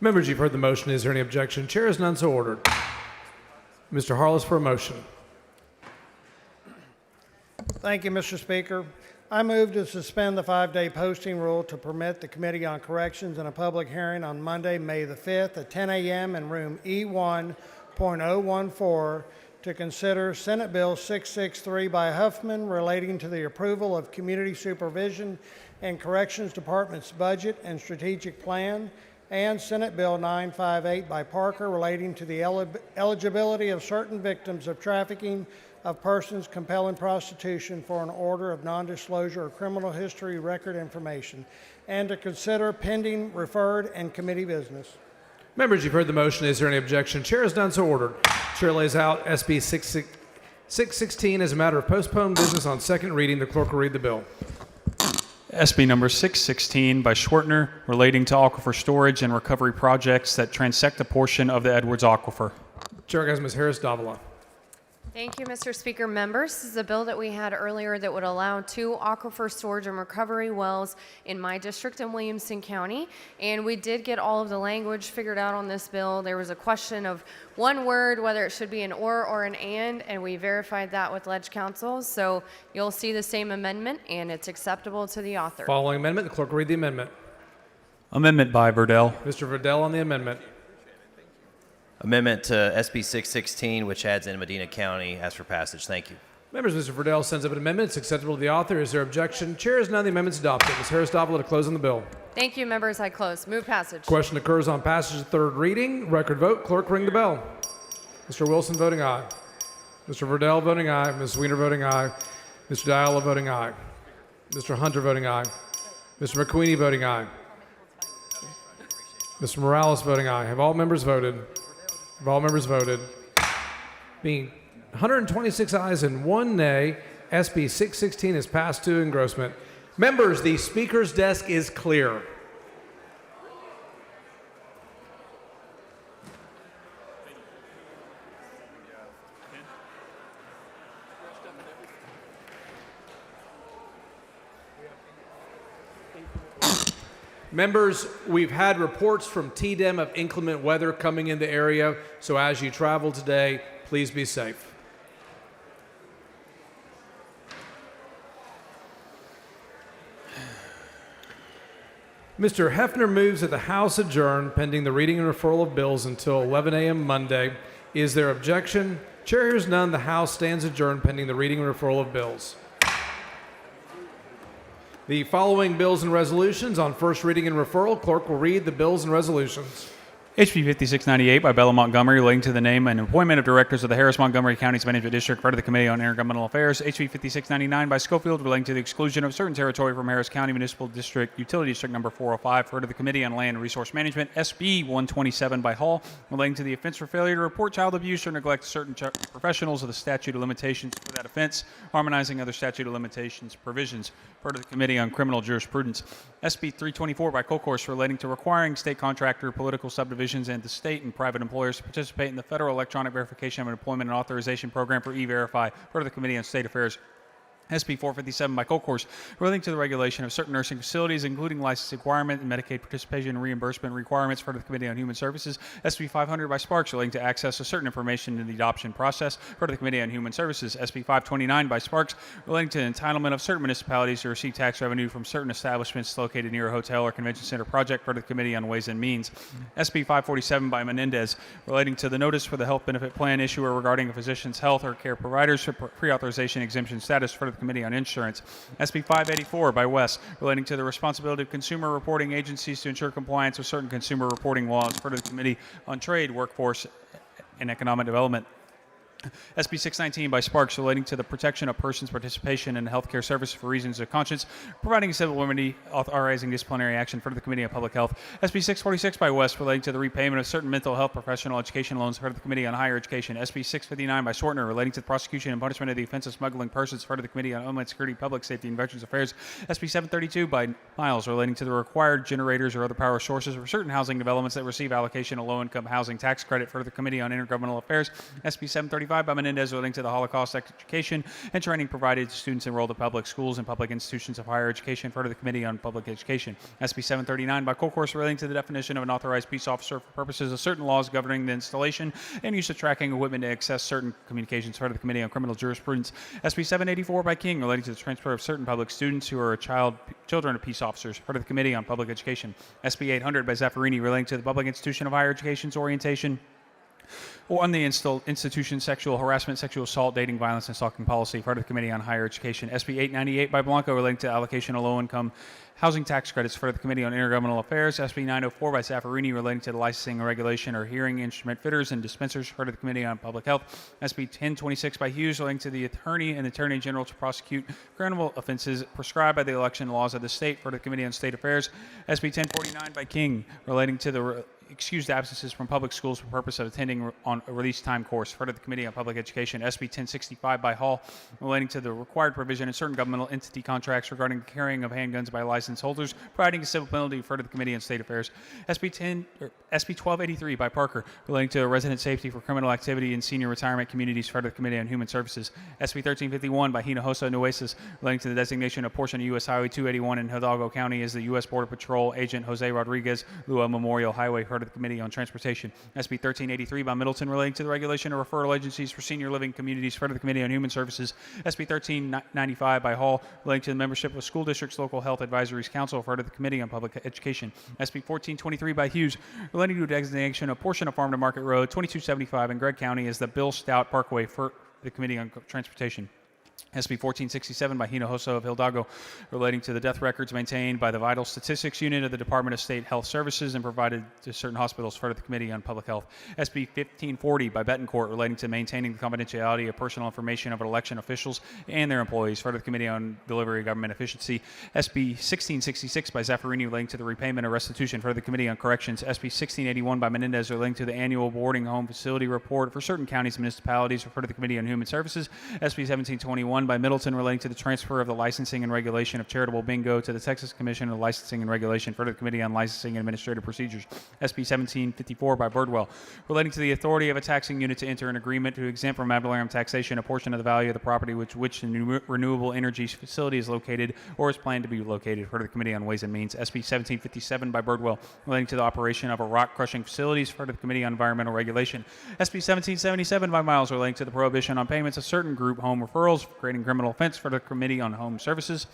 Members, you've heard the motion. Is there any objection? Chair is none so ordered. Mr. Harless for a motion. Thank you, Mr. Speaker. I move to suspend the 5-day posting rule to permit the Committee on Corrections in a public hearing on Monday, May the 5th at 10 a.m. in room E1.014 to consider Senate Bill 663 by Huffman relating to the approval of Community Supervision and Corrections Department's budget and strategic plan, and Senate Bill 958 by Parker relating to the eligibility of certain victims of trafficking of persons compelling prostitution for an order of non-disclosure of criminal history record information, and to consider pending referred and committee business. Members, you've heard the motion. Is there any objection? Chair is none so ordered. Chair lays out SB 616 as a matter of postponed business on second reading. The clerk will read the bill. SB number 616 by Schwertner relating to aquifer storage and recovery projects that transect a portion of the Edwards Aquifer. Chair has Ms. Harris-Davila. Thank you, Mr. Speaker. Members, this is a bill that we had earlier that would allow 2 aquifer storage and recovery wells in my district in Williamson County. And we did get all of the language figured out on this bill. There was a question of one word, whether it should be an or an and we verified that with Ledge Council. So you'll see the same amendment, and it's acceptable to the author. Following amendment, the clerk will read the amendment. Amendment by Verdell. Mr. Verdell on the amendment. Amendment to SB 616, which adds in Medina County. Ask for passage. Thank you. Members, Mr. Verdell sends up an amendment. It's acceptable to the author. Is there objection? Chair is none. The amendment's adopted. Ms. Harris-Davila to close on the bill. Thank you, members. I close. Move passage. Question occurs on passage of third reading. Record vote. Clerk, ring the bell. Mr. Wilson voting aye. Mr. Verdell voting aye. Ms. Weiner voting aye. Mr. Diala voting aye. Mr. Hunter voting aye. Mr. McQueenie voting aye. Mr. Morales voting aye. Have all members voted? Have all members voted? Being 126 ayes and 1 nay, SB 616 is passed to engrossment. Members, the Speaker's desk is clear. Members, we've had reports from TDEM of inclement weather coming in the area, so as you travel today, please be safe. Mr. Hefner moves that the House adjourn pending the reading and referral of bills until 11 a.m. Monday. Is there objection? Chair hears none. The House stands adjourned pending the reading and referral of bills. The following bills and resolutions on first reading and referral. Clerk will read the bills and resolutions. HB 5698 by Bella Montgomery relating to the name and appointment of directors of the Harris-Montgomery County's Management District, part of the Committee on Intergovernmental Affairs. HB 5699 by Schofield relating to the exclusion of certain territory from Harris County Municipal District, Utility District number 405, part of the Committee on Land and Resource Management. SB 127 by Hall relating to the offense for failure to report child abuse or neglect to certain professionals of the statute of limitations for that offense, harmonizing other statute of limitations provisions, part of the Committee on Criminal Jurisprudence. SB 324 by Colcourse relating to requiring state contractor, political subdivisions, and the state and private employers to participate in the Federal Electronic Verification of Employment and Authorization Program for E-Verify, part of the Committee on State Affairs. SB 457 by Colcourse, relating to the regulation of certain nursing facilities, including license requirement and Medicaid participation and reimbursement requirements for the Committee on Human Services. SB 500 by Sparks, relating to access to certain information in the adoption process for the Committee on Human Services. SB 529 by Sparks, relating to the entitlement of certain municipalities to receive tax revenue from certain establishments located near a hotel or convention center project for the Committee on Ways and Means. SB 547 by Menendez, relating to the notice for the health benefit plan issuer regarding a physician's health or care provider's pre-authorization exemption status for the Committee on Insurance. SB 584 by West, relating to the responsibility of consumer reporting agencies to ensure compliance with certain consumer reporting laws for the Committee on Trade, Workforce, and Economic Development. SB 619 by Sparks, relating to the protection of persons' participation in healthcare service for reasons of conscience, providing a civil remedy, authorizing disciplinary action for the Committee on Public Health. SB 646 by West, relating to the repayment of certain mental health professional education loans for the Committee on Higher Education. SB 659 by Swartner, relating to the prosecution and punishment of the offense of smuggling persons for the Committee on Homeland Security, Public Safety, and Veterans Affairs. SB 732 by Miles, relating to the required generators or other power sources for certain housing developments that receive allocation of low-income housing tax credit for the Committee on Intergovernmental Affairs. SB 735 by Menendez, relating to the Holocaust education and training provided to students enrolled in public schools and public institutions of higher education for the Committee on Public Education. SB 739 by Colcourse, relating to the definition of an authorized peace officer for purposes of certain laws governing the installation and use of tracking equipment to access certain communications for the Committee on Criminal Jurisprudence. SB 784 by King, relating to the transfer of certain public students who are children of peace officers for the Committee on Public Education. SB 800 by Zaffarini, relating to the public institution of higher education's orientation or on the institution sexual harassment, sexual assault, dating violence, and stalking policy for the Committee on Higher Education. SB 898 by Blanco, relating to allocation of low-income housing tax credits for the Committee on Intergovernmental Affairs. SB 904 by Zaffarini, relating to the licensing and regulation or hearing instrument fitters and dispensers for the Committee on Public Health. SB 1026 by Hughes, relating to the attorney and attorney general to prosecute criminal offenses prescribed by the election laws of the state for the Committee on State Affairs. SB 1049 by King, relating to the excused absences from public schools for purpose of attending on a release time course for the Committee on Public Education. SB 1065 by Hall, relating to the required provision in certain governmental entity contracts regarding the carrying of handguns by license holders, providing a civil penalty for the Committee on State Affairs. SB 1283 by Parker, relating to resident safety for criminal activity in senior retirement communities for the Committee on Human Services. SB 1351 by Hinojosa Nueces, relating to the designation of portion of U.S. Highway 281 in Hidalgo County as the U.S. Border Patrol agent Jose Rodriguez Lua Memorial Highway for the Committee on Transportation. SB 1383 by Middleton, relating to the regulation of referral agencies for senior living communities for the Committee on Human Services. SB 1395 by Hall, relating to the membership of school districts local health advisories council for the Committee on Public Education. SB 1423 by Hughes, relating to the designation of portion of Farm to Market Road 2275 in Gregg County as the Bill Stout Parkway for the Committee on Transportation. SB 1467 by Hinojosa of Hidalgo, relating to the death records maintained by the Vital Statistics Unit of the Department of State Health Services and provided to certain hospitals for the Committee on Public Health. SB 1540 by Betancourt, relating to maintaining the confidentiality of personal information of election officials and their employees for the Committee on Delivery of Government Efficiency. SB 1666 by Zaffarini, relating to the repayment of restitution for the Committee on Corrections. SB 1681 by Menendez, relating to the annual boarding home facility report for certain counties and municipalities for the Committee on Human Services. SB 1721 by Middleton, relating to the transfer of the licensing and regulation of charitable bingo to the Texas Commission of Licensing and Regulation for the Committee on Licensing and Administrative Procedures. SB 1754 by Birdwell, relating to the authority of a taxing unit to enter an agreement to exempt from ad valorem taxation a portion of the value of the property which the renewable energy facility is located or is planned to be located for the Committee on Ways and Means. SB 1757 by Birdwell, relating to the operation of a rock crushing facilities for the Committee on Environmental Regulation. SB 1777 by Miles, relating to the prohibition on payments of certain group home referrals, creating criminal offense for the Committee on Home Services.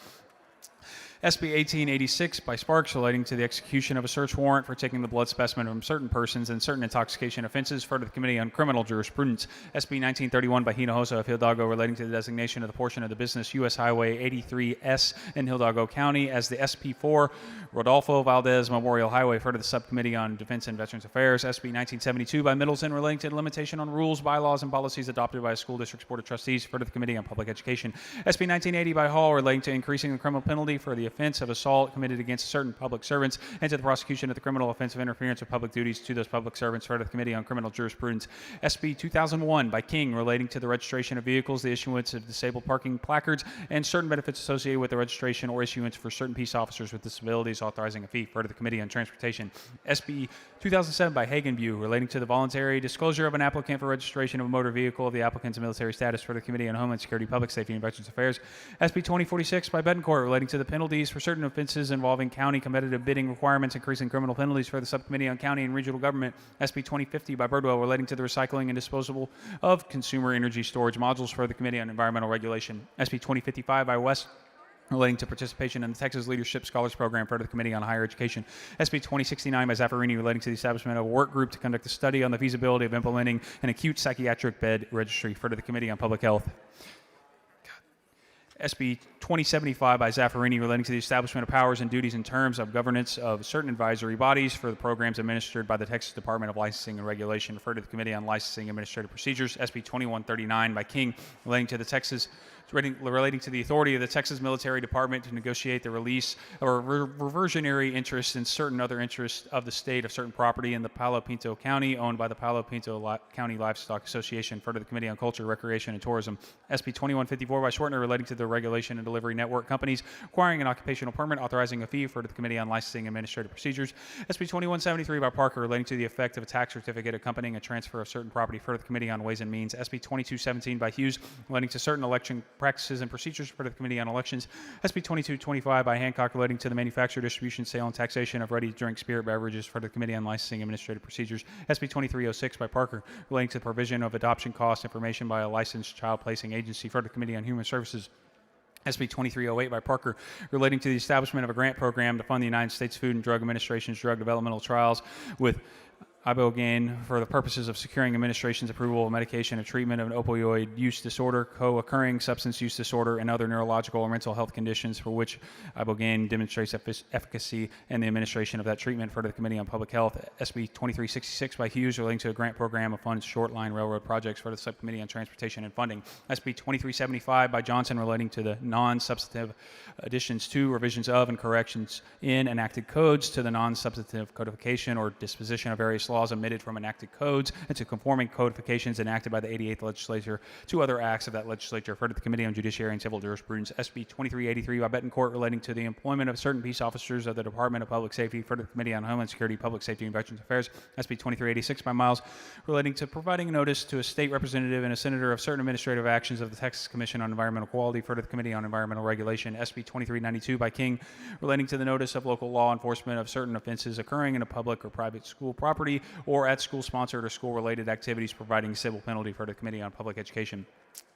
SB 1886 by Sparks, relating to the execution of a search warrant for taking the blood specimen from certain persons and certain intoxication offenses for the Committee on Criminal Jurisprudence. SB 1931 by Hinojosa of Hidalgo, relating to the designation of the portion of the business U.S. Highway 83S in Hidalgo County as the SP4 Rodolfo Valdez Memorial Highway for the Subcommittee on Defense and Veterans Affairs. SB 1972 by Middleton, relating to the limitation on rules, bylaws, and policies adopted by a school district's Board of Trustees for the Committee on Public Education. SB 1980 by Hall, relating to increasing the criminal penalty for the offense of assault committed against certain public servants and to the prosecution of the criminal offense of interference with public duties to those public servants, referred to the Committee on Criminal Jurisprudence. SB 2001 by King, relating to the registration of vehicles, the issuance of disabled parking placards, and certain benefits associated with the registration or issuance for certain peace officers with disabilities, authorizing a fee, referred to the Committee on Transportation. SB 2007 by Hagenview, relating to the voluntary disclosure of an applicant for registration of a motor vehicle of the applicant's military status, for the Committee on Homeland Security, Public Safety, and Veterans Affairs. SB 2046 by Betancourt, relating to the penalties for certain offenses involving county competitive bidding requirements, increasing criminal penalties, for the Subcommittee on County and Regional Government. SB 2050 by Birdwell, relating to the recycling and disposal of consumer energy storage modules, for the Committee on Environmental Regulation. SB 2055 by West, relating to participation in the Texas Leadership Scholars Program, for the Committee on Higher Education. SB 2069 by Zaffarini, relating to the establishment of a work group to conduct a study on the feasibility of implementing an acute psychiatric bed registry, for the Committee on Public Health. SB 2075 by Zaffarini, relating to the establishment of powers and duties and terms of governance of certain advisory bodies for the programs administered by the Texas Department of Licensing and Regulation, referred to the Committee on Licensing and Administrative Procedures. SB 2139 by King, relating to the authority of the Texas Military Department to negotiate the release or reversionary interest in certain other interests of the state of certain property in the Palo Pinto County owned by the Palo Pinto County Livestock Association, referred to the Committee on Culture, Recreation, and Tourism. SB 2154 by Schwartner, relating to the regulation and delivery network companies acquiring an occupational permit, authorizing a fee, referred to the Committee on Licensing and Administrative Procedures. SB 2173 by Parker, relating to the effect of a tax certificate accompanying a transfer of certain property, referred to the Committee on Ways and Means. SB 2217 by Hughes, relating to certain election practices and procedures, for the Committee on Elections. SB 2225 by Hancock, relating to the manufacture, distribution, sale, and taxation of ready-to-drink spirit beverages, for the Committee on Licensing and Administrative Procedures. SB 2306 by Parker, relating to the provision of adoption cost information by a licensed child placing agency, for the Committee on Human Services. SB 2308 by Parker, relating to the establishment of a grant program to fund the United States Food and Drug Administration's drug developmental trials with ibogaine for the purposes of securing administration's approval of medication of treatment of an opioid use disorder, co-occurring substance use disorder, and other neurological or mental health conditions for which ibogaine demonstrates efficacy in the administration of that treatment, for the Committee on Public Health. SB 2366 by Hughes, relating to a grant program of funds short line railroad projects, for the Subcommittee on Transportation and Funding. SB 2375 by Johnson, relating to the non-substantive additions to, revisions of, and corrections in enacted codes to the non-substantive codification or disposition of various laws omitted from enacted codes and to conforming codifications enacted by the 88th legislature to other acts of that legislature, referred to the Committee on Judiciary and Civil Jurisprudence. SB 2383 by Betancourt, relating to the employment of certain peace officers of the Department of Public Safety, referred to the Committee on Homeland Security, Public Safety, and Veterans Affairs. SB 2386 by Miles, relating to providing notice to a state representative and a senator of certain administrative actions of the Texas Commission on Environmental Quality, referred to the Committee on Environmental Regulation. SB 2392 by King, relating to the notice of local law enforcement of certain offenses occurring in a public or private school property or at school-sponsored or school-related activities, providing civil penalty, for the Committee on Public Education.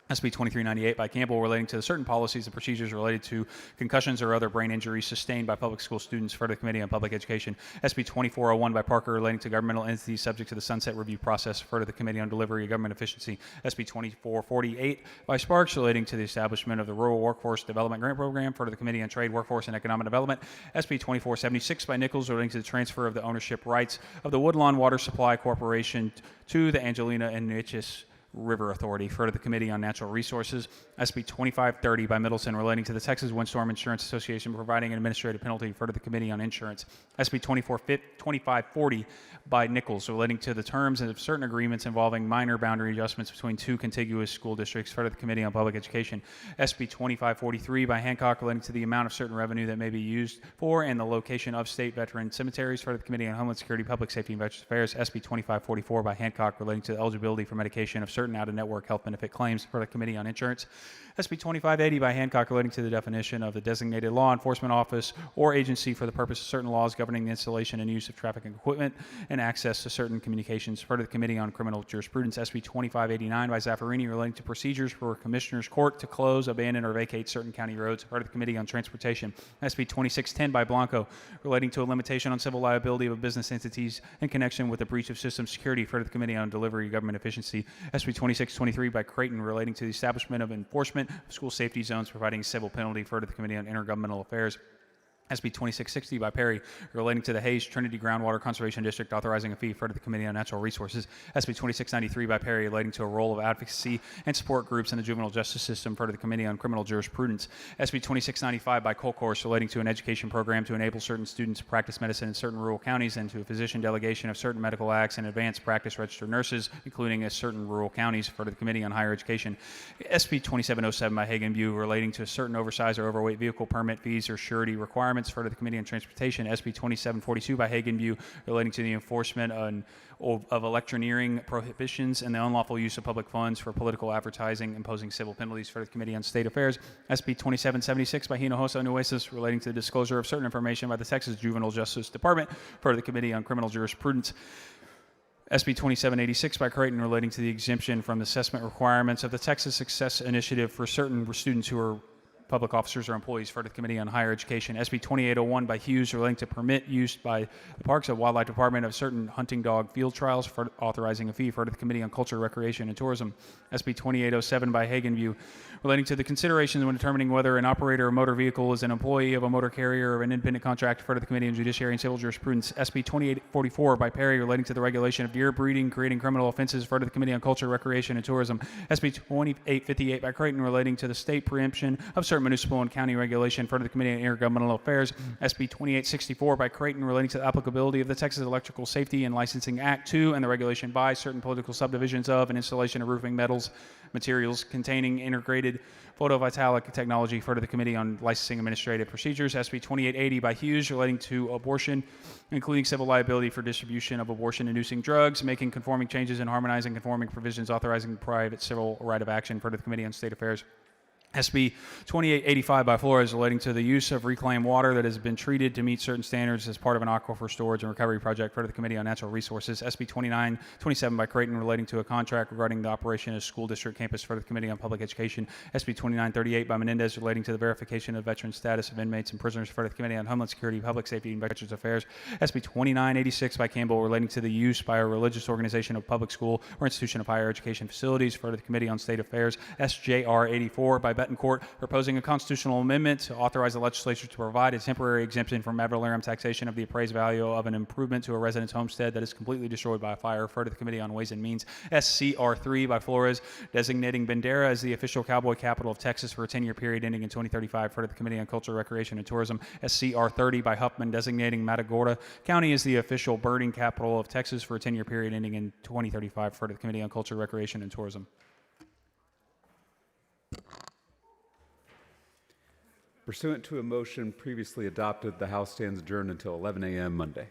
SB 2398 by Campbell, relating to certain policies and procedures related to concussions or other brain injuries sustained by public school students, for the Committee on Public Education. SB 2401 by Parker, relating to governmental entities subject to the sunset review process, for the Committee on Delivery of Government Efficiency. SB 2448 by Sparks, relating to the establishment of the Rural Workforce Development Grant Program, for the Committee on Trade, Workforce, and Economic Development. SB 2476 by Nichols, relating to the transfer of the ownership rights of the Woodlawn Water Supply Corporation to the Angelina and Neches River Authority, referred to the Committee on Natural Resources. SB 2530 by Middleton, relating to the Texas Windstorm Insurance Association providing an administrative penalty, referred to the Committee on Insurance. SB 2540 by Nichols, relating to the terms of certain agreements involving minor boundary adjustments between two contiguous school districts, referred to the Committee on Public Education. SB 2543 by Hancock, relating to the amount of certain revenue that may be used for and the location of state veteran cemeteries, referred to the Committee on Homeland Security, Public Safety, and Veterans Affairs. SB 2544 by Hancock, relating to the eligibility for medication of certain out-of-network health benefit claims, for the Committee on Insurance. SB 2580 by Hancock, relating to the definition of the designated law enforcement office or agency for the purpose of certain laws governing the installation and use of traffic equipment and access to certain communications, for the Committee on Criminal Jurisprudence. SB 2589 by Zaffarini, relating to procedures for Commissioner's Court to close, abandon, or vacate certain county roads, for the Committee on Transportation. SB 2610 by Blanco, relating to a limitation on civil liability of business entities in connection with the breach of system security, for the Committee on Delivery of Government Efficiency. SB 2623 by Creighton, relating to the establishment of enforcement of school safety zones, providing civil penalty, for the Committee on Intergovernmental Affairs. SB 2660 by Perry, relating to the Hayes Trinity Groundwater Conservation District, authorizing a fee for the Committee on Natural Resources. SB 2693 by Perry, relating to a role of advocacy and support groups in the juvenile justice system, for the Committee on Criminal Jurisprudence. SB 2695 by Colcourse, relating to an education program to enable certain students to practice medicine in certain rural counties, and to a physician delegation of certain medical acts and advanced practice registered nurses, including certain rural counties, for the Committee on Higher Education. SB 2707 by Hagan View, relating to certain oversized or overweight vehicle permit fees or surety requirements, for the Committee on Transportation. SB 2742 by Hagan View, relating to the enforcement of electioneering prohibitions and the unlawful use of public funds for political advertising, imposing civil penalties, for the Committee on State Affairs. SB 2776 by Hinojosa Nueces, relating to the disclosure of certain information by the Texas Juvenile Justice Department, for the Committee on Criminal Jurisprudence. SB 2786 by Creighton, relating to the exemption from the assessment requirements of the Texas Success Initiative for certain students who are public officers or employees, for the Committee on Higher Education. SB 2801 by Hughes, relating to permit use by the Parks and Wildlife Department of certain hunting dog field trials, for authorizing a fee, for the Committee on Culture, Recreation, and Tourism. SB 2807 by Hagan View, relating to the considerations when determining whether an operator of a motor vehicle is an employee of a motor carrier or an independent contractor, for the Committee on Judiciary and Civil Jurisprudence. SB 2844 by Perry, relating to the regulation of deer breeding, creating criminal offenses, for the Committee on Culture, Recreation, and Tourism. SB 2858 by Creighton, relating to the state preemption of certain municipal and county regulation, for the Committee on Intergovernmental Affairs. SB 2864 by Creighton, relating to the applicability of the Texas Electrical Safety and Licensing Act to and the regulation by certain political subdivisions of and installation of roofing materials containing integrated photovoltaic technology, for the Committee on Licensing Administrative Procedures. SB 2880 by Hughes, relating to abortion, including civil liability for distribution of abortion-inducing drugs, making conforming changes and harmonizing conforming provisions, authorizing private civil right of action, for the Committee on State Affairs. SB 2885 by Flores, relating to the use of reclaimed water that has been treated to meet certain standards as part of an aquifer storage and recovery project, for the Committee on Natural Resources. SB 2927 by Creighton, relating to a contract regarding the operation of school district campus, for the Committee on Public Education. SB 2938 by Menendez, relating to the verification of veteran status of inmates and prisoners, for the Committee on Homeland Security, Public Safety, and Veterans Affairs. SB 2986 by Campbell, relating to the use by a religious organization of public school or institution of higher education facilities, for the Committee on State Affairs. SJR 84 by Betancourt, proposing a constitutional amendment to authorize the legislature to provide a temporary exemption from ad valorem taxation of the appraised value of an improvement to a resident's homestead that is completely destroyed by a fire, referred to the Committee on Ways and Means. SCR 3 by Flores, designating Bandera as the official cowboy capital of Texas for a 10-year period ending in 2035, referred to the Committee on Culture, Recreation, and Tourism. SCR 30 by Huffman, designating Matagorda County as the official birding capital of Texas for a 10-year period ending in 2035, referred to the Committee on Culture, Recreation, and Tourism. Pursuant to a motion previously adopted, the House stands adjourned until 11 a.m. Monday.